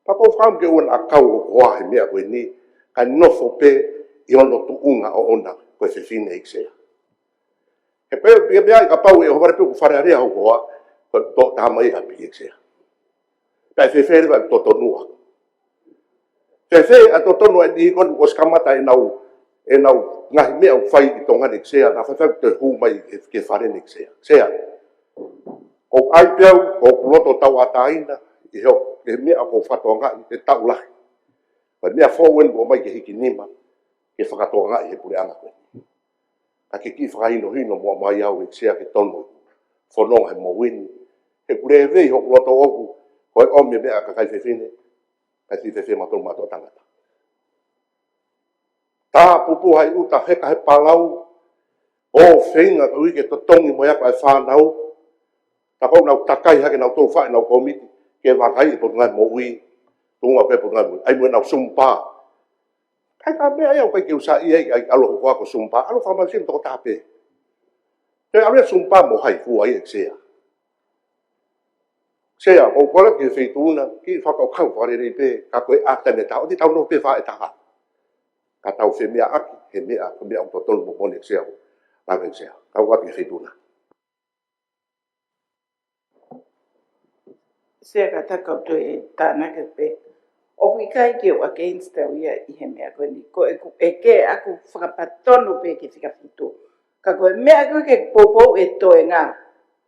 Pa koe wham ke uan a kau o koa he mea koe ni kai nofo pe i ono tu unga o ona koe whiwhine i sea. He pe mea i ka pau e ho ware pe ku wharearea ho koa koe tō taha mai api i sea. Kai whiwhere vai totonua. Whiwhere a totonua e ni konu o skamata e nau ngahi mea o whai i tonga i sea na whawhau te hu mai ke whare i sea. Sea. Ko ai peau, ko kuloto tau ataina, i heo, ke mea ko whatonga i te tau lahi. Ka mea fōwen ko mai ke hiki nima, ke whakatonga i he pure anga koe. Ka ke ki whakaino hino mua mai au i sea ke tono, whanonga he mawini. He pure e vei ho kuloto oku, ko e ome mea ka kai whiwhine, kai si whiwhine matonu mato tangata. Tā pupu hai uta heka he palau, o whenga ka ui ke totongi mo yaka e whanau, ta kau nau takai hake nau tō whae nau komiti, ke wakai e potu ngai mo ui, tūnga pe potu ngai mo, ai mua nau sumpa, Kai ka mea ia koe ke usa ia ai alo ko ko sumpa alo fa masin to tape. Te ave sumpa mo hai fu ai exea. Sea o kola ke feituna ki fa ka khau fa re pe ka koe ata ne ta o ti tau no pe fa e ta ha. Ka tau fe mea aki he mea ko mea o tolu mo mo exea. La exea. Ka wa ke feituna. Sea ka taka to e tāna ke pe. O kai ke o against o ia I he mea koe ni. Ko e ke aku whakapatono pe ke whikawhito. Ka koe mea koe ke popo e toe ngā.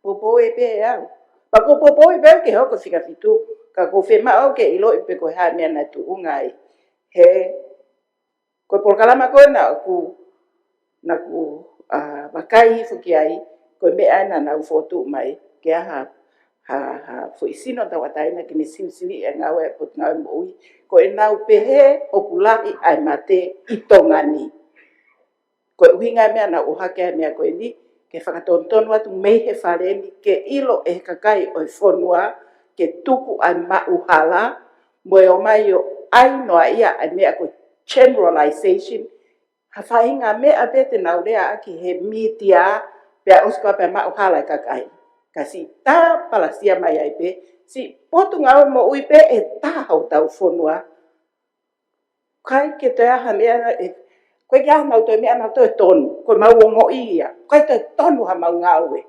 Popo e pe e au. Pa ko popo e pe ke hoko whikawhito. Ka ko whema au ke ilo I pe koe haa mea na tu ungai. He koe polkalama koe na ku wakai fuki ai. Koe mea na nau fotu mai. Ke aha fo isino ta wataina ke ni siusili e ngawe pot ngawe moi ko e nau pehe o kulahi ai mate I tongani ko winga mea na uhake mea ko ni ke whakatontonu atu mei he whareni ke ilo e kakai o whonua ke tuku ai mauhala mo e o mai o ai noa ia ai mea ko generalization ha whainga mea bete nau rea aki he media pea oskoa pea mauhala kakai kasi ta palasia mai ai pe si potu ngau mo ui pe e ta hau tau whonua kai ke te aha mea e koe ki aha nau toi mea nau toi tonu koe mau o ngoi ia koe toi tonu ha mau ngau e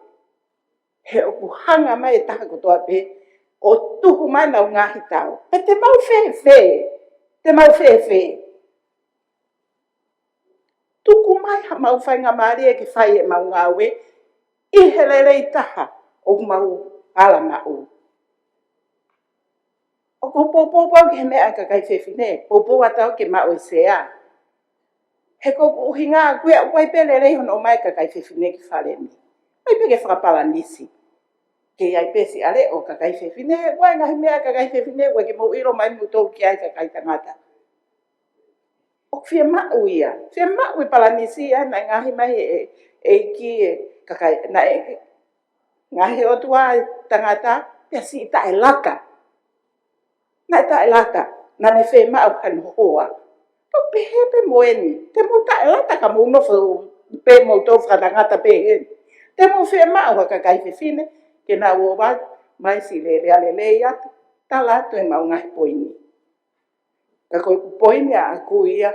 he oku hanga mai e taha kotoa pe o tuhu mai nau ngahi tau e te mau whewhe tuku mai ha mau whainga maari e ki whai e mau ngau e I helelei taha o mau ala mau. O ko popo ke mea ka kai whewhine, popo atau ke mau e sea. He ko uhinga kuia wai pelelei hono mai ka kai whewhine ki whareni. Wai pe ke whakapala nisi. Ke ai pesi ale o ka kai whewhine, wai ngahi mea ka kai whewhine, wai ke mau iro mai mutou ki ai ka kai tangata. O whia mau ia. Whia mau I pala nisi ia, na ngahi mai e ki e kakai, na ngahi o tua tangata, pia si ta e laka. Na ta e laka, na ne whe mau kan hoa. Pau pehe moeni, te mo ta e laka ka mo unofo pe mo tau whakatangata pehe. Te mo whe mau ka kai whiwhine, ke na ua mai si le ale atu, ta lato e mau ngahi poini. Ka koe poini a aku ia,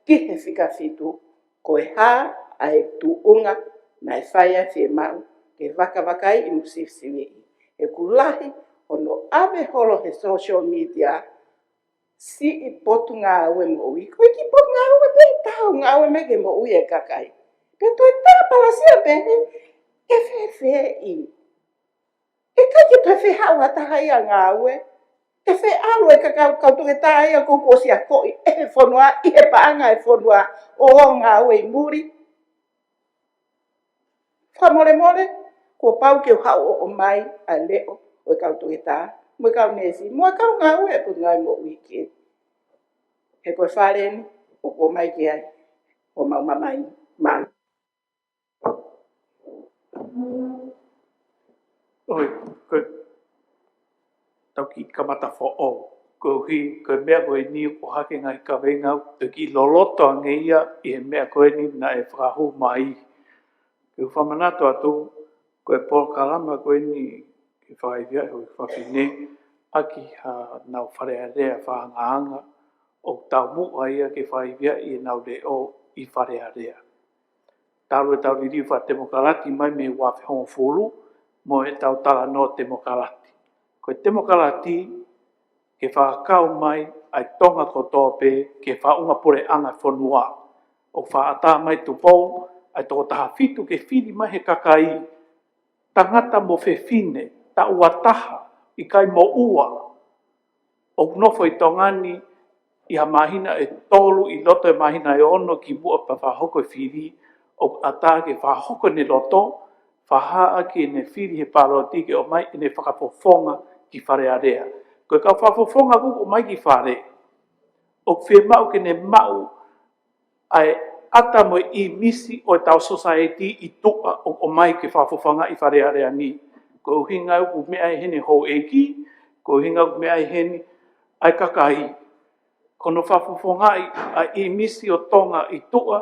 ki he whikawhitu, koe ha a e tu unga, na e whaia whe mau. Ke wakawakai I musifsiwi. E kulahi ono ave holo he social media si I potu ngā aue mo ui. Koe ki potu ngā aue pe tau ngā aue me ke mo ui e kakai. Pe toi tā palasia pe e whewhe I. E kai ki toi whehau hataha ia ngā aue. E whe alu e kakau kautu e tā ia koko si a koi. E whonua I he paanga e whonua o ngā aue I muri. Whamore. Ko pau ke hau o mai a leo o kautu e tā. Mo kau nesi, mo kau ngau e putu ngai mo wiki. He koe whareni, o ko mai ki ai, o mau mamai, mau. Oi, koe tau ki kamata who'o. Koe hui, koe mea koe ni o hake ngai ka wengau, te ki loloto a ngeia I he mea koe ni na e whakahu mai. Koe whamanato atu, koe polkalama koe ni ke whaivia hoi whawhine, aki ha nau wharearea whaangaanga, o tau mua ia ke whaivia I nau leo I wharearea. Tau e tau riri wha demokarati mai me wawhi hongo fulu, mo e tau tala no demokarati. Koe demokarati, ke whakakau mai, ai tonga kotoa pe, ke whaunga pore anga whanua. O whaata mai tupou, ai toko taha fitu ke whiri mai he kakai, tangata mo whewhine, ta ua taha, I kai mo ua. O nofo I tongani, I ha mahina e tolu, I loto e mahina e ono ki mua pa whahoko e whiri, o ata ke whahoko ne loto, whahaa ki ne whiri he parotike o mai ne whakafofonga ki wharearea. Koe kau whafofonga kuku o mai ki whare. O whi mau ke ne mau, ai ata mo I misi o tau society I tua o mai ke whafofanga I wharearea ni. Ko hinga upu mea hene ho eki, ko hinga upu mea hene ai kakai. Kono whafufonga I misi o tonga I tua,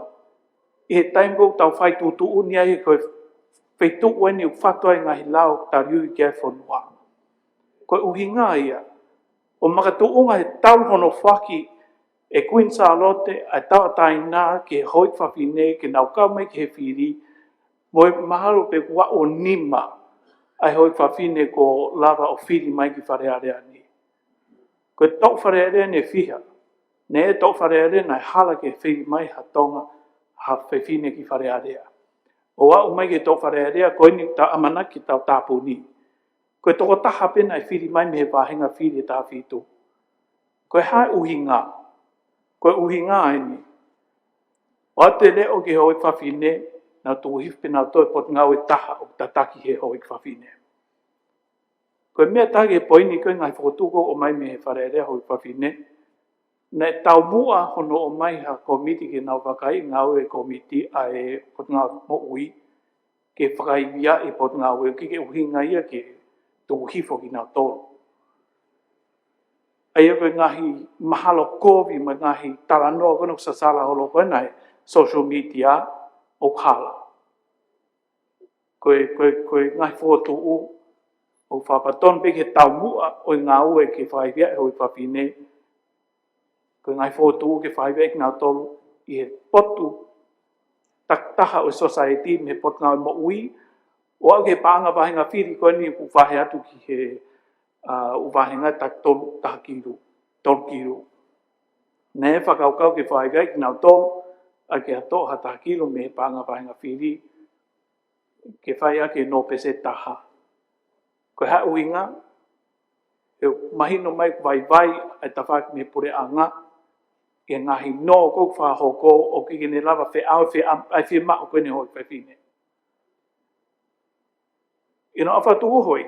I he taimko tau whai tutu uni ai koe whaitu wani u whatua I ngahi lau tariu I kia whanua. Koe uhinga ia, o makatuunga he tau hono whaki e Queen Charlotte ai tau ataina ke hoi whawhine ke nau kau mai ke he whiri, moe mahalo pe kua o nima ai hoi whawhine ko lava o whiri mai ki wharearea ni. Koe tau wharearea ne whiha, ne e tau wharearea nai hala ke whiri mai ha tonga ha whawhine ki wharearea. O au mai ke tau wharearea koe ni ta amana ki tau tāpu ni. Koe toko taha pena I whiri mai me he wāhenga whiri e tā whitu. Koe hae uhinga, koe uhinga ai ni. O te leo ke hoi whawhine, na tō hifpena o toi pot ngau e taha o tataki he hoi whawhine. Koe mea tage poini koe ngai whakotuko o mai me he wharearea hoi whawhine, na e tau mua hono o mai ha komiti ke nau whakai ngau e komiti a e pot ngau mo ui, ke whakai via e pot ngau e ke uhinga ia ke tō hifo ki nau tōru. Ai e koe ngahi mahalo kōwi ma ngahi taranoa kono sasala holo koe nai social media o kala. Koe ngahi whotu u o whapaton pe ke tau mua o ngā ue ke whaivia e hoi whawhine. Koe ngai whotu u ke whaivia e ngā tolu I he potu taktaha o society me pot ngā mo ui. O au ke pāanga wahenga whiri koe ni ku whahe atu ki he uwahenga tak tolu taha kiru, tolu kiru. Ne whakaukau ke whaivia e ngā tolu a ke ato ha taha kiru me he pāanga wahenga whiri ke whaia ke no pese taha. Koe ha uinga, e mahino mai vai ai tawhaki me pure anga, e ngahi no kou whahoko o ki kene lava whe au ai whi mao koe ne hoi whawhine. Ino awhatu uhoi,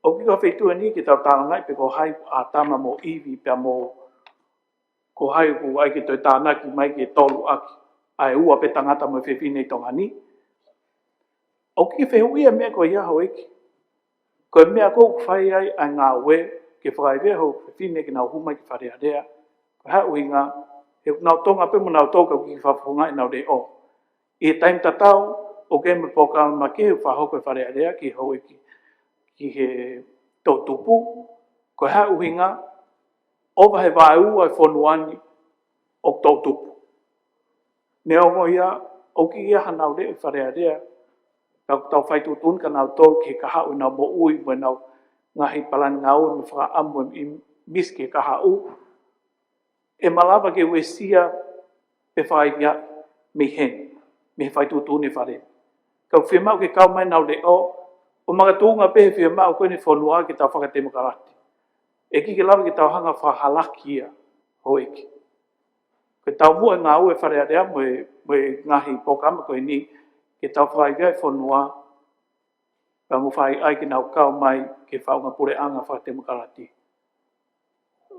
o ki ka whaitua ni ki tau tārangai pe ko hai a tama mo iwi pia mo ko hai ku ai ki toi tānaki mai ki tolu aki, ai ua pe tangata mo whawhine I tonga ni. O ki whehuia mea ko ia hoi ki, koe mea kou whai ai a ngā ue ke whakaivea ho whine ki nau humai ki wharearea. Koe hau inga, he nau tonga pe mo nau tōka ki whawhunga I nau re o. I he taim tatau, o ke me poka ma ke whahoko e wharearea ki hau ki he tō tupu. Koe hau inga, owa he wāu ai whonuani o tō tupu. Ne ongo ia, o ki ia hanau re e wharearea, tau whaitu tun ka nau tō ke kaha u nau mo ui mo nau ngahi palan ngau me whaka amu I mis ke kaha u. E malawa ke wesia pe whaivia me hen, me whaitu tun e whare. Kau whiamau ke kau mai nau le o magatunga pe he whiamau koe ne whanua ke tau whakatemo karati. E ki ke lawa ke tau hanga whahalaki ia ho eki. Ke tau mua ngā ue wharearea mo ngahi pokama koe ni, ke tau whaivia e whanua, ka mu whai ai ki nau kau mai ke whaunga pure anga whakatemo karati.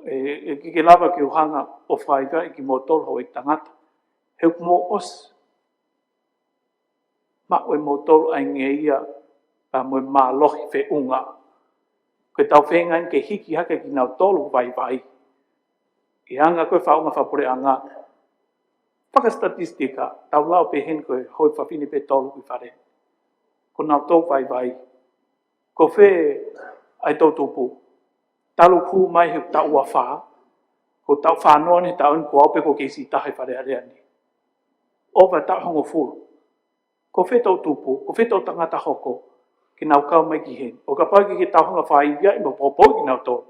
E ki ke lawa ke uhanga o whaivia I ki motoro ho I tangata. Heu mo os. Ma oe motoro ai nge ia, ka moe mā lohi whe unga. Ke tau whengan ke hiki haka ki nau tolu vai. I anga koe whaunga whapure anga. Whaka statistika, tau lau pe hen koe hoi whawhine pe tolu ki whare. Ko nau tō vai. Ko whe ai tō tupu. Talu ku mai he tau ua wha. Ko tau whanoa ni tau ko aupe ko keisi tahe wharearea ni. Owa tau hongo furu. Ko whe tau tupu, ko whe tau tangata hoko. Ki nau kau mai ki hen. O ka pāki ki tau honga whaivia I mo popoi ki nau tō.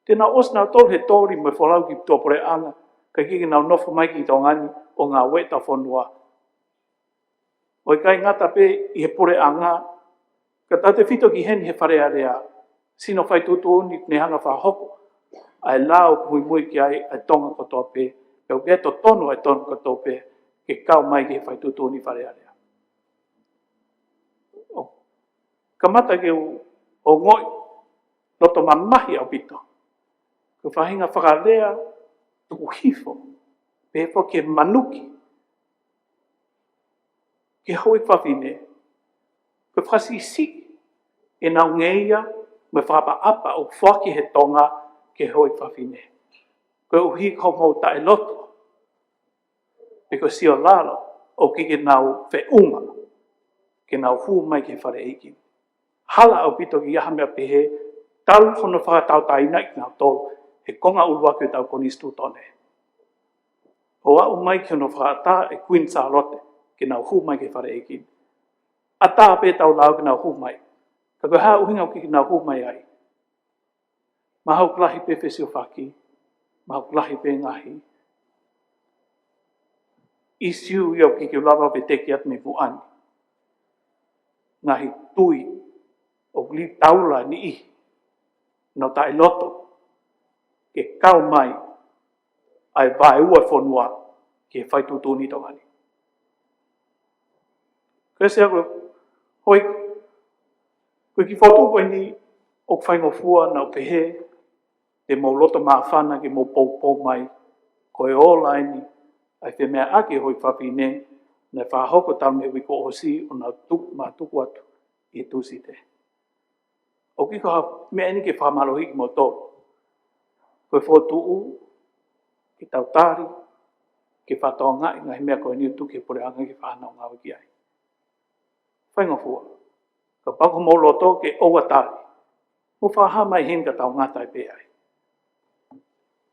Tēnā os nau tō he tōri mo wholau ki tō pore anga. Ka ki nau nofo mai ki tō ngani o ngā we tau whanua. O kai ngata pe I he pore anga. Ka tau te whito ki hen he wharearea. Sino whai tutu ni ne hanga whahoko. Ai lao mui ki ai tonga kotoa pe. Peo ke to tono ai tonga kotoa pe. Ke kau mai ki he whai tutu ni wharearea. Ka mata ke o ngoi. Loto mamahi au pito. Ka whahinga whakarea. Tuku hifo. Pe po ke manuki. Ke hoi whawhine. Ka whasisi. E nau ngeia. Me whapa apa o whaki he tonga ke hoi whawhine. Koe uhi kau mau tae loto. E koe sio lalo o ki nau fe unga. Ke nau hu mai ke whare eiki. Hala au pito ki aha mea pehe, tau hono whakatau taina i nau tolu, he konga ulua ki tau konistu tone. O au mai ki hono whakata e Queen Charlotte, ki nau hu mai ke whare eiki. A tā pe tau lau ki nau hu mai. Ka koe haa uhinga ki nau hu mai ai. Mahau klahi pe whesio whaki, mahau klahi pe ngahi. Isiu iau ki lawa pe teki at me vuani. Ngahi tui, o li taula ni i, no tae loto, ke kau mai, ai vai ua whanua, ke whai tutuni tongani. Kese ako, hoi, koe ki whatu koe ni, o whaingo fua na o pehe, te mau loto maa whana ke mau pou mai, koe o laini, ai te mea ake hoi whawhine, na whahoko tau me wiko osi, o na maa tuku atu, i tusi te. O ki koha mea ni ke whamalohi ki mo tōru. Koe whotuu, ki tau tāri, ki whatoa ngai, ngahi mea koe ni utu ke pore anga ki whanau ngā wiki ai. Whaingo fua. Ka pako mo loto ke owa tāri. Mo whaha mai hen ka tau ngātai pe ai.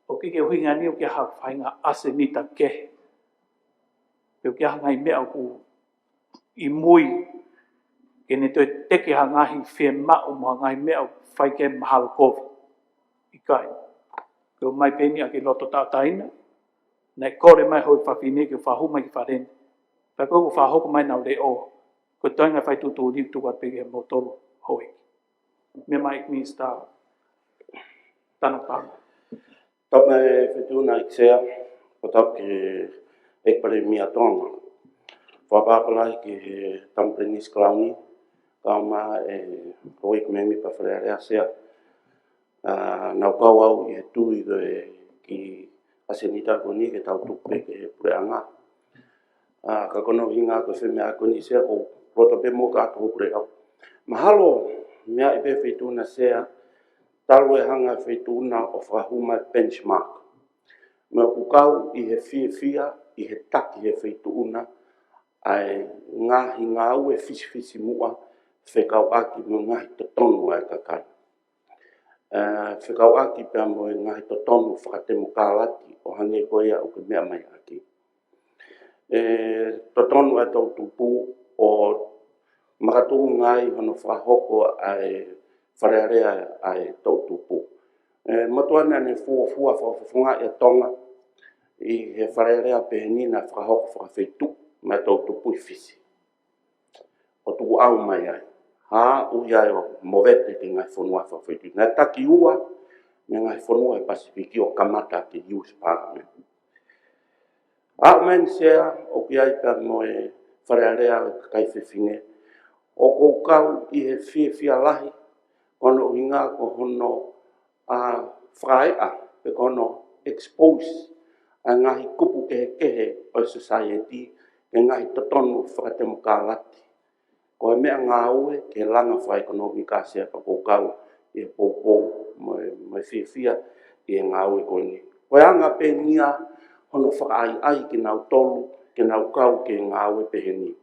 O ki ke huinga ni o ki aha whainga ase nita kehe. Peo ki aha ngai mea ku i mui, ke ne toi teke ha ngahi whia mao mo ngai mea whai ke mahalo kofi. I kai. Peo mai peni a ke loto tātaina, nei kore mai hoi whawhine ke whahu mai ki wharene. Pea koe ku whahoko mai nau le o, ko toinga whai tutu ni tuku at peke mo tolu hoi. Me mai mi sta tana pāma. Tōme whetuna i ksea, ko tau ke ekpare mia tonga. Whapapalai ke Tamprenis Klauni, kauma e hoi ke memi pa wharearea sea. Nau kau au i he tui ki asenita koni ke tau tupe ke pureanga. Ka kono hinga ko whemea koni sea ko roto pe mo ka atu pure au. Mahalo mea i pe whetuna sea, talu e hanga whetuna o whahuma benchmark. Mea kukau i he fia, i he taki he whetuna, ai ngahi ngau e fisi mua, whekau aki mo ngahi totonu ai kakai. Whekau aki pia mo ngahi totonu whakatemo kālati o hange koea o ke mea mai aki. Totonu ai tau tupu o makatu ngai hono whahoko ai wharearea ai tau tupu. Matuana ne fua whawhunga e tonga i he wharearea peheni na whahoko whawhetu mai tau tupu i fisi. O tuku au mai ai. Ha uiai o mowete ki ngai whanua whawhetu. Nai taki ua me ngai whanua e Pasifiki o kamata ki Youth Parliament. Au men sea o ki ai ka mo e wharearea kai whiwhinge. O koukau i he whia lahi, kono inga ko hono whaea, pe kono expose a ngahi kupu kehe o society, ke ngahi totonu whakatemo kālati. Ko he mea ngā ue ke langa whai ekonomika sea pa koukau i he pōpō mo whia i he ngā ue koni. Ko anga pe nia hono whakaai ki nau tolu, ke nau kau ke ngā ue peheni.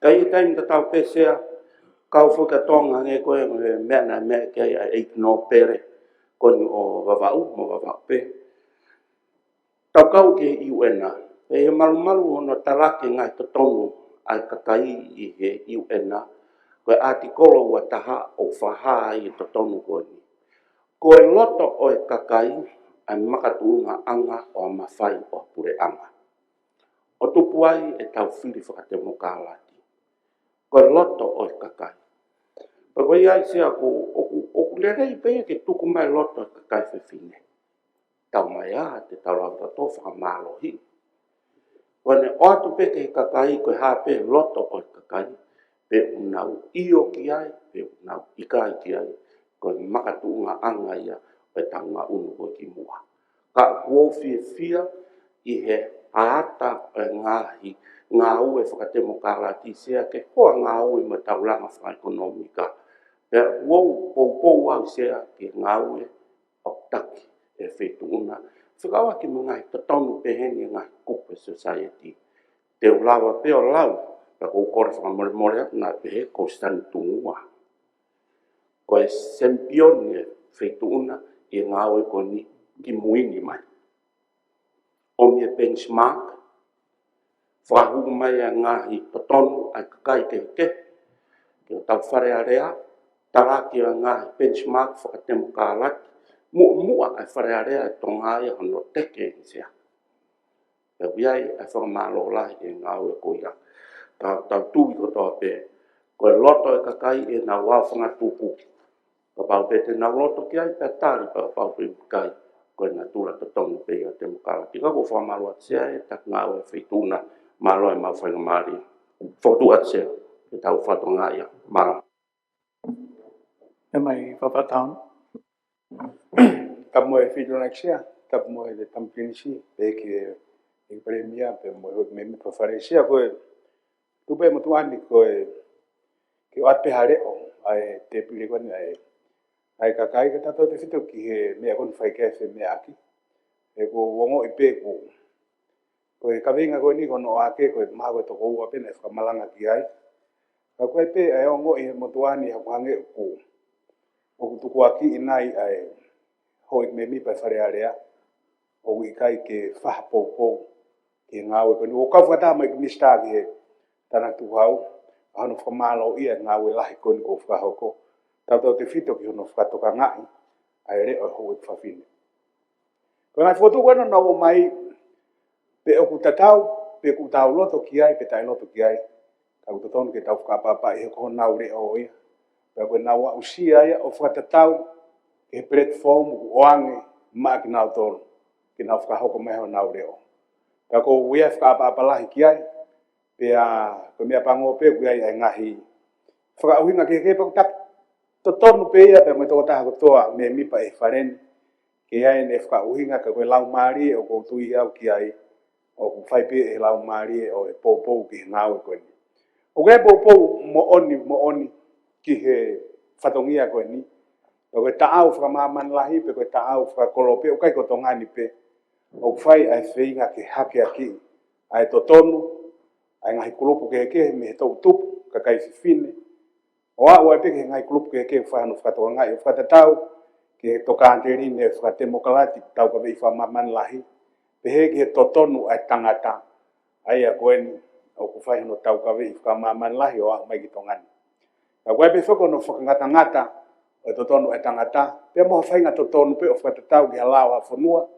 Kai i taimi ta tau pesea, kau whakatonga nge koe mea na mea kei a eikino pere, koni o wawau mo wawau pe. Tau kau ke iuena, e he malu hono tarake ngai totonu ai kakai i he iuena, koe atikolo ua taha o whaha i totonu koni. Koe loto o e kakai, ai makatuunga anga o mawhai o pure anga. O tupu ai e tau whiri whakatemo kālati. Koe loto o e kakai. Pa koe iai sea o kulerei pēia ke tuku mai loto e kakai whiwhine. Tau mai te tau lau tato whakamālohi. Koe ne o atu peke he kakai, koe hāpe loto o e kakai, pe unau iyo ki ai, pe unau ikai ki ai, koe makatuunga anga ia, pe taunga unu koe ki mua. Ka kuo whia i he aata e ngahi, ngā ue whakatemo kālati sea ke hoa ngā ue ma taulanga wha ekonomika. Pea uou pou au sea ke ngā ue o taki e whetuna. Whikawa ki mga he tatonu peheni ngā kupe society. Te ulawa pe o lau, ka kukore whakamore nā pehe ko stani tungua. Ko e sempioni e whetuna i ngā oe ko ni ki muini mai. O mi e benchmark, whahu mai a ngāhi tatonu ai kakai ke ki o tau whare area, taraki a ngāhi benchmark whakatemo kālaki, mua ai whare area e tonga ia hono teke i sea. E wiai ai whakamalo lahi e ngā ue koia. Tau tui ko toa pe, ko e loto e kakai e nā wau whangatupu. Ka pau pe te nā loto ki ai pe tāri pa pau pe kai, ko e nā tūra tatonu pe i a te mukala. Tika ko whamalo at sea e tak ngā ue whituna, malo e mau whainga maari. Whotu at sea, e tau whato ngā ia, mara. E mai whawhataun? Tapu moe whituna kia, tapu moe le tampinisi, pe ki e premia, pe moe hoi me pa wharesia, koe tupe motuani koe ki o ate hareo, ai te pile koni ai kakai ka tato te whitu ki he mea koni whai kefe mea aki. E ko wongo i pe ko, koe kawinga koe ni kono ake, koe maha koe toko ua pena e whakamalanga ki ai. Ka koe pe ai ongo i he motuani hakuhange ko, o kutuku aki inai ai hoi me mi pa whare area, o wikai ke whahapopou ki ngāwe koni. O kau whakata mai ki nista ki he tana tuhau, hano whamalo ia ngāwe lahi koni ko whakahoko. Tau te whito ki hono whakatoka ngai, ai reo e hoi whawhine. Ko ngai whotu kono na o mai, pe o kutatau, pe kutau loto ki ai, pe tai loto ki ai, ka kutatonu ke tau whakapapa i he koho nau reo o ia. Pe koe nau a usia ia, o whakatatau, ke platform o ange, maa ki nau tonu, ki nau whakahoko meho nau reo. Pe ko uia whakapapa lahi ki ai, pe a ko mea pango pe ku ai ngahi whakauhinga ke ke pa to tonu pe ia pe mo to ta ko toa me mi pa e faren ke ai ne whakauhinga ka ko lau mari o ko tui au ki ai o ku fai pe e lau mari o e popo ki ngau ko ni o ke popo mo oni ki he fatongia ko ni o ko ta au whamaman lahi pe ko ta au whakolo pe o kai ko tonga ni pe o fai ai whinga ke hake aki ai to tonu ai ngai kulupu ke me tau tupu ka kai fine o a pe ke ngai kulupu ke fa no fa to ngai fa tau ke to ka anteri ne fa demokrati tau ka be fa maman lahi pe he ke totonu ai tangata ai a koen o ku fa no tau ka be fa maman lahi o mai ki tongani ka koe pe foko no fa ngata o totonu ai tangata pe mo fa nga totonu pe o fa tau ke lawa fonua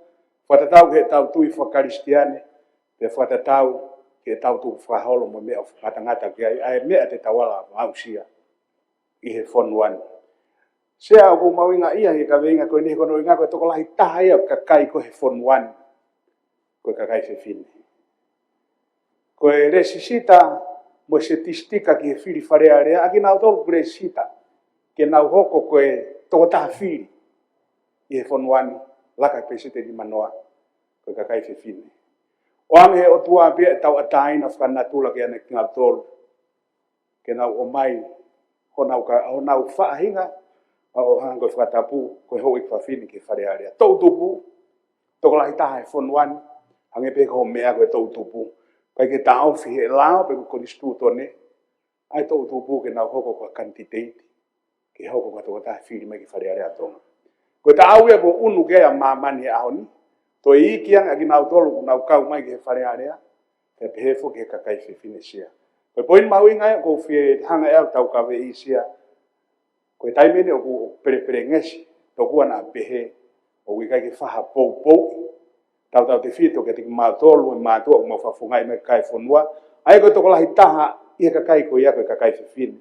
fa tau ke tau tui fa kristiane pe fa tau ke tau tu whaholo mo mea o whakatangata ki ai mea te tawala mausia i he whonuani. Sea o mawinga ia he ka venga koe nihe kono inga koe toko lahi taha ia ka kai ko he whonuani koe ka kai whewhine. Koe resisita mo se tistika ki he whiri wharea rea aki nau tolu resisita ke nau hoko koe toko taha whiri i he whonuani laka pesete di manoa koe ka kai whewhine. O ame o tua pia tau ataina whanatula ki ane ki ngā tolu. Ke nau o mai, ho nau whaahinga, o hango whakatapu, koe hoi whawhini ki whare area. Tau tupu, toko lahi taha e whonuani, hange pe ko mea koe tau tupu. Kai ke tau whihe lao, pe ko konistu tone, ai tau tupu ke nau hoko kwa kantiteiti, ke hoko kwa toko taha whiri mai ki whare area tonga. Koe tau ia ko unu kea mamani e ahoni, to i kiang agi nau tolu nau kau mai ke whare area, te pehefo ke kakai whiwhine sia. Koe poin mau inga ko whie hanga eo tau kawe i sia, koe taimene o ku pere ngesi, to kua na pehe, o wikai ke whaha pou, tau te whito ke tiki mau tolu, mātua o mawhafungai me kai whonua, ai koe toko lahi taha, i he kakai ko ia koe kakai whiwhine,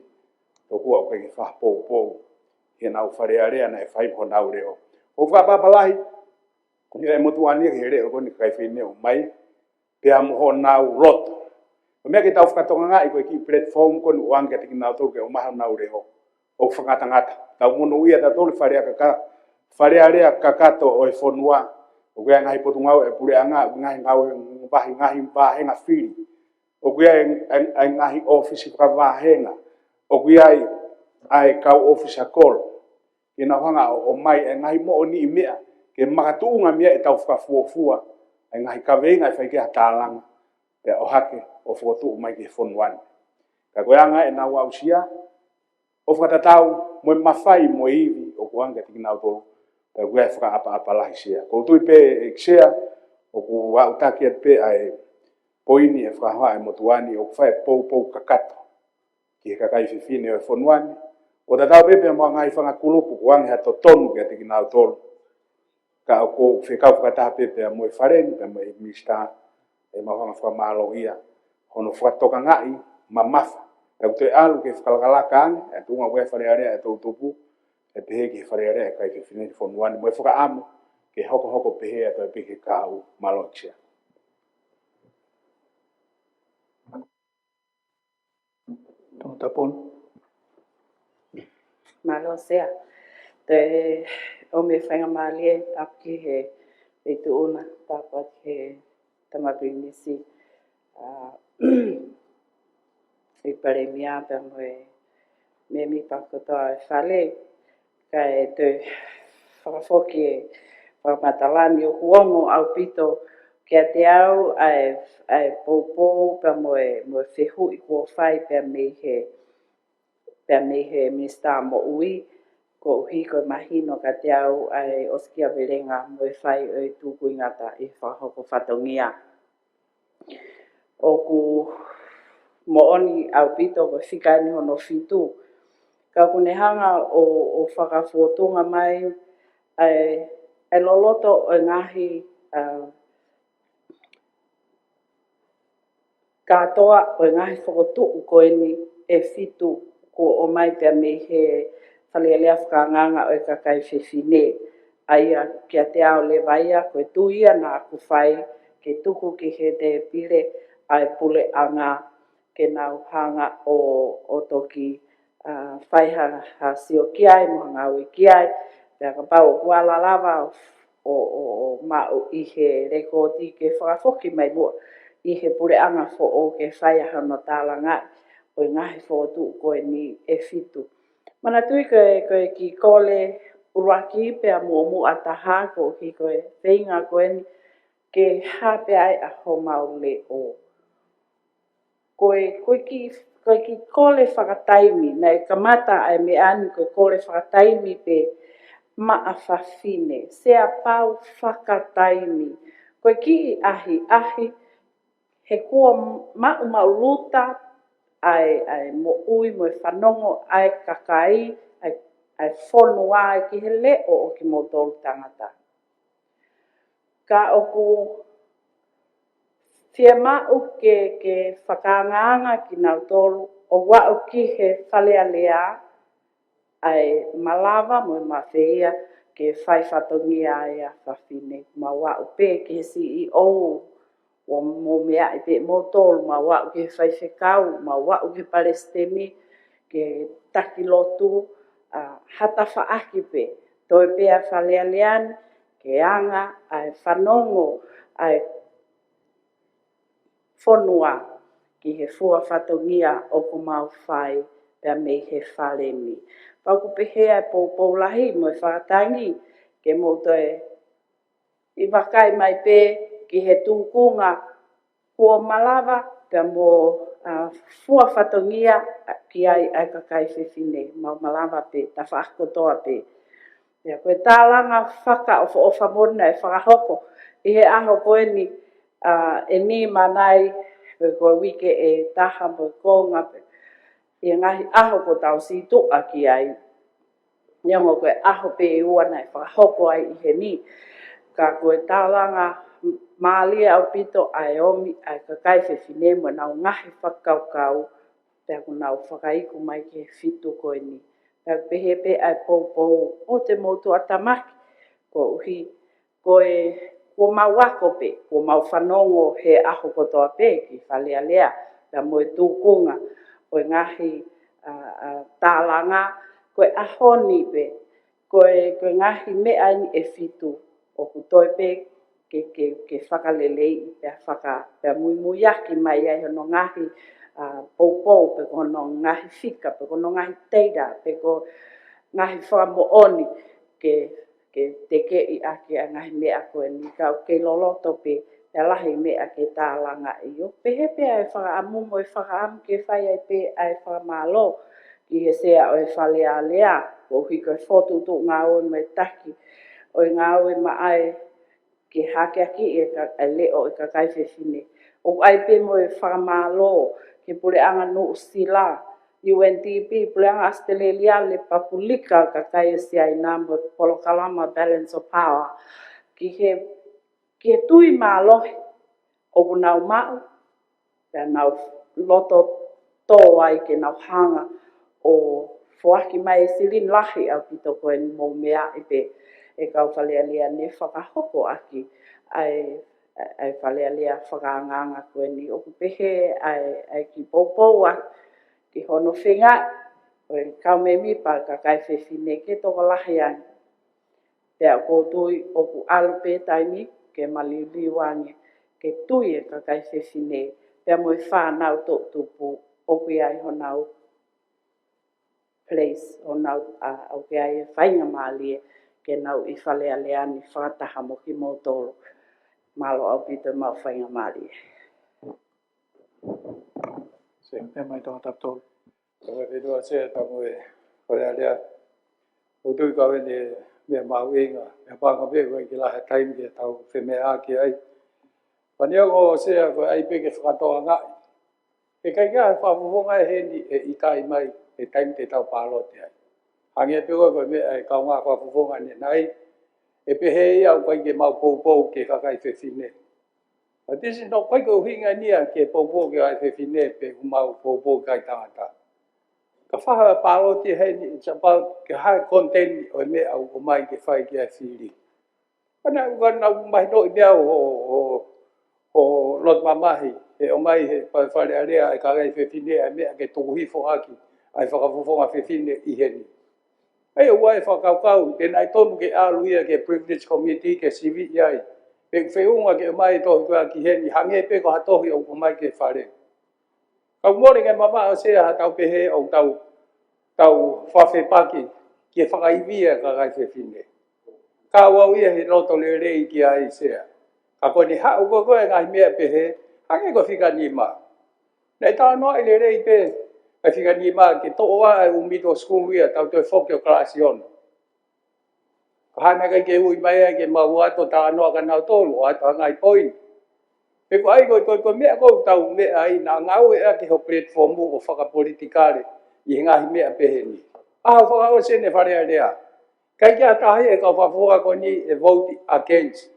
to kua o kai ke whaha pou, he nau whare area na e whaipo nau reo. O whapapalahi, ia e motuania ke here o koni kai whine o mai, pe amoho nau roto. O mea ke tau whakatonga ngai koe ki platform koni uange tiki nau tolu ke o maha nau reo. O whakatangata. Tau mono uia ta tolu wharea rea kakato o e whonua. O kia ngahi potungau e pure anga, ngahi ngau ngahi vahenga whiri. O kia ai ngahi office whakavahenga. O kia ai kau office a kolo. Ina hanga o mai e ngahi mo o ni mea. ke makatuunga mea e tau whakafuafua, ai ngahi kaweinga e whaike hatālanga, pe o hake o whakatuu mai ke whonuani. Ka koeanga e nau ausia, o whakatatau moe mawhai moe iwi o kuanga tiki nau tolu, pe koe whakaapa lahi sea. Ko tui pe e sea, o ku wautaki at pe ai poini e whakahoa e motuani o kwhai pou kakato. Ki he kakai whiwhine o e whonuani, o tatau pepe mo ngai whangakulupu kuangi ha to tonu kia tiki nau tolu. Ka o ko whekau whakataha pepe a moe whareni, pe moe mista e mawhanga whakamalo ia. Hono whakatoka ngai, mamafa. Pe kutoi alu ke whakalakalaka ange, e tunga ue wharearea e tau tupu, e pehe ki wharearea e kai whiwhine ni whonuani. Moe whakaamu, ke hoko pehe e toi pehe kāu malo iksia. Tapon. Malo sea. Te o me whainga malie tapki he tu una tapat he tamapinisi. I pare mea pe me mi pakotoa e whale ka e te whakafoki e whakamatalani o huongo au pito kia te au ai poupou pe moe whehu i kua whai pe me he minista mo ui ko uhi ko mahino ka te au ai oskia verenga moe whai o i tūku ingata i whakahoko whatongia. O ku mooni au pito ko whikai ni hono whitu. Ka kunehanga o whakafotunga mai ai loloto o ngahi katoa o ngahi whakotu ko eni e whitu ko o mai pia me he whalealea whakanganga o e kakai whiwhine. Aia kia te ao le vaia koe tuia na aku whai ke tuku ki he te pile ai pule anga ke nau hanga o toki whaiha ha sio kiai, mohanga ui kiai, pia ka pau kuala lava o mau i he rekodi ke whakafoki mai mua i he pule anga fo o ke whaiha no tālanga o ngahi whotu koe ni e whitu. Mana tui koe ki kole uraki pia mua ataha ko ki koe whinga koe ni ke hape ai a ho mau le o. Koe ki kole whakataimi, nei kamata ai me ani koe kole whakataimi pe maa whawhine, sea pau whakataimi. Koe ki ahi, he kua mau luta, ai mo ui, mo e whanongo, ai kakai, ai whonu ai ki he leo o ki mo tolu tangata. Ka oku whia mau ke whakanganga ki nau tolu, o wau ki he whalealea, ai malawa mo e mawhia ke whai whatongia ai a whawhine. Ma wau pe ke he CEO, o mo mea i pe mo tolu, ma wau ke whai whekau, ma wau ke palestini, ke takilotu, hata whaaki pe. Toi pea whalealean, ke anga, ai whanongo, ai whonua ki he fua whatongia o ku mau whai pia me he whalemi. Pauku pehea e pou lahi mo e whakatangi ke mo toe i wakai mai pe ki he tūkunga kua malawa pia mo fua whatongia ki ai kakai whiwhine. Mau malawa pe, ta whaakotoa pe. Ia koe tālanga whaka o whamona e whakahoko i he aho koe ni e ni manai koe wike e taha mo konga pe. I ngahi aho ko tau si tua ki ai. Niongo koe aho pe e uana e whakahoko ai i he ni. Ka koe tālanga maalia au pito ai omi ai kakai whiwhine mo nau ngahi whakaukau. Pea ko nau whakaiku mai ke whitu koe ni. Pea pehe pe ai pou o te motu atamaki. Ko uhi ko mawako pe, ko mau whanongo he aho kotoa pe ki whalealea. Pea mo e tūkunga o ngahi tālanga koe ahoni pe. Koe ngahi mea ni e whitu o kutoi pe ke whakalelei pea muimuiaki mai ai hono ngahi pou pe kono ngahi whika, pe kono ngahi teira, pe ko ngahi whakamooni ke ke teke I ake a ngahi mea koe ni ka ke loloto pe e lahi mea ke tālanga I o. Pehe pea e whakaamumo e whakaamu ke whai ai pe ai whakamalo ki he sea o e whalea lea. Ko hiko e whotutu ngā oe me taki o ngā oe ma ai ke hake aki e leo e ka kaiwhewhine. O ai pe mo e whakamalo ke pule anga no sila. UNDP pule anga Australia le papulika ka kai si ai namba polokalama balance of power. Ki he tui malo o nau mau. Pea nau loto tō ai ke nau hanga o whoaki mai silin lahi au ki toko e mō mea I pe e kau whalealea ne whakahoko aki ai whalealea whakaanganga koe ni o pehe ai ki pōpō a ki hono whinga o e kau me mipa ka kai whewhine ke toko lahi ai. Pea ko tui o ku alu pe taimi ke maliuliwangi ke tui e ka kai whewhine pea mo I whanau tō tupu o kui ai honau place o nau o kui ai e whainga mālie ke nau I whalealea ni whakataha mo ki mō tōru. Malo au pito mau whainga mālie. Se, e mai tō taptōru. Ka whenua sea tamu e whalealea. O tui ka wene mea mau inga, mea panga pe koe ki lahe taimi ke tau whemea ki ai. Pania ko sea koe ai pe ke whakatoa ngai. E kai kia whawhonga e heni e ikai mai e taimi te tau pālote ai. Hangi e pe koe mea e kau ngā whawhonga ne nai. E pe hei au kai ke mau poupou ke kakai whewhine. But this is not kai ko hinga nia ke poupou ke ai whewhine pe mau poupou kai tangata. Ka whaha pālote hei ni it's about ke hae content o mea au o mai ke whai ke ai whiri. Kana uka nau mai no I mea o lot mamahi e o mai he whalealea e kakai whewhine e mea ke tokuhifo aki ai whakawhonga whewhine I heni. Ai o wai whakaukau, ke nai tonu ke aluia ke privilege committee ke sivi iai. Pe whiunga ke mai tohi kua ki heni, hange pe ko hatohi o mai ke whare. Kau mōre ke mama o sea ha tau pehe o tau whawhi paki ke whakaivia ka kai whewhine. Ka wau ia he roto le rei ki ai sea. Ka koni hau koe ngai mea pehe, hange ko whika ni ma. Nei tā noa I le rei pe, ai whika ni ma ke toa e umito school ia tau toi whoke o klasi ono. Ka hana kai ke hui mai ke mau ato tā noa ka nau tolu o ato hangai poini. Pe ko ai ko mea kou tau mea ai nā ngau e ake ho platform o whakapolitikare I ngahi mea pehe ni. Aho whakao sene wharea rea. Kai kia tahi e kau whawhoa ko ni e vote against.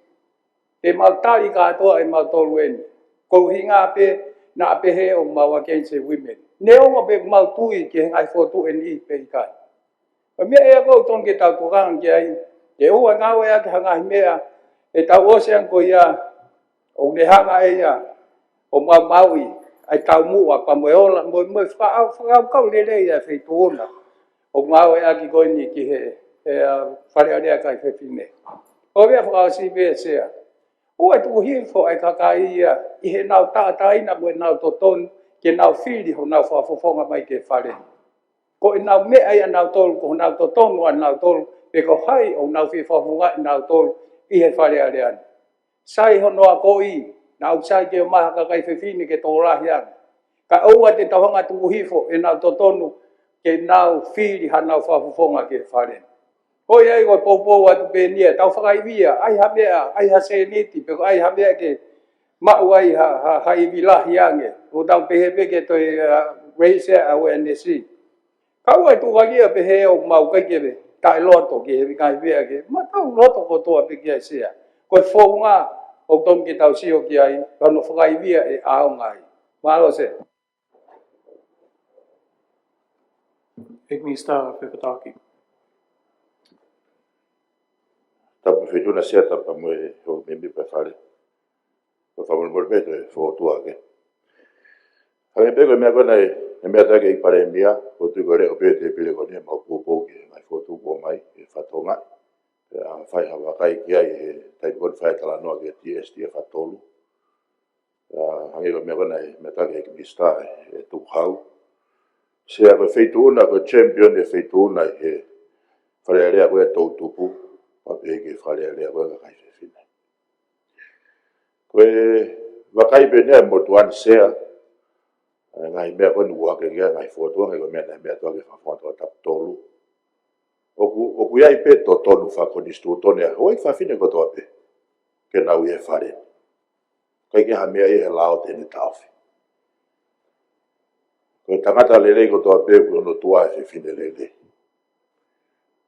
Te mau tari katoa e mau tolu eni. Kou hinga pe na pehe o mau against women. Neo pe mau tui ke ngai fotu eni pe ikai. Pa mea ea kou ton ke tau tukang ki ai. Ke ua ngau ea ke hangahi mea e tau osean ko ia o ne hanga e ia o maui ai tau mua pa moe ola moe whakau kau lere ia wheituona. O ngau ea ki koe ni ki he wharearea kai whewhine. O mea whakau si mea sea. Ua tu hifo ai kakai ia I he nau tātaina moe nau totonu ke nau whiri ho nau whawhonga mai ke whare. Ko I nau mea ia nau tolu ko nau totonu a nau tolu pe ko hai o nau whawhonga I nau tolu I he wharearea. Sai ho noa ko I nau sai ke o maha kakai whewhine ke tōrahi ana. Ka aua te tawhanga tu hifo e nau totonu ke nau whiri ha nau whawhonga ke whare. Hoi ai ko poupou atu pe nia, tau whakaivia, ai ha mea, ai ha seniti, peko ai ha mea ke mau ai ha iwilahi ange, o tau pehe peke toi raise awareness. Kau ai tu wagia pehe o mau kaikewe, tai loto ke hewi kai mea ke, ma tau loto ko toa peke ai sea. Koe whaunga o tom ke tau sio ki ai, kano whakaivia e aongai. Malo se. Ik mista whewhataki. Tapu whetuna sea tapa moe ho mimi pa whare. Ko whamon morbeto e whotua ke. Hange peko mea kona e mea take I pare mea, ko tui kore o pete pile kone mau pōpō ke ngai whotu kua mai, e whatonga. Whai hawa kai ki ai he taipu kone whai tala noa ke TST e whatolu. Hange ko mea kona e mea take e mista e tukhau. Sea ko wheituuna ko champion e wheituuna he wharearea koe tau tupu. Pape ke whare lea koe ka kai whine. Koe wakai pene mo tuan sea, ngai mea koe nuwa ke kia ngai whotua ngai koe mea tua ke whawhatua tap tolu. Oku iai pe to tonu whakonistu tone a hoi whawhine ko toa pe. Ke nau e whare. Kai ke ha mea he lao tene tauwhi. Koe tangata lelei ko toa pe koe no tua e whine lelei.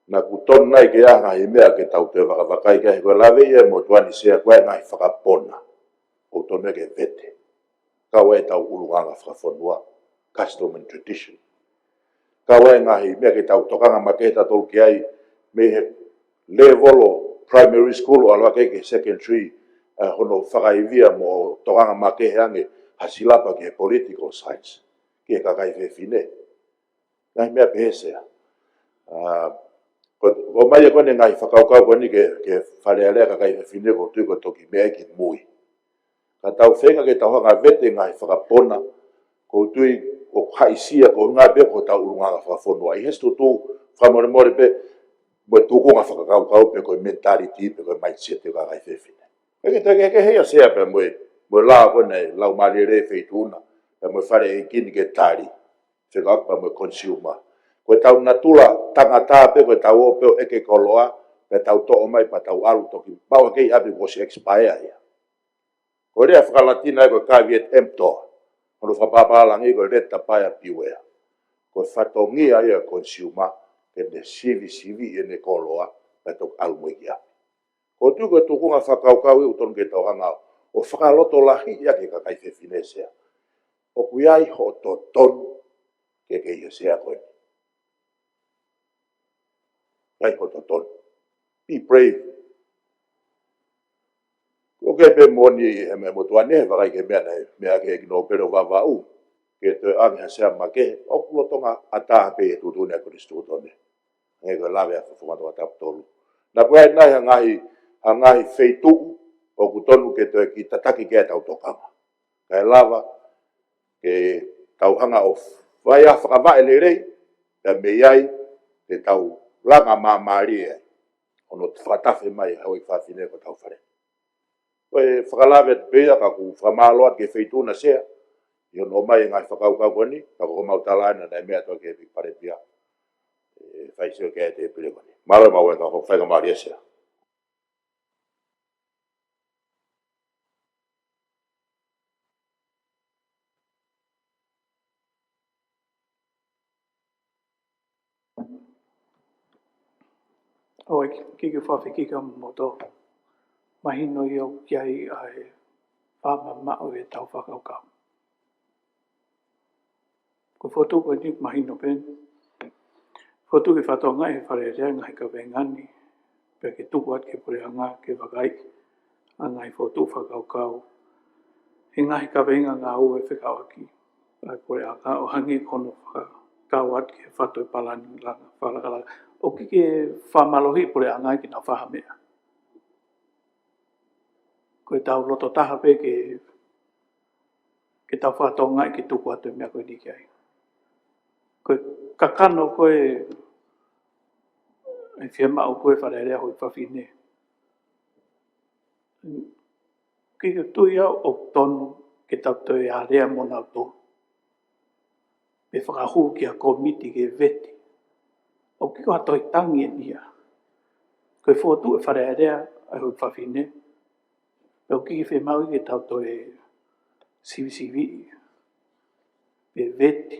Na ku ton nai ke aha i mea ke tau te whakawakai ke koe lawe ia mo tuani sea koe ngai whakapona. O tome ke vete. Kawa e tau urunganga whakafonua. Custom and tradition. Kawa e ngahi mea ke tau tokanga maketa tolu ki ai me he level o primary school o alwa ke secondary hono whakaivia mo tokanga makehe ange hasilapa ke political science. Ke kakai whine. Ngai mea pehesea. Ko mai e kone ngai whakaukau koni ke wharealea ka kai whine ko tui ko toki mea ki mui. Ka tau whenga ke tau hanga vete ngai whakapona ko tui ko haisia ko ngā pe ko tau urunganga whakafonua. I hestu tū whamoremore pe mo tuku ngā whakaukau pe ko mentality pe ko mindset te ka kai whine. Ke hea sea pe mo lao kone lau marere whituna pe mo whare e kini ke tari whekaupa mo consumer. Koe tau natula tangata pe koe tau opeo eke koloa, pe tau to'o mai pa tau alu toki. Bawa kei api kosi expire ia. Koe rea whakalatina e koe kaviet emptoa. Kono whapapalangi koe reta paia piwea. Koe whatongia ia consumer, ke ne sivi e ne koloa, pe tau alu mo iki api. Koe tu koe tukunga whakaukau i utonu ke tau hangau. O whakaloto lahi ia ke kakai whinesea. O kuiai ho to tonu ke kei sea koe. Kai hototon. Be brave. Koke pe moni he me motuane he wakai ke mea ke no pero vavau. Ke te angi ha sea make. Okulo tonga ata pe e tutune a kuristu tone. Nge koe lawe a whawhumatoa taptolu. Na koe nai hangahi feitu o kutonu ke te ki tataki ke tau tokanga. Kai lava ke tau hanga of. Vai a whakavae le rei. Te meiai te tau langa mamari e. Ono whakatafe mai hau i whawhine ko tau whare. Koe whakalawe te pēa ka ku whamaloa ke whaituna sea. I ono mai ngai whakaukau koni, ka ko mautalaina nei mea toa ke pare pia. Whaiseo ke te pire koni. Maro mau e ka ko whaikamari e sea. Oi, kike whawhi kika moto. Mahino i au kiai ai whama mao e tau whakaukau. Ko whotu koe ni mahino pen. Whotu ke whatonga e whare rea ngai ka wengani. Pea ke tuku at ke pure anga ke wakai. Angai whotu whakaukau. He ngahi ka wenga ngā ue whikawaki. Ai pure anga o hangi kono whakau at ke whatu e palani langa whalakala. O kike whamalohi pure anga ki na whahamea. Koe tau loto taha pe ke tau whatonga i ke tuku atu mea koe niki ai. Koe kakano koe e whiama au koe wharerea hoi whawhine. Kike tui au o tonu ke tau toi a rea mona tō. Pe whakahu ki a komiti ke veti. O kiko hatoi tangi e nia. Koe whotu e wharerea ai hoi whawhine. Pe o kiki whiamau i ke tau toi sivi. Pe veti.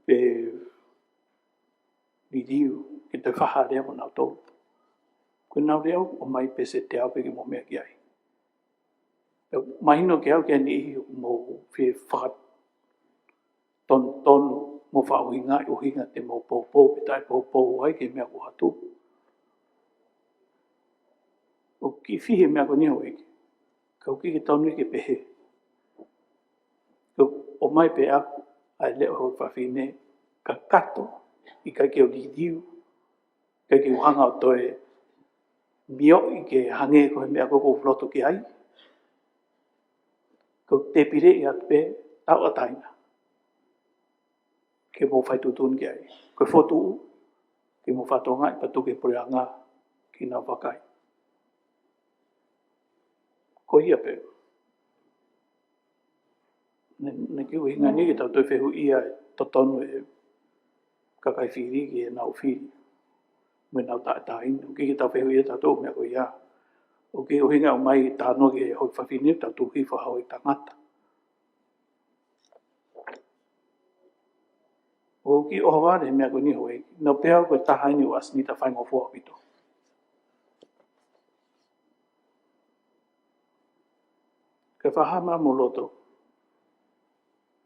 Pe vidiu ke te whaharea mona tō. Koe nau reo o mai pese te au peke mo mea ki ai. Mahino ke au ke ani ihi mo whie whakat tonu mo whauhinga i uhinga te mo pōpō pe tai pōpō ai ke mea ko hatu. O ki whihe mea ko niho eke. Kau ki ke tonu ke pehe. O mai pe aku ai leo hoi whawhine ka kato i kai ke o didiu. Kai ke uhanga o toe mio i ke hange ko he mea koko floto ki ai. Ko te pire i atpe tau ataina. Ke mo whai tutun ki ai. Ko whotu ki mo whatonga I patuke pure anga ki nā wakai. Ko ia pe. Ne ki uhinga ni ki tau toi whehu ia totonu kakai whiri ki nau whiri. Me nau taetain. Ki tau whehu ia tau mea ko ia. O ki uhinga o mai tāno ki hoi whawhini tau tuhi whahau I tangata. O ki oha wāre mea ko ni hoi. Nau pēhau koe tahaini o asni ta whaingo fua pito. Ke whahama mo loto.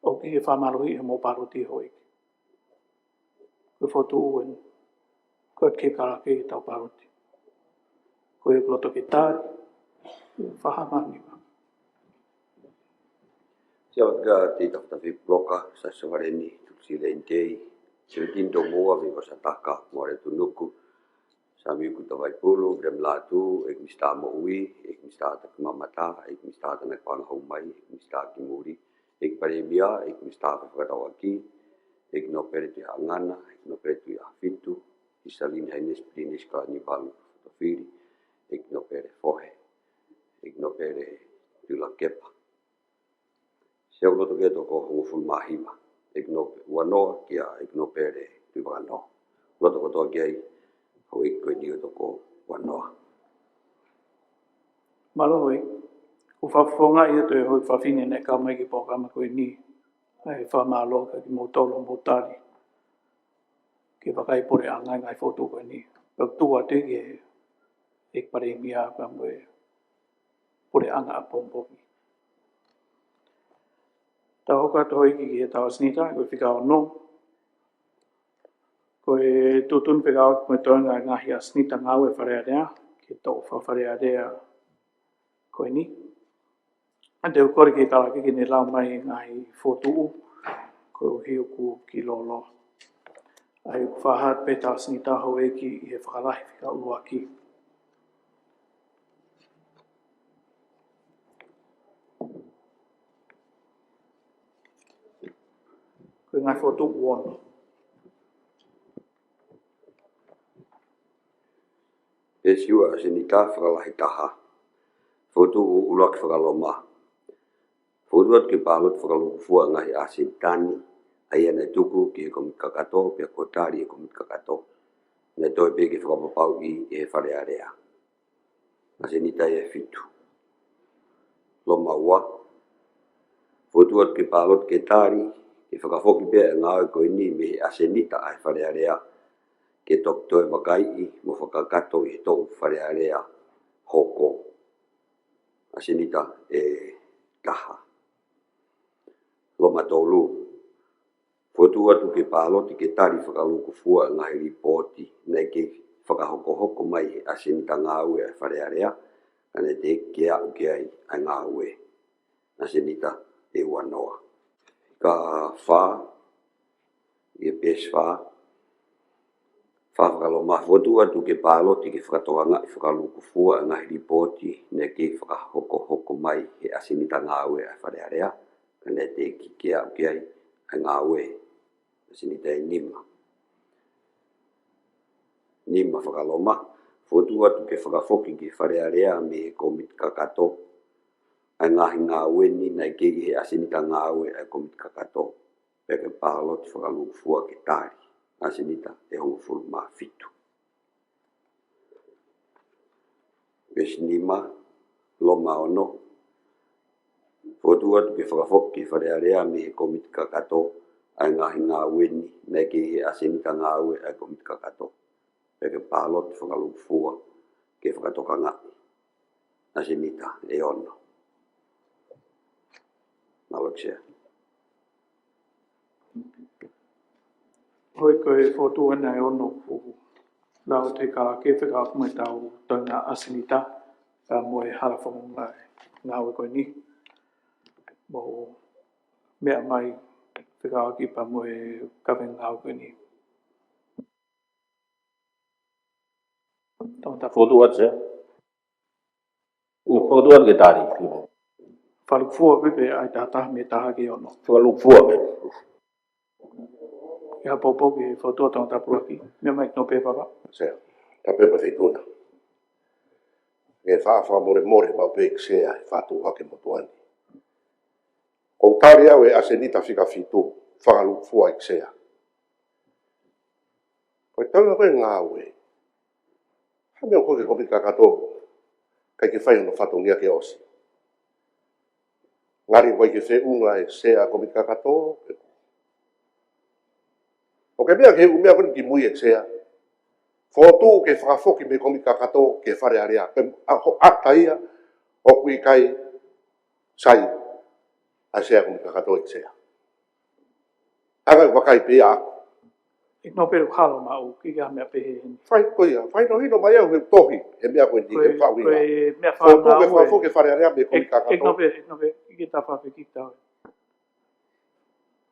O ki e whamalohi e mo paroti hoi. Koe whotu uen. Koe ke karake I tau paroti. Koe loto ke tāri. Whahama niwa. Sia waka te tawhatawi bloka sa sawareni tuksi leintei. Siretin do moa vi sa taka moare tunuku. Sami ku tawai pulu, brem latu, ek mista mo ui, ek mista tak mamata, ek mista tak pang homai, ek mista ki muri, ek parebia, ek mista ka whakatawaki, ek no pere te hangana, ek no pere tu fitu, isalin haines prinis ka ni balu tawhiri, ek no pere fohe, ek no pere tula kepa. Sia uloto ke toko hongoful mahima, ek no wanoa kia, ek no pere tu wanoa. Uloto ko toa kiai, ho iko ni o toko wanoa. Malo hoi, ku whawhonga I ato e hoi whawhine ne ka mai ki pōkama koe ni. Ai whamalo ka ki mō tolo mō tari. Ki whakai pore angai ngai whotu koe ni. Pau tua te ki e pare mia pa moe pore anga a pompoki. Ta hoka to hoi ki e tau snita, koe whika o no. Koe tutun whika o koe toanga ngahi a snita ngau e wharea rea, ki tau whawharea rea koe ni. Ante u kore ki karake ki ne lau mai ngahi whotuu, koe uhi uku ki lolo. Ai u whahat pe tau snita ho e ki I e whakalahi whika ua ki. Koe ngai whotuu uono. E siua senita whakalahi taha. Fotu ulak whakaloma. Fotuat ke palot whakalukufua ngahi asintani. Ai ana tuku ki he komit kakato, pia kotari he komit kakato. Na toi pe ke whakapapau I e wharea rea. Asenita e fitu. Loma ua. Fotuat ke palot ke tari. Ke whakafoki pia ngāwe koe ni me asenita ai wharea rea. Ke tok toi wakai I mo whakakato I tō wharea rea hoko. Asenita e taha. Loma tolu. Fotua tu ke paloti ke tari whakaluku fua ngahi ripoti. Nei ke whakahoko hoko mai asenita ngāwe ai wharea rea. Ane te ke au ke ai ngāwe. Asenita e wanoa. Ka wha. I pes wha. Whakakaloma fotua tu ke paloti ke whakatoanga I whakaluku fua ngahi ripoti. Ne ke whakahoko hoko mai he asenita ngāwe ai wharea rea. Ane te ke au ke ai ngāwe. Asenita e nima. Nima whakaloma. Fotua tu ke whakafoki ke wharea rea me komit kakato. Ai ngahi ngāwe ni nei ke he asenita ngāwe ai komit kakato. Peke paloti whakaluku fua ke tari. Asenita e hongo fulu ma fitu. Pes nima, loma ono. Fotua tu ke whakafoki wharea rea me he komit kakato. Ai ngahi ngāwe ni, nei ke he asenita ngāwe ai komit kakato. Peke palot whakaluku fua ke whakatoka ngā. Asenita e ono. Maloksia. Hoi koe whotu ana e ono ku lau te karake whika mai tau taunga asenita ka moe harafonga ngāwe koe ni. Mo mea mai whika aki pa moe kawe ngāwe koe ni. Fotuat se? Fotuat ke tari. Whalukufua pepe ai tātaha me taha ki ono. Whalukufua pepe. Ia popo ke foto tong tapuaki. Mea mai no pe papa. Sea, tape pa feituna. E fa more ma pe sea e fa tu hake motuani. Ko tari au e asenita fika fitu, whakalu fua i sea. Ko e tauna koe ngā ue. Ha mea koe ke kopi kakato, kai ke whai no whatongia ke osi. Ngari koe ke whiunga e sea kopi kakato. O ke mea ke umea koe ki mui e sea. Fotu ke whakafoki me kopi kakato ke whare area. Ako ata ia, o kui kai sai. A sea kopi kakato e sea. Aga wakai pe ako. Ik no pero halo mau ki ga mea pe. Fai koia, fai no hino mai au he tohi, he mea koe ndi ke whau ina. Mea whau ngā ue. Fotu ke whare area me kopi kakato. Ik no pe, ki ta whawhi ki tau.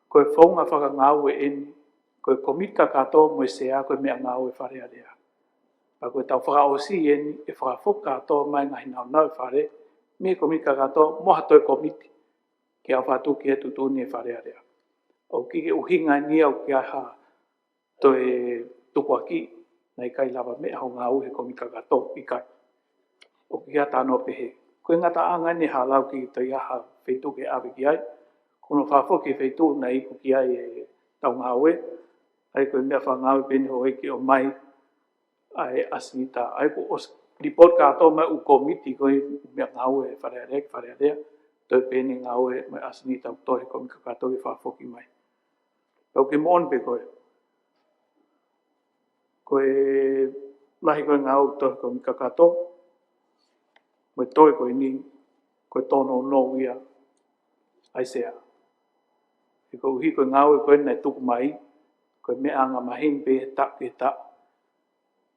Koe whaunga whaka ngā ue eni, koe komita katoa mo e sea koe mea ngā ue whare area. Pa koe tau whakaosi eni, e whakafoka katoa mai ngā hinau nau whare, me komita katoa moha toi komiti, ki au whatu ki e tutuni e whare area. O ki ke uhinga ni au ki aha toi tukuaki, nei kai lava mea ho ngā ue komita katoa i kai. O ki a tāno pehe. Koe ngata anga ni halau ki toi aha whetu ke awe ki ai, kono whawhoki whetu na iku ki ai e tau ngā ue, ai koe mea whangāwe pene ho eki o mai ai asinita. Ai ko os report katoa mai u komiti koe mea ngā ue whare area, toi pene ngā ue mai asinita u tohe komika katoa i whawhoki mai. Pau ke mon pe koe. Koe lahi koe ngā ue tohe komika katoa, mai toi koe ni, koe tono no ia, ai sea. E koe uhi koe ngāwe koe nei tuku mai, koe mea anga mahin pe he tak ke tak.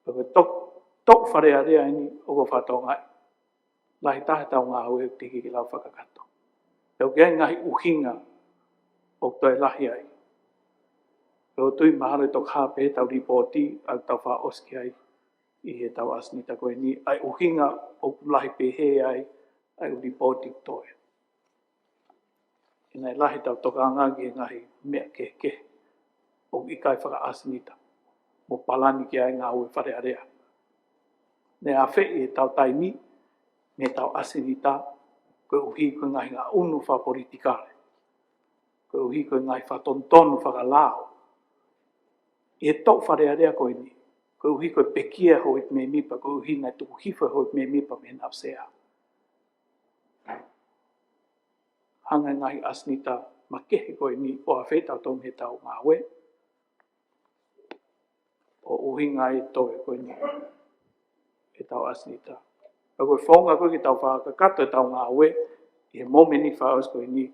Koe tok whare area ini o ko whatau ngai. Lahi tahe tau ngāwe tiki ki lau whakakato. Pau kia ngahi uhinga o toi lahi ai. Pau tui mahalo tok hape tau ripoti au tau wha oski ai. I he tau asnita koe ni, ai uhinga o lahi pehe ai, ai u ripoti toi. I nei lahi tau toka ngāgi ngahi mea ke, o i kai whaka asnita, mo palani ki ai ngā ue whare area. Ne a whee e tau taimi, me tau asnita, koe uhi koe ngahi ngā unu wha politikare, koe uhi koe ngahi wha tontonu whaka lao. I he tau whare area koe ni, koe uhi koe pekia ho ik me mipa, koe uhi ngai tuku hifa ho ik me mipa me nau sea. Hanga ngahi asnita ma kehe koe ni o a whetau tōng he tau ngā we. O uhi ngai toe koe ni he tau asnita. A koe whaunga koe ki tau whakakato e tau ngā we, i he momeni whaos koe ni,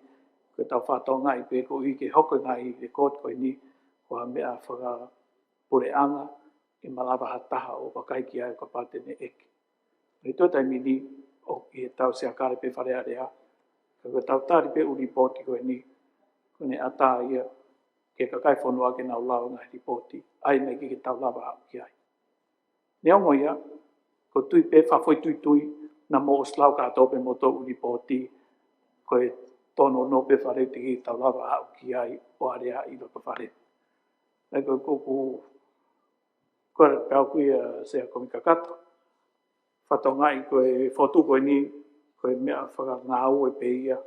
koe tau whatau ngai pe koe uhi ke hoko ngai i kot koe ni, o ha mea whaka pureanga, i malawa hataha o wakaiki ai ka pātene eke. Ni tō taimi ni, o i he tau sea kare pe whare area, koe tau tāri pe u ripoti koe ni, koe ne ata ia, ke kakai whanua ke nau lau ngai ripoti, ai nei ke tau lawa hau ki ai. Ni au ngoia, ko tui pe whawhoi tui, na mo o slau kātou pe mo tō u ripoti, koe tono no pe whare te ki tau lawa hau ki ai, o area i loko whare. Nei koe kuku, koe pēu kuia sea komika kato, whatau ngai koe whotu koe ni, koe mea whaka ngā ue pe ia,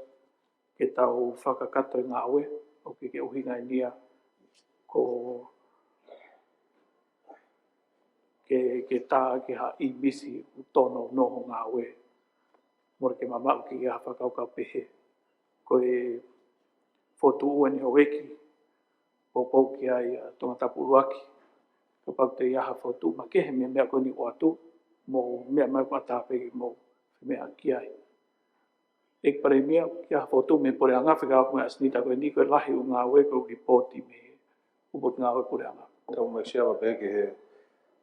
ke tau whakakato i ngā ue, o ke uhinga i nia, ko ke tā ke ha i misi u tono noho ngā ue, mora ke mamau ki ha whakaukau pehe, koe whotu ua ni haweki, popou ki ai tonga tapu uruaki, ka pau te iaha whotu, ma kehe mea koe ni o atu, mo mea mai kua tāpegi mo mea ki ai. Ek pare mea kia foto me pore anga whika aku asnita koe ni koe lahi u ngā ue koe ripoti me upot ngā ue pore anga. Tau mai sia wa peke he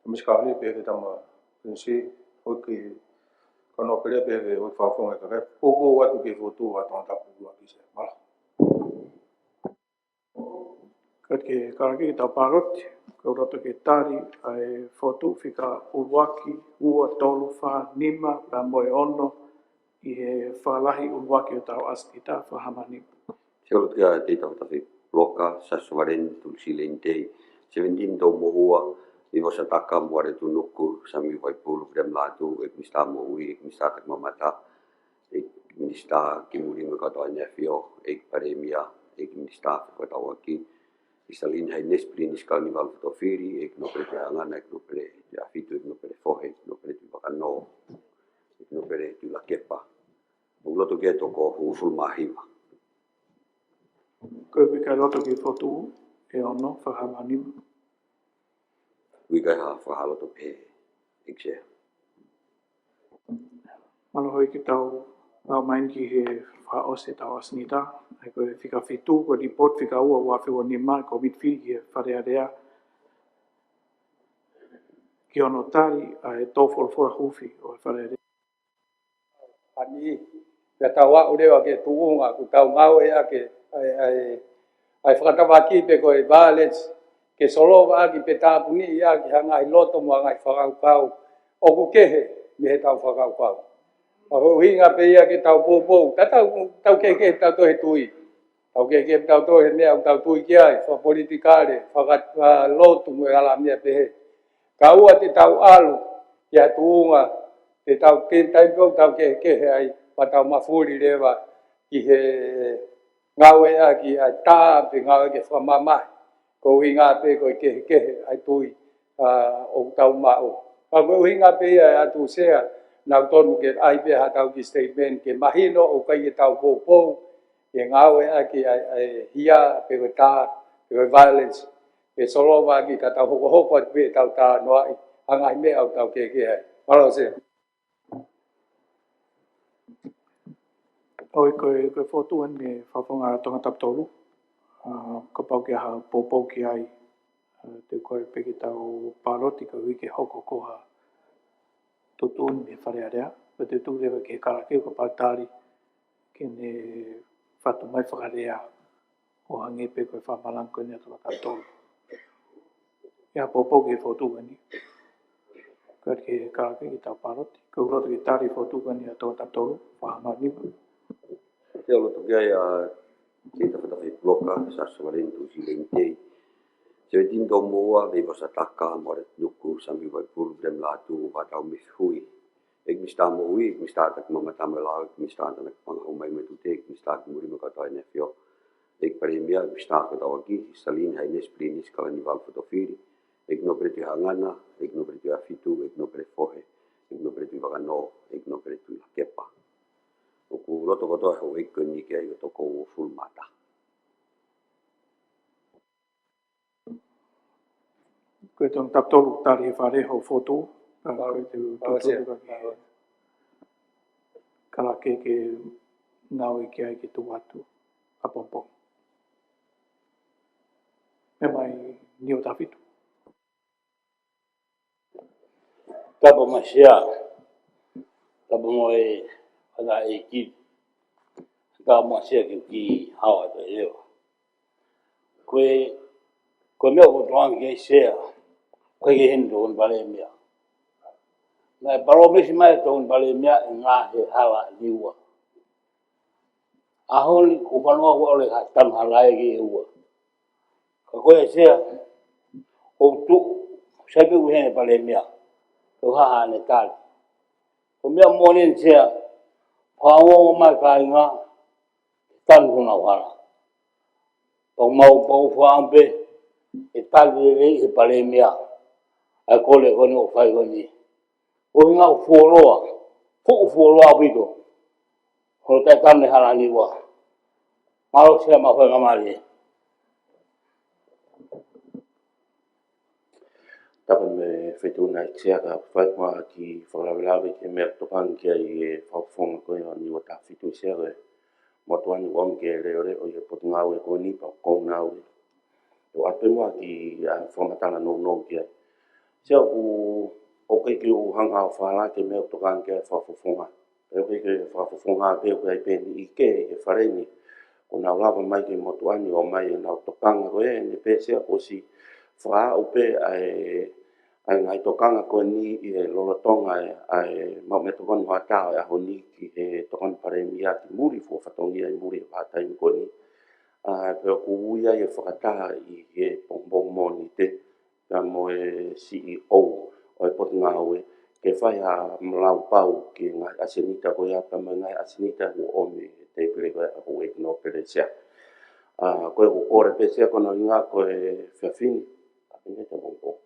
miskahani peke tama pinsi hoki kano pere peke hoi whawhonga ka kai poko watu ke foto wa tonga tapu uruaki se. Mala. Ke karaki ki tau paroti, ko roto ke tari ai foto whika uruaki, ua tolu wha nima, pa moe ono, i he whalahi uruaki o tau asnita whahamani. Te olo tia te tau tawhi Loka, Saswaren, Tulsilente, 17 tau mohua, i wasataka muare tunuku, sami waipulu, Vrem Latu, ek mista mohui, ek mista tak mamata, ek mista kimuri katoa nefio, ek paremia, ek mista katoa aki, isalin hai nespri niskal ni wal fotofiri, ek no pere angana, ek no pere afitu, ek no pere fohe, ek no pere wakano, ek no pere la kepa. Uloto ke toko huful mahiwa. Koe wika loto ki fotu e ono whakamanima. Wika ha whakaloto pe, ekse. Malo hoi ki tau main ki he whaose tau asnita. Ai koe whika whitu, koe di pot whika ua wawhiwa ni ma, ko mitwhi ki he wharearea. Ki ono tari a e tōwhora whora huwhi o e wharearea. Ani, pia tawa urewa ke tuunga, ku tau ngau ea ke ai whakatawaki pe koe violence, ke solo wa ki pe tāpuni ia ki hanga i loto mua ngai whakaukau, o ku kehe mi he tau whakaukau. Ako hinga pe ia ke tau pōpō, tau keke tau tohe tui, tau keke tau tohe mea tau tui ki ai, wha politikare, whakalotu mue ala mea pe he. Ka ua te tau alu, ki a tuunga, te tau taipau tau kehe ai, pa tau mafuri rewa ki he ngau ea ki ai tā pe ngau ke whamamai. Ko hinga pe koe kehe ai tui o tau mao. Ka koe hinga pe ai atu sea, nau tonu ke ai pe ha tau ki statement ke mahino o kai e tau pōpō, ke ngau ea ki ai hia pe koe tā, pe koe violence. Ke solo wa ki ka tau hoko at pe tau tā noai, hangai me au tau kehe ai. Malo se. Oi koe fotu an me whawhunga tonga taptolu. Ko pau ki aha pōpō ki ai. Te koe peki tau pāroti ka hui ke hoko koha tutun me wharearea. Pa te tūrewa ke karake ko pātari ke ne whatu mai whakarea o hange pe koe whamalanko ni atoka taptolu. Ia pōpō ke fotu ani. Koe ke karake ki tau pāroti. Ko uroto ki tari fotu ani atoka taptolu. Whahamarima. Te alo toki ai a keita whatawhi ploka, Saswaren, Tulsilente, 17 tau moa, vei wasataka, moare nuku, sami waipulu, Vrem Latu, watau mihui. Ek mista mohui, ek mista tak mamatama lau, ek mista tanak pangahau mai matute, ek mista kimurima katoa nefio. Ek paremia, ek mista katoa aki, salin hai nespri niskala ni wal fotofiri. Ek no pere tu hangana, ek no pere tu afitu, ek no pere fohe, ek no pere tu wakano, ek no pere tu la kepa. O ku loto kotoa ho eko ni ke ai o toko o full mata. Koe tōng taptolu tari e whareho fotu. Koe te tōtolu ka ki karake ke ngau i ke ai ke tu atu. Apompo. Me mai ni o tafitu. Tapa masia. Tapa moe ana e ki. Tapa masia ki hawa te leo. Koe mea ko toang ke sea. Koe ke hendo on bale mea. Nai paro mesi mai to on bale mea e ngā he hala liua. Aholi ko whanua ko ole ka tam halai ke e ua. Ka koe sea. O tu sepe ku hene bale mea. Ko haha ne tali. Ko mea monen sea. Whaongo mai ka inga. Tan huna whara. Pau mau pau whaampe. E tali rei e bale mea. Ai kole kone o whai kone. O hinga o fuoroa. Fuku fuoroa pito. Ho tai tane harani wa. Malo sea ma whai kamari. Tapa me whetuna i tia ka whaikua ki whakalawe ke mea tokan ki ai e whauwhonga koe o ni wata whitu i sea koe. Motuani wam ke reo reo i e potu ngau e koe ni pa kou ngau e. O apenua ki whamatala no ki ai. Sea o kei ki o hanga o whala ke mea tokan ki ai whauwhonga. E o kei ki whauwhonga pe o kei peni i ke e whareni. O nau lava mai ki motuani o mai e nau tokanga koe e ne pe sea ko si wha o pe ai ngai tokanga ko ni e lolotonga ai mau me tokon hoa tau e aho ni ki e tokon pare mia ki muri fo whatongi ai muri e whatai ko ni pe o kuia e whakataha i he pongpong moni te, ka mo e CEO o e poti ngā ue, ke whai a mlau pau ki ngā asenita ko ia pa ngai asenita o ome te pere ko e no pere sia. Ko e kore pe sia kono inga ko e whiawhini, a pene te pongpong.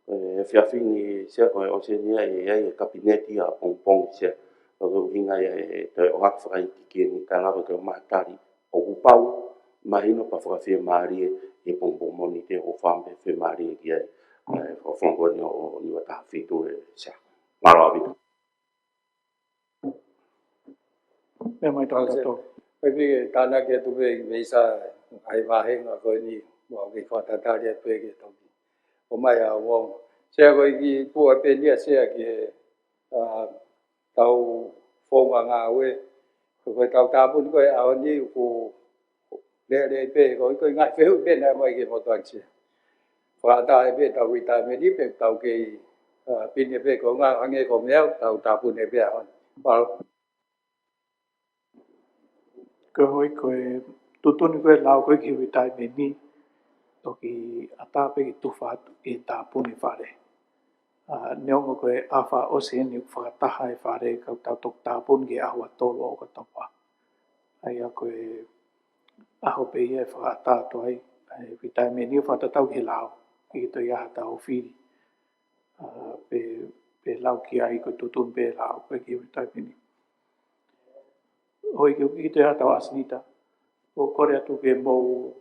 E whiawhini sia ko e osenia e kapineti a pongpong sia, o ko hinga e te o haka whakaiti ki ni kalawa ke o mahatari, o upau, mahino pa whakawhia maari e pongpong moni te o whambe whi maari e ki ai, o whangoni o niwa taha whitu e sia. Maro abitu. Me mai tātou. Koe pike tāna kia tupe i meisa ai wahenga koe ni mua ki whatatari a tue ki toki. O mai a wong. Sea koe ki pua penia sea ki he tau whonga ngā ue. Koe tau tāpun koe a ni ku le pe koe ngai whehu pena mai ki motuan sea. Whakata e pe tau retirement i pe tau ki pini pe ko ngā ange ko meau tau tāpun e pe a hon. Paro. Ko hoi koe tutuni koe lau koe ki retirement ni. Toki atape ki tuwha atu e tāpuni whare. Neongo koe awha ose ni whakataha e whare kau tau tok tāpuni ki ahua tolo o katopa. Ai a koe aho pe ia e whakatato ai. Retirement ni whatatau ki lau. Ki to ia hata o whiri. Pe lau ki ai koe tutun pe lau koe ki retirement ni. Hoi ki to ia hata o asinita. O kore atu ke mou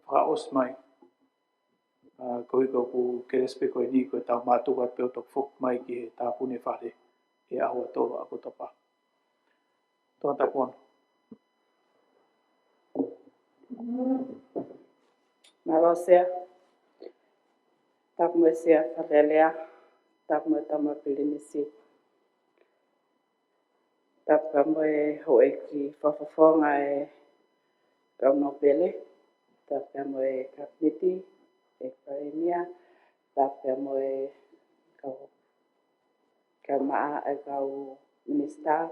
whaos mai. Koe ku kerespe koe ni koe tau mātuka pe o tok fuk mai ki he tāpune whare e ahua tolo a kotapa. Tōna tapuana. Malo sea. Tak mo sea whalelea. Tak mo tama pilinisi. Tak mo e hoe ki whawhawhonga e kauno pele. Tak mo e kapniti. E kaimia. Tak mo e kau maa e kau minister.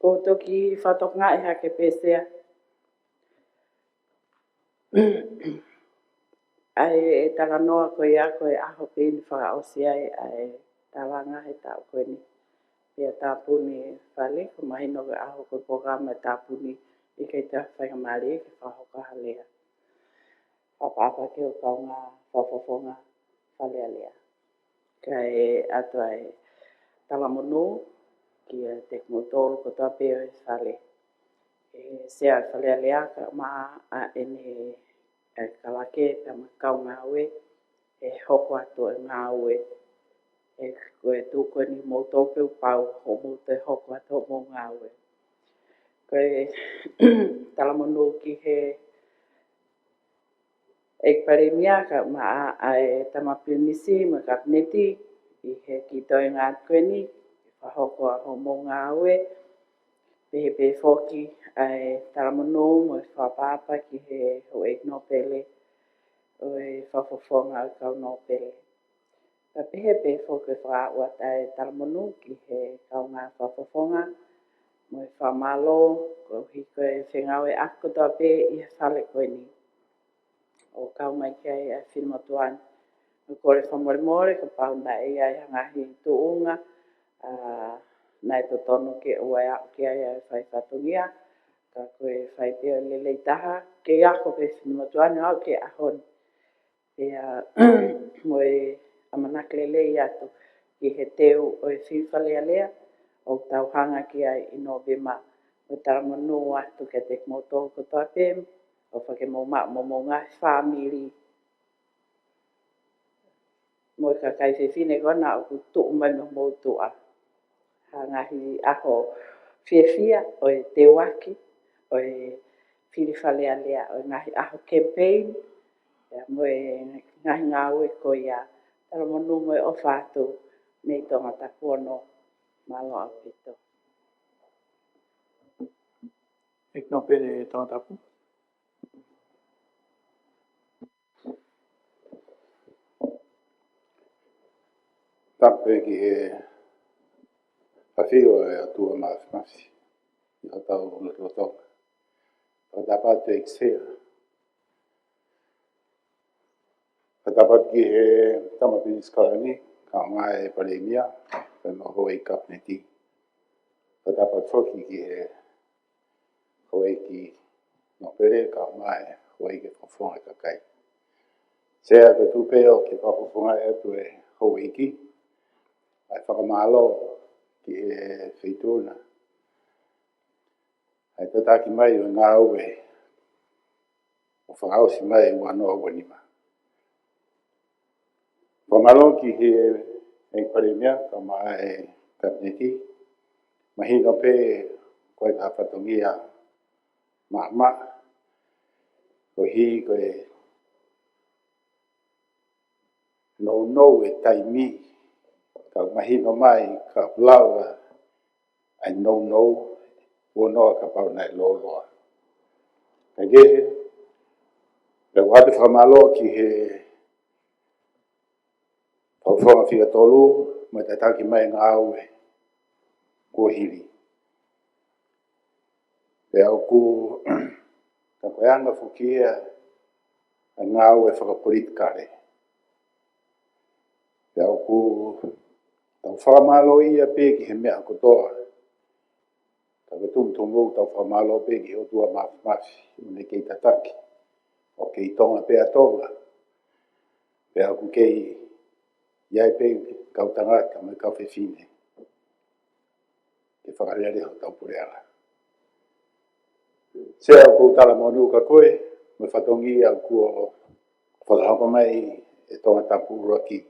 Ko toki whatok ngā e hake pēsea. Ai e tala noa koe ia koe aho pēni whakaosi ai ai talanga he tau koe ni. Pea tāpuni whale, ko mahino koe aho koe programa e tāpuni i kei te whainga maari e ke whahoka halea. Whapapa ke o kau ngā whawhawhonga whalea lea. Kai ato ai tala monu ki a tekmotoro ko toa peo e whale. Sea whalea lea ka maa a ene kalake pe makau ngā ue. E hoko atu e ngā ue. E koe tūkoe ni mō tōpeu pau o mō te hoko atu mō ngā ue. Koe tala monu ki he e pare mia ka maa ai tamapinisi ma kapneti i he ki toi ngā koe ni. Whahoko a ho mō ngā ue. Pehe whoki ai taramano mo whapapa ki he ho e no pele. O e whawhawhonga o kau no pele. Ka pehe whoki whaua tai taramano ki he kau ngā whawhawhonga. Mo e whamalo ko hiko e whengau e ako toa pe i he whale koe ni. O kau mai kia e whimatuan. O kore whamoremore ka pauna e ai hangahi tuunga. Nai to tono ke ua ki ai whai whatungia. Ka koe whai peo lelei taha. Ke ako pe whinimatuanu au ke ahon. Pea mo e amanak lelei atu ki he teo o e whiwhalea lea. O tauhanga ki ai i Novema. O taramanu atu ke te moto ko toa pēm. O whake mo ngā whāmiri. Mo ka kai whiwhine kona o ku tuu mai mo tua. Ngahi aho whiawhia o e te waki, o e whiriwhalea lea, o ngahi aho campaign, mo e ngahi ngā ue ko ia. Tara monu mo e o whātu mei tonga takuono malo au pito. E no pere tonga tapu. Tape ki he Pawhio e atua mafi. I o tau lotonga. O tapatu e ksea. O tapatu ki he tamapini skarani. Ka mai e palemia. Pe maho e kapneti. O tapatu foki ki he hoe ki no pere ka mai hoe ke whawhonga kakai. Sea ka tupeo ki whawhonga e atu e hoe ki. Ai whakamalo ki he feituna. Ai tataki mai o ngā ue. O whakausi mai o anoa wanima. Whamalo ki he e parimia ka mai kapneti. Mahino pe koe ka whatongia ma. Ko hi koe no e taimi. Ka mahino mai ka lawa ai no. Wonoa ka pau nai loloa. Ka gehe, le wate whamalo ki he whawhonga whia tolu, mai tataki mai ngā aue kua hiri. Pe au ku ka koeanga whukia a ngā aue whakapolitikare. Pe au ku tau whamalo ia pe ki he mea kotoa. Ka tumtumu tau whamalo pe ki o tua mafi, une kei tataki. O kei tonga pe atonga. Pe au ku kei iai pe kau tangata mai kau whewhine. Ke whakarere ho tau pureanga. Se au ku tala monu ka koe, me whatongi au ku o whakahapa mai e tonga tapu uraki.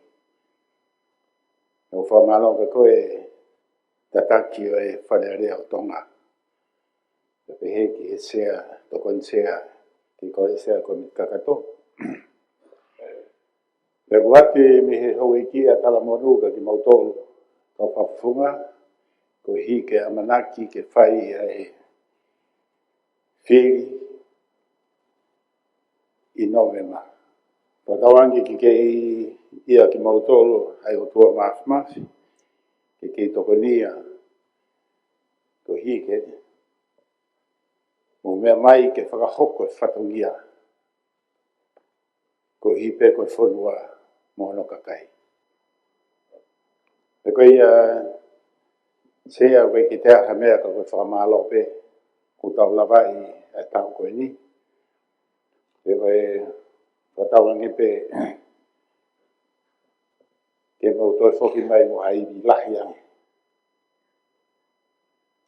O whamalo ka koe tataki o e wharearea o tonga. Pe he ki he sea, tokon sea, ki koe sea koe mi kakato. Pe wate me he hoi ki a tala monuka ki mautolu. Kau whawhunga, ko hi ke amanaki ke whai ai whiri i novema. Patawangi ki kei ia ki mautolu ai o tua mafi. Ke kei tokonia, ko hi ke o mea mai ke whakahoko e whatongia. Ko hi pe koe whonua mono kakai. Pe koe sea koe ki te aha mea ka koe whakamalo pe. Ko tau lawai e tau koe ni. Pe koe whatawangi pe ke mautoi whoki mai mo hairi lahi ange.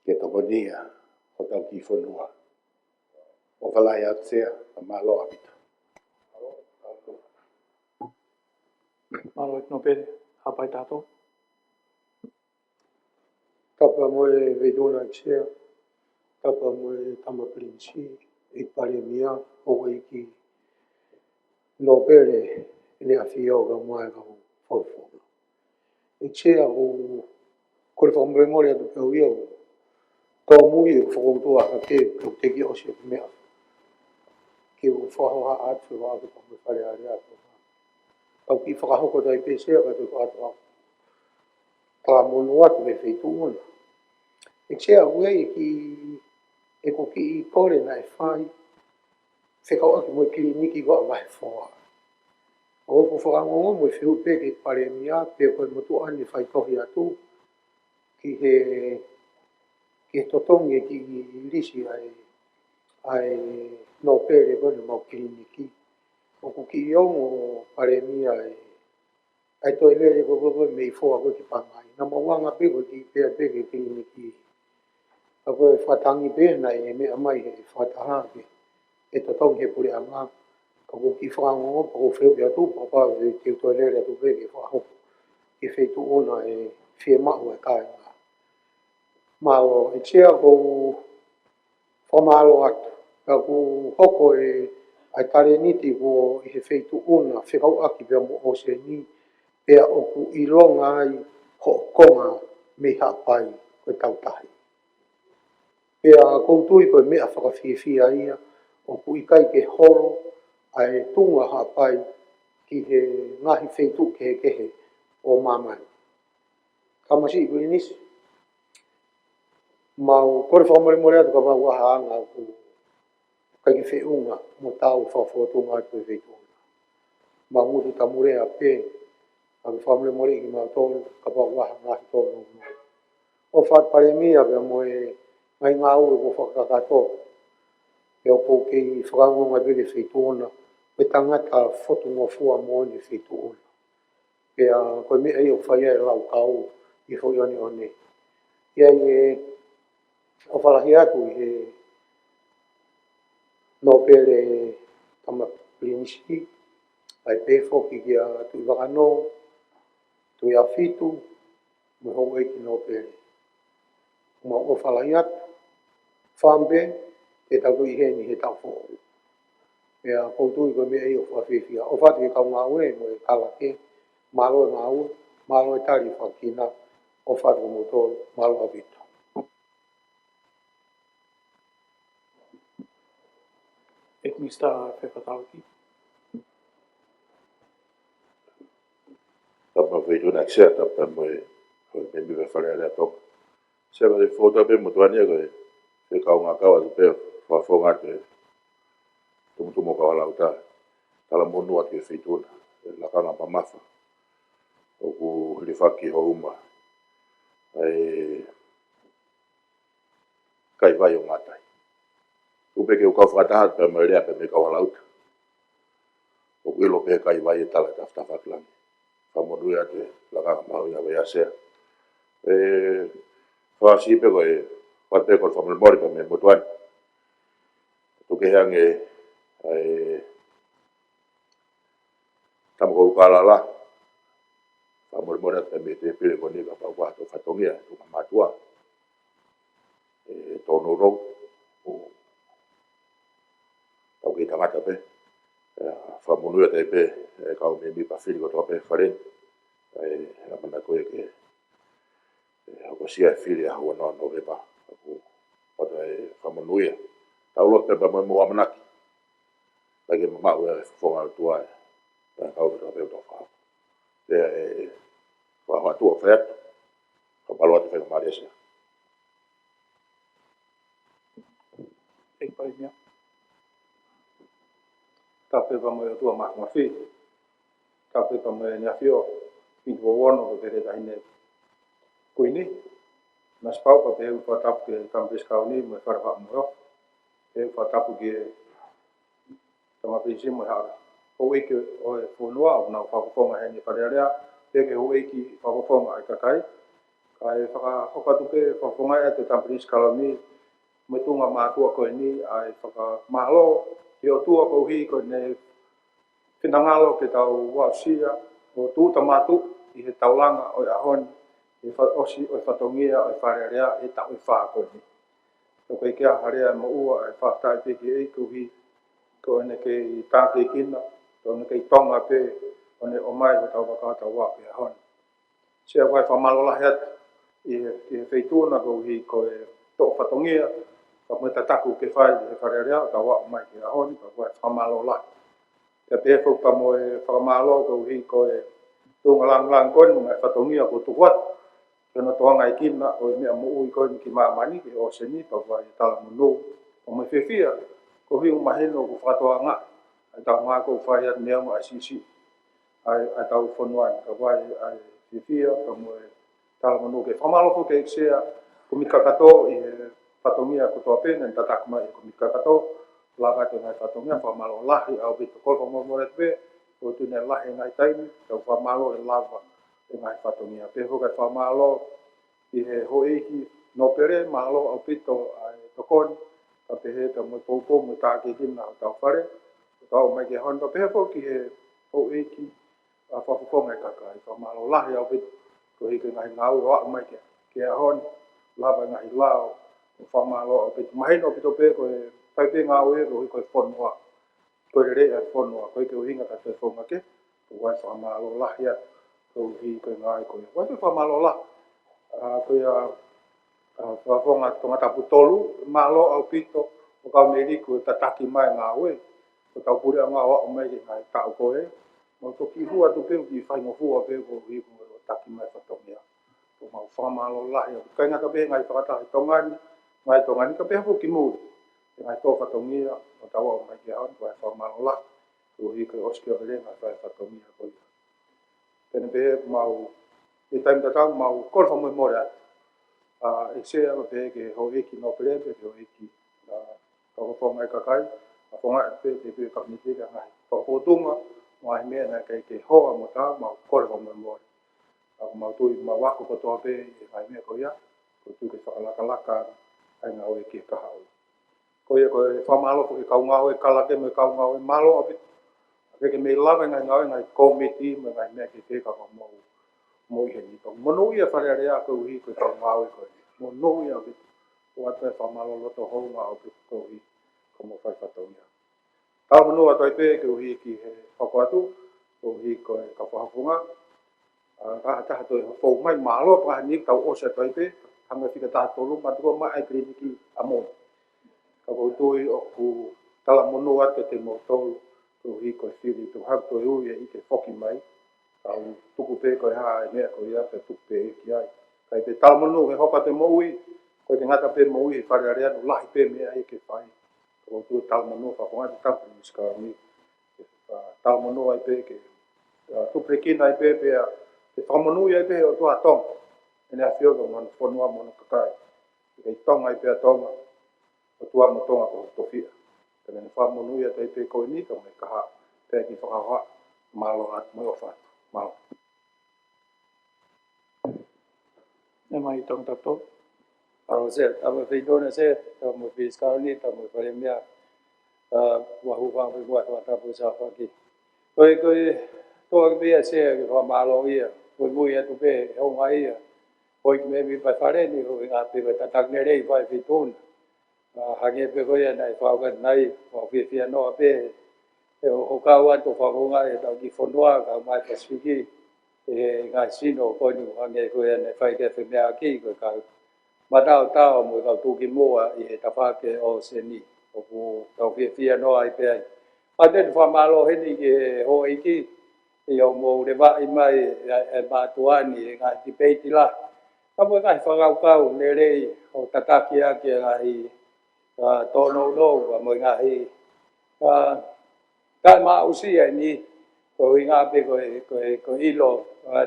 Ke tokonia o tau ki whonua. O whalai atu sea, a malo apita. Malo no pere, hapai tātou. Tapa moe veidona i sea. Tapa moe tama prinsi. I pare mia o ki no pere ne a fioga moe ka whawhonga. I sea o kore whakamore more atu pēu ia o tō mui e whakautoa ka ke pēu teki o se mea. Ke o whahoha atu wa atu pa me whare are atu. Tau ki whakahoko tai pēsea ka te atu hau. Tā monu atu me wheitu ona. E sea ue e ko ki i kore na e whai. Whekau aki moe kiriniki wa mai whoa. O ko whakangongo moe whiu pe ke pare mia pe koe motu ani whai tohi atu. Ki he totongi ki risi ai no pere kone mau kiriniki. O ko ki iongo pare mia ai toi lere koe mei whoa koe ki pangai. Na mawanga pe koe ki pea pe ke kiriniki. A koe whatangi pēna e mea mai he whatahake. E totongi he pure anga. Ka ko ki whakangongo pa ko whiu ki atu papa e te toi lere atu pe ke whahoko. Ke wheitu ona e whie mahu e kāinga. Malo e tia ko whamalo atu. Ka ko hoko e ai tare niti ko i he wheitu ona whekau aki pia mo o se ni. Pea oku i longa ai ho konga me hapai koe tautahi. Pea koutui koe mea whakawhiwhia ia o ku i kai ke holo ai tunga hapai ki he ngahi wheitu kehe o mamai. Kamasi i koe nisi. mau kore whamore atu ka mau ahanga ku kai ki whiunga mo tau whawhotunga atu e whituna. Ma ngutu tamure a pē, a ki whamore ki mau tōru, ka mau ahanga ki tōru. O whapare mia pia mo e ngai ngā ue mo whakakato. E o kou kei whakangonga peke whituna, me tangata whotunga fua mo ni whituna. Pea koe mea i o whaia e lau kau i hoi one one. Ia i e o whalahi atu i he no pere tama prinisi, ai pefo ki kia tui wakano, tui a fitu, me hou eiki no pere. Ma o whalahi atu, whambe, e tau i heni he tau fōu. Pea koutui koe mea i o whawhiwhia. O whatu e kau ngā ue, mo e kalake, malo e ngā ue, malo e tari whakina, o whatu mo tōru, malo a vitu. Ik mista Pepatauki. Tapa whituna e sea tapa mo e me me whare alea toka. Sea wale whota pe mo tuania koe, e kau ngā kawa tu pe whawhonga te tumutumo kawa lauta. Tala monu atu e whituna, e lakanga pa mawha. O ku hirifaki ho uma. E kai vai o ngatai. Upe ke o kau whakatahat pe mo rea pe me kawa lauta. O ku ilo pe kai vai e tala taftawhaklangi. Whamonu ea te lakanga mahu inga wea sea. Whasipe koe, wate koe whamolmori pa me motuani. Tuke heange tamo kalala. Whamolmori atu me te pile koni ka pau wato whatongia, tunga matua. Tono rou, tau ki tangata pe. Whamonu ea te pe, kau me mi pa whiri kotoa pe wharen. Amana koe ke ako sia whiri a hua noa no vepa. Ako wata e whamanuia. Tau lote pa mo mua manaki. Lagi mamau e whonga tua e. Tā kau kotoa pe utoa whao. Ea e whahua tua whaiatu. Ka palo atu whenga maresia. Ik pai mea. Tā pepa mo e tua mahuma whi. Tā pepa mo e nia whio. Pintu o wono ko pere tahine kuini. Na spau pa pehu whatapu ke kampes kauni mo e wharawha mo. Pehu whatapu ke tamapisi mo e hara. Hou eiki o e whonua o nau whakawhonga heni wharearea. Peke hou eiki whakawhonga ai kakai. Ka e whakahokatu ke whakawhonga e te tampris kauni. Me tunga mātua koe ni ai whakamahalo. I o tua kou hi koe ne whinangalo ke tau wausia. O tū tamatu i he taulanga o i ahoni. I osi o i whatongia o i wharearea e tau i whaa koe ni. Ko koe kia harea mo ua e whaftai peki e kou hi. Ko ene ke i tāke i kina. Ko ene ke i tonga pe. Ko ene o mai o tau wakata wā pe ahoni. Sea koe whamalola heat. I he wheituna kou hi koe tō whatongia. Ka mui tataku ke whai he wharearea o tau wā o mai ke ahoni. Ka koe whamalola. Te pēwhau pa mo e whakamalo kou hi koe tūnga lang koe nunga e whatongia ko tukuat. Kena toanga i kina o mea mo ui koe ki maa mani ke o seni pa wai tala munu. O mai whewhia ko hi umaheno ko whatoa ngā. Ai tau ngā kou whai at nea mo a sisi. Ai tau whanuan ka wai ai whewhia ka mo e tala munu ke whamalo ko ke eksea ko mikakato i he whatongia ko toa pēne tatakma i ko mikakato. Laka te ngai whatongia, whamalo lahi au bitu kolpa mo pe, o tune lahi ngai taimi, tau whamalo e lava te ngai whatongia. Peho kai whamalo i he hoeiki no pere, malo au pito ai tokoni, ka pehe ta mo poupo mo tāke kina o tau whare, o tau mai ke honda peho ki he hoeiki a whafukonga e kaka, i whamalo lahi au bitu, ko hiki ngai ngau roa mai ke a honi, lava ngai lao, o whamalo au bitu. Mahino pito pe ko e pai pe ngā ue ko koe whonua. Koe re e whonua. Koe ke uhinga ka te whonga ke. Ko wai whamalo lahi at. Ko hi koe ngāi koe. Wai koe whamalo lah. Koe a whonga tonga tapu tolu. Malo au pito. O kau meri koe tataki mai ngā ue. Ko tau pure a ngā wā o mai ke ngai tau koe. Mo to ki hua tu peu ki whaingo hua peu ko hi koe o taki mai whatongia. Ko mau whamalo lahi. Kai ngata pe ngai whakatahi tongani. ngai to ngani ka pe fu ki mu ngai to fa to ngi o ta wa ngai ke on wa fa ma la ko hi ko oskio le ngai fa to ngi ko pene pe mau e time ta mau ko fa mo mo ya e se a pe ke ho e ki no pe pe ho e ki ka ko ngai ka kai a ko ngai pe ka ni te ka ngai ko tunga mai me na ke ho mo ta mau ko fa mo mo aku mau tu mau aku ko to pe ai me ko ya ko tu ke fa la ka ai nga o ke ka ha ko ye ko fa malo ko ka nga o ka la ke me ka nga o malo a ke me la nga nga committee me nga me ke ka mo he ni ko mo no ia fa re a ko hi ko ka nga o ko mo no ia ke o ata fa malo lo to ho nga o ko hi ko mo fa to ya ka mo no ata pe ko hi ki he ko atu ko hi ko ka fa funga ka ta to fo mai malo pa ni ka o se toi pe hanga fika ta to lu ma to ma ai kliniki amo ka ko to o ku tala mono at ke te mo to to hi ko fili to ha to u ye ke foki mai ka tu ku pe ko ha ne ko ya pe tu pe ki ai ka pe tala mono ke hoka te mo ui ko ke ngata pe mo ui fa re no lai pe me ai ke fai ko tu tala mono fa ko ngata ta ni ska ni tala mono ai pe ke tu pe ki nai pe pe te whamonu ia pe o tua tong. Ene a whioga mo na whanua mo na kakai. Kei tonga i pe a tonga. O tua mo tonga ko to whia. Kene na whamonu ia te pe koe ni tonga i kaha. Pe ki whakahoa. Malo at mo o whatu. Malo. E mai tong tato. Aro se, tamo whitona se, tamo whiskaoni, tamo wharemia. Wahu whamu watu atapu sa whaki. Koe, toa pia se ke whamalo ia. Koe mui atu pe honga ia. Koe me mi pa whareni, koe ngā pe tatak nerei whai whitona. Hange pe koe nai whaukat nai, whau whiwhia noa pe. O kau atu whahunga e tau ki whanua, kau mai Pasifiki. E ngā sino koe nu hange koe nai whai ke whemea ki, koe kau matau tau mo kau tuki mua i he tawhake o se ni. O ku tau whiwhia noa i pe ai. A tēn whamalo heni ki ho iki, i o mō rewa i mai e mātuani e ngā debate la. Ka mo ngai whakaukau ne rei o tataki ake ngai tōno no, mo ngai kai mā usia ni, ko i ngā pe ko ilo,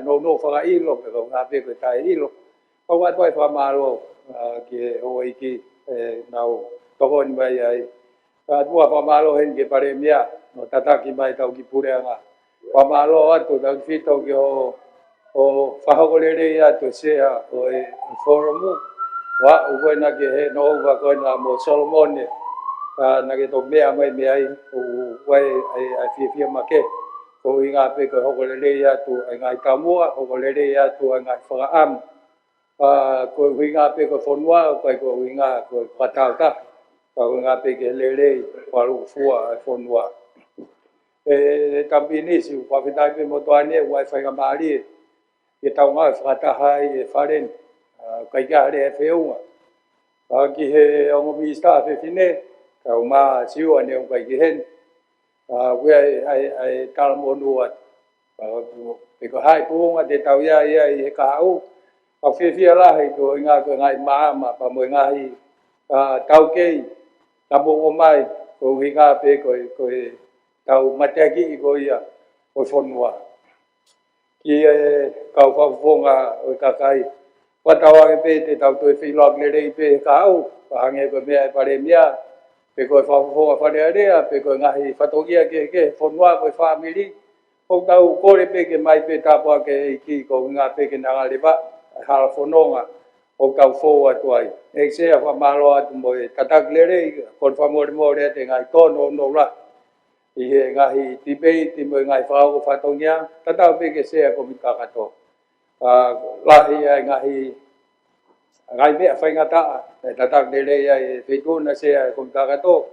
no whaka ilo, pe ko ngā pe ko tai ilo. Ko watwai whamalo ki ho iki nau toko ni mai ai. Tua whamalo hen ke pare mea, no tataki mai tau ki pureanga. Whamalo atu tau ki whitau ki o whahakorere atu sea o e forumu. Wa uwe na ke he no uwa koe na mo Solomone. Na ke to mea mai mea i, uwe ai whiwhia make. Ko i ngā pe koe hokorere atu, ai ngai kamua, hokorere atu, ai ngai whakaamu. Ko i ngā pe koe whanua, koe i ngā koe whatauta. Ka ngā pe ke lelei, waru fua e whanua. E tampi nisi, whawhitai pe motoane, wai whainga maari e tau ngā whakatahai e wharen, kai kia hare e whiunga. Ki he ongo mista whiwhine, kau mā siua ne kai ki hen, wea ai talamonu at, pe ko hai puunga te tau ia i he kahau, ka whiwhia lahi ko i ngā koe ngai maama, pa mo i ngāhi tau kei, tamo o mai, ko i ngā pe koe tau mateaki i ko ia, koe whanua. Ki kau whawhonga o kakai, watawange pe te tau toi whilok le rei pe kahau, pa hange koe mea e pare mea, pe koe whawhonga wharearea, pe koe ngahi whatongia ke whanua koe whamiri, o tau kore pe ke mai pe tapua ke iki, ko ngā pe ke nanga lewa, hala whanonga, o tau whoa tuai. E sea whamalo atu mo e tatak le rei, kon whamore more te ngai tono no la. I he ngahi debate mo ngai whao whatongia, tatau pe ke sea ko mitakato. Lahi ai ngahi ngai mea whaingata, tatak le rei ai whituna sea ko mitakato.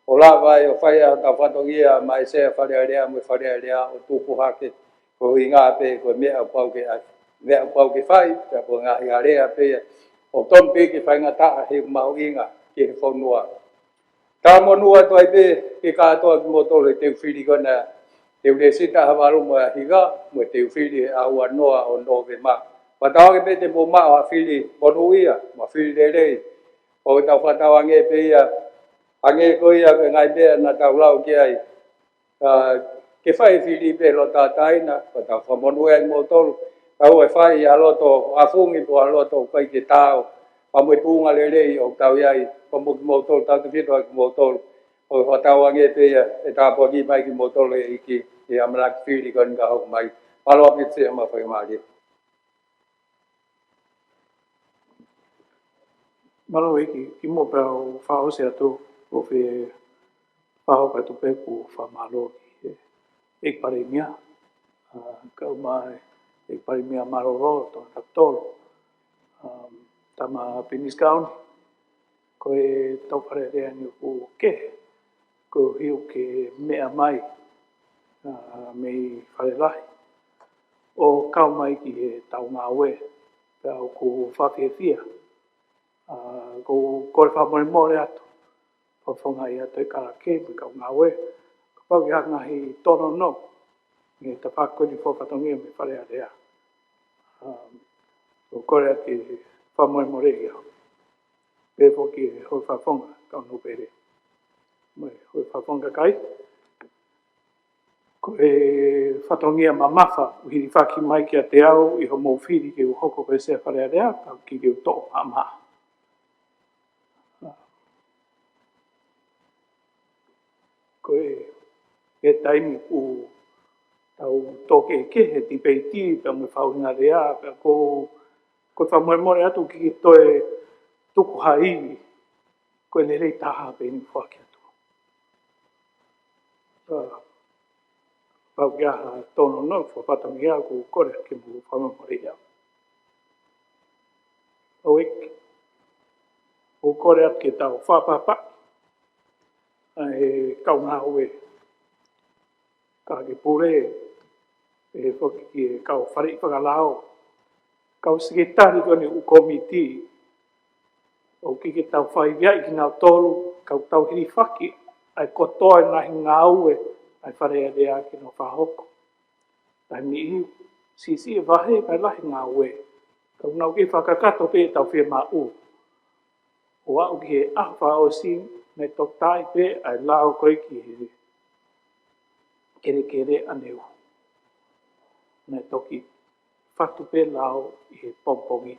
O la vai o whaia tau whatongia mai sea wharearea mo wharearea o tuku hake. Ko i ngā pe ko mea pau ke ai. Mea pau ke whai, ka po ngahi area pe o ton pe ke whaingata he mau inga ke whanua. Tā monua toi pe ke kātoa ki motore te whiri kona te ure sita hawaru mo a higa mo te whiri a ua noa o nove ma. Patao ke pe te mo ma o a whiri monu ia, ma whiri re rei. O tau whatau ange pe ia, ange ko ia ke ngai pe na tau lau ki ai. Ke whai whiri pe lo tātaina, ko tau whamonu ai mō tolu. Kau e whai a loto, a fungi po a loto, kai ke tāo. Pamui punga le rei o tau iai, pamuki mō tolu, tau te whito ai ki mō tolu. O whatau ange pe ia, e tāpua ki mai ki mō tolu e iki, e amanaki whiri ko ni ka hau mai. Palo api te ama whai maari. Malo iki, ki mo pēo whao se atu, o whi whao kai tu pēku wha malo ki ek pare mia. Kau mai ek pare mia maroro, tō taptolo. Tama pinis kauni, ko e tau pare rea ni o ke, ko hiu ke mea mai, mei whare lahi. O kau mai ki he tau ngā we, pēo ko whawhiawhia. Ko kore whamore more atu. Whawhonga i atu e karake, me kau ngā we. Ko pau ki hanga hi tono no. Nge ta whako ni whawhatongi me whare a rea. Ko kore ati whamore more i au. Pēpo ki hoi whawhonga, kau no pere. Moi hoi whawhonga kai. Ko e whatongia mamafa, uhiri whaki mai ki a te au, i ho mō whiri ki u hoko koe se whare a rea, kau ki u tō amaha. Ko e taimi ku tau toke ke he ti peiti, pia mui whauhinga rea, pia ko whamore more atu ki toe tuku haiwi, ko e lerei taha pe ni whaki atu. Pau kia tono no, whapatangi a ku kore ke mu whamore more iau. O eke, o kore atu ke tau whapapa, e kau ngā ue, ka ke pure, e whoki ki e kau whare i whakalao, kau sekretari kone u komiti, o ki ke tau whaivia i ki ngā tolu, kau tau hiri whaki, ai kotoa e nahi ngā ue, ai whare a rea ki no whahoko. Tai mi iu, sisi e wahe kai lahi ngā ue, kau nau ki whakakato pe tau whia mā u. O au ki he ahwha o si, me tok tai pe ai lao koe ki he kere aneu. Me toki whatu pe lao i he pompongi.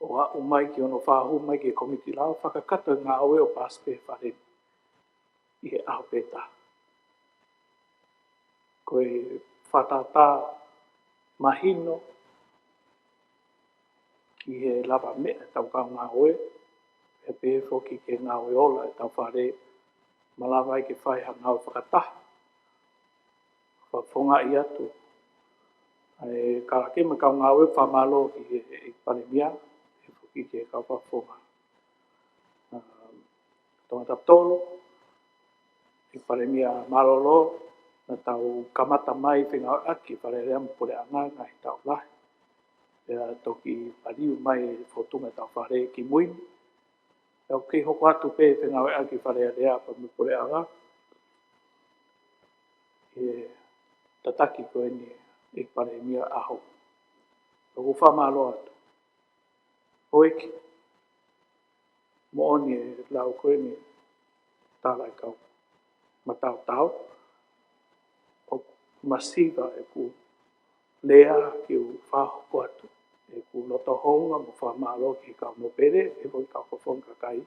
O au mai ki ono whahu mai ki he komiti lao, whakakato ngā ue o paspe whare i he aho pe ta. Koe whatata mahino ki he lava mea tau kau ngā ue, e pe whoki ke ngā ue ola e tau whare malawai ke whai hanga o whakataha. Whawhonga i atu. E karake me kau ngā ue whamalo ki he panemia, e whoki ke kau whawhonga. Tonga taptolo, e panemia marolo, na tau kamata mai whenga aki whare rea mpore anga ngai tau lahi. Ea toki pariu mai whotunga tau whare ki muini. Eo ke hoko atu pe whenga aki whare rea pa mpore anga. E tataki koe ni e panemia aho. Oku whamalo atu. Oeki. Mo oni e lau koe ni tālai kau. Matau tau. Masiva e ku lea ki u whahoko atu. E ku loto honga mo whamalo ki kau no pere, e voi kau whawhonga kai.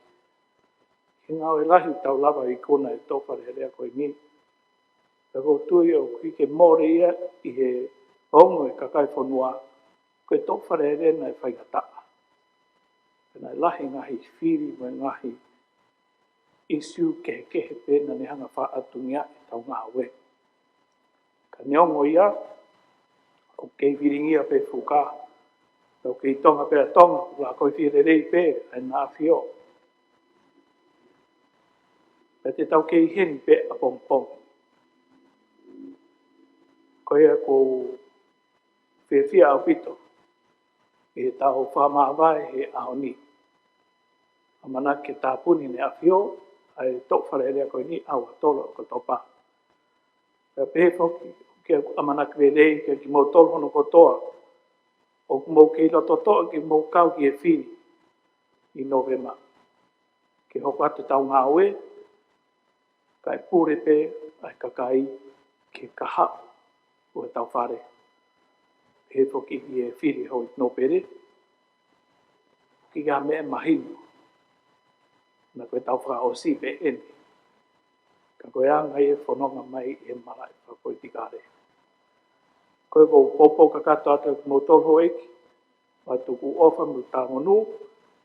Ki ngau e lahi tau lava i kona e tōwhare rea koe ni. E ko tui o ki ke more ia i he hongo e kakai whanua, koe tōwhare rea na e whaigataa. E nai lahi ngahi whiri me ngahi isu kehe pēna ne hanga wha atungia e tau ngā we. Ka neongo ia, o kei viringia pe whuka, o kei tonga pe a tonga, la koi whire rei pe, e nā whio. Pe te tau kei heni pe a pompong. Ko ia ko whia au pito, e tau whamawai he ahoni. Amana ke tāpuni ne a whio, ai tok whare rea koe ni awa tolo o kotopa. Pea pehe whoki, ke amana kwe rei, ke ki mou tolo hono kotoa, o mou kei loto toa, ke mou kau ki e whiri, i novema. ke hoko atu tau ngā oe, kai pūre pe, ai kakai, ke kaha, o e tau whare. He whoki i e whiri hoi no pere, ki ngā mea mahinu, na koe tau whaka o si pe eni. Ka koe anga e whanonga mai e mara e whakoitikare. Koe ko popo ka kato atu mo tolho eki, wa tuku ofa mu tāngonu,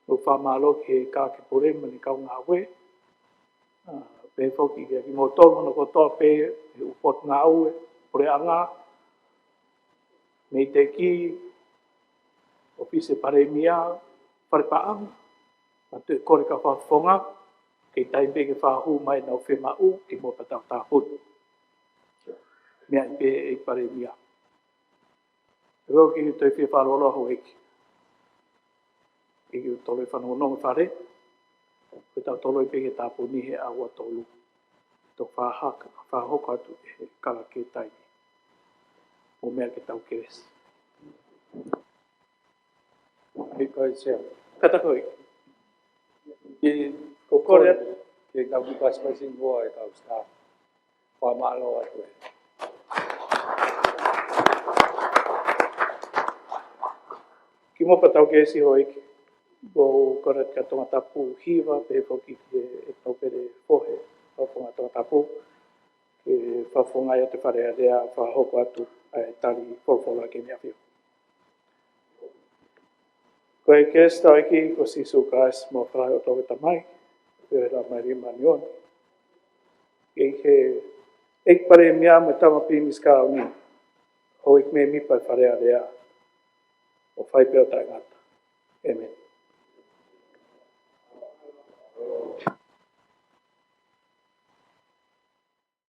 mu whamalo ke kā ke pore mani kau ngā we. Pe whoki ki mo tolho no ko toa pe, e upot ngā ue, pore anga, mei te ki, ofise pare mia, pare paanga, atu e kore ka whawhonga, kei taimpe ke whahu mai nau whemau, ki mo patau tāpun. Mea i pe e pare mia. E wau ki toi whia wharolo ho eki. I ki tolo i whanau nonga whare, koe tau tolo i pe ke tāpuni he aua tolu. Tō whahoko atu e kala ke taimi. O mea ke tau keres. Hei koe sea. Kata koe. Ki Ko kore atu. Ki tau ki paspasi ngoa e tau sta. Whamalo atu e. Ki mo patau ke si hoi ki. Bo kore ka tonga tapu hiwa, pe whoki ki e tau pere pohe. Whafonga tonga tapu. Ke whafonga ia te whare a rea, whahoko atu ai tari porfola ke mea whio. Ko e ke sta iki ko si sukas mo whai o towe tamai. Pere la mai rima ni oni. E ke ek pare mea me tama pinis ka ni. Ho ik me mi pa whare a rea. O whai peo tai ngata. Amen.